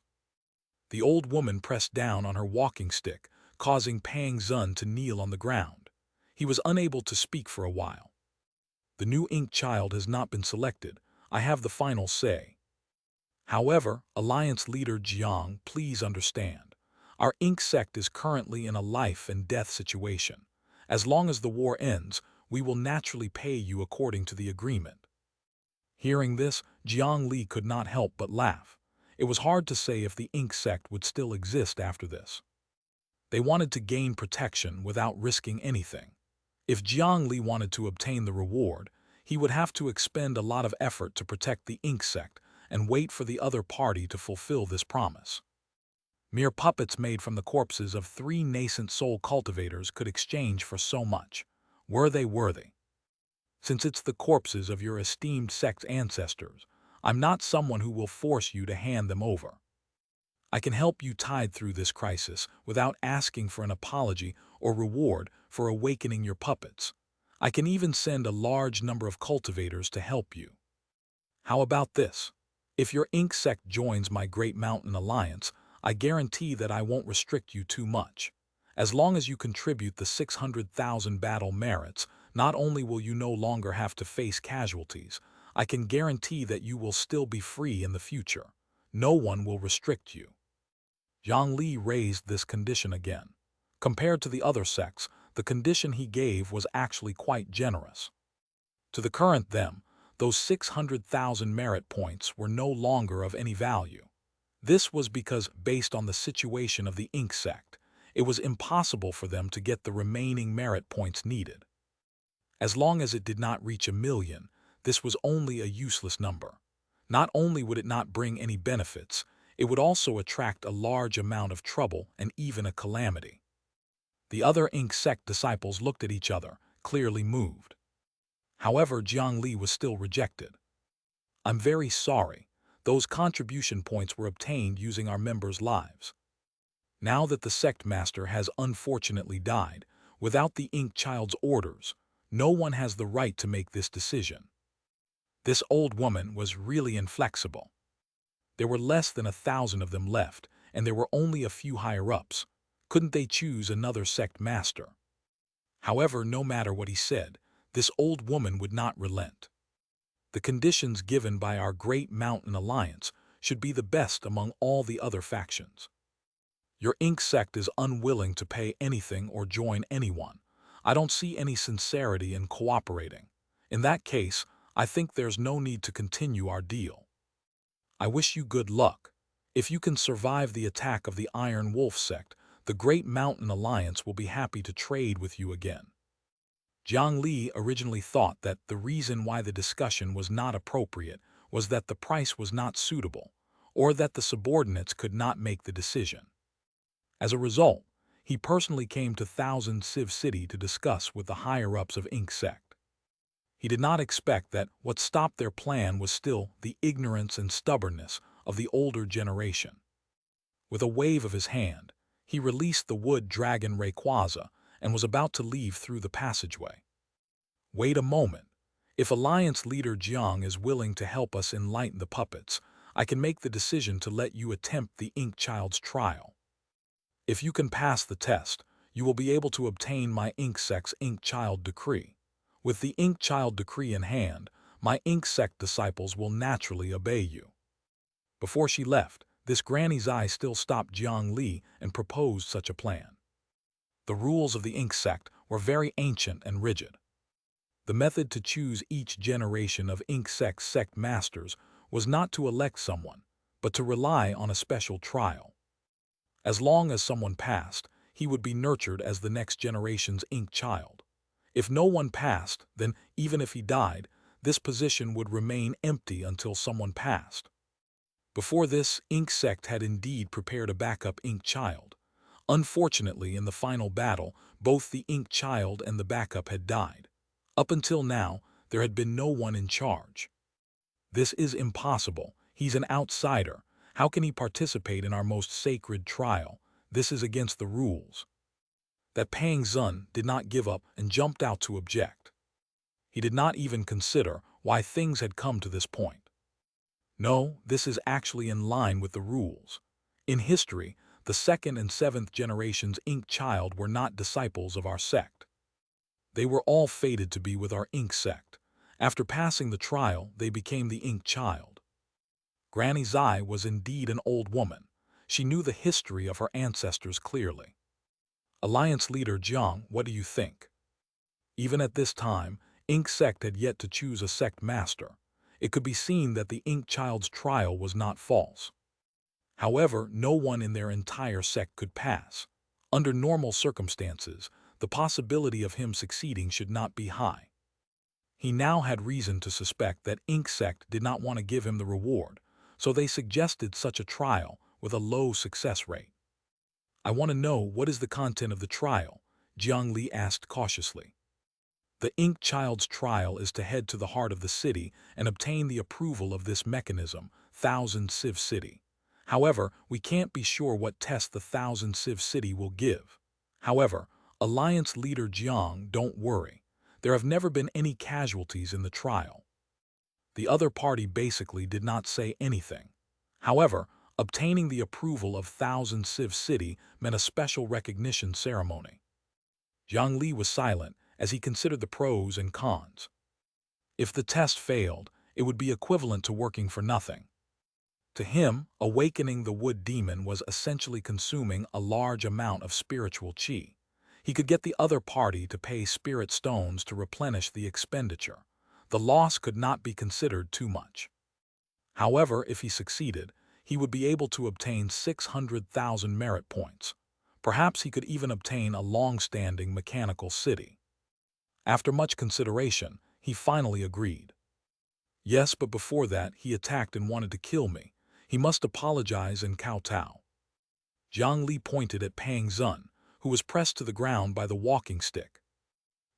The old woman pressed down on her walking stick, causing Pang Zun to kneel on the ground. He was unable to speak for a while. The new Ink child has not been selected. I have the final say. However, Alliance leader Jiang, please understand. Our Ink sect is currently in a life and death situation. As long as the war ends, we will naturally pay you according to the agreement. Hearing this, Jiang Li could not help but laugh. It was hard to say if the Ink sect would still exist after this. They wanted to gain protection without risking anything. If Jiang Li wanted to obtain the reward, he would have to expend a lot of effort to protect the Ink sect and wait for the other party to fulfill this promise. Mere puppets made from the corpses of 3 nascent soul cultivators could exchange for so much. Were they worthy? Since it's the corpses of your esteemed sect's ancestors, I'm not someone who will force you to hand them over. I can help you tide through this crisis without asking for an apology or reward for awakening your puppets. I can even send a large number of cultivators to help you. How about this? If your Ink sect joins my Great Mountain Alliance, I guarantee that I won't restrict you too much. As long as you contribute the 600,000 battle merits, not only will you no longer have to face casualties, I can guarantee that you will still be free in the future. No one will restrict you. Jiang Li raised this condition again. Compared to the other sects, the condition he gave was actually quite generous. To the current them, those 600,000 merit points were no longer of any value. This was because, based on the situation of the Ink sect, it was impossible for them to get the remaining merit points needed. As long as it did not reach 1,000,000, this was only a useless number. Not only would it not bring any benefits, it would also attract a large amount of trouble and even a calamity. The other Ink sect disciples looked at each other, clearly moved. However, Jiang Li was still rejected. I'm very sorry. Those contribution points were obtained using our members' lives. Now that the sect master has unfortunately died, without the Ink child's orders, no one has the right to make this decision. This old woman was really inflexible. There were less than 1,000 of them left, and there were only a few higher-ups. Couldn't they choose another sect master? However, no matter what he said, this old woman would not relent. The conditions given by our great mountain alliance should be the best among all the other factions. Your ink sect is unwilling to pay anything or join anyone. I don't see any sincerity in cooperating. In that case, I think there's no need to continue our deal. I wish you good luck. If you can survive the attack of the Iron Wolf sect, the Great Mountain Alliance will be happy to trade with you again. Jiang Li originally thought that the reason why the discussion was not appropriate was that the price was not suitable, or that the subordinates could not make the decision. As a result, he personally came to Thousand Civ City to discuss with the higher-ups of Ink Sect. He did not expect that what stopped their plan was still the ignorance and stubbornness of the older generation. With a wave of his hand, he released the wood dragon Rayquaza and was about to leave through the passageway. Wait a moment. If Alliance leader Jiang is willing to help us enlighten the puppets, I can make the decision to let you attempt the Ink Child's trial. If you can pass the test, you will be able to obtain my Ink Sect's Ink Child Decree. With the Ink Child Decree in hand, my Ink Sect disciples will naturally obey you. Before she left, this granny's eye still stopped Jiang Li and proposed such a plan. The rules of the Ink Sect were very ancient and rigid. The method to choose each generation of Ink Sect's sect masters was not to elect someone, but to rely on a special trial. As long as someone passed, he would be nurtured as the next generation's Ink Child. If no one passed, then even if he died, this position would remain empty until someone passed. Before this, Ink Sect had indeed prepared a backup Ink Child. Unfortunately, in the final battle, both the Ink Child and the backup had died. Up until now, there had been no one in charge. This is impossible. He's an outsider. How can he participate in our most sacred trial? This is against the rules. That Pang Zun did not give up and jumped out to object. He did not even consider why things had come to this point. No, this is actually in line with the rules. In history, the second and seventh generations Ink Child were not disciples of our sect. They were all fated to be with our Ink Sect. After passing the trial, they became the Ink Child. Granny Zai was indeed an old woman. She knew the history of her ancestors clearly. Alliance leader Jiang, what do you think? Even at this time, Ink Sect had yet to choose a sect master. It could be seen that the Ink Child's trial was not false. However, no one in their entire sect could pass. Under normal circumstances, the possibility of him succeeding should not be high. He now had reason to suspect that Ink Sect did not want to give him the reward, so they suggested such a trial with a low success rate. I want to know what is the content of the trial, Jiang Li asked cautiously. The Ink Child's trial is to head to the heart of the city and obtain the approval of this mechanism, Thousand Civ City. However, we can't be sure what test the Thousand Civ City will give. However, Alliance leader Jiang, don't worry. There have never been any casualties in the trial. The other party basically did not say anything. However, obtaining the approval of Thousand Civ City meant a special recognition ceremony. Jiang Li was silent as he considered the pros and cons. If the test failed, it would be equivalent to working for nothing. To him, awakening the wood demon was essentially consuming a large amount of spiritual qi. He could get the other party to pay spirit stones to replenish the expenditure. The loss could not be considered too much. However, if he succeeded, he would be able to obtain 600,000 merit points. Perhaps he could even obtain a long-standing mechanical city. After much consideration, he finally agreed. Yes, but before that, he attacked and wanted to kill me. He must apologize and kowtow. Jiang Li pointed at Pang Zun, who was pressed to the ground by the walking stick.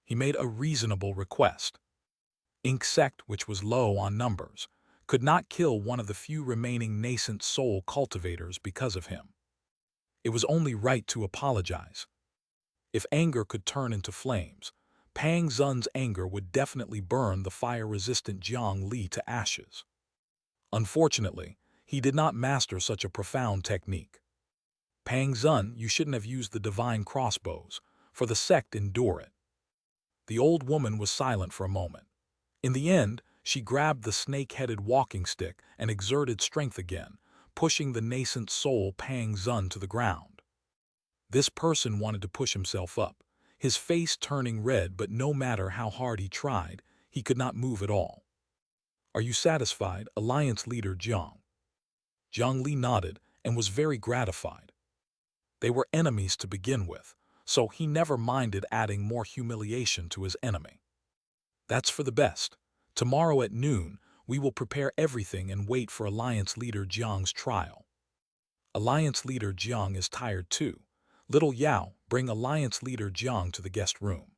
He made a reasonable request. Ink Sect, which was low on numbers, could not kill one of the few remaining nascent soul cultivators because of him. It was only right to apologize. If anger could turn into flames, Pang Zun's anger would definitely burn the fire-resistant Jiang Li to ashes. Unfortunately, he did not master such a profound technique. Pang Zun, you shouldn't have used the divine crossbows, for the sect endure it. The old woman was silent for a moment. In the end, she grabbed the snake-headed walking stick and exerted strength again, pushing the nascent soul Pang Zun to the ground. This person wanted to push himself up, his face turning red, but no matter how hard he tried, he could not move at all. Are you satisfied, Alliance Leader Jiang? Jiang Li nodded and was very gratified. They were enemies to begin with, so he never minded adding more humiliation to his enemy. That's for the best. Tomorrow at noon, we will prepare everything and wait for Alliance Leader Jiang's trial. Alliance Leader Jiang is tired too. Little Yao, bring Alliance Leader Jiang to the guest room.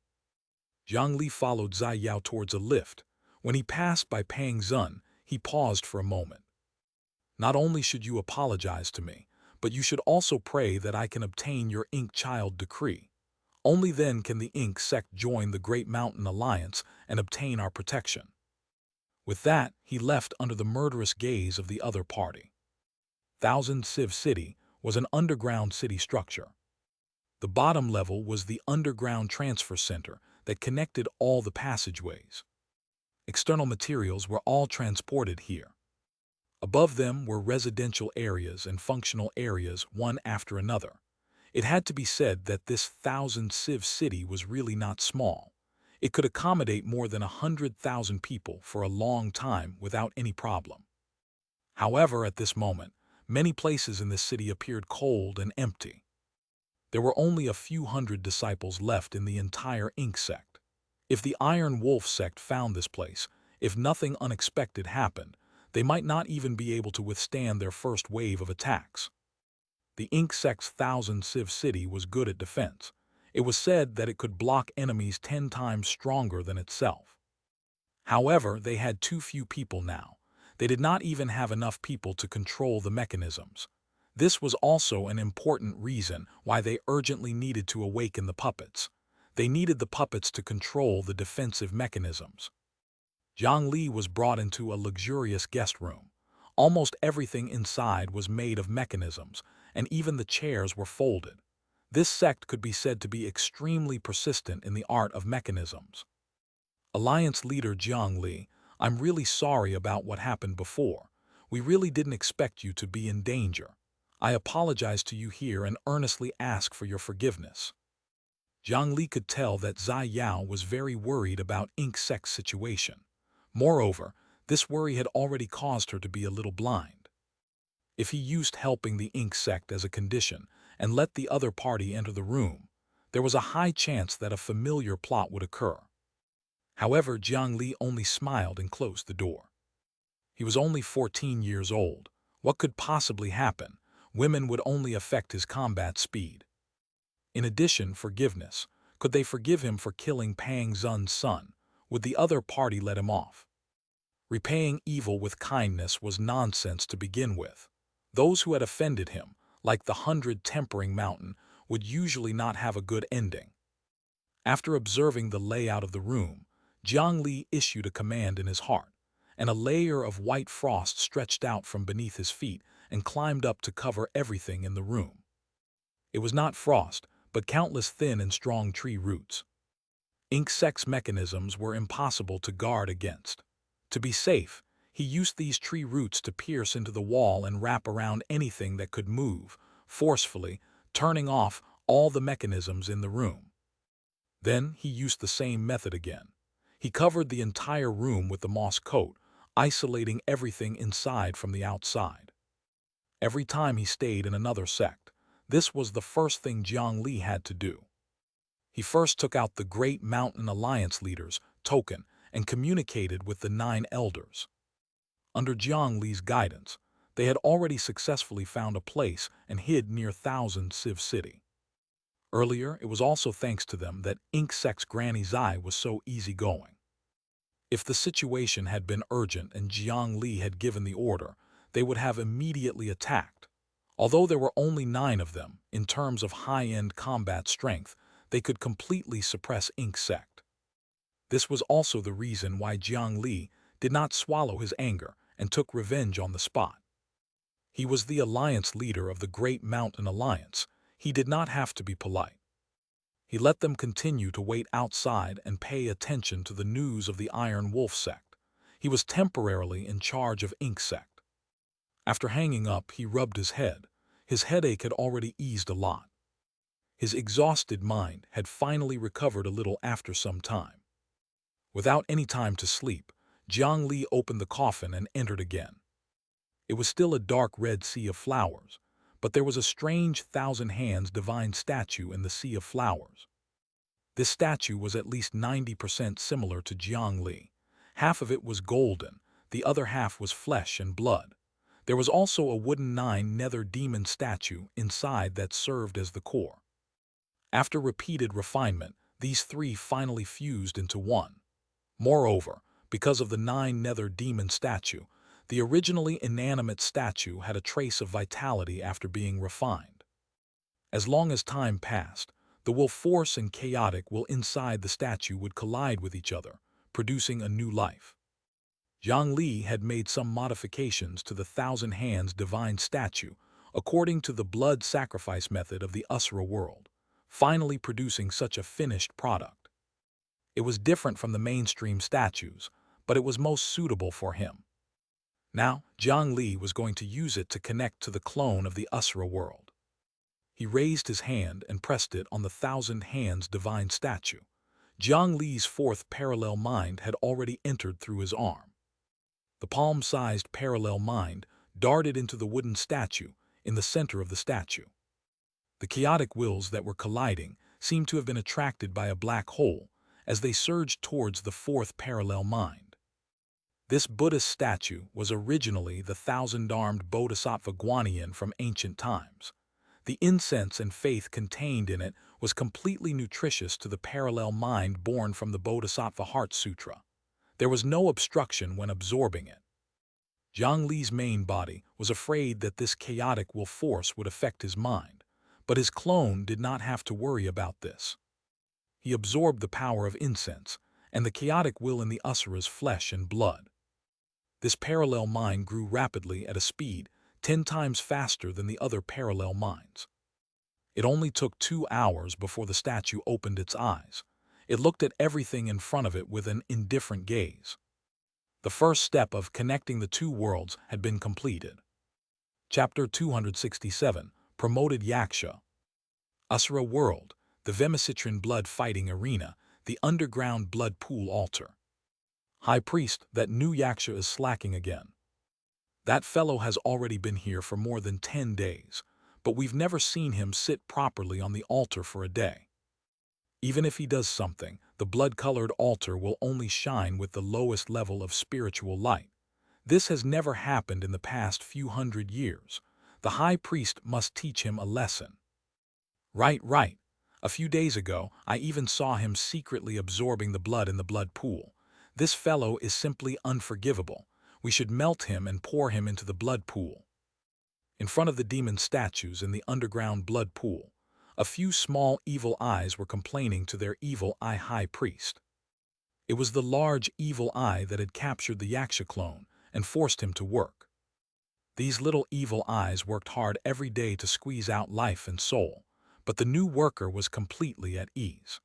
Jiang Li followed Zai Yao towards a lift. When he passed by Pang Zun, he paused for a moment. Not only should you apologize to me, but you should also pray that I can obtain your Ink Child decree. Only then can the Ink sect join the Great Mountain Alliance and obtain our protection. With that, he left under the murderous gaze of the other party. Thousand Civ City was an underground city structure. The bottom level was the underground transfer center that connected all the passageways. External materials were all transported here. Above them were residential areas and functional areas, one after another. It had to be said that this Thousand Civ City was really not small. It could accommodate more than 100,000 people for a long time without any problem. However, at this moment, many places in this city appeared cold and empty. There were only a few hundred disciples left in the entire Ink sect. If the Iron Wolf sect found this place, if nothing unexpected happened, they might not even be able to withstand their first wave of attacks. The Ink sect's Thousand Civ City was good at defense. It was said that it could block enemies 10 times stronger than itself. However, they had too few people now. They did not even have enough people to control the mechanisms. This was also an important reason why they urgently needed to awaken the puppets. They needed the puppets to control the defensive mechanisms. Jiang Li was brought into a luxurious guest room. Almost everything inside was made of mechanisms, and even the chairs were folded. This sect could be said to be extremely persistent in the art of mechanisms. Alliance Leader Jiang Li, I'm really sorry about what happened before. We really didn't expect you to be in danger. I apologize to you here and earnestly ask for your forgiveness. Jiang Li could tell that Zai Yao was very worried about Ink Sect's situation. Moreover, this worry had already caused her to be a little blind. If he used helping the Ink sect as a condition and let the other party enter the room, there was a high chance that a familiar plot would occur. However, Jiang Li only smiled and closed the door. He was only 14 years old. What could possibly happen? Women would only affect his combat speed. In addition, forgiveness. Could they forgive him for killing Pang Zun's son? Would the other party let him off? Repaying evil with kindness was nonsense to begin with. Those who had offended him, like the 100 Tempering Mountain, would usually not have a good ending. After observing the layout of the room, Jiang Li issued a command in his heart, and a layer of white frost stretched out from beneath his feet and climbed up to cover everything in the room. It was not frost, but countless thin and strong tree roots. Ink sect's mechanisms were impossible to guard against. To be safe, he used these tree roots to pierce into the wall and wrap around anything that could move, forcefully, turning off all the mechanisms in the room. Then he used the same method again. He covered the entire room with the moss coat, isolating everything inside from the outside. Every time he stayed in another sect, this was the first thing Jiang Li had to do. He first took out the Great Mountain Alliance leader's token and communicated with the 9 elders. Under Jiang Li's guidance, they had already successfully found a place and hid near Thousand Civ City. Earlier, it was also thanks to them that Ink Sect's Granny Zai was so easygoing. If the situation had been urgent and Jiang Li had given the order, they would have immediately attacked. Although there were only 9 of them, in terms of high-end combat strength, they could completely suppress Ink Sect. This was also the reason why Jiang Li did not swallow his anger and took revenge on the spot. He was the alliance leader of the Great Mountain Alliance. He did not have to be polite. He let them continue to wait outside and pay attention to the news of the Iron Wolf sect. He was temporarily in charge of Ink sect. After hanging up, he rubbed his head. His headache had already eased a lot. His exhausted mind had finally recovered a little after some time. Without any time to sleep, Jiang Li opened the coffin and entered again. It was still a dark red sea of flowers, but there was a strange thousand hands divine statue in the sea of flowers. This statue was at least 90% similar to Jiang Li. Half of it was golden, the other half was flesh and blood. There was also a wooden nine-nether demon statue inside that served as the core. After repeated refinement, these three finally fused into one. Moreover, because of the nine-nether demon statue, the originally inanimate statue had a trace of vitality after being refined. As long as time passed, the will force and chaotic will inside the statue would collide with each other, producing a new life. Jiang Li had made some modifications to the thousand hands divine statue according to the blood sacrifice method of the Usura world, finally producing such a finished product. It was different from the mainstream statues, but it was most suitable for him. Now, Jiang Li was going to use it to connect to the clone of the Usura world. He raised his hand and pressed it on the thousand hands divine statue. Jiang Li's fourth parallel mind had already entered through his arm. The palm-sized parallel mind darted into the wooden statue in the center of the statue. The chaotic wills that were colliding seemed to have been attracted by a black hole as they surged towards the fourth parallel mind. This Buddhist statue was originally the thousand-armed Bodhisattva Guanyin from ancient times. The incense and faith contained in it was completely nutritious to the parallel mind born from the Bodhisattva Heart Sutra. There was no obstruction when absorbing it. Jiang Li's main body was afraid that this chaotic will force would affect his mind, but his clone did not have to worry about this. He absorbed the power of incense and the chaotic will in the Usura's flesh and blood. This parallel mind grew rapidly at a speed 10 times faster than the other parallel minds. It only took 2 hours before the statue opened its eyes. It looked at everything in front of it with an indifferent gaze. The first step of connecting the two worlds had been completed. Chapter 267, Promoted Xianxia. Usura World, the Vemicitrin blood fighting arena, the underground blood pool altar. High Priest, that new Xianxia is slacking again. That fellow has already been here for more than 10 days, but we've never seen him sit properly on the altar for a day. Even if he does something, the blood-colored altar will only shine with the lowest level of spiritual light. This has never happened in the past few hundred years. The High Priest must teach him a lesson. Right. A few days ago, I even saw him secretly absorbing the blood in the blood pool. This fellow is simply unforgivable. We should melt him and pour him into the blood pool. In front of the demon statues in the underground blood pool, a few small evil eyes were complaining to their evil eye high priest. It was the large evil eye that had captured the Xianxia clone and forced him to work. These little evil eyes worked hard every day to squeeze out life and soul, but the new worker was completely at ease.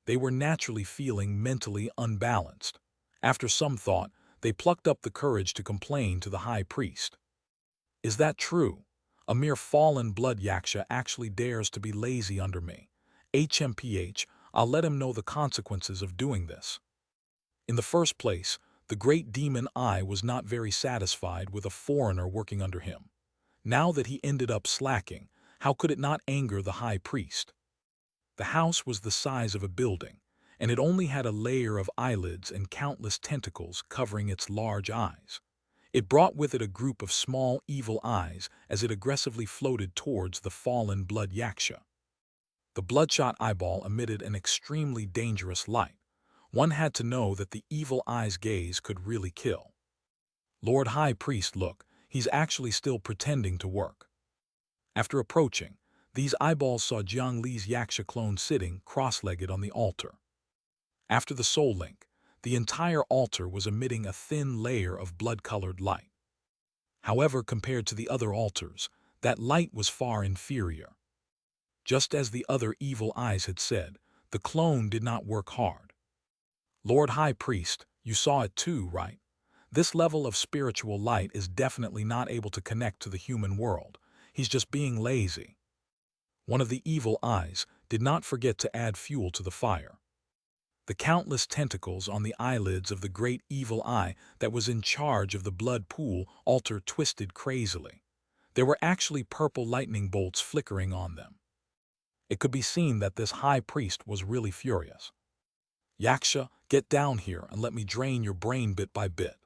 They were naturally feeling mentally unbalanced. After some thought, they plucked up the courage to complain to the high priest. Is that true? A mere fallen blood Xianxia actually dares to be lazy under me. HMPH, I'll let him know the consequences of doing this. In the first place, the great demon Eye was not very satisfied with a foreigner working under him. Now that he ended up slacking, how could it not anger the high priest? The house was the size of a building, and it only had a layer of eyelids and countless tentacles covering its large eyes. It brought with it a group of small evil eyes as it aggressively floated towards the fallen blood Xianxia. The bloodshot eyeball emitted an extremely dangerous light. One had to know that the evil eye's gaze could really kill. Lord High Priest, look, he's actually still pretending to work. After approaching, these eyeballs saw Jiang Li's Xianxia clone sitting cross-legged on the altar. After the soul link, the entire altar was emitting a thin layer of blood-colored light. However, compared to the other altars, that light was far inferior. Just as the other evil eyes had said, the clone did not work hard. Lord High Priest, you saw it too, right? This level of spiritual light is definitely not able to connect to the human world. He's just being lazy. One of the evil eyes did not forget to add fuel to the fire. The countless tentacles on the eyelids of the great evil eye that was in charge of the blood pool altar twisted crazily. There were actually purple lightning bolts flickering on them. It could be seen that this high priest was really furious. Xianxia, get down here and let me drain your brain bit by bit.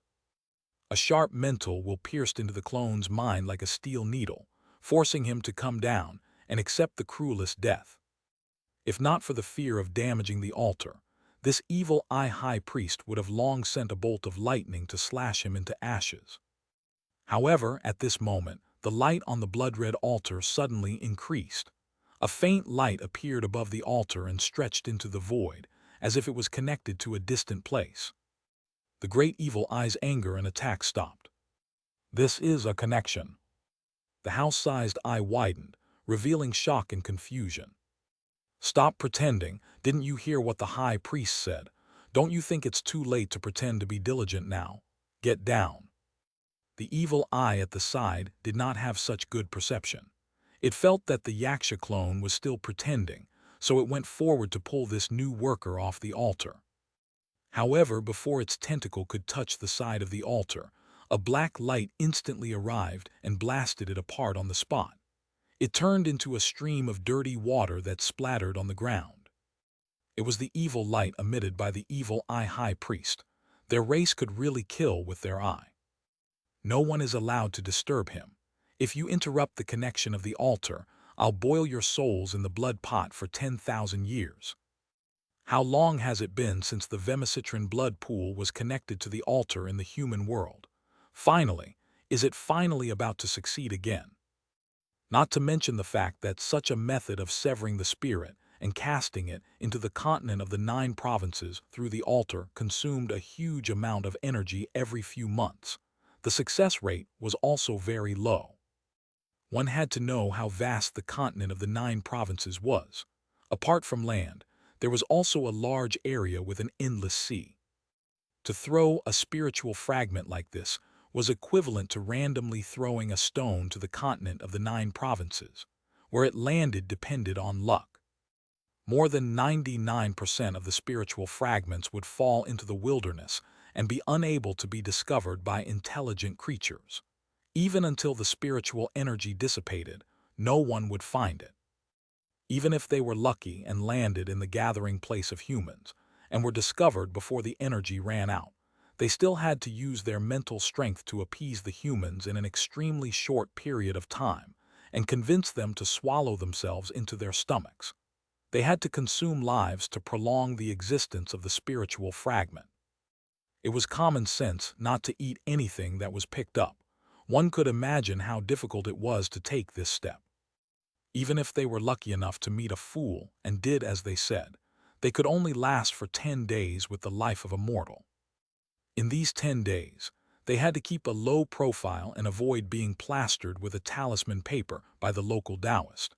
A sharp mental will pierced into the clone's mind like a steel needle, forcing him to come down and accept the cruelest death. If not for the fear of damaging the altar, this evil eye high priest would have long sent a bolt of lightning to slash him into ashes. However, at this moment, the light on the blood-red altar suddenly increased. A faint light appeared above the altar and stretched into the void, as if it was connected to a distant place. The great evil eye's anger and attack stopped. This is a connection. The house-sized eye widened, revealing shock and confusion. Stop pretending. Didn't you hear what the high priest said? Don't you think it's too late to pretend to be diligent now? Get down. The evil eye at the side did not have such good perception. It felt that the Xianxia clone was still pretending, so it went forward to pull this new worker off the altar. However, before its tentacle could touch the side of the altar, a black light instantly arrived and blasted it apart on the spot. It turned into a stream of dirty water that splattered on the ground. It was the evil light emitted by the evil eye high priest. Their race could really kill with their eye. No one is allowed to disturb him. If you interrupt the connection of the altar, I'll boil your souls in the blood pot for 10,000 years. How long has it been since the Vemicitrin blood pool was connected to the altar in the human world? Finally, is it finally about to succeed again? Not to mention the fact that such a method of severing the spirit and casting it into the continent of the 9 provinces through the altar consumed a huge amount of energy every few months. The success rate was also very low. One had to know how vast the continent of the 9 provinces was. Apart from land, there was also a large area with an endless sea. To throw a spiritual fragment like this was equivalent to randomly throwing a stone to the continent of the 9 provinces. Where it landed depended on luck. More than 99% of the spiritual fragments would fall into the wilderness and be unable to be discovered by intelligent creatures. Even until the spiritual energy dissipated, no one would find it. Even if they were lucky and landed in the gathering place of humans, and were discovered before the energy ran out, they still had to use their mental strength to appease the humans in an extremely short period of time and convince them to swallow themselves into their stomachs. They had to consume lives to prolong the existence of the spiritual fragment. It was common sense not to eat anything that was picked up. One could imagine how difficult it was to take this step. Even if they were lucky enough to meet a fool and did as they said, they could only last for 10 days with the life of a mortal. In these 10 days, they had to keep a low profile and avoid being plastered with a talisman paper by the local Taoist.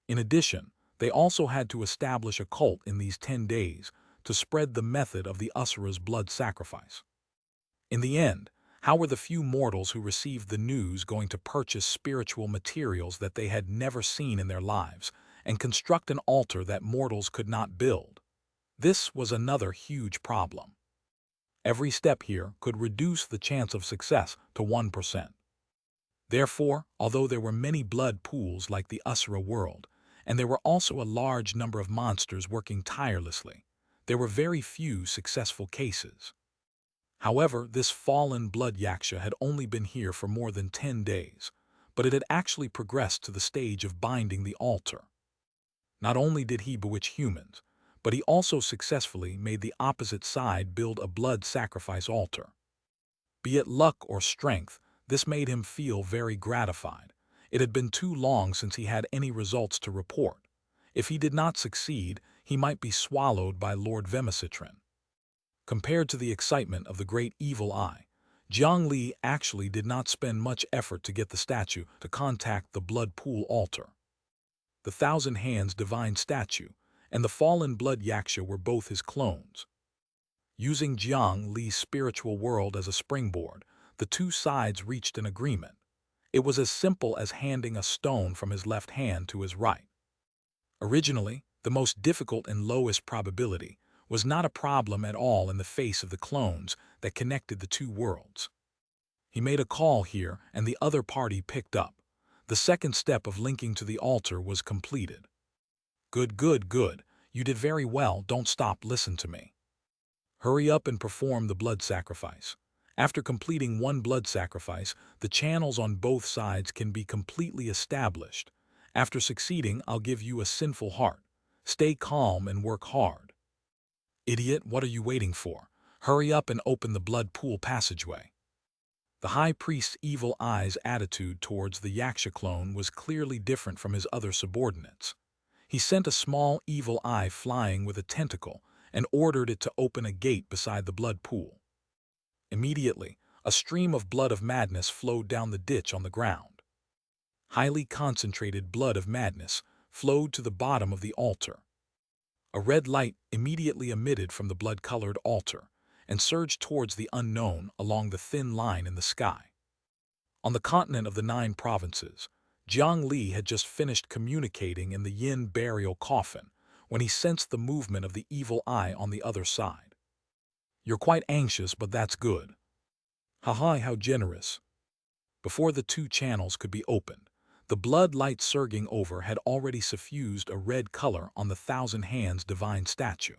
In addition, they also had to establish a cult in these 10 days to spread the method of the Asura's blood sacrifice. In the end, how were the few mortals who received the news going to purchase spiritual materials that they had never seen in their lives and construct an altar that mortals could not build? This was another huge problem. Every step here could reduce the chance of success to 1%. Therefore, although there were many blood pools like the Asura world, and there were also a large number of monsters working tirelessly, there were very few successful cases. However, this fallen blood Xianxia had only been here for more than 10 days, but it had actually progressed to the stage of binding the altar. Not only did he bewitch humans, but he also successfully made the opposite side build a blood sacrifice altar. Be it luck or strength, this made him feel very gratified. It had been too long since he had any results to report. If he did not succeed, he might be swallowed by Lord Vemicitrin. Compared to the excitement of the great evil eye, Jiang Li actually did not spend much effort to get the statue to contact the blood pool altar. The Thousand Hands divine statue and the fallen blood Xianxia were both his clones. Using Jiang Li's spiritual world as a springboard, the two sides reached an agreement. It was as simple as handing a stone from his left hand to his right. Originally, the most difficult and lowest probability was not a problem at all in the face of the clones that connected the two worlds. He made a call here and the other party picked up. The second step of linking to the altar was completed. Good, good, good. You did very well. Don't stop. Listen to me. Hurry up and perform the blood sacrifice. After completing one blood sacrifice, the channels on both sides can be completely established. After succeeding, I'll give you a sinful heart. Stay calm and work hard. Idiot, what are you waiting for? Hurry up and open the blood pool passageway. The high priest's evil eye's attitude towards the Xianxia clone was clearly different from his other subordinates. He sent a small evil eye flying with a tentacle and ordered it to open a gate beside the blood pool. Immediately, a stream of blood of madness flowed down the ditch on the ground. Highly concentrated blood of madness flowed to the bottom of the altar. A red light immediately emitted from the blood-colored altar and surged towards the unknown along the thin line in the sky. On the continent of the 9 provinces, Jiang Li had just finished communicating in the yin burial coffin when he sensed the movement of the evil eye on the other side. You're quite anxious, but that's good. Haha, how generous. Before the 2 channels could be opened, the blood light surging over had already suffused a red color on the Thousand Hands divine statue.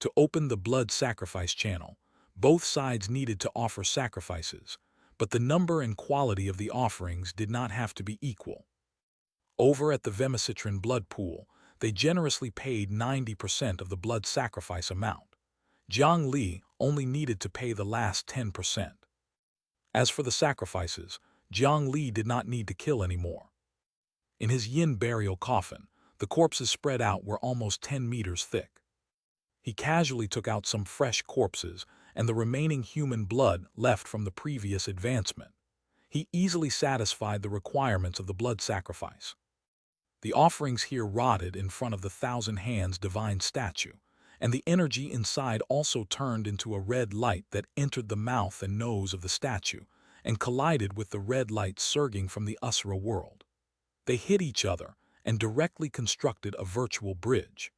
To open the blood sacrifice channel, both sides needed to offer sacrifices, but the number and quality of the offerings did not have to be equal. Over at the Vemicitrin blood pool, they generously paid 90% of the blood sacrifice amount. Jiang Li only needed to pay the last 10%. As for the sacrifices, Jiang Li did not need to kill anymore. In his yin burial coffin, the corpses spread out were almost 10 meters thick. He casually took out some fresh corpses and the remaining human blood left from the previous advancement. He easily satisfied the requirements of the blood sacrifice. The offerings here rotted in front of the Thousand Hands divine statue, and the energy inside also turned into a red light that entered the mouth and nose of the statue and collided with the red light surging from the Usura world. They hit each other and directly constructed a virtual bridge.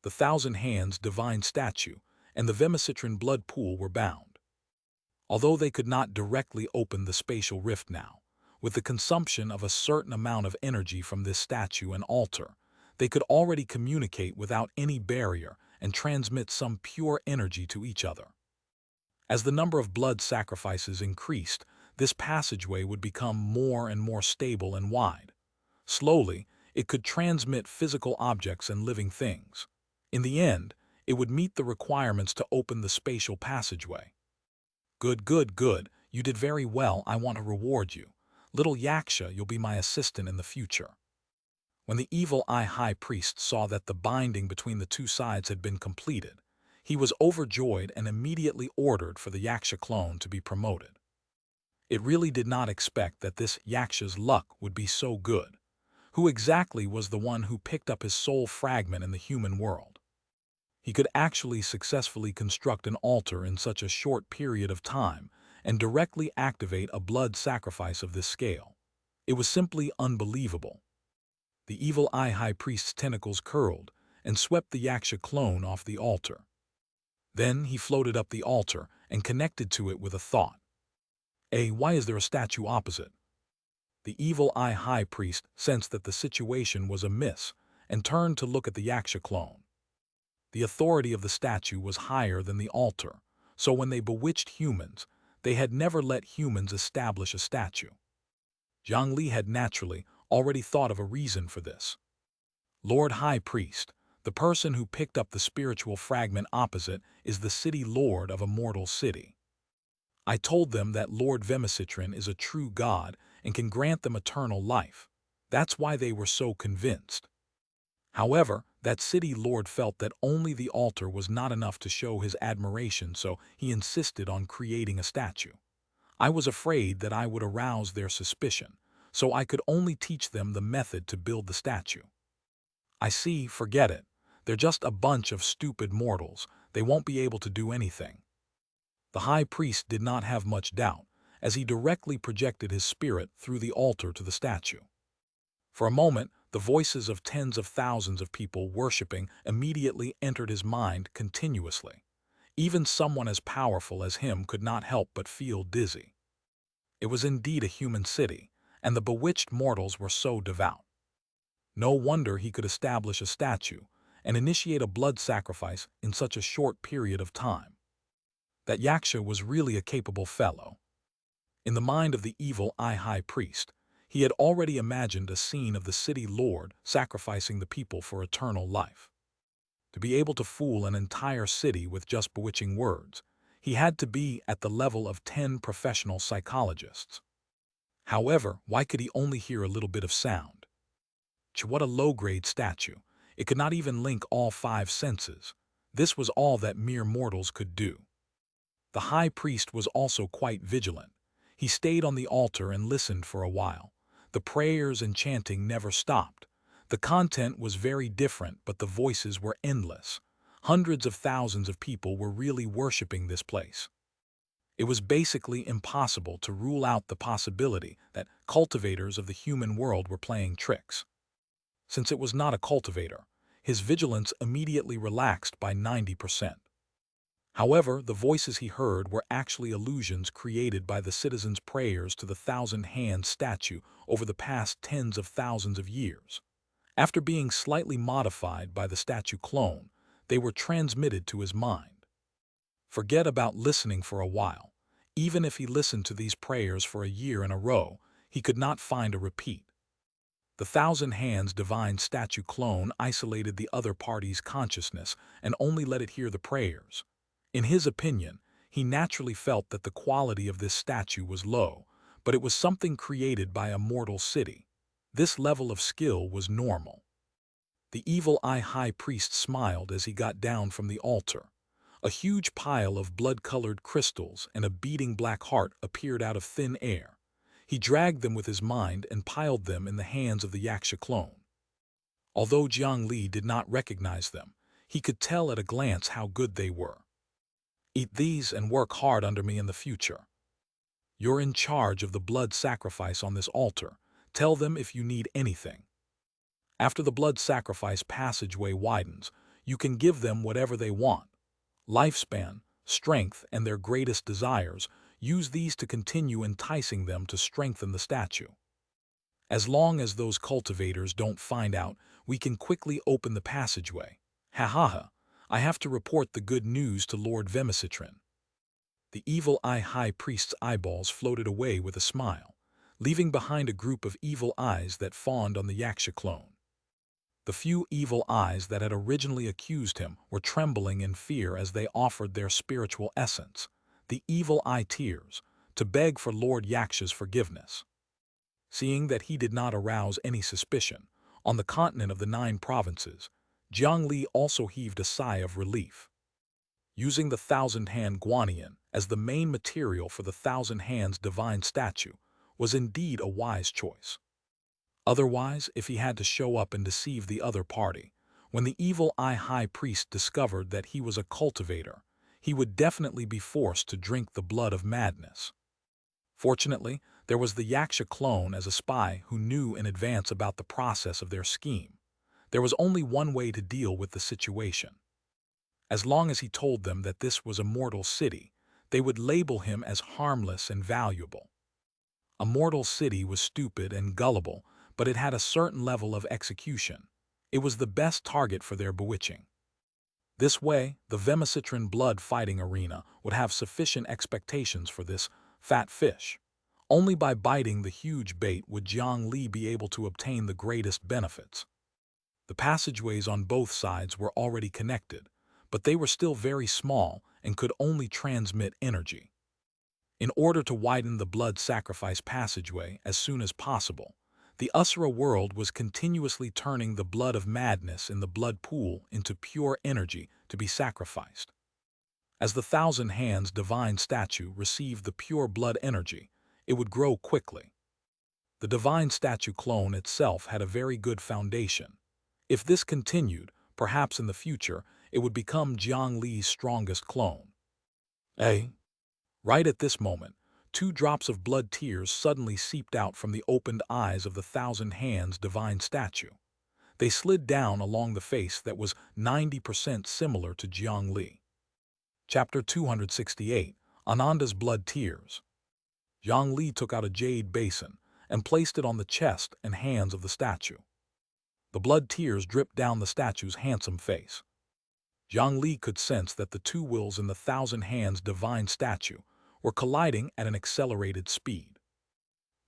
The Thousand Hands divine statue and the Vemicitrin blood pool were bound. Although they could not directly open the spatial rift now, with the consumption of a certain amount of energy from this statue and altar, they could already communicate without any barrier and transmit some pure energy to each other. As the number of blood sacrifices increased, this passageway would become more and more stable and wide. Slowly, it could transmit physical objects and living things. In the end, it would meet the requirements to open the spatial passageway. Good, good, good. You did very well. I want to reward you. Little Xianxia, you'll be my assistant in the future. When the evil eye high priest saw that the binding between the 2 sides had been completed, he was overjoyed and immediately ordered for the Xianxia clone to be promoted. It really did not expect that this Xianxia's luck would be so good. Who exactly was the one who picked up his soul fragment in the human world? He could actually successfully construct an altar in such a short period of time and directly activate a blood sacrifice of this scale. It was simply unbelievable. The evil eye high priest's tentacles curled and swept the Xianxia clone off the altar. Then he floated up the altar and connected to it with a thought. Why is there a statue opposite? The evil eye high priest sensed that the situation was amiss and turned to look at the Xianxia clone. The authority of the statue was higher than the altar, so when they bewitched humans, they had never let humans establish a statue. Jiang Li had naturally already thought of a reason for this. Lord High Priest, the person who picked up the spiritual fragment opposite, is the city lord of a mortal city. I told them that Lord Vemicitrin is a true god and can grant them eternal life. That's why they were so convinced. However, That city lord felt that only the altar was not enough to show his admiration, so he insisted on creating a statue. I was afraid that I would arouse their suspicion, so I could only teach them the method to build the statue. I see, forget it. They're just a bunch of stupid mortals. They won't be able to do anything. The high priest did not have much doubt, as he directly projected his spirit through the altar to the statue. For a moment, the voices of tens of thousands of people worshipping immediately entered his mind continuously. Even someone as powerful as him could not help but feel dizzy. It was indeed a human city, and the bewitched mortals were so devout. No wonder he could establish a statue and initiate a blood sacrifice in such a short period of time. That Xianxia was really a capable fellow. In the mind of the evil eye high priest, he had already imagined a scene of the city lord sacrificing the people for eternal life. To be able to fool an entire city with just bewitching words, he had to be at the level of 10 professional psychologists. However, why could he only hear a little bit of sound? What a low-grade statue. It could not even link all 5 senses. This was all that mere mortals could do. The high priest was also quite vigilant. He stayed on the altar and listened for a while. The prayers and chanting never stopped. The content was very different, but the voices were endless. Hundreds of thousands of people were really worshipping this place. It was basically impossible to rule out the possibility that cultivators of the human world were playing tricks. Since it was not a cultivator, his vigilance immediately relaxed by 90%. However, the voices he heard were actually illusions created by the citizens' prayers to the thousand-hand statue over the past tens of thousands of years. After being slightly modified by the statue clone, they were transmitted to his mind. Forget about listening for a while. Even if he listened to these prayers for a year in a row, he could not find a repeat. The thousand hands divine statue clone isolated the other party's consciousness and only let it hear the prayers. In his opinion, he naturally felt that the quality of this statue was low, but it was something created by a mortal city. This level of skill was normal. The evil eye high priest smiled as he got down from the altar. A huge pile of blood-colored crystals and a beating black heart appeared out of thin air. He dragged them with his mind and piled them in the hands of the Xianxia clone. Although Jiang Li did not recognize them, he could tell at a glance how good they were. Eat these and work hard under me in the future. You're in charge of the blood sacrifice on this altar. Tell them if you need anything. After the blood sacrifice passageway widens, you can give them whatever they want. Lifespan, strength, and their greatest desires. Use these to continue enticing them to strengthen the statue. As long as those cultivators don't find out, we can quickly open the passageway. Ha ha ha. I have to report the good news to Lord Vemicitrin. The evil eye high priest's eyeballs floated away with a smile, leaving behind a group of evil eyes that fawned on the Xianxia clone. The few evil eyes that had originally accused him were trembling in fear as they offered their spiritual essence, the evil eye tears, to beg for Lord Xianxia's forgiveness. Seeing that he did not arouse any suspicion, on the continent of the 9 provinces, Jiang Li also heaved a sigh of relief. Using the thousand-hand guanyin as the main material for the thousand hands divine statue was indeed a wise choice. Otherwise, if he had to show up and deceive the other party, when the evil eye high priest discovered that he was a cultivator, he would definitely be forced to drink the blood of madness. Fortunately, there was the Xianxia clone as a spy who knew in advance about the process of their scheme. There was only one way to deal with the situation. As long as he told them that this was a mortal city, they would label him as harmless and valuable. A mortal city was stupid and gullible, but it had a certain level of execution. It was the best target for their bewitching. This way, the Vemicitrin blood fighting arena would have sufficient expectations for this fat fish. Only by biting the huge bait would Jiang Li be able to obtain the greatest benefits. The passageways on both sides were already connected, but they were still very small and could only transmit energy. In order to widen the blood sacrifice passageway as soon as possible, The Usura world was continuously turning the blood of madness in the blood pool into pure energy to be sacrificed. As the Thousand Hands divine statue received the pure blood energy, it would grow quickly. The divine statue clone itself had a very good foundation. If this continued, perhaps in the future, it would become Jiang Li's strongest clone. Right at this moment, 2 drops of blood tears suddenly seeped out from the opened eyes of the Thousand Hands divine statue. They slid down along the face that was 90% similar to Jiang Li. Chapter 268, Ananda's Blood Tears. Jiang Li took out a jade basin and placed it on the chest and hands of the statue. The blood tears dripped down the statue's handsome face. Jiang Li could sense that the 2 wills in the Thousand Hands divine statue were colliding at an accelerated speed.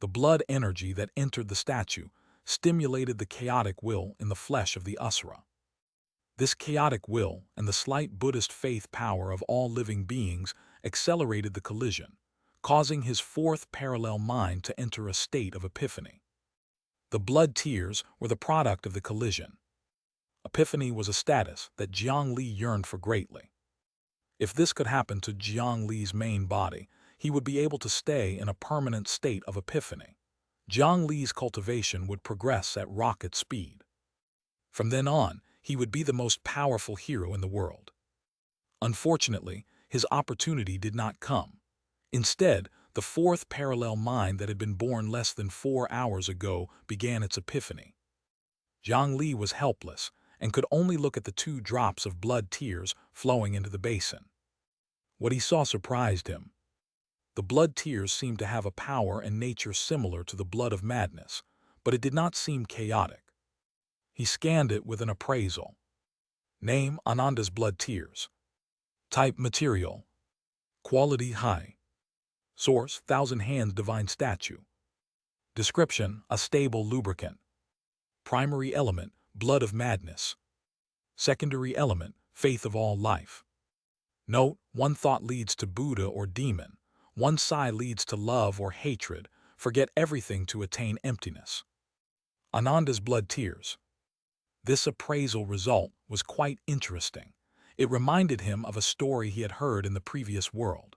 The blood energy that entered the statue stimulated the chaotic will in the flesh of the Usura. This chaotic will and the slight Buddhist faith power of all living beings accelerated the collision, causing his 4th parallel mind to enter a state of epiphany. The blood tears were the product of the collision. Epiphany was a status that Jiang Li yearned for greatly. If this could happen to Jiang Li's main body, he would be able to stay in a permanent state of epiphany. Jiang Li's cultivation would progress at rocket speed. From then on, he would be the most powerful hero in the world. Unfortunately, his opportunity did not come. Instead, the 4th parallel mind that had been born less than 4 hours ago began its epiphany. Jiang Li was helpless and could only look at the 2 drops of blood tears flowing into the basin. What he saw surprised him. The blood tears seemed to have a power and nature similar to the blood of madness, but it did not seem chaotic. He scanned it with an appraisal. Name: Ananda's blood tears. Type: material. Quality: high. Source: Thousand Hands divine statue. Description: a stable lubricant. Primary element: blood of madness. Secondary element: faith of all life. Note: one thought leads to Buddha or demon. One sigh leads to love or hatred. Forget everything to attain emptiness. Ananda's blood tears. This appraisal result was quite interesting. It reminded him of a story he had heard in the previous world.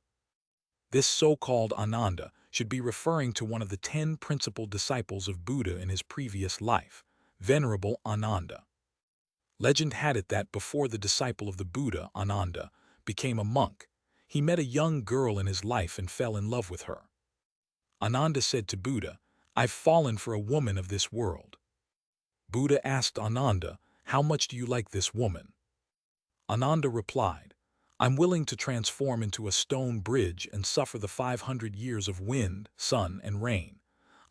This so-called Ananda should be referring to one of the 10 principal disciples of Buddha in his previous life, Venerable Ananda. Legend had it that before the disciple of the Buddha, Ananda, became a monk, he met a young girl in his life and fell in love with her. Ananda said to Buddha, "I've fallen for a woman of this world." Buddha asked Ananda, "How much do you like this woman?" Ananda replied, "I'm willing to transform into a stone bridge and suffer the 500 years of wind, sun, and rain.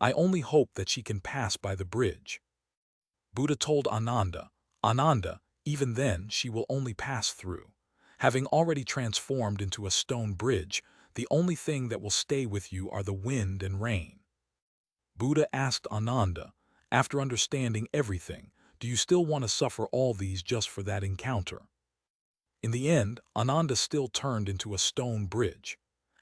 I only hope that she can pass by the bridge." Buddha told Ananda, "Ananda, even then she will only pass through. Having already transformed into a stone bridge, the only thing that will stay with you are the wind and rain." Buddha asked Ananda, "After understanding everything, do you still want to suffer all these just for that encounter?" In the end, Ananda still turned into a stone bridge.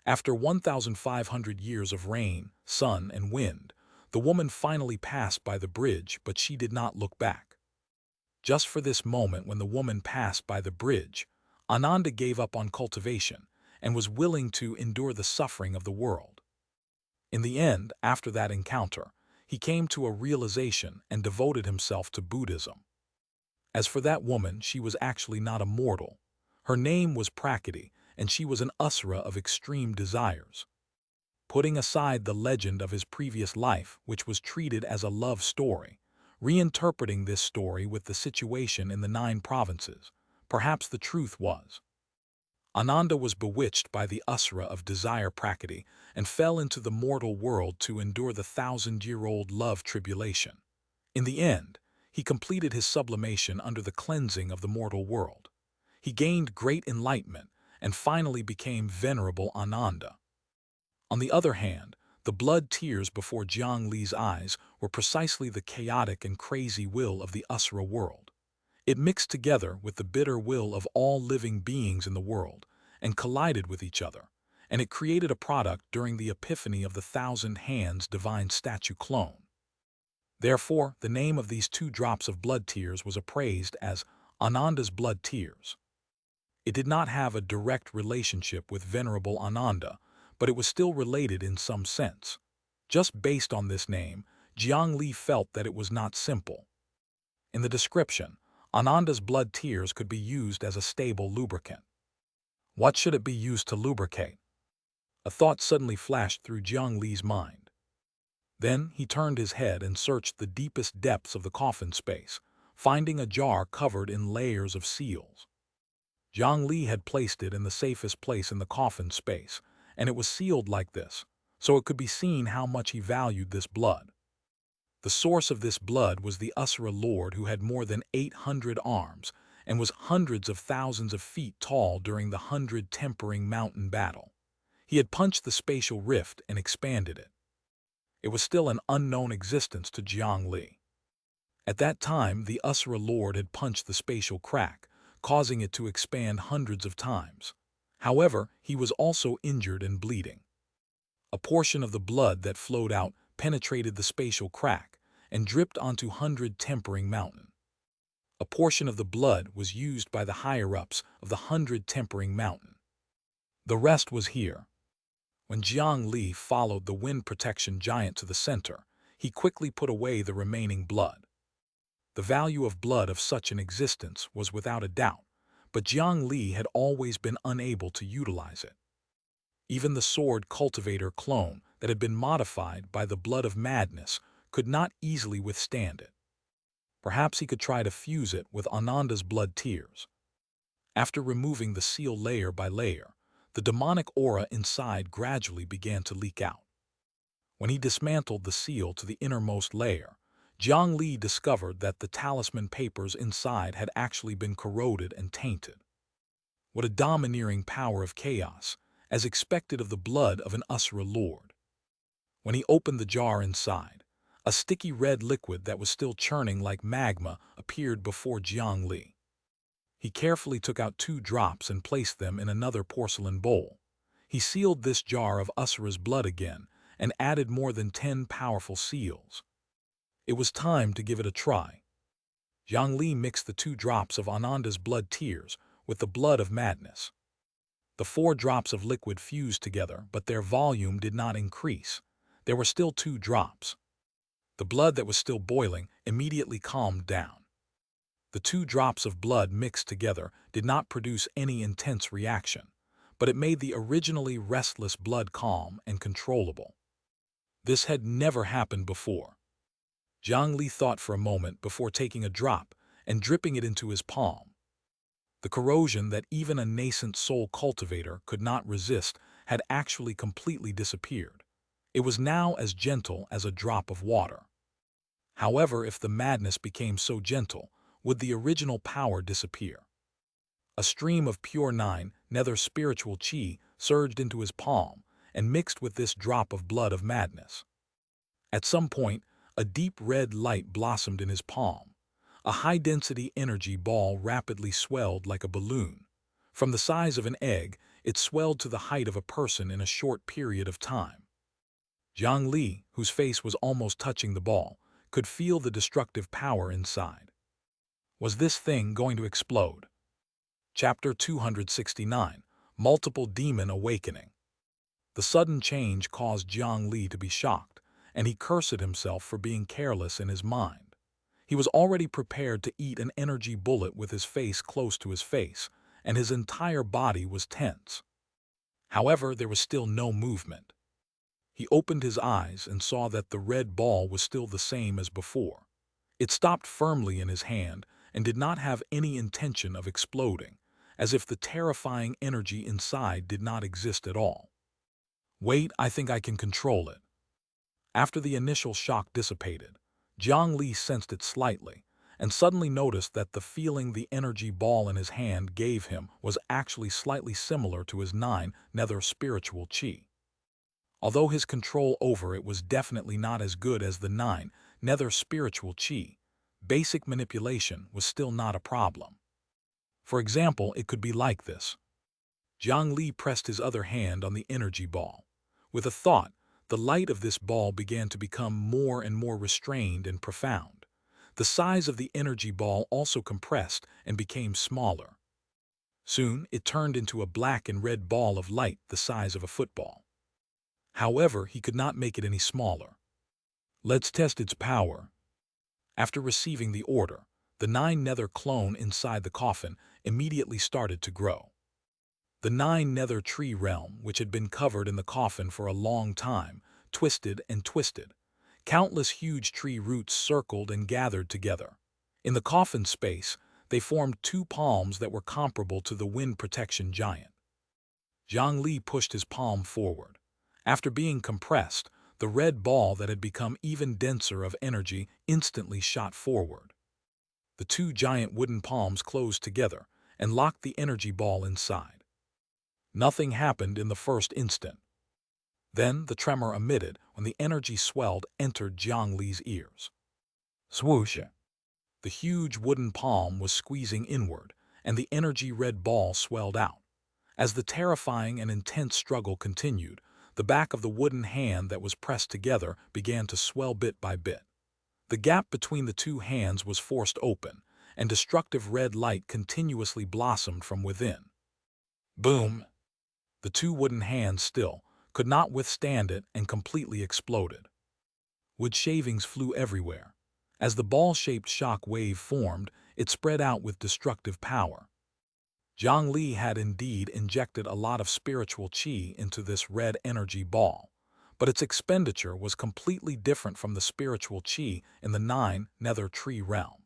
After 1,500 years of rain, sun, and wind, the woman finally passed by the bridge, but she did not look back. Just for this moment when the woman passed by the bridge, Ananda gave up on cultivation and was willing to endure the suffering of the world. In the end, after that encounter, he came to a realization and devoted himself to Buddhism. As for that woman, she was actually not a mortal. Her name was Prakriti, and she was an Usura of extreme desires. Putting aside the legend of his previous life, which was treated as a love story, reinterpreting this story with the situation in the 9 provinces, perhaps the truth was. Ananda was bewitched by the Usura of desire Prakriti and fell into the mortal world to endure the 1,000-year-old love tribulation. In the end, he completed his sublimation under the cleansing of the mortal world. He gained great enlightenment and finally became Venerable Ananda. On the other hand, the blood tears before Jiang Li's eyes were precisely the chaotic and crazy will of the Usura world. It mixed together with the bitter will of all living beings in the world and collided with each other, and it created a product during the epiphany of the Thousand Hands divine statue clone. Therefore, the name of these 2 drops of blood tears was appraised as Ananda's blood tears. It did not have a direct relationship with Venerable Ananda, but it was still related in some sense. Just based on this name, Jiang Li felt that it was not simple. In the description, Ananda's blood tears could be used as a stable lubricant. What should it be used to lubricate? A thought suddenly flashed through Jiang Li's mind. Then he turned his head and searched the deepest depths of the coffin space, finding a jar covered in layers of seals. Jiang Li had placed it in the safest place in the coffin space, and it was sealed like this, so it could be seen how much he valued this blood. The source of this blood was the Asura Lord who had more than 800 arms and was hundreds of thousands of feet tall during the 100 Tempering Mountain battle. He had punched the spatial rift and expanded it. It was still an unknown existence to Jiang Li. At that time, the Asura Lord had punched the spatial crack, causing it to expand hundreds of times. However, he was also injured and bleeding. A portion of the blood that flowed out penetrated the spatial crack and dripped onto 100 Tempering Mountain. A portion of the blood was used by the higher-ups of the 100 Tempering Mountain. The rest was here. When Jiang Li followed the wind protection giant to the center, he quickly put away the remaining blood. The value of blood of such an existence was without a doubt, but Jiang Li had always been unable to utilize it. Even the sword cultivator clone that had been modified by the blood of madness could not easily withstand it. Perhaps he could try to fuse it with Ananda's blood tears. After removing the seal layer by layer, the demonic aura inside gradually began to leak out. When he dismantled the seal to the innermost layer, Jiang Li discovered that the talisman papers inside had actually been corroded and tainted. What a domineering power of chaos, as expected of the blood of an Asura Lord. When he opened the jar inside, a sticky red liquid that was still churning like magma appeared before Jiang Li. He carefully took out 2 drops and placed them in another porcelain bowl. He sealed this jar of Asura's blood again and added more than 10 powerful seals. It was time to give it a try. Jiang Li mixed the 2 drops of Ananda's blood tears with the blood of madness. The 4 drops of liquid fused together, but their volume did not increase. There were still 2 drops. The blood that was still boiling immediately calmed down. The 2 drops of blood mixed together did not produce any intense reaction, but it made the originally restless blood calm and controllable. This had never happened before. Jiang Li thought for a moment before taking a drop and dripping it into his palm. The corrosion that even a nascent soul cultivator could not resist had actually completely disappeared. It was now as gentle as a drop of water. However, if the madness became so gentle, would the original power disappear? A stream of pure 9 nether spiritual chi surged into his palm and mixed with this drop of blood of madness. At some point, a deep red light blossomed in his palm. A high-density energy ball rapidly swelled like a balloon. From the size of an egg, it swelled to the height of a person in a short period of time. Jiang Li, whose face was almost touching the ball, could feel the destructive power inside. Was this thing going to explode? Chapter 269, Multiple Demon Awakening. The sudden change caused Jiang Li to be shocked, and he cursed himself for being careless in his mind. He was already prepared to eat an energy bullet with his face close to his face, and his entire body was tense. However, there was still no movement. He opened his eyes and saw that the red ball was still the same as before. It stopped firmly in his hand and did not have any intention of exploding, as if the terrifying energy inside did not exist at all. Wait, I think I can control it. After the initial shock dissipated, Jiang Li sensed it slightly, and suddenly noticed that the feeling the energy ball in his hand gave him was actually slightly similar to his 9 nether spiritual chi. Although his control over it was definitely not as good as the 9 nether spiritual chi, basic manipulation was still not a problem. For example, it could be like this. Jiang Li pressed his other hand on the energy ball. With a thought, The light of this ball began to become more and more restrained and profound. The size of the energy ball also compressed and became smaller. Soon, it turned into a black and red ball of light the size of a football. However, he could not make it any smaller. Let's test its power. After receiving the order, the 9-nether clone inside the coffin immediately started to grow. The 9-nether tree realm, which had been covered in the coffin for a long time, twisted and twisted. Countless huge tree roots circled and gathered together. In the coffin space, they formed 2 palms that were comparable to the wind protection giant. Jiang Li pushed his palm forward. After being compressed, the red ball that had become even denser of energy instantly shot forward. The 2 giant wooden palms closed together and locked the energy ball inside. Nothing happened in the first instant. Then the tremor emitted when the energy swelled entered Jiang Li's ears. Swoosh! The huge wooden palm was squeezing inward, and the energy red ball swelled out. As the terrifying and intense struggle continued, the back of the wooden hand that was pressed together began to swell bit by bit. The gap between the 2 hands was forced open, and destructive red light continuously blossomed from within. Boom! The 2 wooden hands still could not withstand it and completely exploded. Wood shavings flew everywhere. As the ball-shaped shock wave formed, it spread out with destructive power. Jiang Li had indeed injected a lot of spiritual qi into this red energy ball, but its expenditure was completely different from the spiritual qi in the 9-nether tree realm.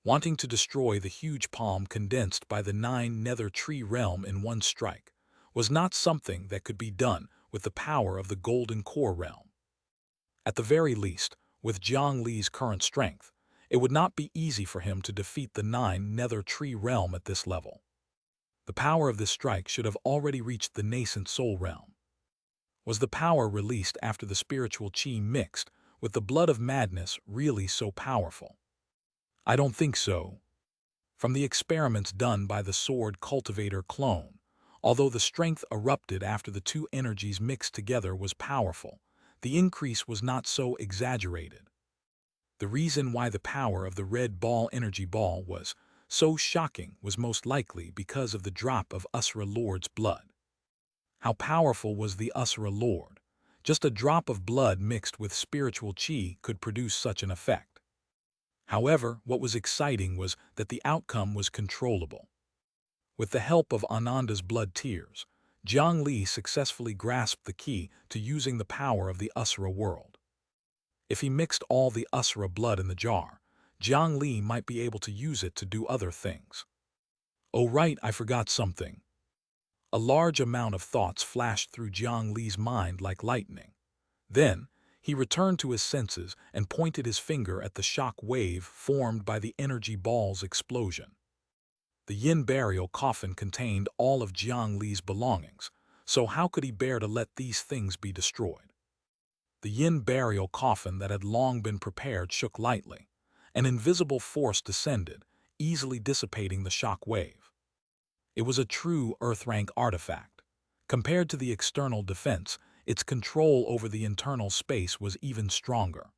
Wanting to destroy the huge palm condensed by the 9-nether tree realm in one strike was not something that could be done with the power of the golden core realm. At the very least, with Jiang Li's current strength, it would not be easy for him to defeat the 9-nether tree realm at this level. The power of this strike should have already reached the nascent soul realm. Was the power released after the spiritual qi mixed with the blood of madness really so powerful? I don't think so. From the experiments done by the sword cultivator clone, although the strength erupted after the 2 energies mixed together was powerful, the increase was not so exaggerated. The reason why the power of the red ball energy ball was so shocking was most likely because of the drop of Asura Lord's blood. How powerful was the Asura Lord? Just a drop of blood mixed with spiritual qi could produce such an effect. However, what was exciting was that the outcome was controllable. With the help of Ananda's blood tears, Jiang Li successfully grasped the key to using the power of the Asura world. If he mixed all the Asura blood in the jar, Jiang Li might be able to use it to do other things. Oh right, I forgot something. A large amount of thoughts flashed through Jiang Li's mind like lightning. Then, he returned to his senses and pointed his finger at the shock wave formed by the energy ball's explosion. The yin burial coffin contained all of Jiang Li's belongings, so how could he bear to let these things be destroyed? The yin burial coffin that had long been prepared shook lightly. An invisible force descended, easily dissipating the shock wave. It was a true Earth-rank artifact. Compared to the external defense, its control over the internal space was even stronger.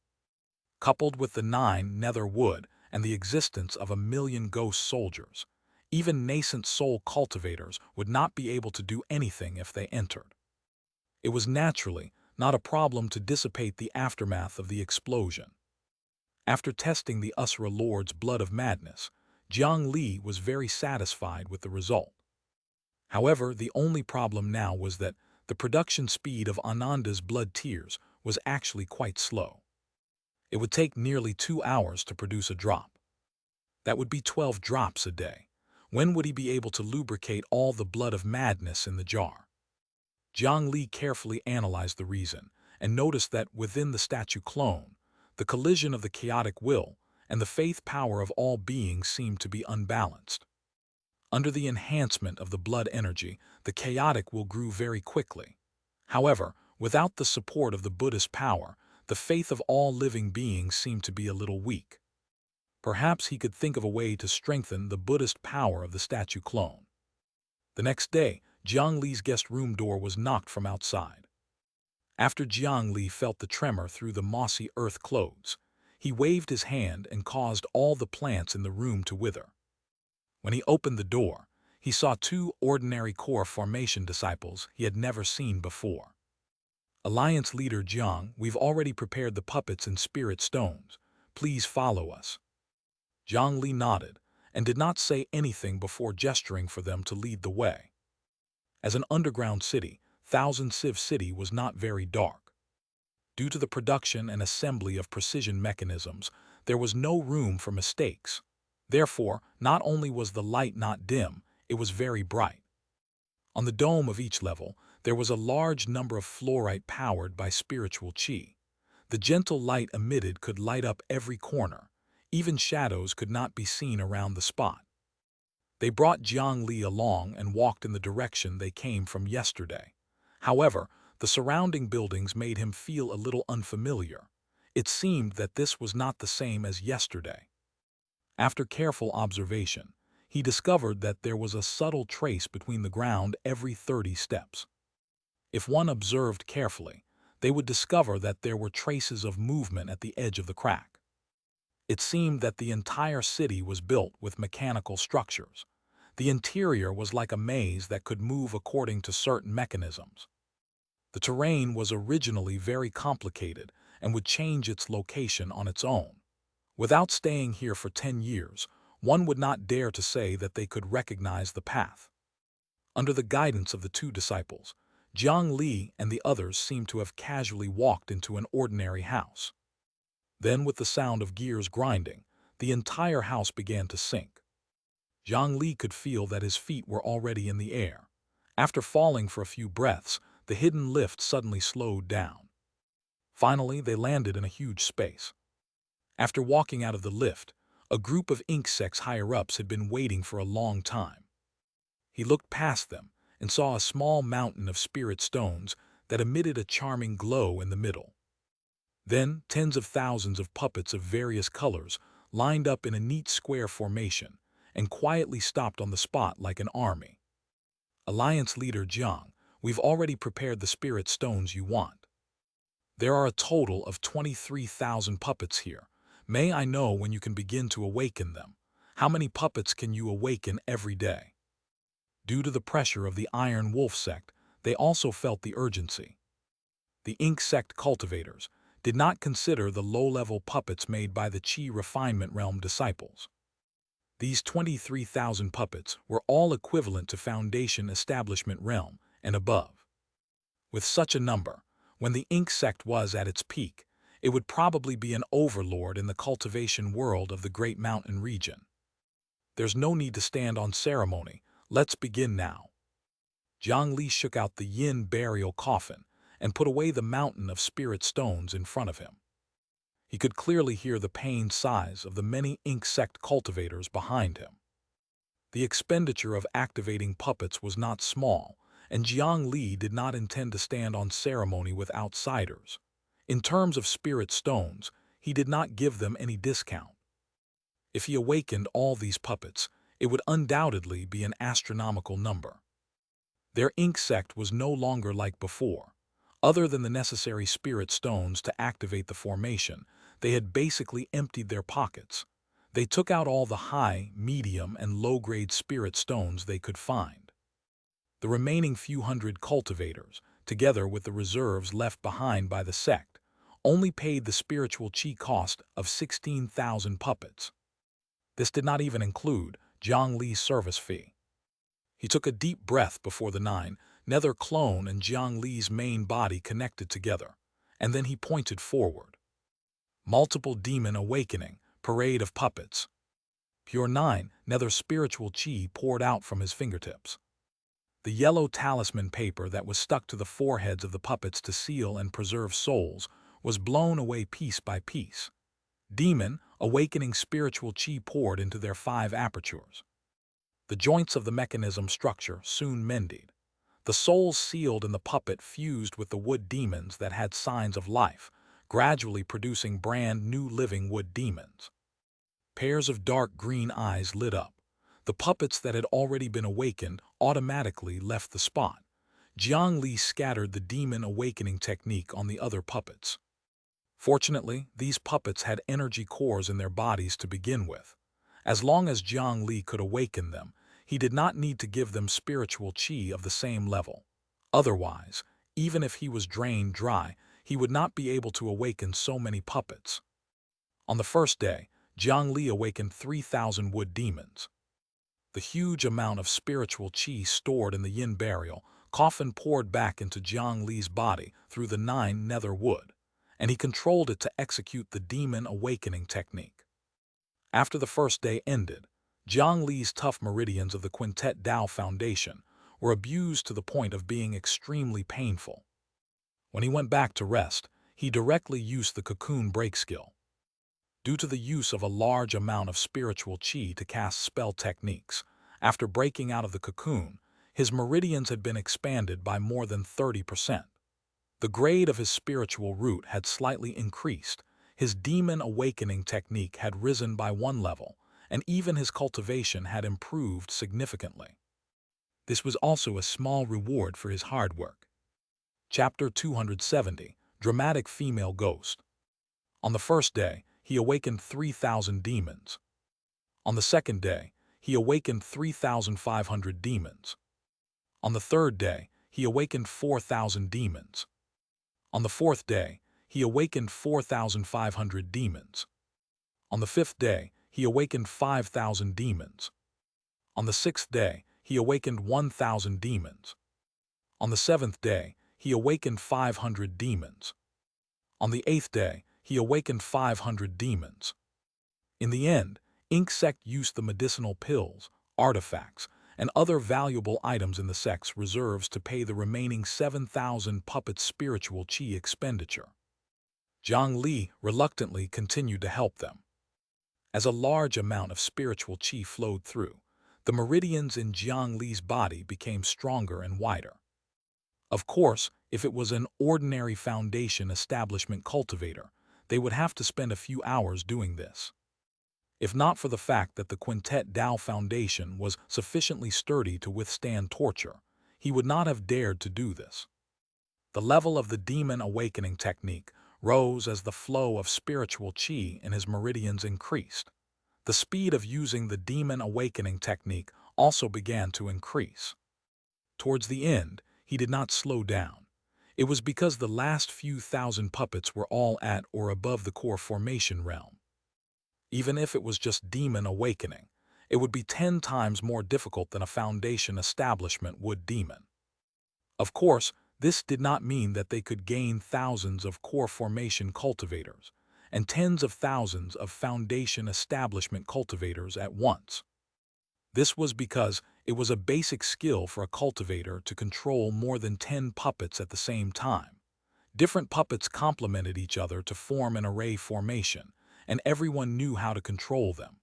Coupled with the 9-nether wood and the existence of 1,000,000 ghost soldiers, even nascent soul cultivators would not be able to do anything if they entered. It was naturally not a problem to dissipate the aftermath of the explosion. After testing the Asura Lord's blood of madness, Jiang Li was very satisfied with the result. However, the only problem now was that the production speed of Ananda's blood tears was actually quite slow. It would take nearly 2 hours to produce a drop. That would be 12 drops a day. When would he be able to lubricate all the blood of madness in the jar? Jiang Li carefully analyzed the reason and noticed that within the statue clone, the collision of the chaotic will and the faith power of all beings seemed to be unbalanced. Under the enhancement of the blood energy, the chaotic will grew very quickly. However, without the support of the Buddhist power, the faith of all living beings seemed to be a little weak. Perhaps he could think of a way to strengthen the Buddhist power of the statue clone. The next day, Jiang Li's guest room door was knocked from outside. After Jiang Li felt the tremor through the mossy earth clothes, he waved his hand and caused all the plants in the room to wither. When he opened the door, he saw two ordinary core formation disciples he had never seen before. Alliance leader Jiang, we've already prepared the puppets and spirit stones. Please follow us. Jiang Li nodded and did not say anything before gesturing for them to lead the way. As an underground city, Thousand Civ City was not very dark. Due to the production and assembly of precision mechanisms, there was no room for mistakes. Therefore, not only was the light not dim, it was very bright. On the dome of each level, there was a large number of fluorite powered by spiritual qi. The gentle light emitted could light up every corner. Even shadows could not be seen around the spot. They brought Jiang Li along and walked in the direction they came from yesterday. However, the surrounding buildings made him feel a little unfamiliar. It seemed that this was not the same as yesterday. After careful observation, he discovered that there was a subtle trace between the ground every 30 steps. If one observed carefully, they would discover that there were traces of movement at the edge of the crack. It seemed that the entire city was built with mechanical structures. The interior was like a maze that could move according to certain mechanisms. The terrain was originally very complicated and would change its location on its own. Without staying here for 10 years, one would not dare to say that they could recognize the path. Under the guidance of the two disciples, Jiang Li and the others seemed to have casually walked into an ordinary house. Then, with the sound of gears grinding, the entire house began to sink. Jiang Li could feel that his feet were already in the air. After falling for a few breaths, the hidden lift suddenly slowed down. Finally, they landed in a huge space. After walking out of the lift, a group of insects higher-ups had been waiting for a long time. He looked past them and saw a small mountain of spirit stones that emitted a charming glow in the middle. Then, tens of thousands of puppets of various colors lined up in a neat square formation and quietly stopped on the spot like an army. Alliance leader Jiang, we've already prepared the spirit stones you want. There are a total of 23,000 puppets here. May I know when you can begin to awaken them? How many puppets can you awaken every day? Due to the pressure of the Iron Wolf sect, they also felt the urgency. The Ink sect cultivators did not consider the low-level puppets made by the Qi Refinement Realm disciples. These 23,000 puppets were all equivalent to Foundation Establishment Realm and above. With such a number, when the Ink sect was at its peak, it would probably be an overlord in the cultivation world of the Great Mountain region. There's no need to stand on ceremony. Let's begin now. Jiang Li shook out the yin burial coffin and put away the mountain of spirit stones in front of him. He could clearly hear the pained sighs of the many Ink sect cultivators behind him. The expenditure of activating puppets was not small, and Jiang Li did not intend to stand on ceremony with outsiders. In terms of spirit stones, he did not give them any discount. If he awakened all these puppets, it would undoubtedly be an astronomical number. Their Ink sect was no longer like before. Other than the necessary spirit stones to activate the formation, they had basically emptied their pockets. They took out all the high, medium, and low-grade spirit stones they could find. The remaining few hundred cultivators, together with the reserves left behind by the sect, only paid the spiritual qi cost of 16,000 puppets. This did not even include Jiang Li's service fee. He took a deep breath before the nine nether clone and Jiang Li's main body connected together, and then he pointed forward. Multiple demon awakening, parade of puppets. Pure 9 nether spiritual qi poured out from his fingertips. The yellow talisman paper that was stuck to the foreheads of the puppets to seal and preserve souls was blown away piece by piece. Demon, awakening spiritual qi poured into their 5 apertures. The joints of the mechanism structure soon mended. The souls sealed in the puppet fused with the wood demons that had signs of life, gradually producing brand new living wood demons. Pairs of dark green eyes lit up. The puppets that had already been awakened automatically left the spot. Jiang Li scattered the demon awakening technique on the other puppets. Fortunately, these puppets had energy cores in their bodies to begin with. As long as Jiang Li could awaken them, he did not need to give them spiritual qi of the same level. Otherwise, even if he was drained dry, he would not be able to awaken so many puppets. On the first day, Jiang Li awakened 3,000 wood demons. The huge amount of spiritual qi stored in the yin burial coffin poured back into Jiang Li's body through the 9 nether wood, and he controlled it to execute the demon awakening technique. After the first day ended, Jiang Li's tough meridians of the Quintet Dao Foundation were abused to the point of being extremely painful. When he went back to rest, he directly used the cocoon break skill. Due to the use of a large amount of spiritual qi to cast spell techniques, after breaking out of the cocoon, his meridians had been expanded by more than 30%. The grade of his spiritual root had slightly increased, his demon awakening technique had risen by 1 level, and even his cultivation had improved significantly. This was also a small reward for his hard work. Chapter 270, Dramatic Female Ghost. On the first day, he awakened 3,000 demons. On the second day, he awakened 3,500 demons. On the third day, he awakened 4,000 demons. On the fourth day, he awakened 4,500 demons. On the fifth day, he awakened 5,000 demons. On the sixth day, he awakened 1,000 demons. On the seventh day, he awakened 500 demons. On the eighth day, he awakened 500 demons. In the end, Ink Sect used the medicinal pills, artifacts, and other valuable items in the sect's reserves to pay the remaining 7,000 puppets' spiritual qi expenditure. Jiang Li reluctantly continued to help them. As a large amount of spiritual qi flowed through, the meridians in Jiang Li's body became stronger and wider. Of course, if it was an ordinary foundation establishment cultivator, they would have to spend a few hours doing this. If not for the fact that the Quintet Dao Foundation was sufficiently sturdy to withstand torture, he would not have dared to do this. The level of the demon awakening technique rose as the flow of spiritual qi in his meridians increased. The speed of using the demon awakening technique also began to increase. Towards the end, he did not slow down. It was because the last few thousand puppets were all at or above the core formation realm. Even if it was just demon awakening, it would be 10 times more difficult than a foundation establishment would demon. Of course, this did not mean that they could gain thousands of core formation cultivators and tens of thousands of foundation establishment cultivators at once. This was because it was a basic skill for a cultivator to control more than 10 puppets at the same time. Different puppets complemented each other to form an array formation, and everyone knew how to control them.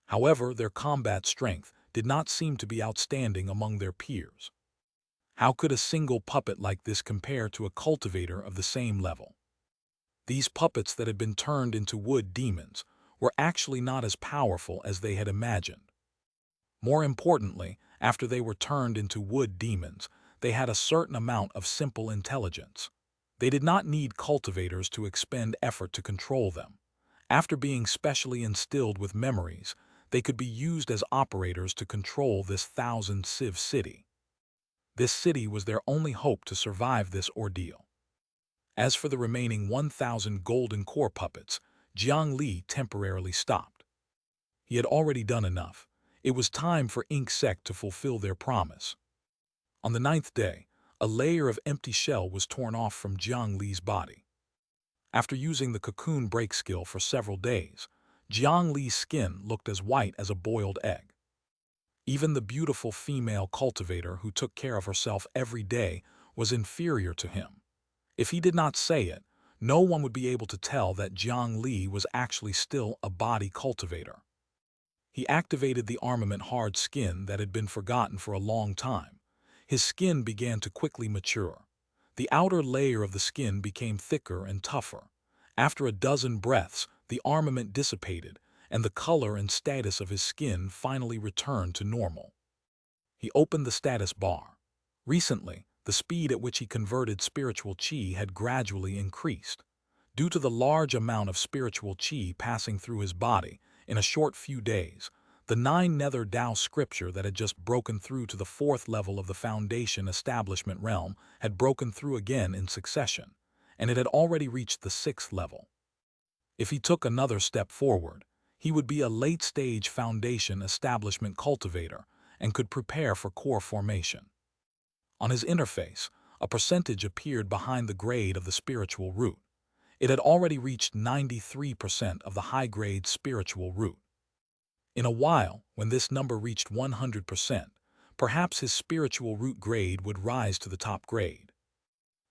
However, their combat strength did not seem to be outstanding among their peers. How could a single puppet like this compare to a cultivator of the same level? These puppets that had been turned into wood demons were actually not as powerful as they had imagined. More importantly, after they were turned into wood demons, they had a certain amount of simple intelligence. They did not need cultivators to expend effort to control them. After being specially instilled with memories, they could be used as operators to control this 1,000-civ city. This city was their only hope to survive this ordeal. As for the remaining 1,000 golden core puppets, Jiang Li temporarily stopped. He had already done enough. It was time for Ink Sect to fulfill their promise. On the 9th day, a layer of empty shell was torn off from Jiang Li's body. After using the cocoon break skill for several days, Jiang Li's skin looked as white as a boiled egg. Even the beautiful female cultivator who took care of herself every day was inferior to him. If he did not say it, no one would be able to tell that Jiang Li was actually still a body cultivator. He activated the armament hard skin that had been forgotten for a long time. His skin began to quickly mature. The outer layer of the skin became thicker and tougher. After a dozen breaths, the armament dissipated, and the color and status of his skin finally returned to normal. He opened the status bar. Recently, the speed at which he converted spiritual qi had gradually increased. Due to the large amount of spiritual qi passing through his body in a short few days, the 9 Nether Dao scripture that had just broken through to the 4th level of the Foundation establishment realm had broken through again in succession, and it had already reached the 6th level. If he took another step forward, he would be a late-stage Foundation establishment cultivator and could prepare for core formation. On his interface, a percentage appeared behind the grade of the spiritual root. It had already reached 93% of the high-grade spiritual root. In a while, when this number reached 100%, perhaps his spiritual root grade would rise to the top grade.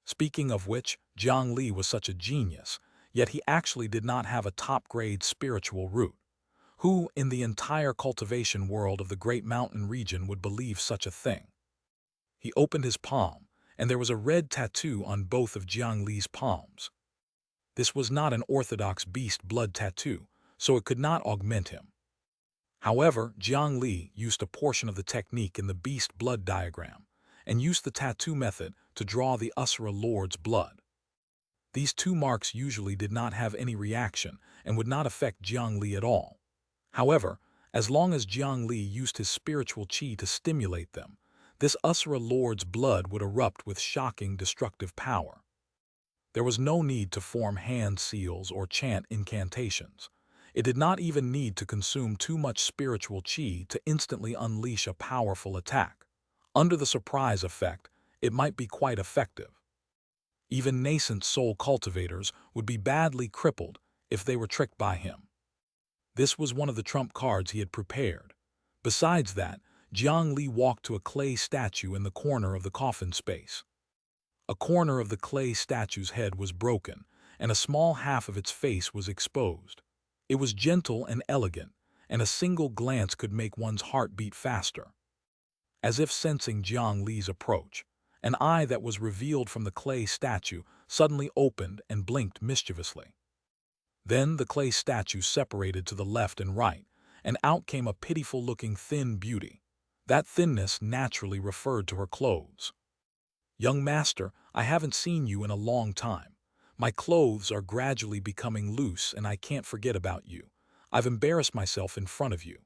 Speaking of which, Jiang Li was such a genius, yet he actually did not have a top-grade spiritual root. Who, in the entire cultivation world of the Great Mountain region, would believe such a thing? He opened his palm, and there was a red tattoo on both of Jiang Li's palms. This was not an orthodox beast blood tattoo, so it could not augment him. However, Jiang Li used a portion of the technique in the beast blood diagram, and used the tattoo method to draw the Asura Lord's blood. These 2 marks usually did not have any reaction and would not affect Jiang Li at all. However, as long as Jiang Li used his spiritual qi to stimulate them, this Asura Lord's blood would erupt with shocking destructive power. There was no need to form hand seals or chant incantations. It did not even need to consume too much spiritual qi to instantly unleash a powerful attack. Under the surprise effect, it might be quite effective. Even nascent soul cultivators would be badly crippled if they were tricked by him. This was one of the trump cards he had prepared. Besides that, Jiang Li walked to a clay statue in the corner of the coffin space. A corner of the clay statue's head was broken, and a small half of its face was exposed. It was gentle and elegant, and a single glance could make one's heart beat faster. As if sensing Jiang Li's approach, an eye that was revealed from the clay statue suddenly opened and blinked mischievously. Then the clay statue separated to the left and right, and out came a pitiful-looking thin beauty. That thinness naturally referred to her clothes. "Young master, I haven't seen you in a long time. My clothes are gradually becoming loose and I can't forget about you. I've embarrassed myself in front of you."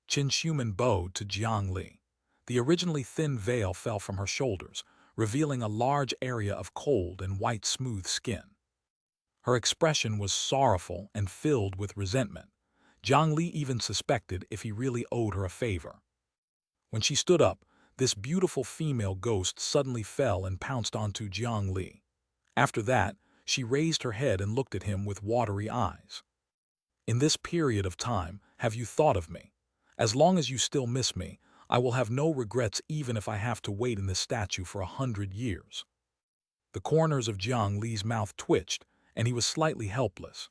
Xianxia bowed to Jiang Li. The originally thin veil fell from her shoulders, revealing a large area of cold and white smooth skin. Her expression was sorrowful and filled with resentment. Jiang Li even suspected if he really owed her a favor. When she stood up, this beautiful female ghost suddenly fell and pounced onto Jiang Li. After that, she raised her head and looked at him with watery eyes. "In this period of time, have you thought of me? As long as you still miss me, I will have no regrets even if I have to wait in this statue for 100 years. The corners of Jiang Li's mouth twitched, and he was slightly helpless.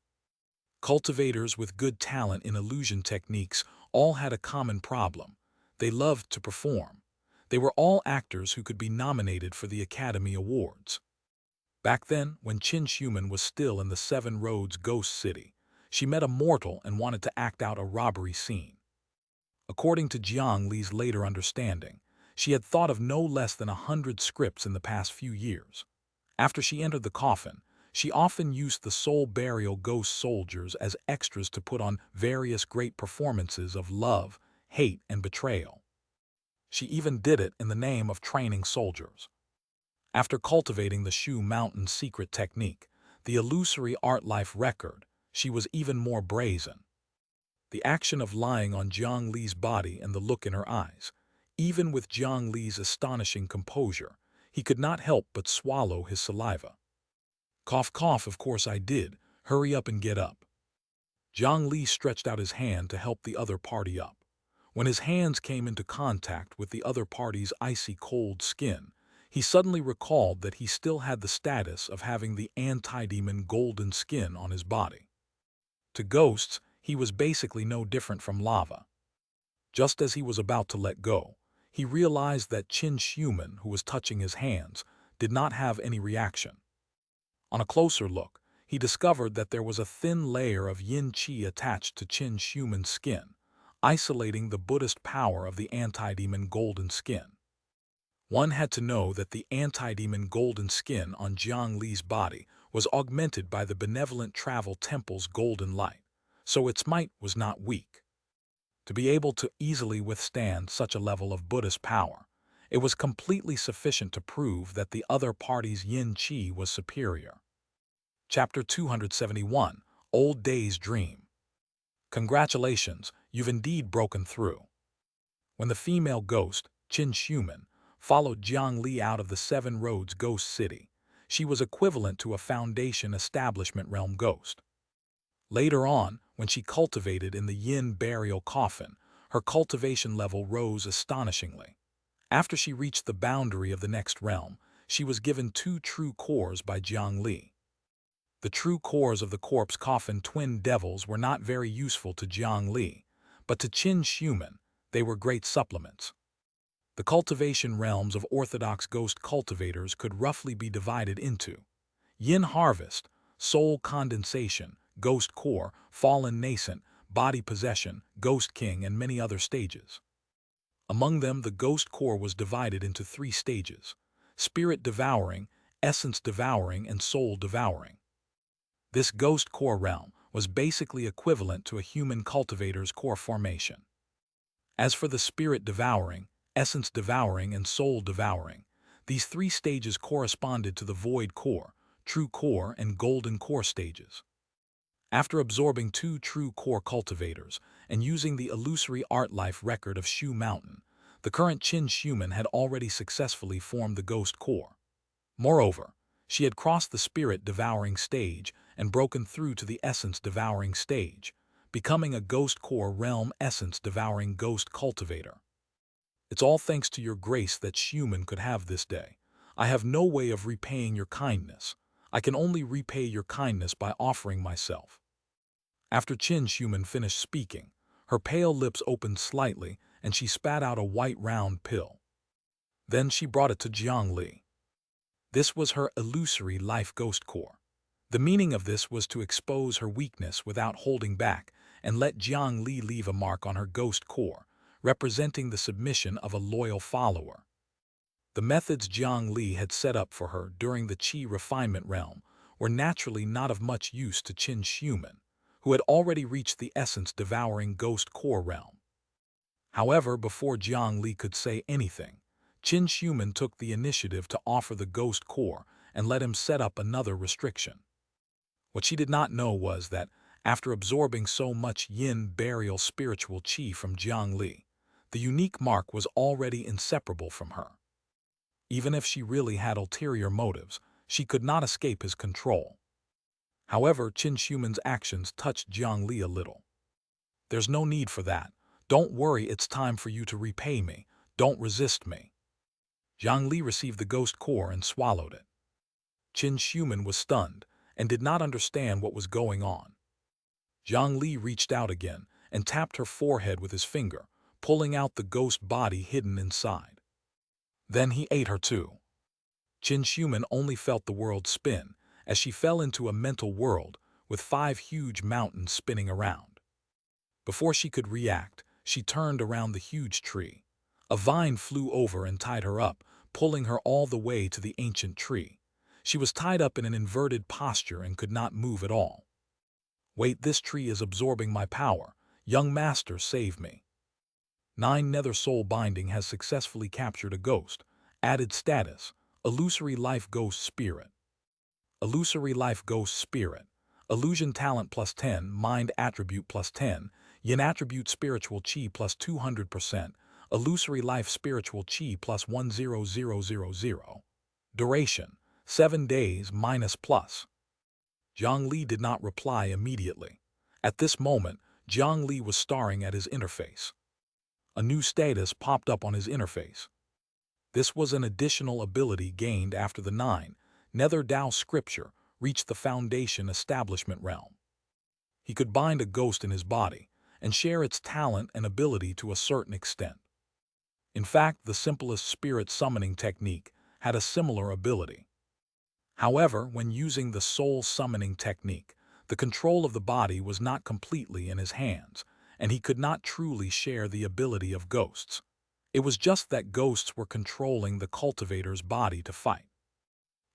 Cultivators with good talent in illusion techniques all had a common problem. They loved to perform. They were all actors who could be nominated for the Academy Awards. Back then, when Xianxia was still in the Seven Roads Ghost City, she met a mortal and wanted to act out a robbery scene. According to Jiang Li's later understanding, she had thought of no less than 100 scripts in the past few years. After she entered the coffin, she often used the soul burial ghost soldiers as extras to put on various great performances of love, hate, and betrayal. She even did it in the name of training soldiers. After cultivating the Shu Mountain secret technique, the illusory art life record, she was even more brazen. The action of lying on Jiang Li's body and the look in her eyes, even with Jiang Li's astonishing composure, he could not help but swallow his saliva. "Cough, cough, of course I did. Hurry up and get up." Jiang Li stretched out his hand to help the other party up. When his hands came into contact with the other party's icy cold skin, he suddenly recalled that he still had the status of having the anti-demon golden skin on his body. To ghosts, he was basically no different from lava. Just as he was about to let go, he realized that Xianxia, who was touching his hands, did not have any reaction. On a closer look, he discovered that there was a thin layer of yin qi attached to Xianxia's skin, isolating the Buddhist power of the anti-demon golden skin. One had to know that the anti-demon golden skin on Jiang Li's body was augmented by the benevolent travel temple's golden light, so its might was not weak. To be able to easily withstand such a level of Buddhist power, it was completely sufficient to prove that the other party's yin qi was superior. Chapter 271, Old Day's Dream. Congratulations, you've indeed broken through. When the female ghost, Qin Xuman, followed Jiang Li out of the Seven Roads Ghost City, she was equivalent to a Foundation Establishment Realm ghost. Later on, when she cultivated in the Yin burial coffin, her cultivation level rose astonishingly. After she reached the boundary of the next realm, she was given 2 true cores by Jiang Li. The true cores of the corpse coffin twin devils were not very useful to Jiang Li, but to Qin Xuman, they were great supplements. The cultivation realms of orthodox ghost cultivators could roughly be divided into Yin harvest, soul condensation, ghost core, fallen nascent, body possession, ghost king, and many other stages. Among them, the ghost core was divided into 3 stages: spirit devouring, essence devouring, and soul devouring. This ghost core realm was basically equivalent to a human cultivator's core formation. As for the spirit devouring, essence devouring, and soul devouring, these 3 stages corresponded to the void core, true core, and golden core stages. After absorbing 2 true core cultivators and using the illusory art life record of Shu Mountain, the current Qin Xuman had already successfully formed the ghost core. Moreover, she had crossed the spirit devouring stage and broken through to the essence devouring stage, becoming a ghost core realm essence devouring ghost cultivator. It's all thanks to your grace that Xuman could have this day. I have no way of repaying your kindness. I can only repay your kindness by offering myself. After Qin Xuman finished speaking, her pale lips opened slightly and she spat out a white round pill. Then she brought it to Jiang Li. This was her illusory life ghost core. The meaning of this was to expose her weakness without holding back and let Jiang Li leave a mark on her ghost core, representing the submission of a loyal follower. The methods Jiang Li had set up for her during the Qi refinement realm were naturally not of much use to Qin Xuman, who had already reached the essence-devouring ghost core realm. However, before Jiang Li could say anything, Qin Xuman took the initiative to offer the ghost core and let him set up another restriction. What she did not know was that, after absorbing so much yin burial spiritual qi from Jiang Li, the unique mark was already inseparable from her. Even if she really had ulterior motives, she could not escape his control. However, Qin Xuman's actions touched Jiang Li a little. There's no need for that. Don't worry, it's time for you to repay me. Don't resist me. Jiang Li received the ghost core and swallowed it. Qin Xuman was stunned and did not understand what was going on. Jiang Li reached out again and tapped her forehead with his finger, pulling out the ghost body hidden inside. Then he ate her too. Qin Xuman only felt the world spin as she fell into a mental world with 5 huge mountains spinning around. Before she could react, she turned around the huge tree. A vine flew over and tied her up, pulling her all the way to the ancient tree. She was tied up in an inverted posture and could not move at all. Wait, this tree is absorbing my power. Young master, save me. 9 Nether Soul Binding has successfully captured a ghost. Added status: Illusory Life Ghost Spirit. Illusory Life Ghost Spirit. Illusion Talent plus 10, Mind Attribute plus 10, Yin Attribute Spiritual Chi plus 200%, Illusory Life Spiritual Chi plus 10000. Duration: 7 days minus plus. Jiang Li did not reply immediately. At this moment, Jiang Li was staring at his interface. A new status popped up on his interface. This was an additional ability gained after the 9 Nether Dao Scripture reached the Foundation Establishment realm. He could bind a ghost in his body and share its talent and ability to a certain extent. In fact, the simplest spirit summoning technique had a similar ability. However, when using the soul summoning technique, the control of the body was not completely in his hands, and he could not truly share the ability of ghosts. It was just that ghosts were controlling the cultivator's body to fight.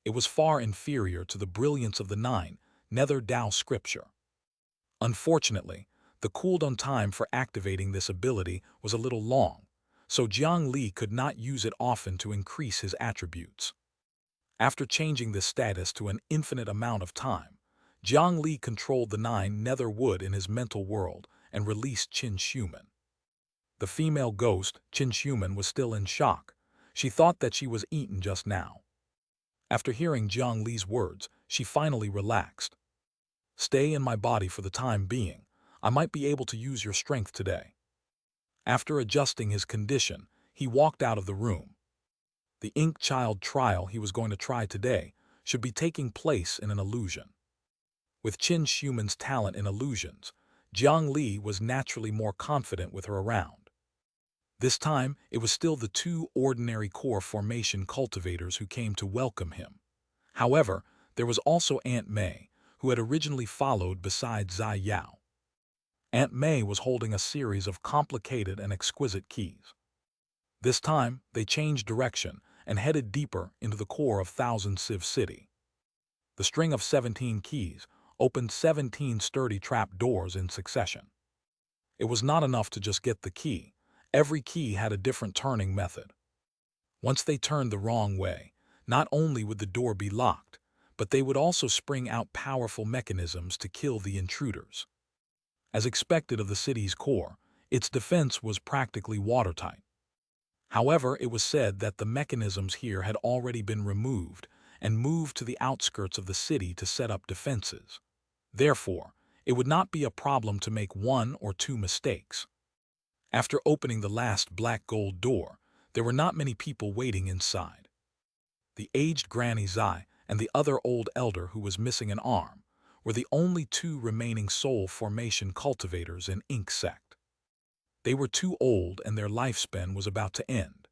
It was far inferior to the brilliance of the nine Nether Dao scripture. Unfortunately, the cooldown time for activating this ability was a little long, so Jiang Li could not use it often to increase his attributes. After changing this status to an infinite amount of time, Jiang Li controlled the nine nether wood in his mental world and released Qin Shuman. The female ghost, Qin Shuman, was still in shock. She thought that she was eaten just now. After hearing Jiang Li's words, she finally relaxed. "Stay in my body for the time being. I might be able to use your strength today." After adjusting his condition, he walked out of the room. The Ink Child trial he was going to try today should be taking place in an illusion. With Qin Shuman's talent in illusions, Jiang Li was naturally more confident with her around. This time, it was still the two ordinary core formation cultivators who came to welcome him. However, there was also Aunt May, who had originally followed beside Zai Yao. Aunt May was holding a series of complicated and exquisite keys. This time, they changed direction and headed deeper into the core of Thousand Civ City. The string of 17 keys opened 17 sturdy trap doors in succession. It was not enough to just get the key. Every key had a different turning method. Once they turned the wrong way, not only would the door be locked, but they would also spring out powerful mechanisms to kill the intruders. As expected of the city's core, its defense was practically watertight. However, it was said that the mechanisms here had already been removed and moved to the outskirts of the city to set up defenses. Therefore, it would not be a problem to make one or two mistakes. After opening the last black gold door, there were not many people waiting inside. The aged Granny Zai and the other old elder who was missing an arm were the only two remaining soul formation cultivators in Ink Sect. They were too old and their lifespan was about to end.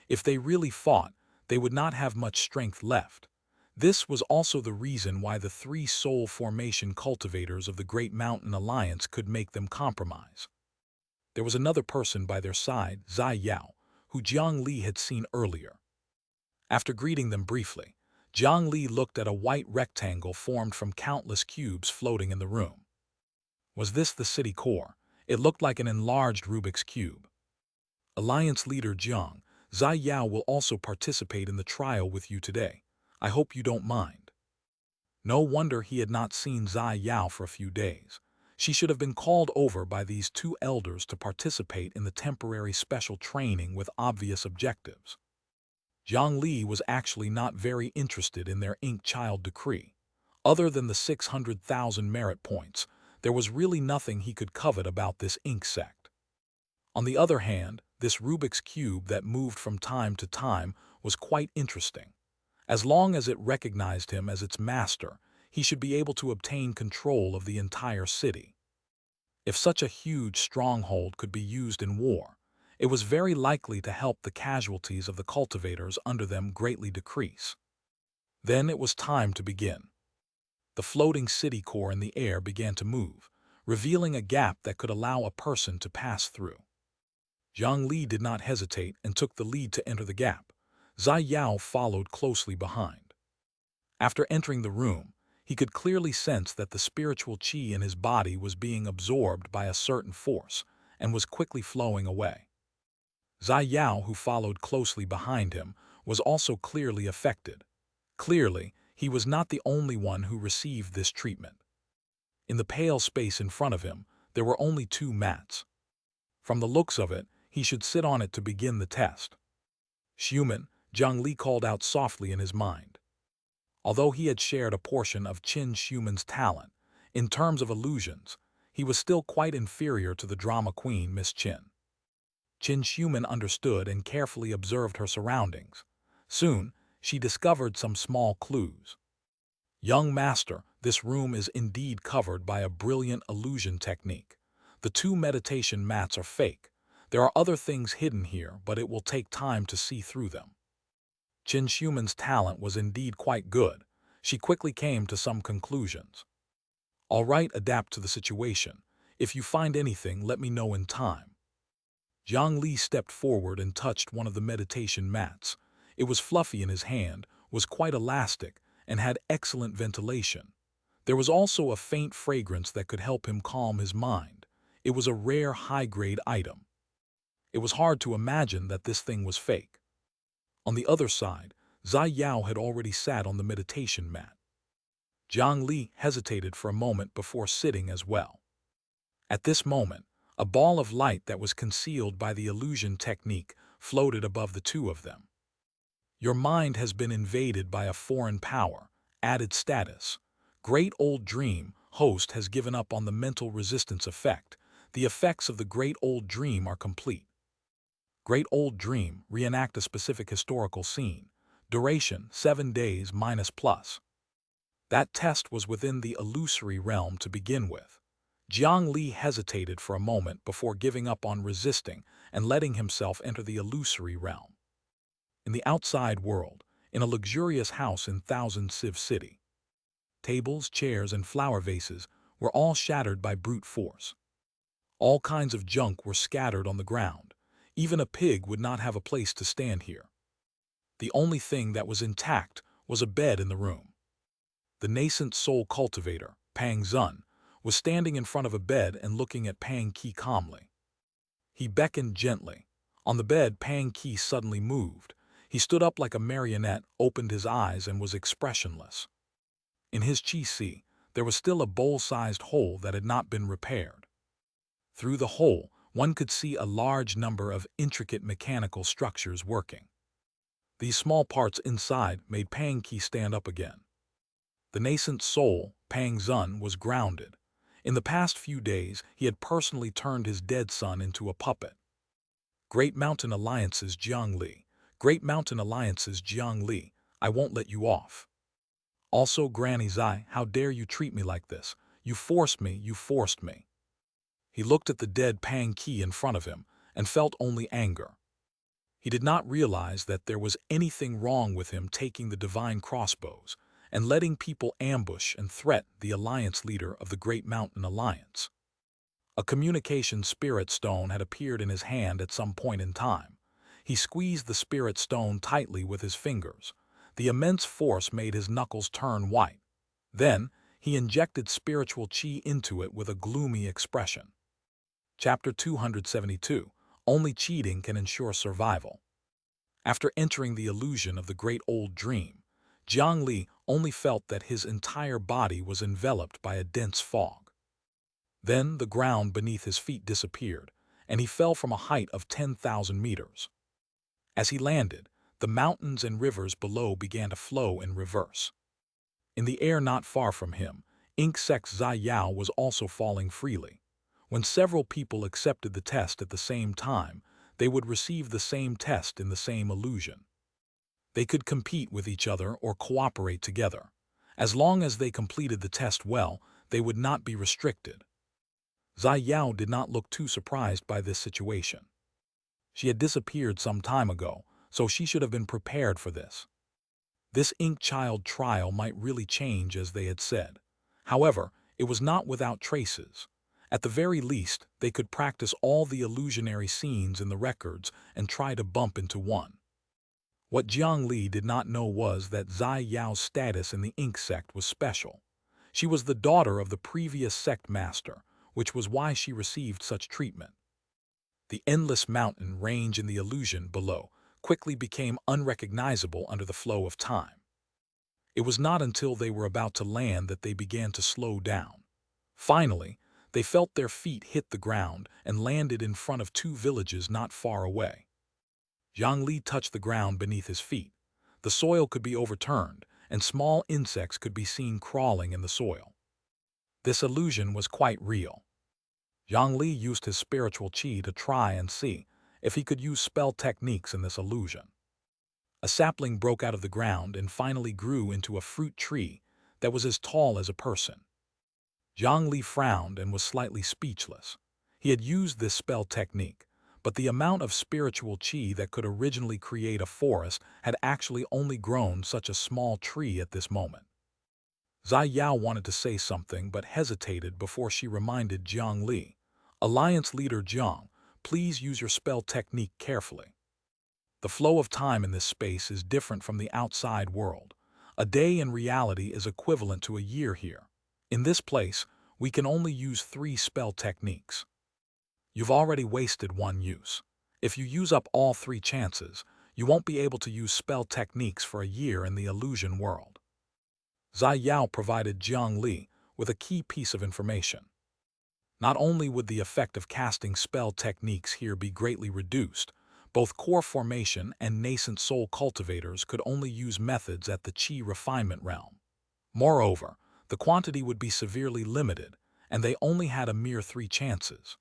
If they really fought, they would not have much strength left. This was also the reason why the three soul formation cultivators of the Great Mountain Alliance could make them compromise. There was another person by their side, Zai Yao, who Jiang Li had seen earlier. After greeting them briefly, Jiang Li looked at a white rectangle formed from countless cubes floating in the room. Was this the city core? It looked like an enlarged Rubik's Cube. Alliance leader Jiang, Zai Yao will also participate in the trial with you today. I hope you don't mind. No wonder he had not seen Zai Yao for a few days. She should have been called over by these two elders to participate in the temporary special training with obvious objectives. Jiang Li was actually not very interested in their Ink Child decree. Other than the 600,000 merit points, there was really nothing he could covet about this Ink sect. On the other hand, this Rubik's Cube that moved from time to time was quite interesting. As long as it recognized him as its master, he should be able to obtain control of the entire city. If such a huge stronghold could be used in war, it was very likely to help the casualties of the cultivators under them greatly decrease. Then it was time to begin. The floating city core in the air began to move, revealing a gap that could allow a person to pass through. Jiang Li did not hesitate and took the lead to enter the gap. Zai Yao followed closely behind. After entering the room, he could clearly sense that the spiritual qi in his body was being absorbed by a certain force and was quickly flowing away. Zai Yao, who followed closely behind him, was also clearly affected. Clearly, he was not the only one who received this treatment. In the pale space in front of him, there were only two mats. From the looks of it, he should sit on it to begin the test. "Shuman," Jiang Li called out softly in his mind. Although he had shared a portion of Qin Shuman's talent, in terms of illusions, he was still quite inferior to the drama queen Miss Qin. Qin Shuman understood and carefully observed her surroundings. Soon, she discovered some small clues. "Young master, this room is indeed covered by a brilliant illusion technique. The two meditation mats are fake. There are other things hidden here, but it will take time to see through them." Qin Shuman's talent was indeed quite good. She quickly came to some conclusions. "All right, adapt to the situation. If you find anything, let me know in time." Jiang Li stepped forward and touched one of the meditation mats. It was fluffy in his hand, was quite elastic, and had excellent ventilation. There was also a faint fragrance that could help him calm his mind. It was a rare high-grade item. It was hard to imagine that this thing was fake. On the other side, Zai Yao had already sat on the meditation mat. Jiang Li hesitated for a moment before sitting as well. At this moment, a ball of light that was concealed by the illusion technique floated above the two of them. Your mind has been invaded by a foreign power. Added status. Great Old Dream host has given up on the mental resistance effect. The effects of the Great Old Dream are complete. Great Old Dream reenact a specific historical scene. Duration 7 days minus plus. That test was within the illusory realm to begin with. Jiang Li hesitated for a moment before giving up on resisting and letting himself enter the illusory realm. In the outside world, in a luxurious house in Thousand Civ City, tables, chairs, and flower vases were all shattered by brute force. All kinds of junk were scattered on the ground. Even a pig would not have a place to stand here. The only thing that was intact was a bed in the room. The nascent soul cultivator, Pang Zun, was standing in front of a bed and looking at Pang Qi calmly. He beckoned gently. On the bed, Pang Qi suddenly moved. He stood up like a marionette, opened his eyes, and was expressionless. In his qi, there was still a bowl-sized hole that had not been repaired. Through the hole, one could see a large number of intricate mechanical structures working. These small parts inside made Pang Qi stand up again. The nascent soul, Pang Zun, was grounded. In the past few days, he had personally turned his dead son into a puppet. Great Mountain Alliance's Jiang Li. Great Mountain Alliance's Jiang Li, I won't let you off. Also, Granny Zai, how dare you treat me like this? You forced me, you forced me. He looked at the dead Pang Qi in front of him and felt only anger. He did not realize that there was anything wrong with him taking the divine crossbows and letting people ambush and threat the alliance leader of the Great Mountain Alliance. A communication spirit stone had appeared in his hand at some point in time. He squeezed the spirit stone tightly with his fingers. The immense force made his knuckles turn white. Then, he injected spiritual qi into it with a gloomy expression. Chapter 272. Only cheating can ensure survival. After entering the illusion of the Great Old Dream, Jiang Li only felt that his entire body was enveloped by a dense fog. Then the ground beneath his feet disappeared, and he fell from a height of 10,000 meters. As he landed, the mountains and rivers below began to flow in reverse. In the air not far from him, Ink Sect Zai Yao was also falling freely. When several people accepted the test at the same time, they would receive the same test in the same illusion. They could compete with each other or cooperate together. As long as they completed the test well, they would not be restricted. Zai Yao did not look too surprised by this situation. She had disappeared some time ago, so she should have been prepared for this. This Ink Child trial might really change as they had said. However, it was not without traces. At the very least, they could practice all the illusionary scenes in the records and try to bump into one. What Jiang Li did not know was that Zai Yao's status in the Ink Sect was special. She was the daughter of the previous sect master, which was why she received such treatment. The endless mountain range in the illusion below quickly became unrecognizable under the flow of time. It was not until they were about to land that they began to slow down. Finally, they felt their feet hit the ground and landed in front of two villages not far away. Jiang Li touched the ground beneath his feet. The soil could be overturned, and small insects could be seen crawling in the soil. This illusion was quite real. Jiang Li used his spiritual qi to try and see if he could use spell techniques in this illusion. A sapling broke out of the ground and finally grew into a fruit tree that was as tall as a person. Jiang Li frowned and was slightly speechless. He had used this spell technique, but the amount of spiritual qi that could originally create a forest had actually only grown such a small tree at this moment. Zai Yao wanted to say something but hesitated before she reminded Jiang Li. Alliance leader Jiang, please use your spell technique carefully. The flow of time in this space is different from the outside world. A day in reality is equivalent to a year here. In this place, we can only use 3 spell techniques. You've already wasted 1 use. If you use up all 3 chances, you won't be able to use spell techniques for a year in the illusion world. Xiao provided Jiang Li with a key piece of information. Not only would the effect of casting spell techniques here be greatly reduced, both core formation and nascent soul cultivators could only use methods at the Qi refinement realm. Moreover, the quantity would be severely limited, and they only had a mere 3 chances.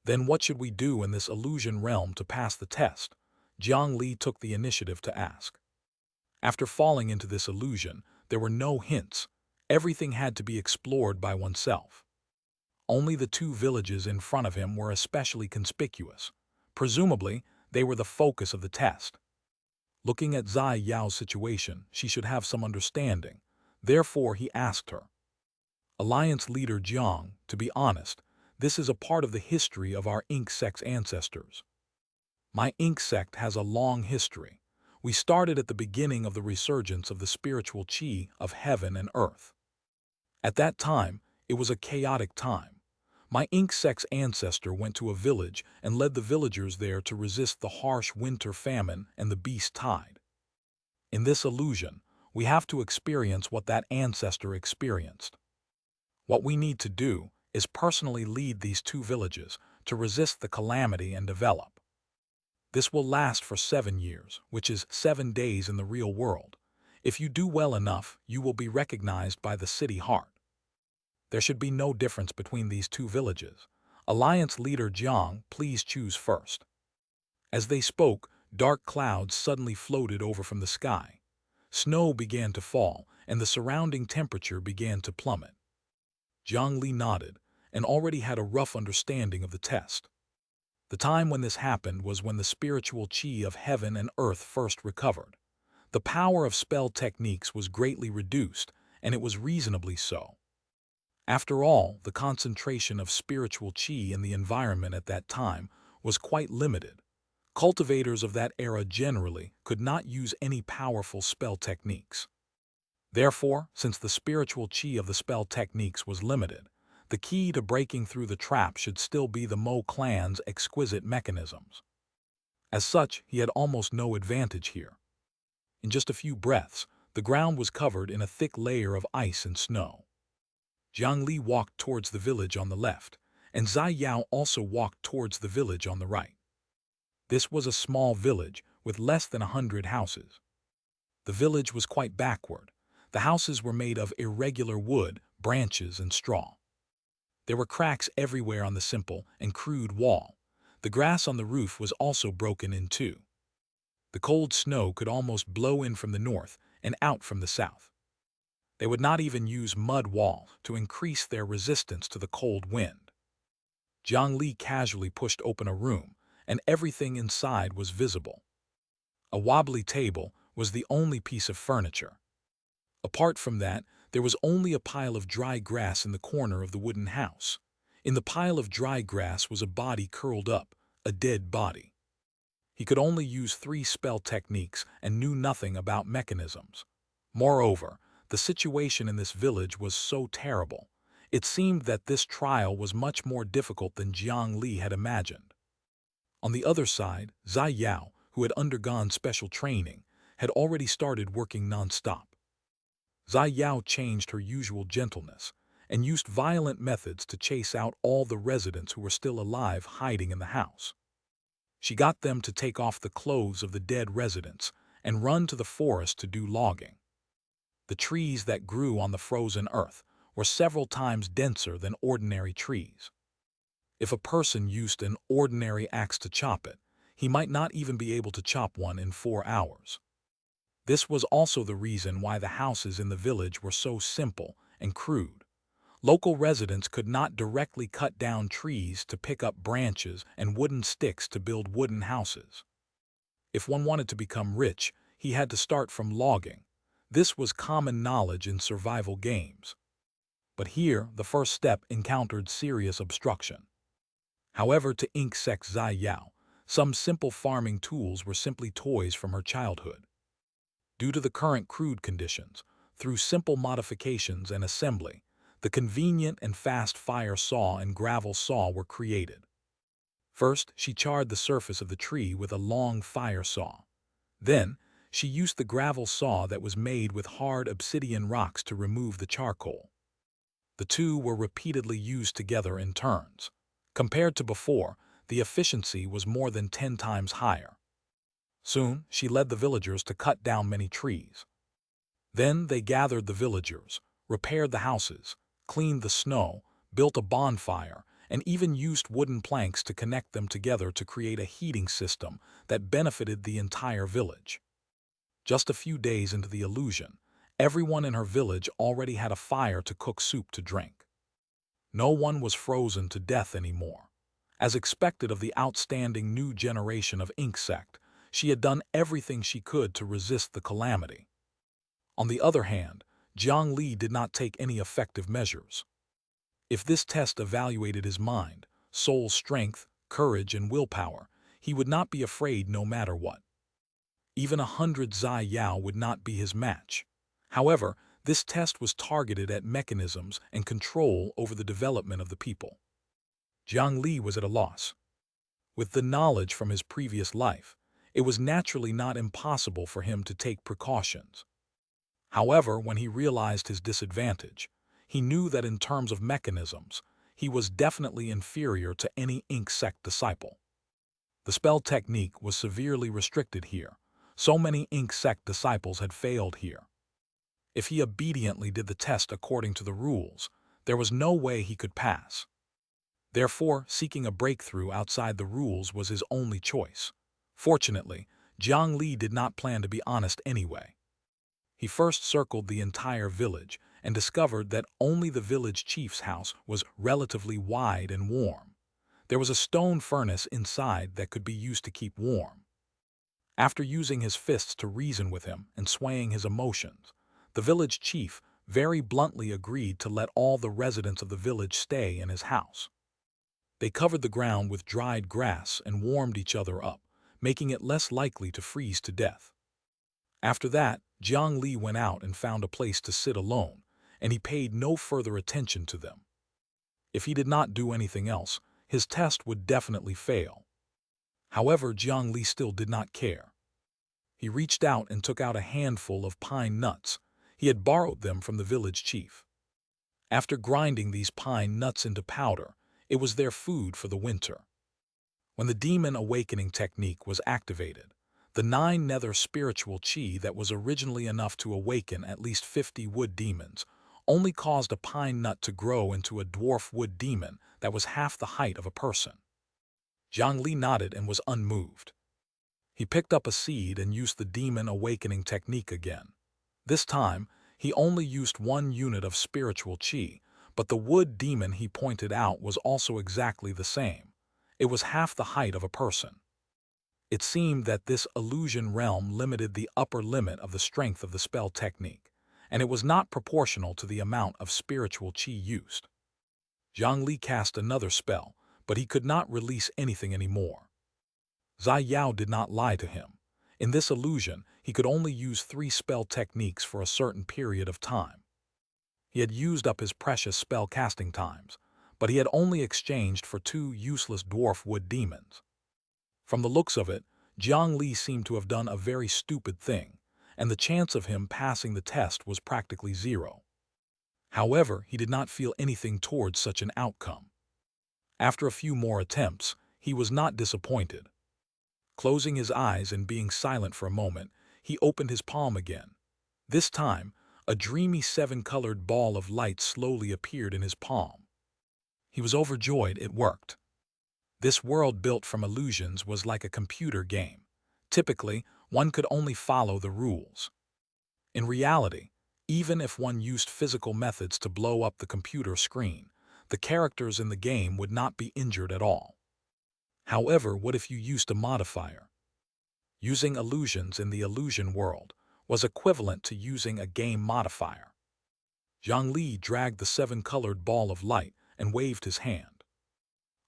Then what should we do in this illusion realm to pass the test? Jiang Li took the initiative to ask. After falling into this illusion, there were no hints. Everything had to be explored by oneself. Only the 2 villages in front of him were especially conspicuous. Presumably, they were the focus of the test. Looking at Xiao's situation, she should have some understanding. Therefore, he asked her. Alliance leader Jiang, to be honest, this is a part of the history of our Ink Sect's ancestors. My Ink Sect has a long history. We started at the beginning of the resurgence of the spiritual Qi of heaven and earth. At that time, it was a chaotic time. My Ink Sect's ancestor went to a village and led the villagers there to resist the harsh winter famine and the beast tide. In this illusion, we have to experience what that ancestor experienced. What we need to do is personally lead these 2 villages to resist the calamity and develop. This will last for 7 years, which is 7 days in the real world. If you do well enough, you will be recognized by the city heart. There should be no difference between these 2 villages. Alliance leader Jiang, please choose first. As they spoke, dark clouds suddenly floated over from the sky. Snow began to fall, and the surrounding temperature began to plummet. Jiang Li nodded, and already had a rough understanding of the test. The time when this happened was when the spiritual Qi of heaven and earth first recovered. The power of spell techniques was greatly reduced, and it was reasonably so. After all, the concentration of spiritual Qi in the environment at that time was quite limited. Cultivators of that era generally could not use any powerful spell techniques. Therefore, since the spiritual Qi of the spell techniques was limited, the key to breaking through the trap should still be the Mo clan's exquisite mechanisms. As such, he had almost no advantage here. In just a few breaths, the ground was covered in a thick layer of ice and snow. Jiang Li walked towards the village on the left, and Xiao also walked towards the village on the right. This was a small village with less than 100 houses. The village was quite backward. The houses were made of irregular wood, branches, and straw. There were cracks everywhere on the simple and crude wall. The grass on the roof was also broken in 2. The cold snow could almost blow in from the north and out from the south. They would not even use mud wall to increase their resistance to the cold wind. Jiang Li casually pushed open a room, and everything inside was visible. A wobbly table was the only piece of furniture. Apart from that, there was only a pile of dry grass in the corner of the wooden house. In the pile of dry grass was a body curled up, a dead body. He could only use 3 spell techniques and knew nothing about mechanisms. Moreover, the situation in this village was so terrible. It seemed that this trial was much more difficult than Jiang Li had imagined. On the other side, Xiao, who had undergone special training, had already started working non-stop. Xiao changed her usual gentleness and used violent methods to chase out all the residents who were still alive hiding in the house. She got them to take off the clothes of the dead residents and run to the forest to do logging. The trees that grew on the frozen earth were several times denser than ordinary trees. If a person used an ordinary axe to chop it, he might not even be able to chop one in 4 hours. This was also the reason why the houses in the village were so simple and crude. Local residents could not directly cut down trees to pick up branches and wooden sticks to build wooden houses. If one wanted to become rich, he had to start from logging. This was common knowledge in survival games. But here, the first step encountered serious obstruction. However, to insect Xiao, some simple farming tools were simply toys from her childhood. Due to the current crude conditions, through simple modifications and assembly, the convenient and fast fire saw and gravel saw were created. First, she charred the surface of the tree with a long fire saw. Then, she used the gravel saw that was made with hard obsidian rocks to remove the charcoal. The two were repeatedly used together in turns. Compared to before, the efficiency was more than 10 times higher. Soon, she led the villagers to cut down many trees. Then they gathered the villagers, repaired the houses, cleaned the snow, built a bonfire, and even used wooden planks to connect them together to create a heating system that benefited the entire village. Just a few days into the illusion, everyone in her village already had a fire to cook soup to drink. No one was frozen to death anymore. As expected of the outstanding new generation of insect, she had done everything she could to resist the calamity. On the other hand, Jiang Li did not take any effective measures. If this test evaluated his mind, soul strength, courage, and willpower, he would not be afraid no matter what. Even 100 Xiao would not be his match. However, this test was targeted at mechanisms and control over the development of the people. Jiang Li was at a loss. With the knowledge from his previous life, it was naturally not impossible for him to take precautions. However, when he realized his disadvantage, he knew that in terms of mechanisms, he was definitely inferior to any insect disciple. The spell technique was severely restricted here. So many insect disciples had failed here. If he obediently did the test according to the rules, there was no way he could pass. Therefore, seeking a breakthrough outside the rules was his only choice. Fortunately, Jiang Li did not plan to be honest anyway. He first circled the entire village and discovered that only the village chief's house was relatively wide and warm. There was a stone furnace inside that could be used to keep warm. After using his fists to reason with him and swaying his emotions, the village chief very bluntly agreed to let all the residents of the village stay in his house. They covered the ground with dried grass and warmed each other up, making it less likely to freeze to death. After that, Jiang Li went out and found a place to sit alone, and he paid no further attention to them. If he did not do anything else, his test would definitely fail. However, Jiang Li still did not care. He reached out and took out a handful of pine nuts. He had borrowed them from the village chief. After grinding these pine nuts into powder, it was their food for the winter. When the demon awakening technique was activated, the 9 nether spiritual chi that was originally enough to awaken at least 50 wood demons only caused a pine nut to grow into a dwarf wood demon that was half the height of a person. Jiang Li nodded and was unmoved. He picked up a seed and used the demon awakening technique again. This time, he only used 1 unit of spiritual chi, but the wood demon he pointed out was also exactly the same. It was half the height of a person. It seemed that this illusion realm limited the upper limit of the strength of the spell technique, and it was not proportional to the amount of spiritual chi used. Jiang Li cast another spell, but he could not release anything anymore. Xiao did not lie to him. In this illusion, he could only use 3 spell techniques for a certain period of time. He had used up his precious spell casting times, but he had only exchanged for 2 useless dwarf wood demons. From the looks of it, Jiang Li seemed to have done a very stupid thing, and the chance of him passing the test was practically 0. However, he did not feel anything towards such an outcome. After a few more attempts, he was not disappointed. Closing his eyes and being silent for a moment, he opened his palm again. This time, a dreamy 7-colored ball of light slowly appeared in his palm. He was overjoyed. It worked. This world built from illusions was like a computer game. Typically, one could only follow the rules. In reality, even if one used physical methods to blow up the computer screen, the characters in the game would not be injured at all. However, what if you used a modifier? Using illusions in the illusion world was equivalent to using a game modifier. Jiang Li dragged the 7-colored ball of light and waved his hand.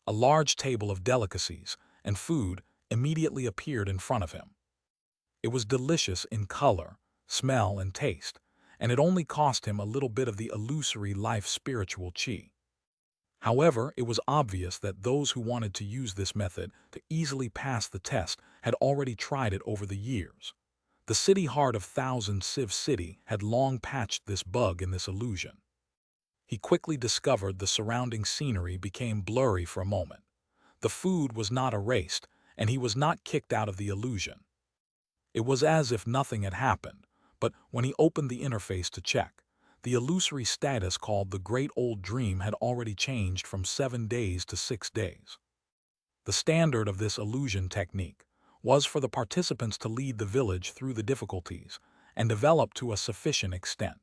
A large table of delicacies and food immediately appeared in front of him. It was delicious in color, smell, and taste, and it only cost him a little bit of the illusory life spiritual qi. However, it was obvious that those who wanted to use this method to easily pass the test had already tried it over the years. The city heart of Thousand Civ City had long patched this bug in this illusion. He quickly discovered the surrounding scenery became blurry for a moment. The food was not erased, and he was not kicked out of the illusion. It was as if nothing had happened, but when he opened the interface to check, the illusory status called the Great Old Dream had already changed from 7 days to 6 days. The standard of this illusion technique was for the participants to lead the village through the difficulties and develop to a sufficient extent.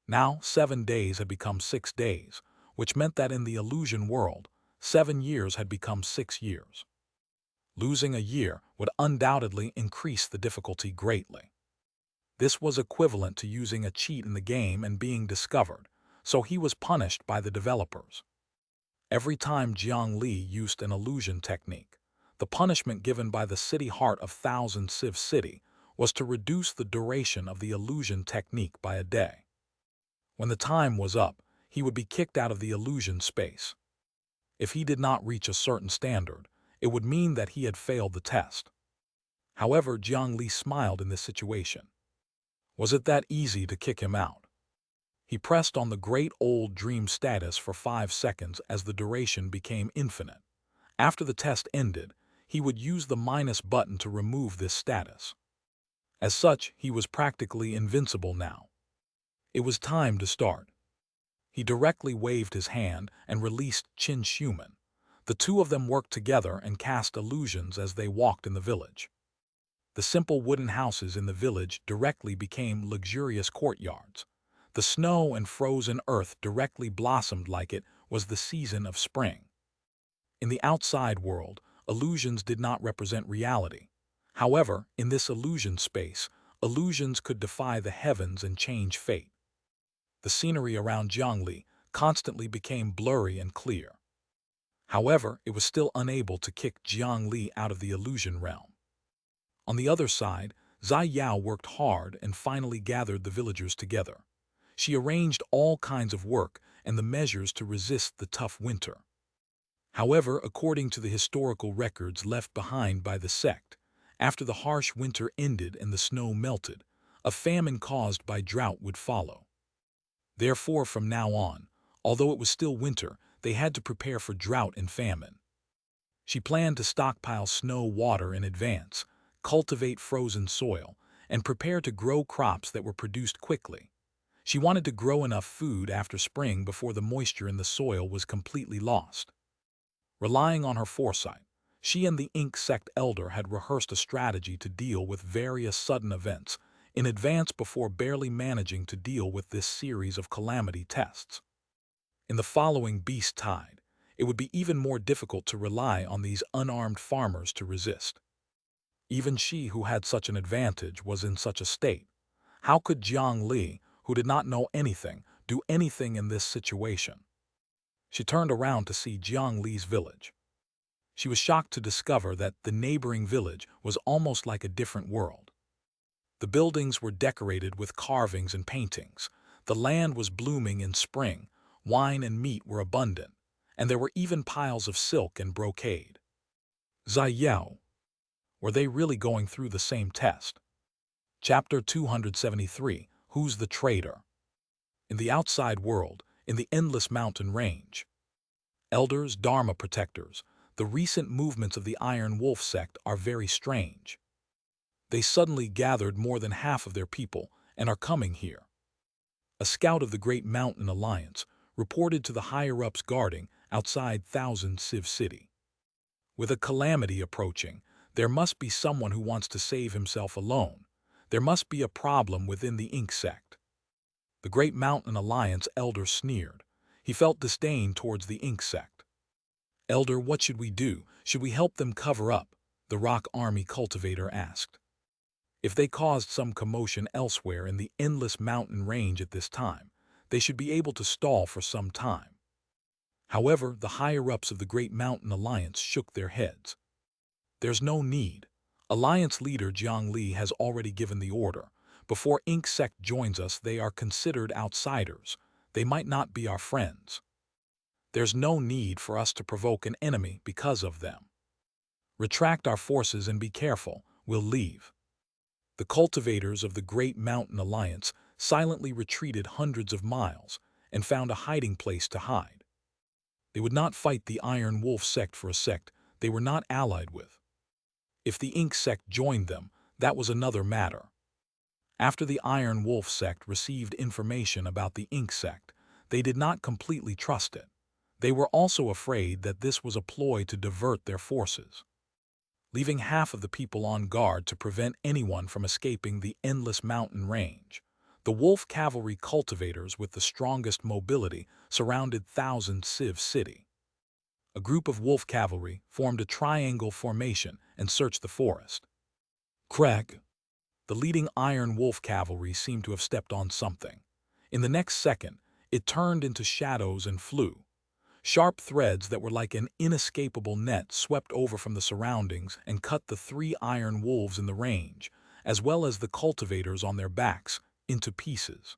Now 7 days had become 6 days, which meant that in the illusion world, 7 years had become 6 years. Losing a year would undoubtedly increase the difficulty greatly. This was equivalent to using a cheat in the game and being discovered, so he was punished by the developers. Every time Jiang Li used an illusion technique, the punishment given by the city heart of Thousand Civ City was to reduce the duration of the illusion technique by a day. When the time was up, he would be kicked out of the illusion space. If he did not reach a certain standard, it would mean that he had failed the test. However, Jiang Li smiled in this situation. Was it that easy to kick him out? He pressed on the Great Old Dream status for 5 seconds as the duration became infinite. After the test ended, he would use the minus button to remove this status. As such, he was practically invincible now. It was time to start. He directly waved his hand and released Qin Shuman. The two of them worked together and cast illusions as they walked in the village. The simple wooden houses in the village directly became luxurious courtyards. The snow and frozen earth directly blossomed like it was the season of spring. In the outside world, illusions did not represent reality. However, in this illusion space, illusions could defy the heavens and change fate. The scenery around Jiang Li constantly became blurry and clear. However, it was still unable to kick Jiang Li out of the illusion realm. On the other side, Xianxia worked hard and finally gathered the villagers together. She arranged all kinds of work and the measures to resist the tough winter. However, according to the historical records left behind by the sect, after the harsh winter ended and the snow melted, a famine caused by drought would follow. Therefore, from now on, although it was still winter, they had to prepare for drought and famine. She planned to stockpile snow water in advance, cultivate frozen soil, and prepare to grow crops that were produced quickly. She wanted to grow enough food after spring before the moisture in the soil was completely lost. Relying on her foresight, she and the Ink sect elder had rehearsed a strategy to deal with various sudden events in advance before barely managing to deal with this series of calamity tests. In the following beast tide, it would be even more difficult to rely on these unarmed farmers to resist. Even she who had such an advantage was in such a state. How could Jiang Li, who did not know anything, do anything in this situation? She turned around to see Jiang Li's village. She was shocked to discover that the neighboring village was almost like a different world. The buildings were decorated with carvings and paintings. The land was blooming in spring, wine and meat were abundant, and there were even piles of silk and brocade. Xiao. Were they really going through the same test? Chapter 273, Who's the Traitor? In the outside world, in the endless mountain range. Elders, Dharma protectors, the recent movements of the Iron Wolf sect are very strange. They suddenly gathered more than half of their people and are coming here. A scout of the Great Mountain Alliance reported to the higher-ups guarding outside Thousand Civ City. With a calamity approaching, there must be someone who wants to save himself alone. There must be a problem within the Ink sect. The Great Mountain Alliance elder sneered. He felt disdain towards the Ink sect. Elder, what should we do? Should we help them cover up? The Rock Army cultivator asked. If they caused some commotion elsewhere in the endless mountain range at this time, they should be able to stall for some time. However, the higher-ups of the Great Mountain Alliance shook their heads. There's no need. Alliance leader Jiang Li has already given the order. Before Ink Sect joins us, they are considered outsiders. They might not be our friends. There's no need for us to provoke an enemy because of them. Retract our forces and be careful. We'll leave. The cultivators of the Great Mountain Alliance silently retreated hundreds of miles and found a hiding place to hide. They would not fight the Iron Wolf sect for a sect they were not allied with. If the Ink sect joined them, that was another matter. After the Iron Wolf sect received information about the Ink sect, they did not completely trust it. They were also afraid that this was a ploy to divert their forces, leaving half of the people on guard to prevent anyone from escaping the endless mountain range. The wolf cavalry cultivators with the strongest mobility surrounded Thousand Civ City. A group of wolf cavalry formed a triangle formation and searched the forest. Crack! The leading Iron Wolf cavalry seemed to have stepped on something. In the next second, it turned into shadows and flew. Sharp threads that were like an inescapable net swept over from the surroundings and cut the 3 iron wolves in the range, as well as the cultivators on their backs, into pieces.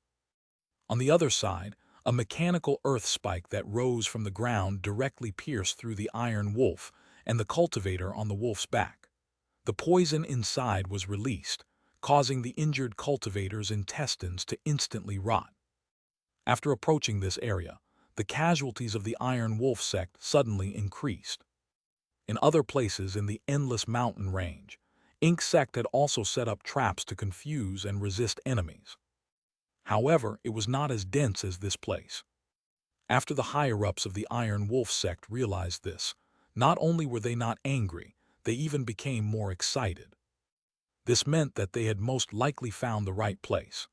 On the other side, a mechanical earth spike that rose from the ground directly pierced through the iron wolf and the cultivator on the wolf's back. The poison inside was released, causing the injured cultivator's intestines to instantly rot. After approaching this area, the casualties of the Iron Wolf sect suddenly increased. In other places in the endless mountain range, Ink sect had also set up traps to confuse and resist enemies. However, it was not as dense as this place. After the higher-ups of the Iron Wolf sect realized this, not only were they not angry, they even became more excited. This meant that they had most likely found the right place.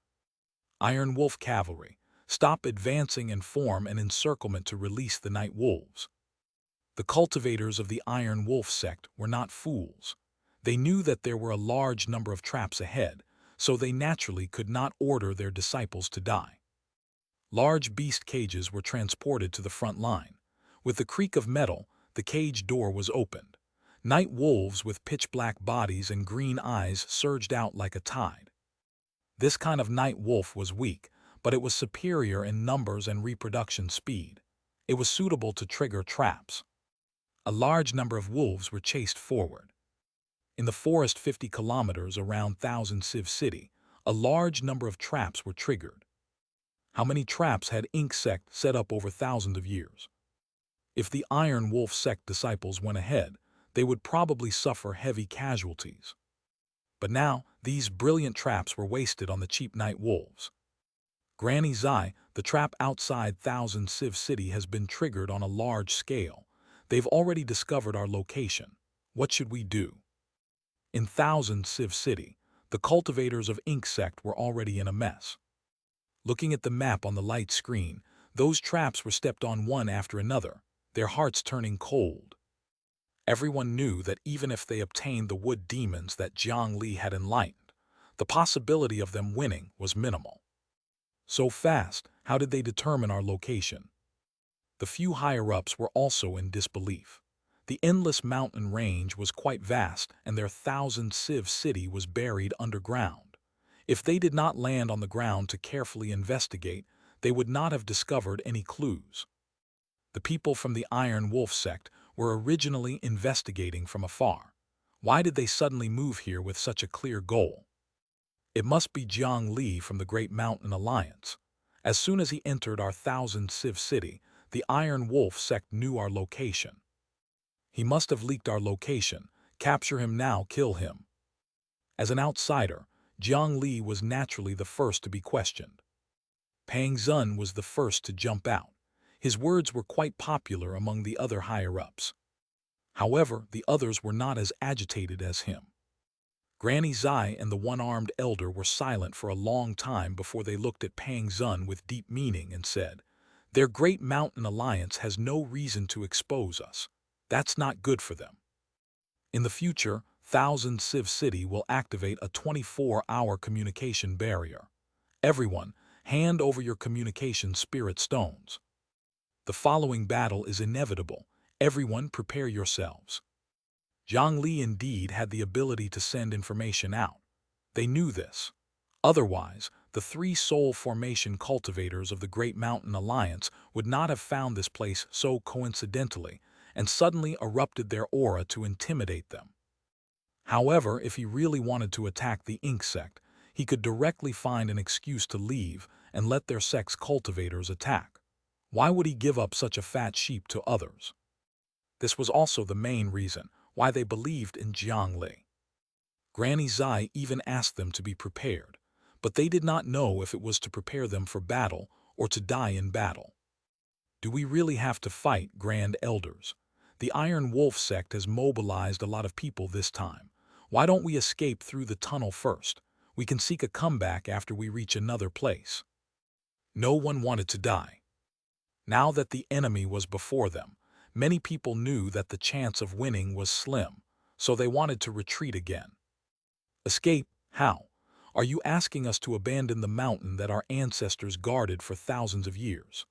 Iron Wolf cavalry, stop advancing and form an encirclement to release the night wolves. The cultivators of the Iron Wolf sect were not fools. They knew that there were a large number of traps ahead, so they naturally could not order their disciples to die. Large beast cages were transported to the front line. With the creak of metal, the cage door was opened. Night wolves with pitch-black bodies and green eyes surged out like a tide. This kind of night wolf was weak, but it was superior in numbers and reproduction speed. It was suitable to trigger traps. A large number of wolves were chased forward. In the forest 50 kilometers around Thousand Civ City, a large number of traps were triggered. How many traps had Ink sect set up over thousands of years? If the Iron Wolf sect disciples went ahead, they would probably suffer heavy casualties. But now, these brilliant traps were wasted on the cheap night wolves. Granny Zai, the trap outside Thousand Civ City has been triggered on a large scale. They've already discovered our location. What should we do? In Thousand Civ City, the cultivators of Ink sect were already in a mess. Looking at the map on the light screen, those traps were stepped on one after another, their hearts turning cold. Everyone knew that even if they obtained the wood demons that Jiang Li had enlightened, the possibility of them winning was minimal. So fast, how did they determine our location? The few higher-ups were also in disbelief. The endless mountain range was quite vast and their Thousand Civ City was buried underground. If they did not land on the ground to carefully investigate, they would not have discovered any clues. The people from the Iron Wolf sect were originally investigating from afar. Why did they suddenly move here with such a clear goal? It must be Jiang Li from the Great Mountain Alliance. As soon as he entered our Thousand Civ City, the Iron Wolf sect knew our location. He must have leaked our location. Capture him now, kill him. As an outsider, Jiang Li was naturally the first to be questioned. Pang Zun was the first to jump out. His words were quite popular among the other higher-ups. However, the others were not as agitated as him. Granny Zai and the one-armed elder were silent for a long time before they looked at Pang Zun with deep meaning and said, "Their Great Mountain Alliance has no reason to expose us. That's not good for them. In the future, Thousand Civ City will activate a 24-hour communication barrier. Everyone, hand over your communication spirit stones." The following battle is inevitable. Everyone prepare yourselves. Jiang Li indeed had the ability to send information out. They knew this. Otherwise, the three soul formation cultivators of the Great Mountain Alliance would not have found this place so coincidentally and suddenly erupted their aura to intimidate them. However, if he really wanted to attack the Ink sect, he could directly find an excuse to leave and let their sect's cultivators attack. Why would he give up such a fat sheep to others? This was also the main reason why they believed in Jiang Li. Granny Zai even asked them to be prepared, but they did not know if it was to prepare them for battle or to die in battle. Do we really have to fight, Grand Elders? The Iron Wolf sect has mobilized a lot of people this time. Why don't we escape through the tunnel first? We can seek a comeback after we reach another place. No one wanted to die. Now that the enemy was before them, many people knew that the chance of winning was slim, so they wanted to retreat again. Escape? How? Are you asking us to abandon the mountain that our ancestors guarded for thousands of years?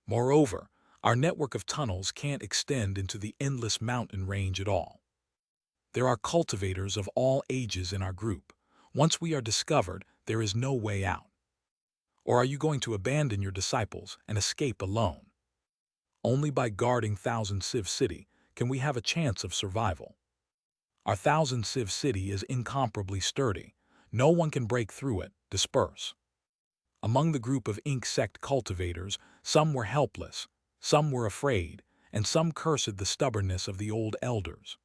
Moreover, our network of tunnels can't extend into the endless mountain range at all. There are cultivators of all ages in our group. Once we are discovered, there is no way out. Or are you going to abandon your disciples and escape alone? Only by guarding Thousand Civ City can we have a chance of survival. Our Thousand Civ City is incomparably sturdy. No one can break through it. Disperse. Among the group of Ink sect cultivators, some were helpless, some were afraid, and some cursed the stubbornness of the old elders.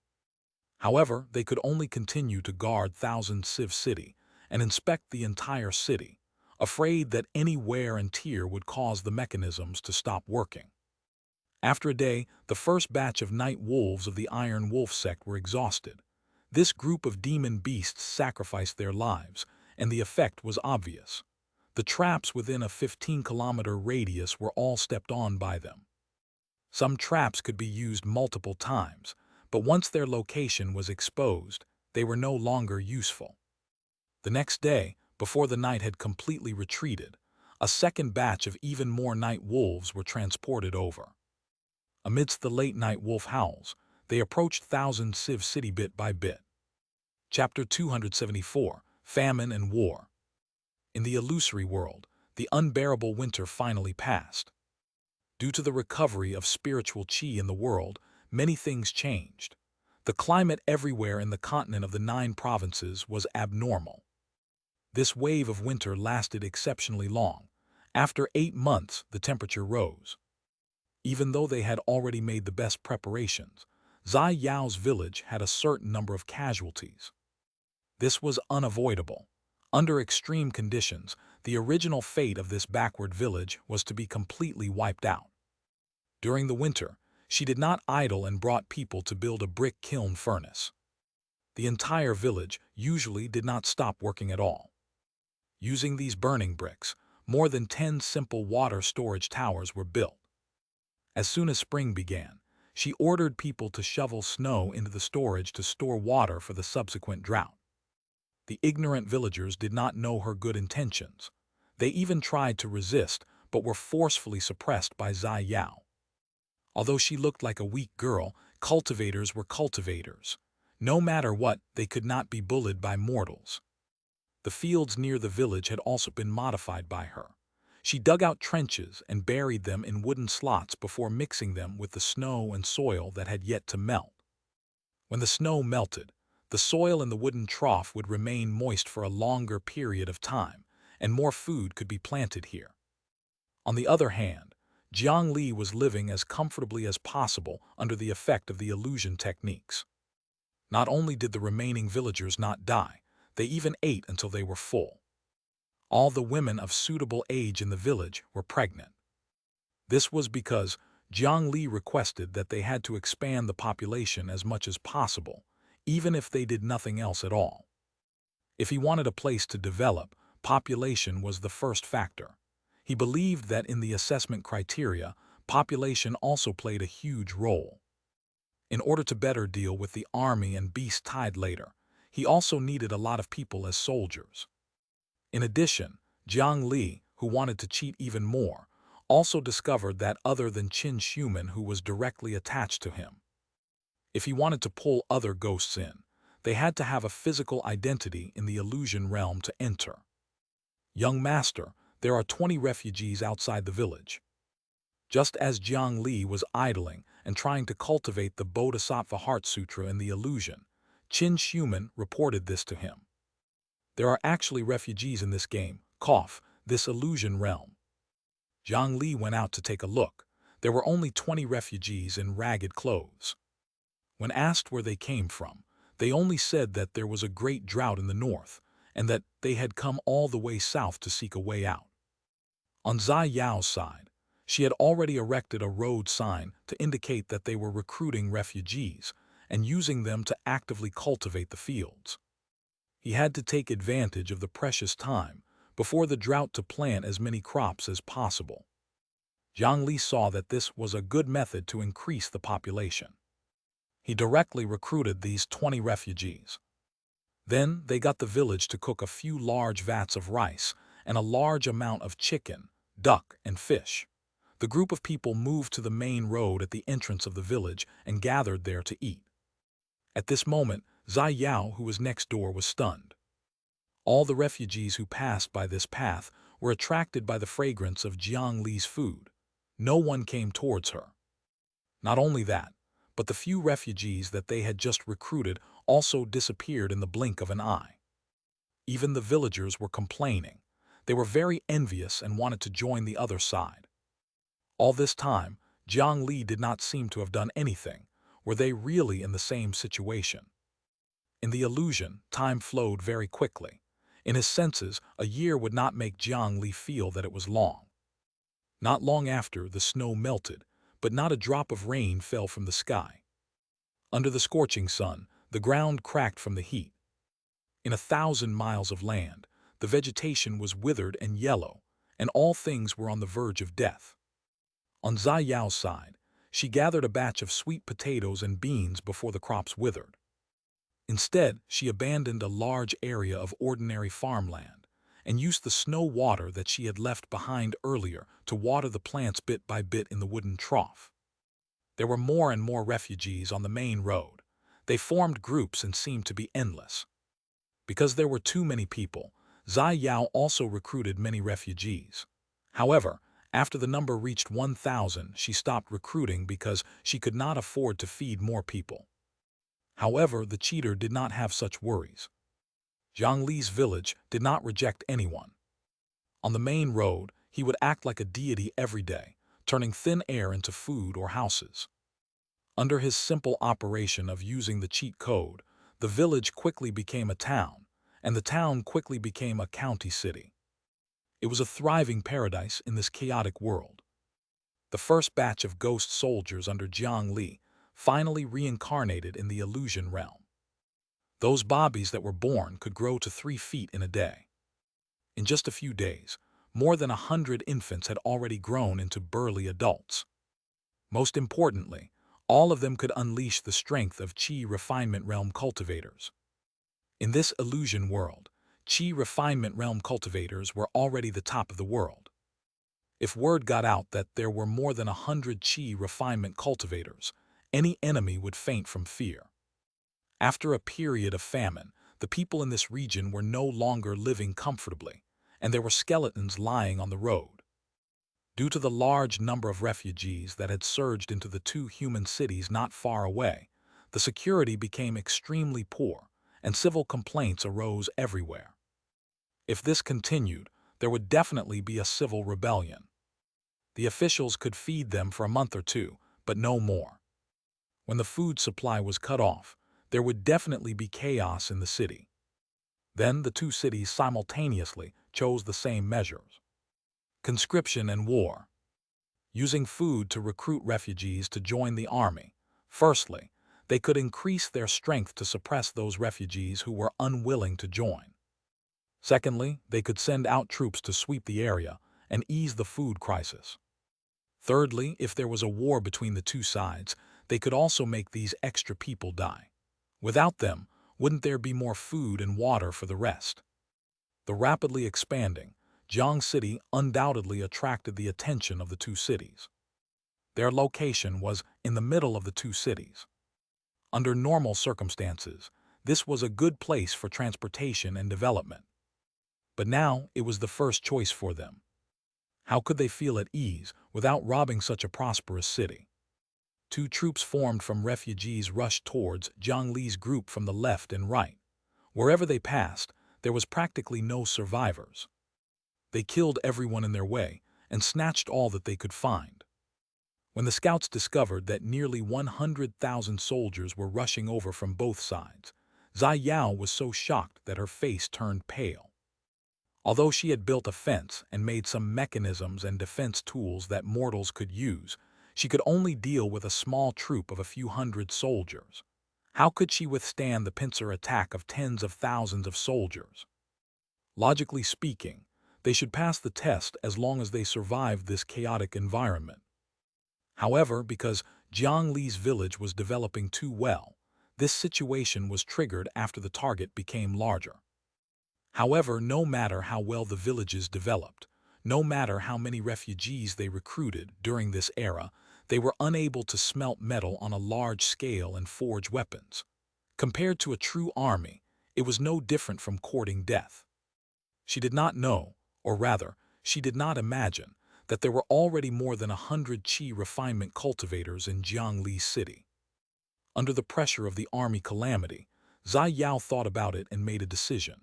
However, they could only continue to guard Thousand Civ City and inspect the entire city, afraid that any wear and tear would cause the mechanisms to stop working. After a day, the first batch of night wolves of the Iron Wolf sect were exhausted. This group of demon beasts sacrificed their lives, and the effect was obvious. The traps within a 15-kilometer radius were all stepped on by them. Some traps could be used multiple times, but once their location was exposed, they were no longer useful. The next day, before the night had completely retreated, a second batch of even more night wolves were transported over. Amidst the late-night wolf howls, they approached Thousand Civ City bit by bit. Chapter 274, Famine and War. In the illusory world, the unbearable winter finally passed. Due to the recovery of spiritual qi in the world, many things changed. The climate everywhere in the continent of the 9 provinces was abnormal. This wave of winter lasted exceptionally long. After 8 months, the temperature rose. Even though they had already made the best preparations, Zai Yao's village had a certain number of casualties. This was unavoidable. Under extreme conditions, the original fate of this backward village was to be completely wiped out. During the winter, she did not idle and brought people to build a brick kiln furnace. The entire village usually did not stop working at all. Using these burning bricks, more than 10 simple water storage towers were built. As soon as spring began, she ordered people to shovel snow into the storage to store water for the subsequent drought. The ignorant villagers did not know her good intentions. They even tried to resist, but were forcefully suppressed by Zai Yao. Although she looked like a weak girl, cultivators were cultivators. No matter what, they could not be bullied by mortals. The fields near the village had also been modified by her. She dug out trenches and buried them in wooden slots before mixing them with the snow and soil that had yet to melt. When the snow melted, the soil in the wooden trough would remain moist for a longer period of time, and more food could be planted here. On the other hand, Jiang Li was living as comfortably as possible under the effect of the illusion techniques. Not only did the remaining villagers not die, they even ate until they were full. All the women of suitable age in the village were pregnant. This was because Jiang Li requested that they had to expand the population as much as possible, even if they did nothing else at all. If he wanted a place to develop, population was the first factor. He believed that in the assessment criteria, population also played a huge role. In order to better deal with the army and beast tide later, he also needed a lot of people as soldiers. In addition, Jiang Li, who wanted to cheat even more, also discovered that other than Xianxia who was directly attached to him. If he wanted to pull other ghosts in, they had to have a physical identity in the illusion realm to enter. Young master, there are 20 refugees outside the village. Just as Jiang Li was idling and trying to cultivate the Bodhisattva Heart Sutra in the illusion, Xianxia reported this to him. There are actually refugees in this game, this illusion realm. Jiang Li went out to take a look. There were only 20 refugees in ragged clothes. When asked where they came from, they only said that there was a great drought in the north, and that they had come all the way south to seek a way out. On Xiao's side, she had already erected a road sign to indicate that they were recruiting refugees and using them to actively cultivate the fields. He had to take advantage of the precious time before the drought to plant as many crops as possible. Jiang Li saw that this was a good method to increase the population. He directly recruited these 20 refugees. Then they got the village to cook a few large vats of rice and a large amount of chicken, duck, and fish. The group of people moved to the main road at the entrance of the village and gathered there to eat. At this moment, Xiao, who was next door, was stunned. All the refugees who passed by this path were attracted by the fragrance of Jiang Li's food. No one came towards her. Not only that, but the few refugees that they had just recruited also disappeared in the blink of an eye. Even the villagers were complaining. They were very envious and wanted to join the other side. All this time, Jiang Li did not seem to have done anything. Were they really in the same situation? In the illusion, time flowed very quickly. In his senses, a year would not make Jiang Li feel that it was long. Not long after, the snow melted, but not a drop of rain fell from the sky. Under the scorching sun, the ground cracked from the heat. In 1,000 miles of land, the vegetation was withered and yellow, and all things were on the verge of death. On Xiao's side, she gathered a batch of sweet potatoes and beans before the crops withered. Instead, she abandoned a large area of ordinary farmland and used the snow water that she had left behind earlier to water the plants bit by bit in the wooden trough. There were more and more refugees on the main road. They formed groups and seemed to be endless. Because there were too many people, Xiao also recruited many refugees. However, after the number reached 1,000, she stopped recruiting because she could not afford to feed more people. However, the cheater did not have such worries. Jiang Li's village did not reject anyone. On the main road, he would act like a deity every day, turning thin air into food or houses. Under his simple operation of using the cheat code, the village quickly became a town, and the town quickly became a county city. It was a thriving paradise in this chaotic world. The first batch of ghost soldiers under Jiang Li finally reincarnated in the illusion realm. Those bobbies that were born could grow to 3 feet in a day. In just a few days, more than 100 infants had already grown into burly adults. Most importantly, all of them could unleash the strength of Qi refinement realm cultivators. In this illusion world, Qi refinement realm cultivators were already the top of the world. If word got out that there were more than 100 Qi refinement cultivators, any enemy would faint from fear. After a period of famine, the people in this region were no longer living comfortably, and there were skeletons lying on the road. Due to the large number of refugees that had surged into the 2 human cities not far away, the security became extremely poor, and civil complaints arose everywhere. If this continued, there would definitely be a civil rebellion. The officials could feed them for a month or 2, but no more. When the food supply was cut off, there would definitely be chaos in the city. Then the 2 cities simultaneously chose the same measures. Conscription and war. Using food to recruit refugees to join the army. Firstly, they could increase their strength to suppress those refugees who were unwilling to join. Secondly, they could send out troops to sweep the area and ease the food crisis. Thirdly, if there was a war between the 2 sides, they could also make these extra people die. Without them, wouldn't there be more food and water for the rest? The rapidly expanding, Jiang City undoubtedly attracted the attention of the two cities. Their location was in the middle of the two cities. Under normal circumstances, this was a good place for transportation and development. But now it was the first choice for them. How could they feel at ease without robbing such a prosperous city? Two troops formed from refugees rushed towards Jiang Li's group from the left and right. Wherever they passed, there was practically no survivors. They killed everyone in their way and snatched all that they could find. When the scouts discovered that nearly 100,000 soldiers were rushing over from both sides, Xiao was so shocked that her face turned pale. Although she had built a fence and made some mechanisms and defense tools that mortals could use, she could only deal with a small troop of a few hundred soldiers. How could she withstand the pincer attack of tens of thousands of soldiers? Logically speaking, they should pass the test as long as they survived this chaotic environment. However, because Jiang Li's village was developing too well, this situation was triggered after the target became larger. However, no matter how well the villages developed, no matter how many refugees they recruited during this era, they were unable to smelt metal on a large scale and forge weapons. Compared to a true army, it was no different from courting death. She did not know, or rather, she did not imagine, that there were already more than 100 qi refinement cultivators in Jiang Li city. Under the pressure of the army calamity, Xiao thought about it and made a decision.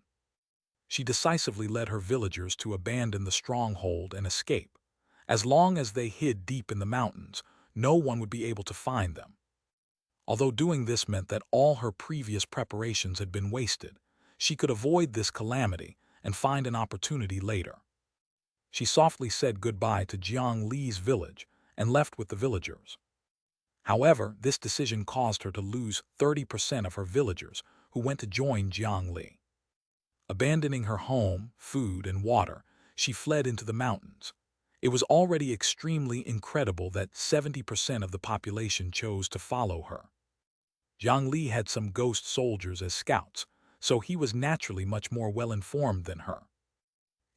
She decisively led her villagers to abandon the stronghold and escape. As long as they hid deep in the mountains, no one would be able to find them. Although doing this meant that all her previous preparations had been wasted, she could avoid this calamity and find an opportunity later. She softly said goodbye to Jiang Li's village and left with the villagers. However, this decision caused her to lose 30% of her villagers who went to join Jiang Li. Abandoning her home, food, and water, she fled into the mountains. It was already extremely incredible that 70% of the population chose to follow her. Jiang Li had some ghost soldiers as scouts, so he was naturally much more well-informed than her.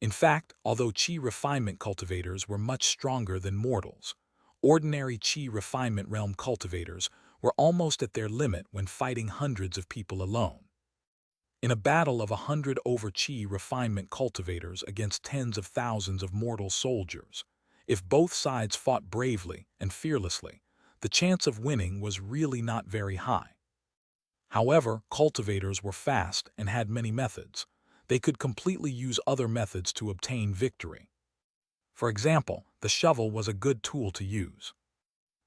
In fact, although qi refinement cultivators were much stronger than mortals, ordinary qi refinement realm cultivators were almost at their limit when fighting hundreds of people alone. In a battle of 100 over qi refinement cultivators against tens of thousands of mortal soldiers, if both sides fought bravely and fearlessly, the chance of winning was really not very high. However, cultivators were fast and had many methods. They could completely use other methods to obtain victory. For example, the shovel was a good tool to use.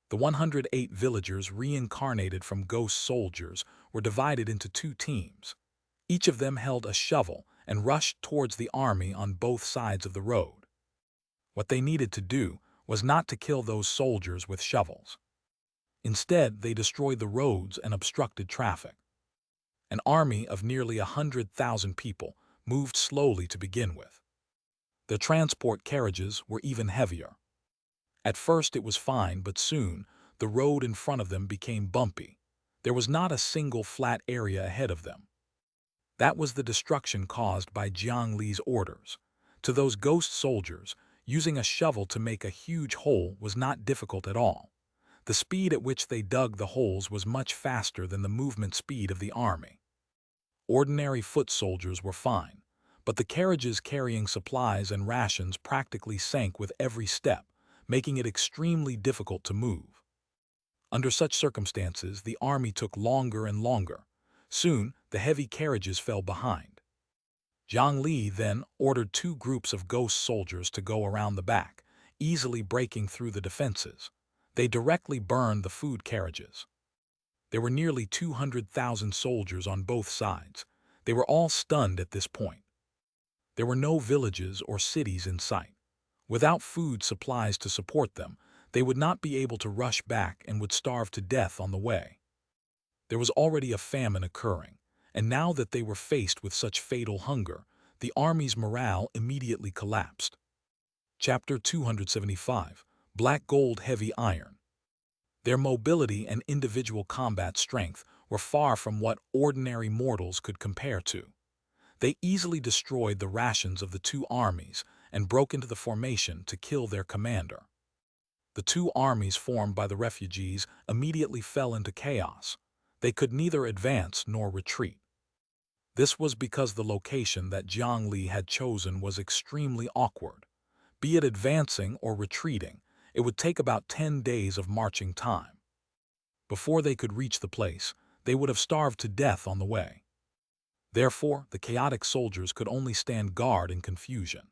The 108 villagers reincarnated from ghost soldiers were divided into two teams. Each of them held a shovel and rushed towards the army on both sides of the road. What they needed to do was not to kill those soldiers with shovels. Instead, they destroyed the roads and obstructed traffic. An army of nearly 100,000 people moved slowly to begin with. The transport carriages were even heavier. At first it was fine, but soon the road in front of them became bumpy. There was not a single flat area ahead of them. That was the destruction caused by Jiang Li's orders. To those ghost soldiers, using a shovel to make a huge hole was not difficult at all. The speed at which they dug the holes was much faster than the movement speed of the army. Ordinary foot soldiers were fine, but the carriages carrying supplies and rations practically sank with every step, making it extremely difficult to move. Under such circumstances, the army took longer and longer. Soon, the heavy carriages fell behind. Jiang Li then ordered two groups of ghost soldiers to go around the back, easily breaking through the defenses. They directly burned the food carriages. There were nearly 200,000 soldiers on both sides. They were all stunned at this point. There were no villages or cities in sight. Without food supplies to support them, they would not be able to rush back and would starve to death on the way. There was already a famine occurring, and now that they were faced with such fatal hunger, the army's morale immediately collapsed. Chapter 275, Black Gold Heavy Iron. Their mobility and individual combat strength were far from what ordinary mortals could compare to. They easily destroyed the rations of the two armies and broke into the formation to kill their commander. The two armies formed by the refugees immediately fell into chaos. They could neither advance nor retreat. This was because the location that Jiang Li had chosen was extremely awkward. Be it advancing or retreating, it would take about 10 days of marching time. Before they could reach the place, they would have starved to death on the way. Therefore, the chaotic soldiers could only stand guard in confusion.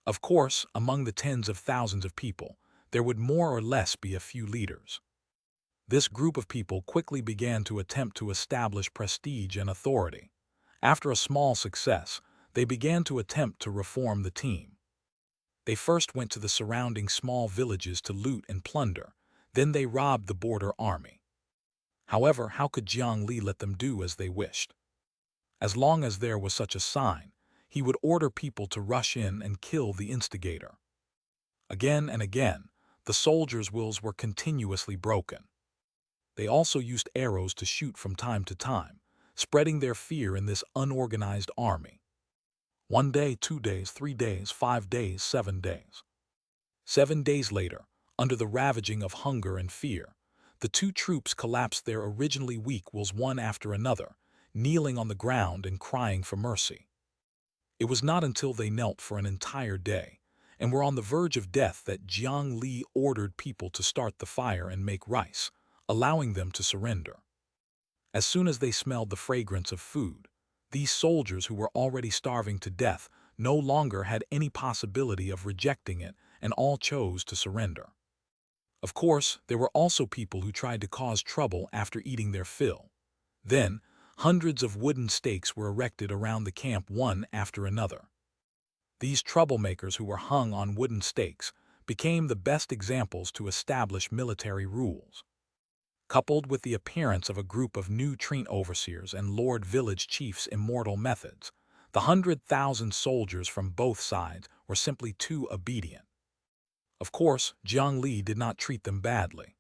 Of course, among the tens of thousands of people, there would more or less be a few leaders. This group of people quickly began to attempt to establish prestige and authority. After a small success, they began to attempt to reform the team. They first went to the surrounding small villages to loot and plunder, then they robbed the border army. However, how could Jiang Li let them do as they wished? As long as there was such a sign, he would order people to rush in and kill the instigator. Again and again, the soldiers' wills were continuously broken. They also used arrows to shoot from time to time, spreading their fear in this unorganized army. 1 day, 2 days, 3 days, 5 days, 7 days. 7 days later, under the ravaging of hunger and fear, the two troops collapsed their originally weak wills one after another, kneeling on the ground and crying for mercy. It was not until they knelt for an entire day and were on the verge of death that Jiang Li ordered people to start the fire and make rice, allowing them to surrender. As soon as they smelled the fragrance of food, these soldiers who were already starving to death no longer had any possibility of rejecting it, and all chose to surrender. Of course, there were also people who tried to cause trouble after eating their fill. Then, hundreds of wooden stakes were erected around the camp one after another. These troublemakers who were hung on wooden stakes became the best examples to establish military rules. Coupled with the appearance of a group of new train overseers and lord village chiefs' immortal methods, the 100,000 soldiers from both sides were simply too obedient. Of course, Jiang Li did not treat them badly.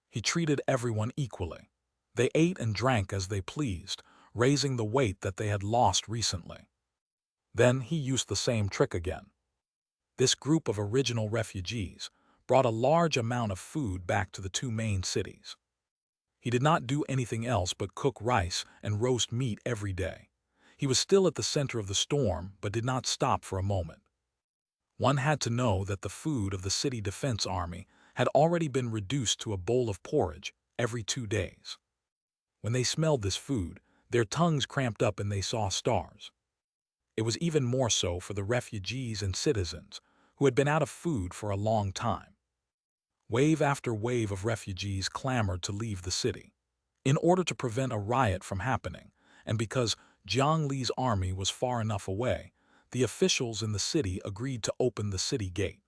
He treated everyone equally. They ate and drank as they pleased, raising the weight that they had lost recently. Then he used the same trick again. This group of original refugees brought a large amount of food back to the two main cities. He did not do anything else but cook rice and roast meat every day. He was still at the center of the storm, but did not stop for a moment. One had to know that the food of the city defense army had already been reduced to a bowl of porridge every 2 days. When they smelled this food, their tongues cramped up and they saw stars. It was even more so for the refugees and citizens who had been out of food for a long time. Wave after wave of refugees clamored to leave the city. In order to prevent a riot from happening, and because Jiang Li's army was far enough away, the officials in the city agreed to open the city gate.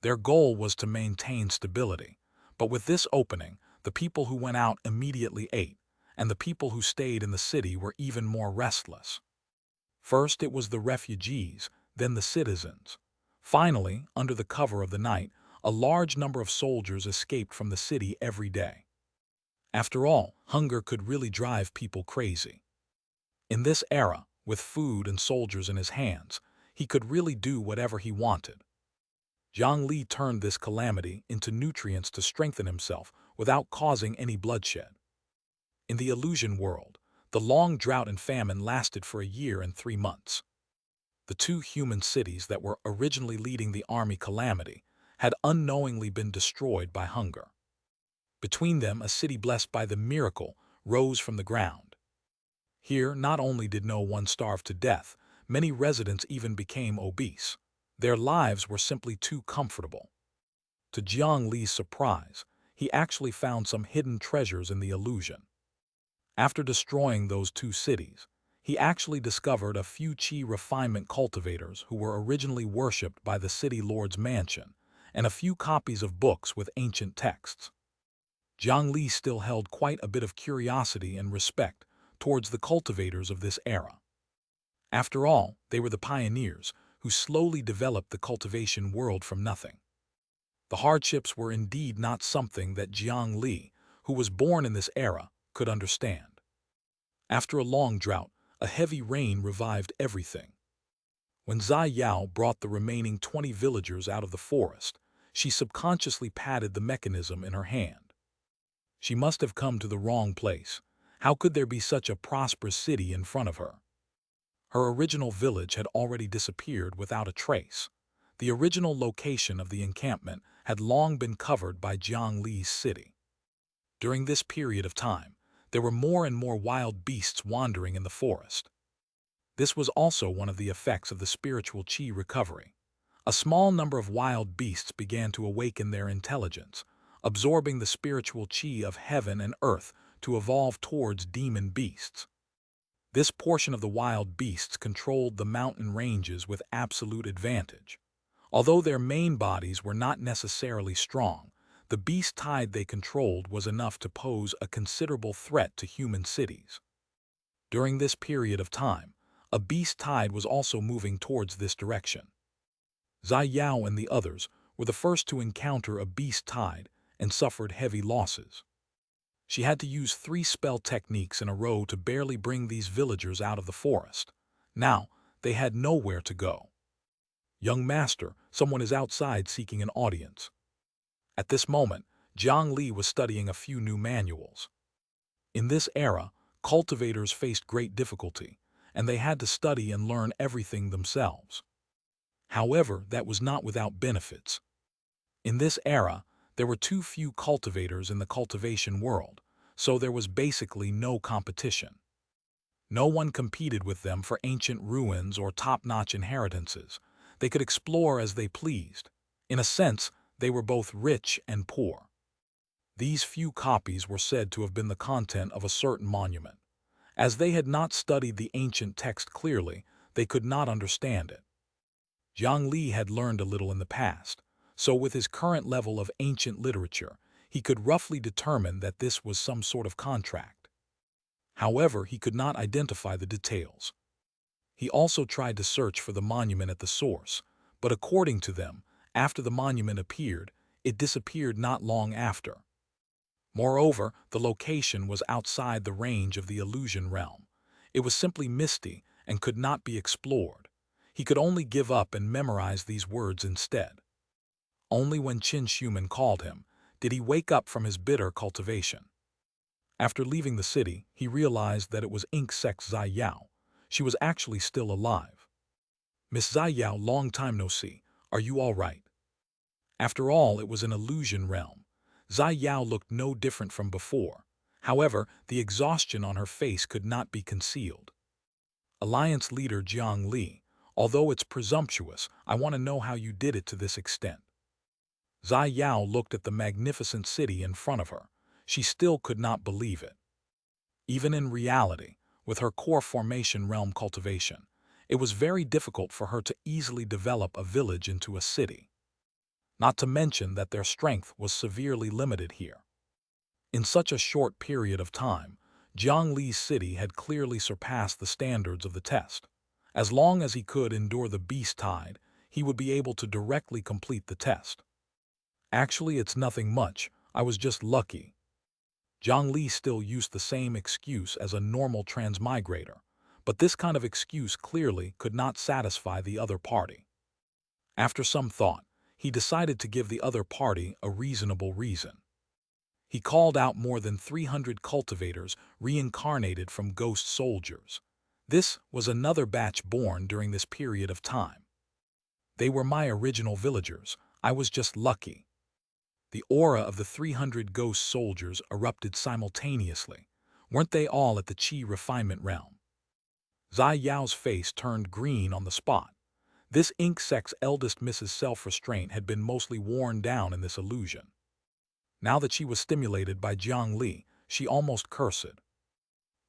Their goal was to maintain stability, but with this opening, the people who went out immediately ate, and the people who stayed in the city were even more restless. First it was the refugees, then the citizens. Finally, under the cover of the night, a large number of soldiers escaped from the city every day. After all, hunger could really drive people crazy. In this era, with food and soldiers in his hands, he could really do whatever he wanted. Jiang Li turned this calamity into nutrients to strengthen himself without causing any bloodshed. In the illusion world, the long drought and famine lasted for a year and 3 months. The two human cities that were originally leading the army calamity had unknowingly been destroyed by hunger. Between them, a city blessed by the miracle rose from the ground. Here, not only did no one starve to death, many residents even became obese. Their lives were simply too comfortable. To Jiang Li's surprise, he actually found some hidden treasures in the illusion. After destroying those 2 cities, he actually discovered a few chi refinement cultivators who were originally worshipped by the city lord's mansion, and a few copies of books with ancient texts. Jiang Li still held quite a bit of curiosity and respect towards the cultivators of this era. After all, they were the pioneers who slowly developed the cultivation world from nothing. The hardships were indeed not something that Jiang Li, who was born in this era, could understand. After a long drought, a heavy rain revived everything. When Zai Yao brought the remaining 20 villagers out of the forest, she subconsciously patted the mechanism in her hand. She must have come to the wrong place. How could there be such a prosperous city in front of her? Her original village had already disappeared without a trace. The original location of the encampment had long been covered by Jiang Li's city. During this period of time, there were more and more wild beasts wandering in the forest. This was also one of the effects of the spiritual qi recovery. A small number of wild beasts began to awaken their intelligence, absorbing the spiritual qi of heaven and earth to evolve towards demon beasts. This portion of the wild beasts controlled the mountain ranges with absolute advantage. Although their main bodies were not necessarily strong, the beast tide they controlled was enough to pose a considerable threat to human cities. During this period of time, a beast tide was also moving towards this direction. Zai Yao and the others were the first to encounter a beast tide and suffered heavy losses. She had to use 3 spell techniques in a row to barely bring these villagers out of the forest. Now, they had nowhere to go. "Young master, someone is outside seeking an audience." At this moment, Jiang Li was studying a few new manuals. In this era, cultivators faced great difficulty, and they had to study and learn everything themselves. However, that was not without benefits. In this era, there were too few cultivators in the cultivation world, so there was basically no competition. No one competed with them for ancient ruins or top-notch inheritances. They could explore as they pleased. In a sense, they were both rich and poor. These few copies were said to have been the content of a certain monument. As they had not studied the ancient text clearly, they could not understand it. Jiang Li had learned a little in the past, so with his current level of ancient literature, he could roughly determine that this was some sort of contract. However, he could not identify the details. He also tried to search for the monument at the source, but according to them, after the monument appeared, it disappeared not long after. Moreover, the location was outside the range of the illusion realm. It was simply misty and could not be explored. He could only give up and memorize these words instead. Only when Qin Shuman called him did he wake up from his bitter cultivation. After leaving the city, he realized that it was Ink Sec Zai Yao. She was actually still alive. "Miss Zai Yao, long time no see. Are you all right?" After all, it was an illusion realm. Zai Yao looked no different from before. However, the exhaustion on her face could not be concealed. "Alliance leader Jiang Li, although it's presumptuous, I want to know how you did it to this extent." Zai Yao looked at the magnificent city in front of her. She still could not believe it. Even in reality, with her core formation realm cultivation, it was very difficult for her to easily develop a village into a city. Not to mention that their strength was severely limited here. In such a short period of time, Jiang Li's city had clearly surpassed the standards of the test. As long as he could endure the beast tide, he would be able to directly complete the test. "Actually, it's nothing much. I was just lucky." Jiang Li still used the same excuse as a normal transmigrator, but this kind of excuse clearly could not satisfy the other party. After some thought, he decided to give the other party a reasonable reason. He called out more than 300 cultivators reincarnated from ghost soldiers. This was another batch born during this period of time. "They were my original villagers. I was just lucky." The aura of the 300 ghost soldiers erupted simultaneously. Weren't they all at the Qi refinement realm? Zai Yao's face turned green on the spot. This Ink Sec's eldest Mrs. Self-Restraint had been mostly worn down in this illusion. Now that she was stimulated by Jiang Li, she almost cursed.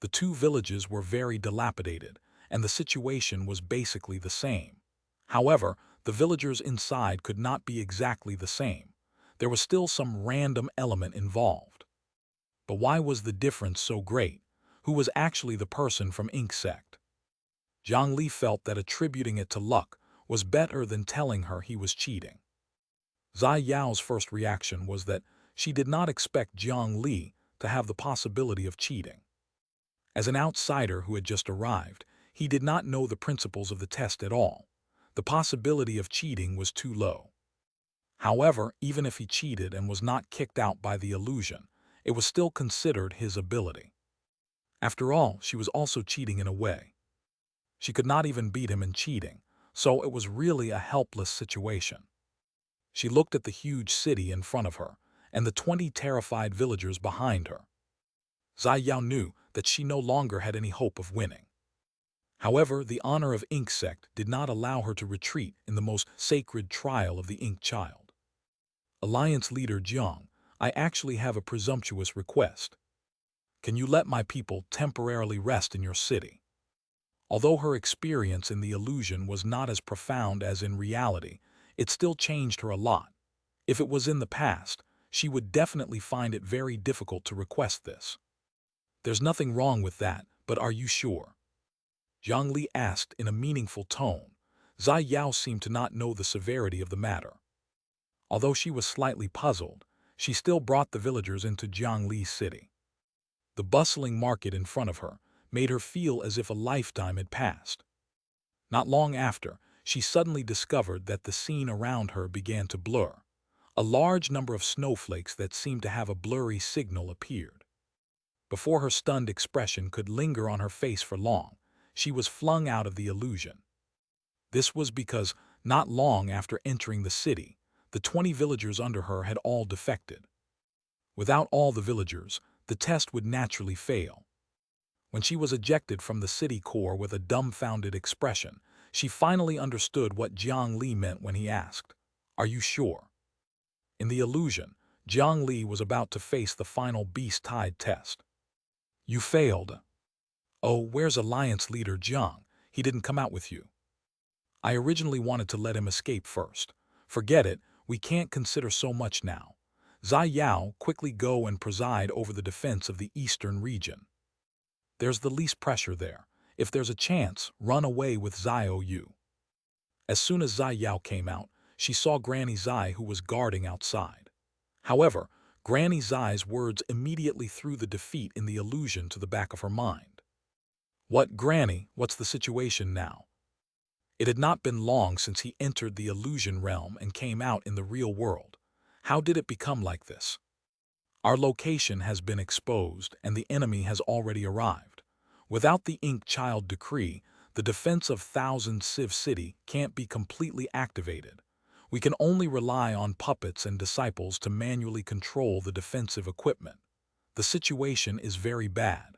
The 2 villages were very dilapidated, and the situation was basically the same. However, the villagers inside could not be exactly the same. There was still some random element involved. But why was the difference so great? Who was actually the person from Ink Sect? Jiang Li felt that attributing it to luck was better than telling her he was cheating. Zai Yao's first reaction was that she did not expect Jiang Li to have the possibility of cheating. As an outsider who had just arrived, he did not know the principles of the test at all. The possibility of cheating was too low. However, even if he cheated and was not kicked out by the illusion, it was still considered his ability. After all, she was also cheating in a way. She could not even beat him in cheating, so it was really a helpless situation. She looked at the huge city in front of her, and the 20 terrified villagers behind her. Xiao knew that she no longer had any hope of winning. However, the honor of Ink Sect did not allow her to retreat in the most sacred trial of the Ink Child. Alliance leader Jiang, I actually have a presumptuous request. Can you let my people temporarily rest in your city? Although her experience in the illusion was not as profound as in reality, it still changed her a lot. If it was in the past, she would definitely find it very difficult to request this. There's nothing wrong with that, but are you sure? Jiang Li asked in a meaningful tone. Xiao seemed to not know the severity of the matter. Although she was slightly puzzled, she still brought the villagers into Jiang Li's city. The bustling market in front of her made her feel as if a lifetime had passed. Not long after, she suddenly discovered that the scene around her began to blur. A large number of snowflakes that seemed to have a blurry signal appeared. Before her stunned expression could linger on her face for long, she was flung out of the illusion. This was because, not long after entering the city, the 20 villagers under her had all defected. Without all the villagers, the test would naturally fail. When she was ejected from the city core with a dumbfounded expression, she finally understood what Jiang Li meant when he asked, "Are you sure?" In the illusion, Jiang Li was about to face the final beast-tide test. "You failed." "Oh, where's Alliance leader Jiang? He didn't come out with you." "I originally wanted to let him escape first. Forget it, we can't consider so much now. Xiao, quickly go and preside over the defense of the eastern region. There's the least pressure there. If there's a chance, run away with Xiao. As soon as Xiao came out, she saw Granny Zai who was guarding outside. However, Granny Zai's words immediately threw the defeat in the illusion to the back of her mind. "What, Granny, what's the situation now?" It had not been long since he entered the illusion realm and came out in the real world. How did it become like this? "Our location has been exposed and the enemy has already arrived. Without the Ink Child decree, the defense of Thousand Civ City can't be completely activated. We can only rely on puppets and disciples to manually control the defensive equipment. The situation is very bad."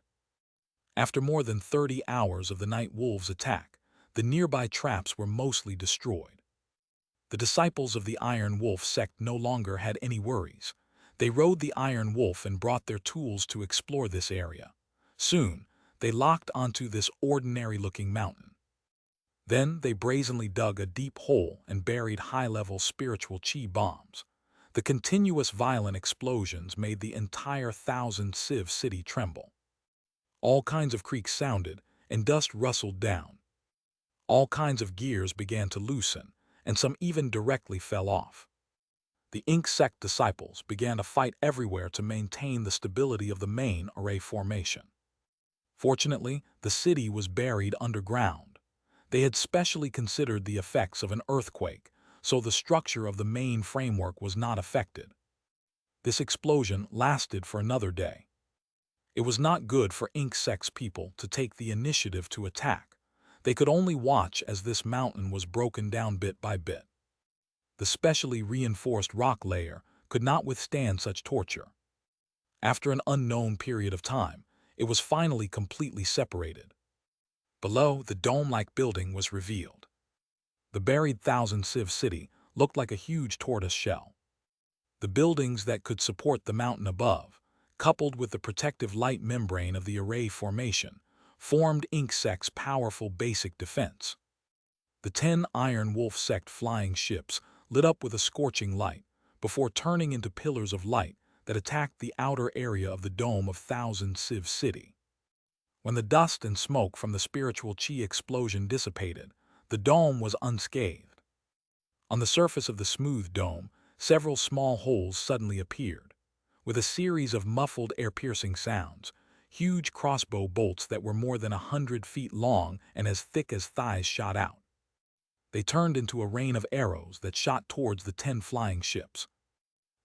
After more than 30 hours of the Night Wolves' attack, the nearby traps were mostly destroyed. The disciples of the Iron Wolf sect no longer had any worries. They rode the Iron Wolf and brought their tools to explore this area. Soon, they locked onto this ordinary-looking mountain. Then they brazenly dug a deep hole and buried high-level spiritual chi bombs. The continuous violent explosions made the entire Thousand Civ City tremble. All kinds of creaks sounded, and dust rustled down. All kinds of gears began to loosen, and some even directly fell off. The Ink Sect disciples began to fight everywhere to maintain the stability of the main array formation. Fortunately, the city was buried underground. They had specially considered the effects of an earthquake, so the structure of the main framework was not affected. This explosion lasted for another day. It was not good for Ink Sect's people to take the initiative to attack. They could only watch as this mountain was broken down bit by bit. The specially reinforced rock layer could not withstand such torture. After an unknown period of time, it was finally completely separated. Below, the dome-like building was revealed. The buried Thousand Civ City looked like a huge tortoise shell. The buildings that could support the mountain above, coupled with the protective light membrane of the array formation, formed Ink Sect's powerful basic defense. The 10 Iron Wolf Sect flying ships lit up with a scorching light, before turning into pillars of light that attacked the outer area of the dome of Thousand Civ City. When the dust and smoke from the spiritual chi explosion dissipated, the dome was unscathed. On the surface of the smooth dome, several small holes suddenly appeared. With a series of muffled air-piercing sounds, huge crossbow bolts that were more than 100 feet long and as thick as thighs shot out. They turned into a rain of arrows that shot towards the 10 flying ships.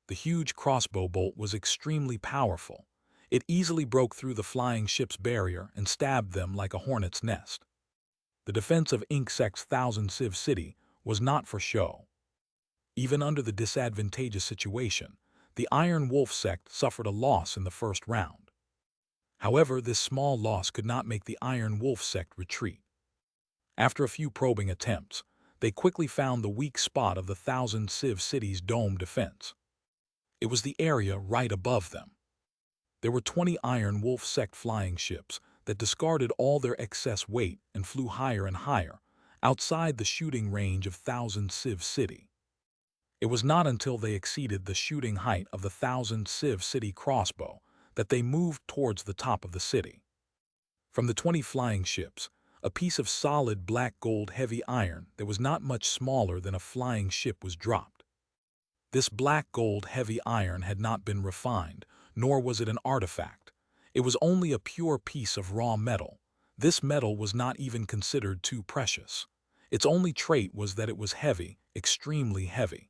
The huge crossbow bolt was extremely powerful. It easily broke through the flying ship's barrier and stabbed them like a hornet's nest. The defense of Xianxia's Thousand Civ City was not for show. Even under the disadvantageous situation, the Iron Wolf sect suffered a loss in the first round. However, this small loss could not make the Iron Wolf sect retreat. After a few probing attempts, they quickly found the weak spot of the Thousand Civ City's dome defense. It was the area right above them. There were 20 Iron Wolf sect flying ships that discarded all their excess weight and flew higher and higher, outside the shooting range of Thousand Civ City. It was not until they exceeded the shooting height of the Thousand Civ City crossbow that they moved towards the top of the city. From the 20 flying ships, a piece of solid black gold heavy iron that was not much smaller than a flying ship was dropped. This black gold heavy iron had not been refined, nor was it an artifact. It was only a pure piece of raw metal. This metal was not even considered too precious. Its only trait was that it was heavy, extremely heavy.